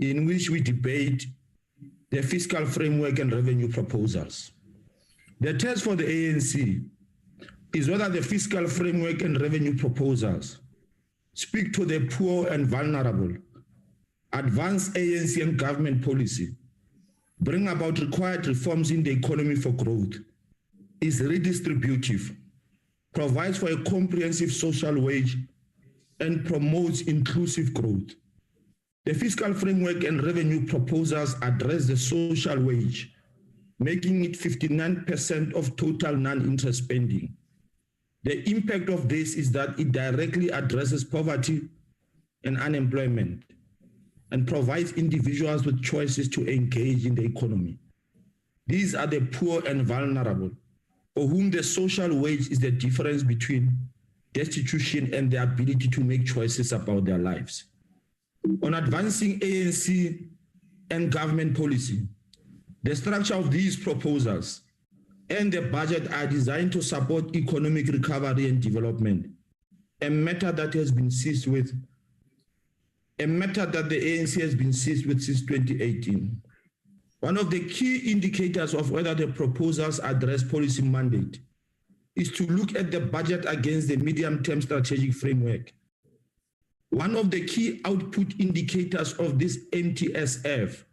in which we debate the fiscal framework and revenue proposals. The test for the ANC is whether the fiscal framework and revenue proposals speak to the poor and vulnerable, advance ANC and government policy, bring about required reforms in the economy for growth, is redistributive, provides for a comprehensive social wage, and promotes inclusive growth. The fiscal framework and revenue proposals address the social wage, making it 59% of total non-interest spending. The impact of this is that it directly addresses poverty and unemployment and provides individuals with choices to engage in the economy. These are the poor and vulnerable, for whom the social wage is the difference between destitution and the ability to make choices about their lives. On advancing ANC and government policy, the structure of these proposals and the budget are designed to support economic recovery and development, a matter that has been seized with, a matter that the ANC has been seized with since 2018. One of the key indicators of whether the proposals address policy mandate is to look at the budget against the medium-term strategic framework. One of the key output indicators of this MTSF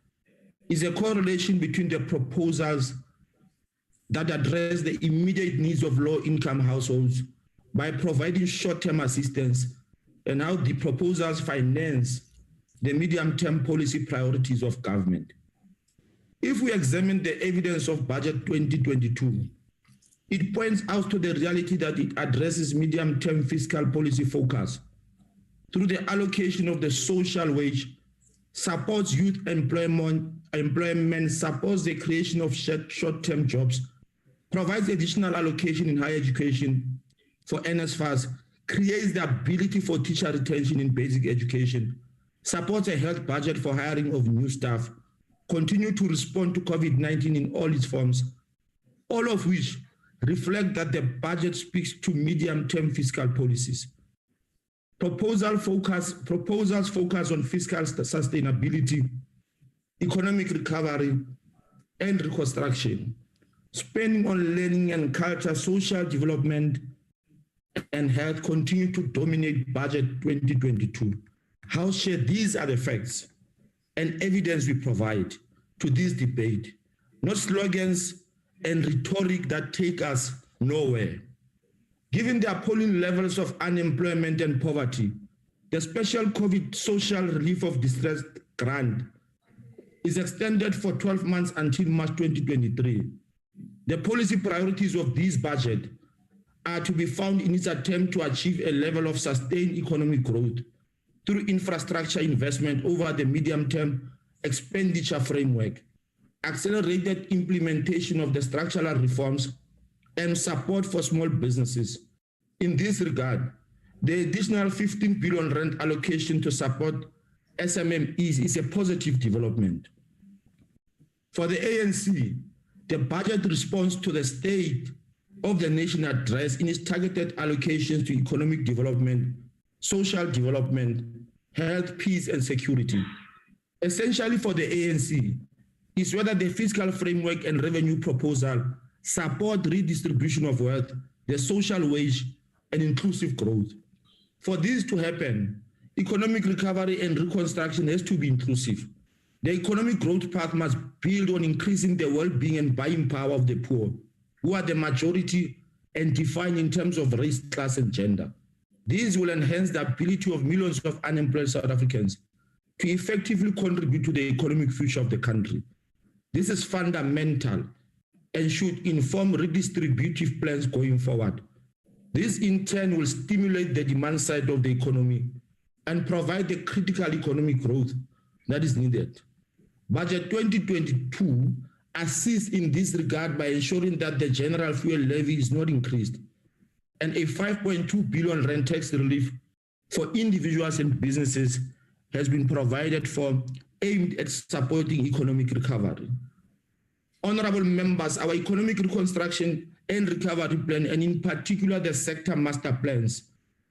is a correlation between the proposals that address the immediate needs of low-income households by providing short-term assistance and how the proposals finance the medium-term policy priorities of government. If we examine the evidence of Budget 2022, it points out to the reality that it addresses medium-term fiscal policy focus through the allocation of the social wage, supports youth employment, supports the creation of short-term jobs, provides additional allocation in higher education for NSFAS, creates the ability for teacher retention in basic education, supports a health budget for hiring of new staff, continue to respond to COVID-19 in all its forms, all of which reflect that the budget speaks to medium-term fiscal policies. Proposals focus on fiscal sustainability, economic recovery, and reconstruction. Spending on learning and culture, social development, and health continue to dominate budget 2022. House Chair, these are the facts and evidence we provide to this debate, not slogans and rhetoric that take us nowhere. Given the appalling levels of unemployment and poverty, the special COVID social relief of distress grant is extended for 12 months until March 2023. The policy priorities of this budget are to be found in its attempt to achieve a level of sustained economic growth through infrastructure investment over the medium-term expenditure framework, accelerated implementation of the structural reforms, and support for small businesses. In this regard, the additional 15 billion rand allocation to support SMMEs is a positive development. For the ANC, the budget responds to the State of the Nation address in its targeted allocations to economic development, social development, health, peace, and security. Essentially for the ANC is whether the fiscal framework and revenue proposal support redistribution of wealth, the social wage, and inclusive growth. For this to happen, economic recovery and reconstruction has to be inclusive. The economic growth path must build on increasing the well-being and buying power of the poor, who are the majority and defined in terms of race, class, and gender. These will enhance the ability of millions of unemployed South Africans to effectively contribute to the economic future of the country. This is fundamental and should inform redistributive plans going forward. This in turn will stimulate the demand side of the economy and provide the critical economic growth that is needed. Budget 2022 assists in this regard by ensuring that the general fuel levy is not increased, and a 5.2 billion rand tax relief for individuals and businesses has been provided for, aimed at supporting economic recovery. Honorable members, our economic reconstruction and recovery plan, and in particular the sector master plans,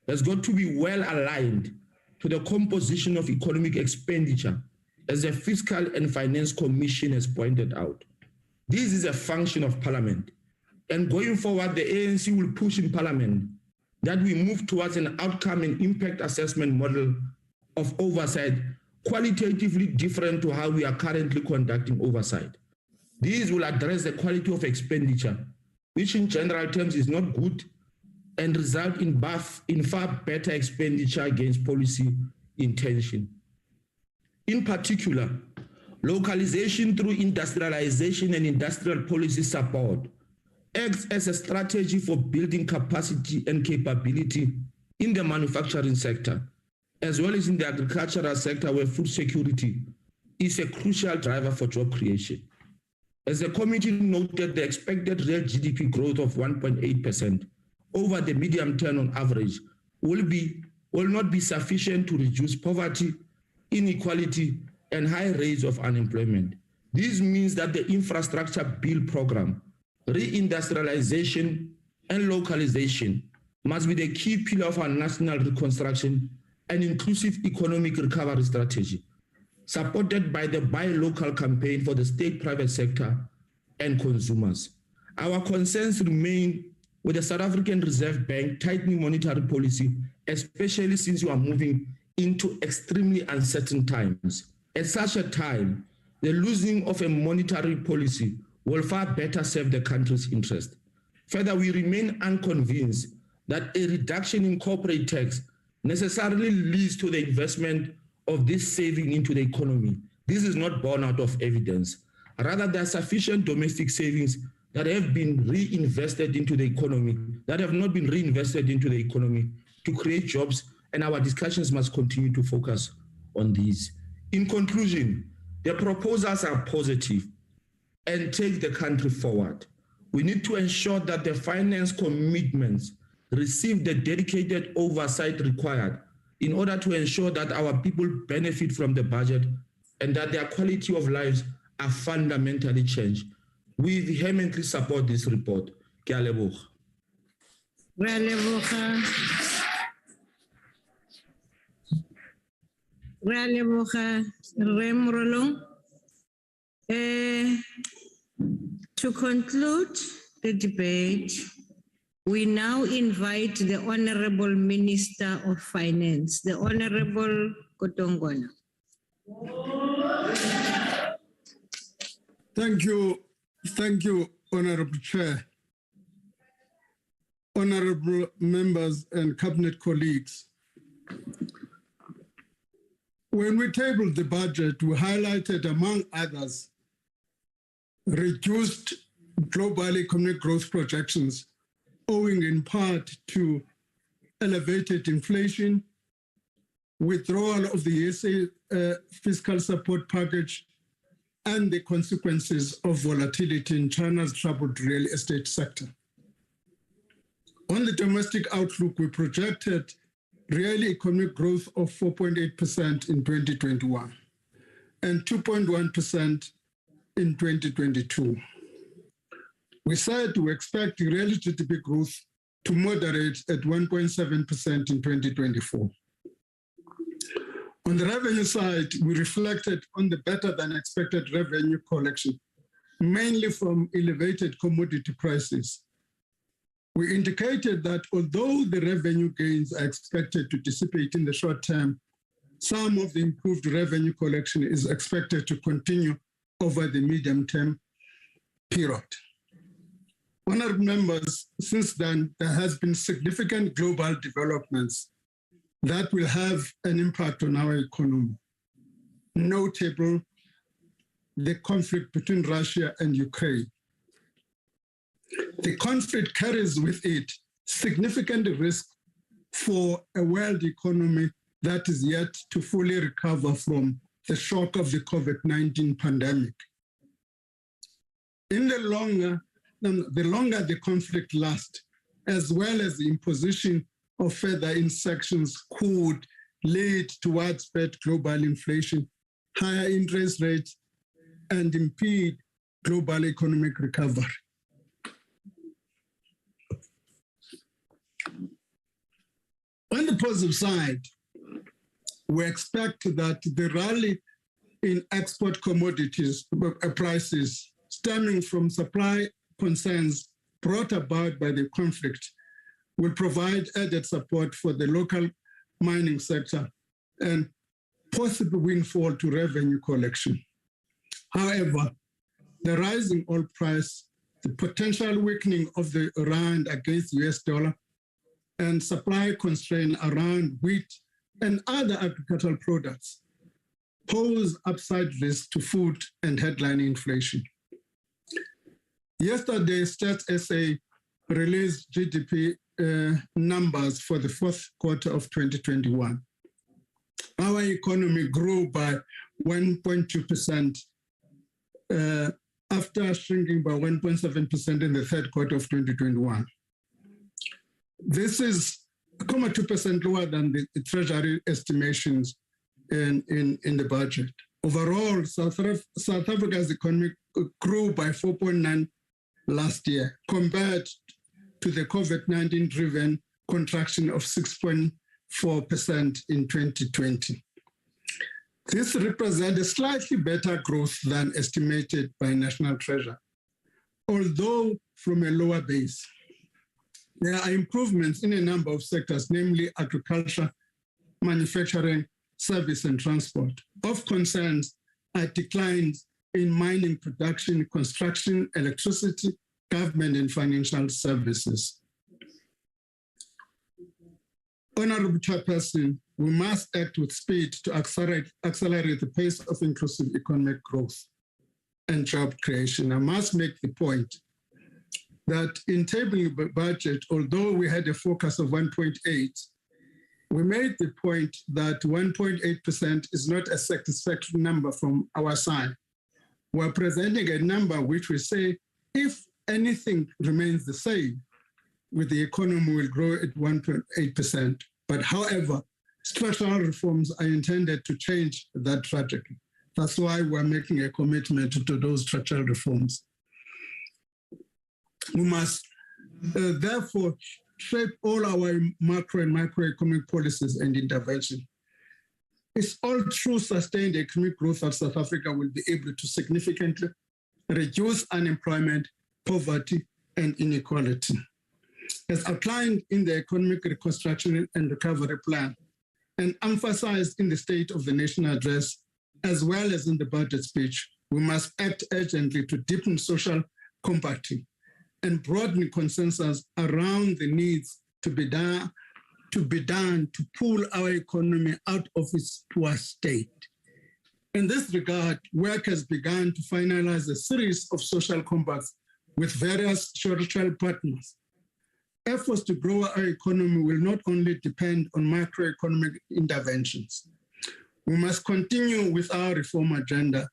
has got to be well aligned to the composition of economic expenditure, as the Fiscal and Finance Commission has pointed out. This is a function of Parliament. And going forward, the ANC will push in Parliament that we move towards an outcome and impact assessment model of oversight qualitatively different to how we are currently conducting oversight. These will address the quality of expenditure, which in general terms is not good, and result in far better expenditure against policy intention. In particular, localization through industrialization and industrial policy support acts as a strategy for building capacity and capability in the manufacturing sector, as well as in the agricultural sector, where food security is a crucial driver for job creation. As the committee noted, the expected real GDP growth of 1.8% over the medium term on average will not be sufficient to reduce poverty, inequality, and high rates of unemployment. This means that the infrastructure build program, reindustrialization, and localization must be the key pillar of our national reconstruction and inclusive economic recovery strategy, supported by the Buy Local campaign for the state, private sector, and consumers. Our concerns remain with the South African Reserve Bank tightening monetary policy, especially since we are moving into extremely uncertain times. At such a time, the losing of a monetary policy will far better serve the country's interest. Further, we remain unconvinced that a reduction in corporate tax necessarily leads to the investment of this saving into the economy. This is not borne out of evidence. Rather, there are sufficient domestic savings that have been reinvested into the economy, that have not been reinvested into the economy to create jobs, and our discussions must continue to focus on these. In conclusion, the proposals are positive and take the country forward. We need to ensure that the finance commitments receive the dedicated oversight required in order to ensure that our people benefit from the budget and that their quality of lives are fundamentally changed. We vehemently support this report. Ke a leboga. Re a leboga, Re Morolong. To conclude the debate, we now invite the Honorable Minister of Finance, the Honorable Kotongwana. Thank you, Honorable Chair. Honorable members and cabinet colleagues. When we tabled the budget, we highlighted, among others, reduced global economic growth projections owing in part to elevated inflation, withdrawal of the SA fiscal support package, and the consequences of volatility in China's troubled real estate sector. On the domestic outlook, we projected real economic growth of 4.8% in 2021 and 2.1% in 2022. We said we expect real GDP growth to moderate at 1.7% in 2024. On the revenue side, we reflected on the better than expected revenue collection, mainly from elevated commodity prices. We indicated that although the revenue gains are expected to dissipate in the short term, some of the improved revenue collection is expected to continue over the medium-term period. Honourable members, since then, there has been significant global developments that will have an impact on our economy. Notable, the conflict between Russia and Ukraine. The conflict carries with it significant risk for a world economy that is yet to fully recover from the shock of the COVID-19 pandemic. In the longer the conflict lasts, as well as the imposition of further inspections could lead to widespread global inflation, higher interest rates, and impede global economic recovery. On the positive side, we expect that the rally in export commodities prices stemming from supply concerns brought about by the conflict will provide added support for the local mining sector and possible windfall to revenue collection. However, the rising oil price, the potential weakening of the rand against the US dollar, and supply constraint around wheat and other agricultural products pose upside risk to food and headline inflation. Yesterday, Stats SA released GDP numbers for the fourth quarter of 2021. Our economy grew by 1.2% after shrinking by 1.7% in the third quarter of 2021. This is 0.2% lower than the Treasury estimations in the budget. Overall, South Africa's economy grew by 4.9% last year, compared to the COVID-19-driven contraction of 6.4% in 2020. This represents a slightly better growth than estimated by National Treasury, although from a lower base. There are improvements in a number of sectors, namely agriculture, manufacturing, service, and transport. Of concerns are declines in mining production, construction, electricity, government, and financial services. Honorable Chairperson, we must act with speed to accelerate the pace of inclusive economic growth and job creation. I must make the point that in tabling the budget, although we had a focus of 1.8, we made the point that 1.8% is not a satisfactory number from our side. We're presenting a number which we say, if anything remains the same, with the economy will grow at 1.8%. But however, structural reforms are intended to change that trajectory. That's why we're making a commitment to those structural reforms. We must therefore shape all our macro and microeconomic policies and intervention. It's all through sustained economic growth that South Africa will be able to significantly reduce unemployment, poverty, and inequality. As outlined in the Economic Reconstruction and Recovery Plan and emphasized in the State of the Nation address, as well as in the budget speech, we must act urgently to deepen social compacting and broaden consensus around the needs to be done to pull our economy out of its poor state. In this regard, work has begun to finalize a series of social compacts with various social partners. Efforts to grow our economy will not only depend on macroeconomic interventions. We must continue with our reform agenda,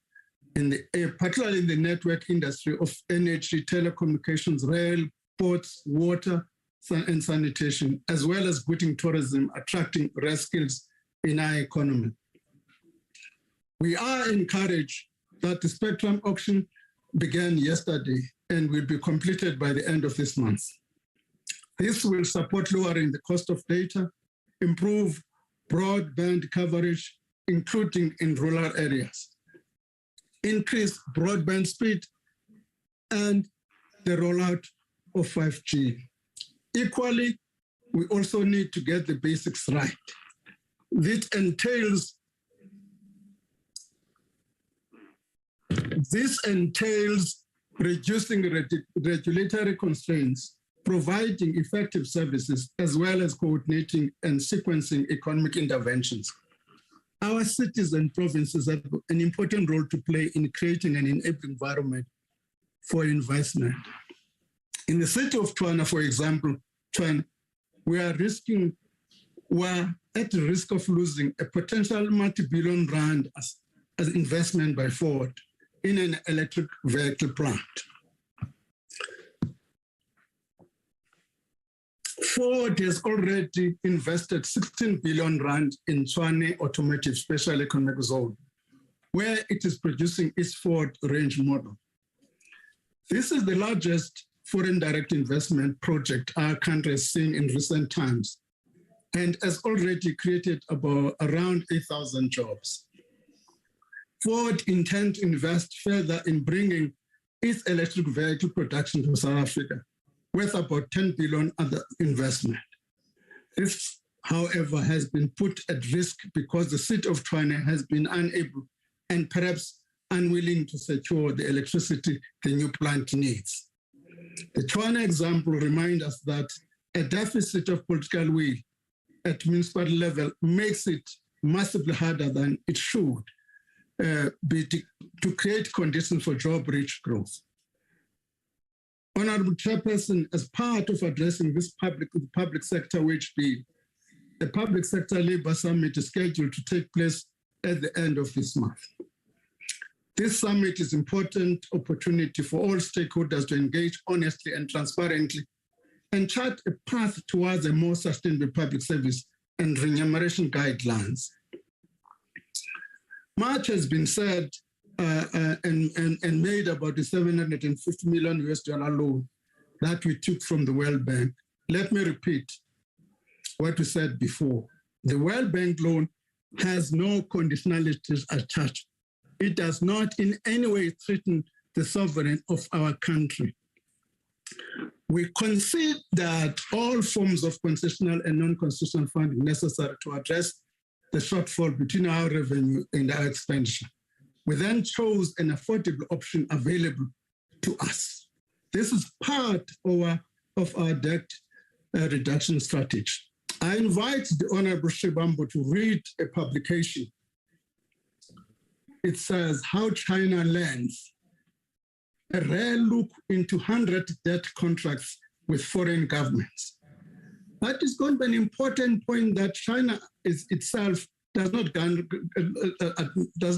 particularly in the network industry of energy, telecommunications, rail, ports, water, and sanitation, as well as boosting tourism, attracting rare skills in our economy. We are encouraged that the spectrum auction began yesterday and will be completed by the end of this month. This will support lowering the cost of data, improve broadband coverage, including in rural areas, increase broadband speed, and the rollout of 5G. Equally, we also need to get the basics right. This entails reducing regulatory constraints, providing effective services, as well as coordinating and sequencing economic interventions. Our cities and provinces have an important role to play in creating an enabling environment for investment. In the city of Tshwane, for example, we are at the risk of losing a potential multi-billion rand as investment by Ford in an electric vehicle plant. Ford has already invested 16 billion rand in Tshwane Automotive Special Economic Zone, where it is producing its Ford range model. This is the largest foreign direct investment project our country has seen in recent times and has already created around 8,000 jobs. Ford intends to invest further in bringing its electric vehicle production to South Africa, worth about 10 billion under investment. This, however, has been put at risk because the city of Tshwane has been unable and perhaps unwilling to secure the electricity the new plant needs. The Tshwane example reminds us that a deficit of political will at municipal level makes it massively harder than it should be to create conditions for job-rich growth. Honorable Chairperson, as part of addressing this public sector wage bill, the Public Sector Labour Summit is scheduled to take place at the end of this month. This summit is an important opportunity for all stakeholders to engage honestly and transparently and chart a path towards a more sustainable public service and remuneration guidelines. Much has been said and made about the $750 million loan that we took from the World Bank. Let me repeat what we said before. The World Bank loan has no conditionalities attached. It does not in any way threaten the sovereignty of our country. We concede that all forms of concessional and non-concessional funding necessary to address the shortfall between our revenue and our expenditure. We then chose an affordable option available to us. This is part of our debt reduction strategy. I invite the Honorable Shibambo to read a publication. It says, How China Lends, a rare look into 100 debt contracts with foreign governments. That is going to be an important point that China itself does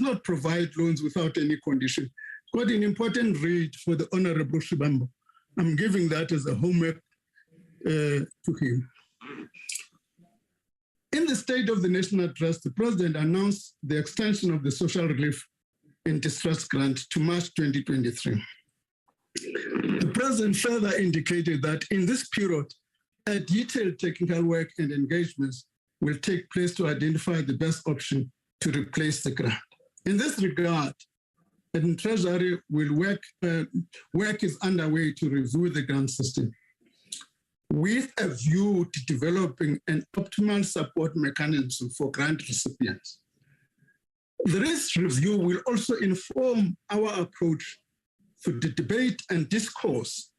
not provide loans without any condition. It's got an important read for the Honorable Shibambo. I'm giving that as a homework to him. In the State of the Nation Address, the President announced the extension of the social relief in distress grant to March 2023. The President further indicated that in this period, a detailed technical work and engagements will take place to identify the best option to replace the grant. In this regard, the Treasury will work is underway to review the grant system with a view to developing an optimal support mechanism for grant recipients. This review will also inform our approach for the debate and discourse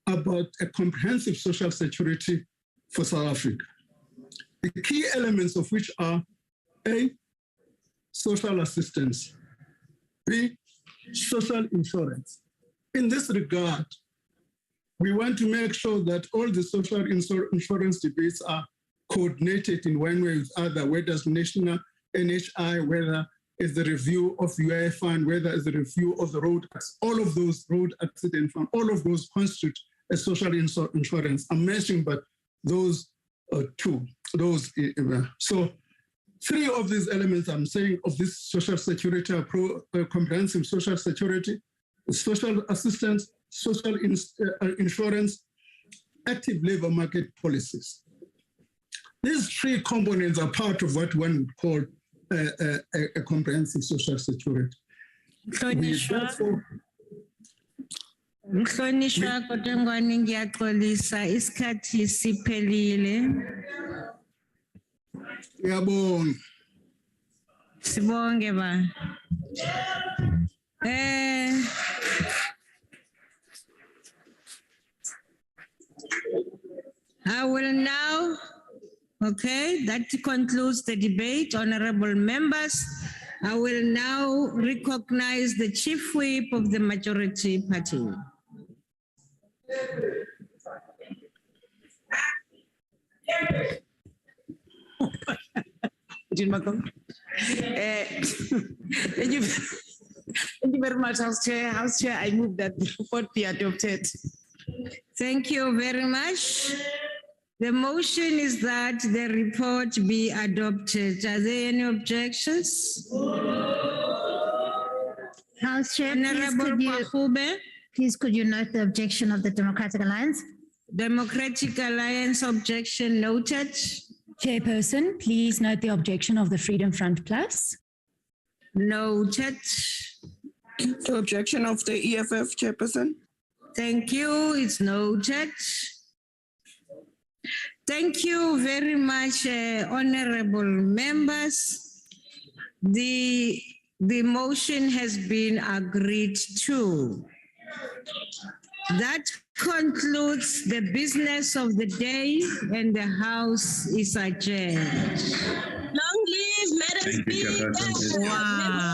about a comprehensive social security for South Africa. The key elements of which are A, social assistance, B, social insurance. In this regard, we want to make sure that all the social insurance debates are coordinated in one way or the other, whether it's national NHI, whether it's the review of UIF fund, whether it's the review of the road, all of those road accident fund, all of those constitute a social insurance. I'm mentioning but those two. So three of these elements I'm saying of this social security, comprehensive social security, social assistance, social insurance, active labor market policies. These three components are part of what one would call a comprehensive social security. Mhlonishwa kodwa ngwani ngiyaxolisa isikhathi siphelile. Ngiyabonga. Sibonge ba. I will now, okay, that concludes the debate, honorable members. I will now recognize the Chief Whip of the Majority Party. Thank you very much, House Chair. House Chair, I move that the report be adopted. Thank you very much. The motion is that the report be adopted. Are there any objections? House Chair, please could you note the objection of the Democratic Alliance? Democratic Alliance objection noted. Chairperson, please note the objection of the Freedom Front Plus. Noted. The objection of the EFF, Chairperson. Thank you, it's noted. Thank you very much, honorable members. The motion has been agreed to. That concludes the business of the day and the House is adjourned. Long live Madam Speaker. Wow.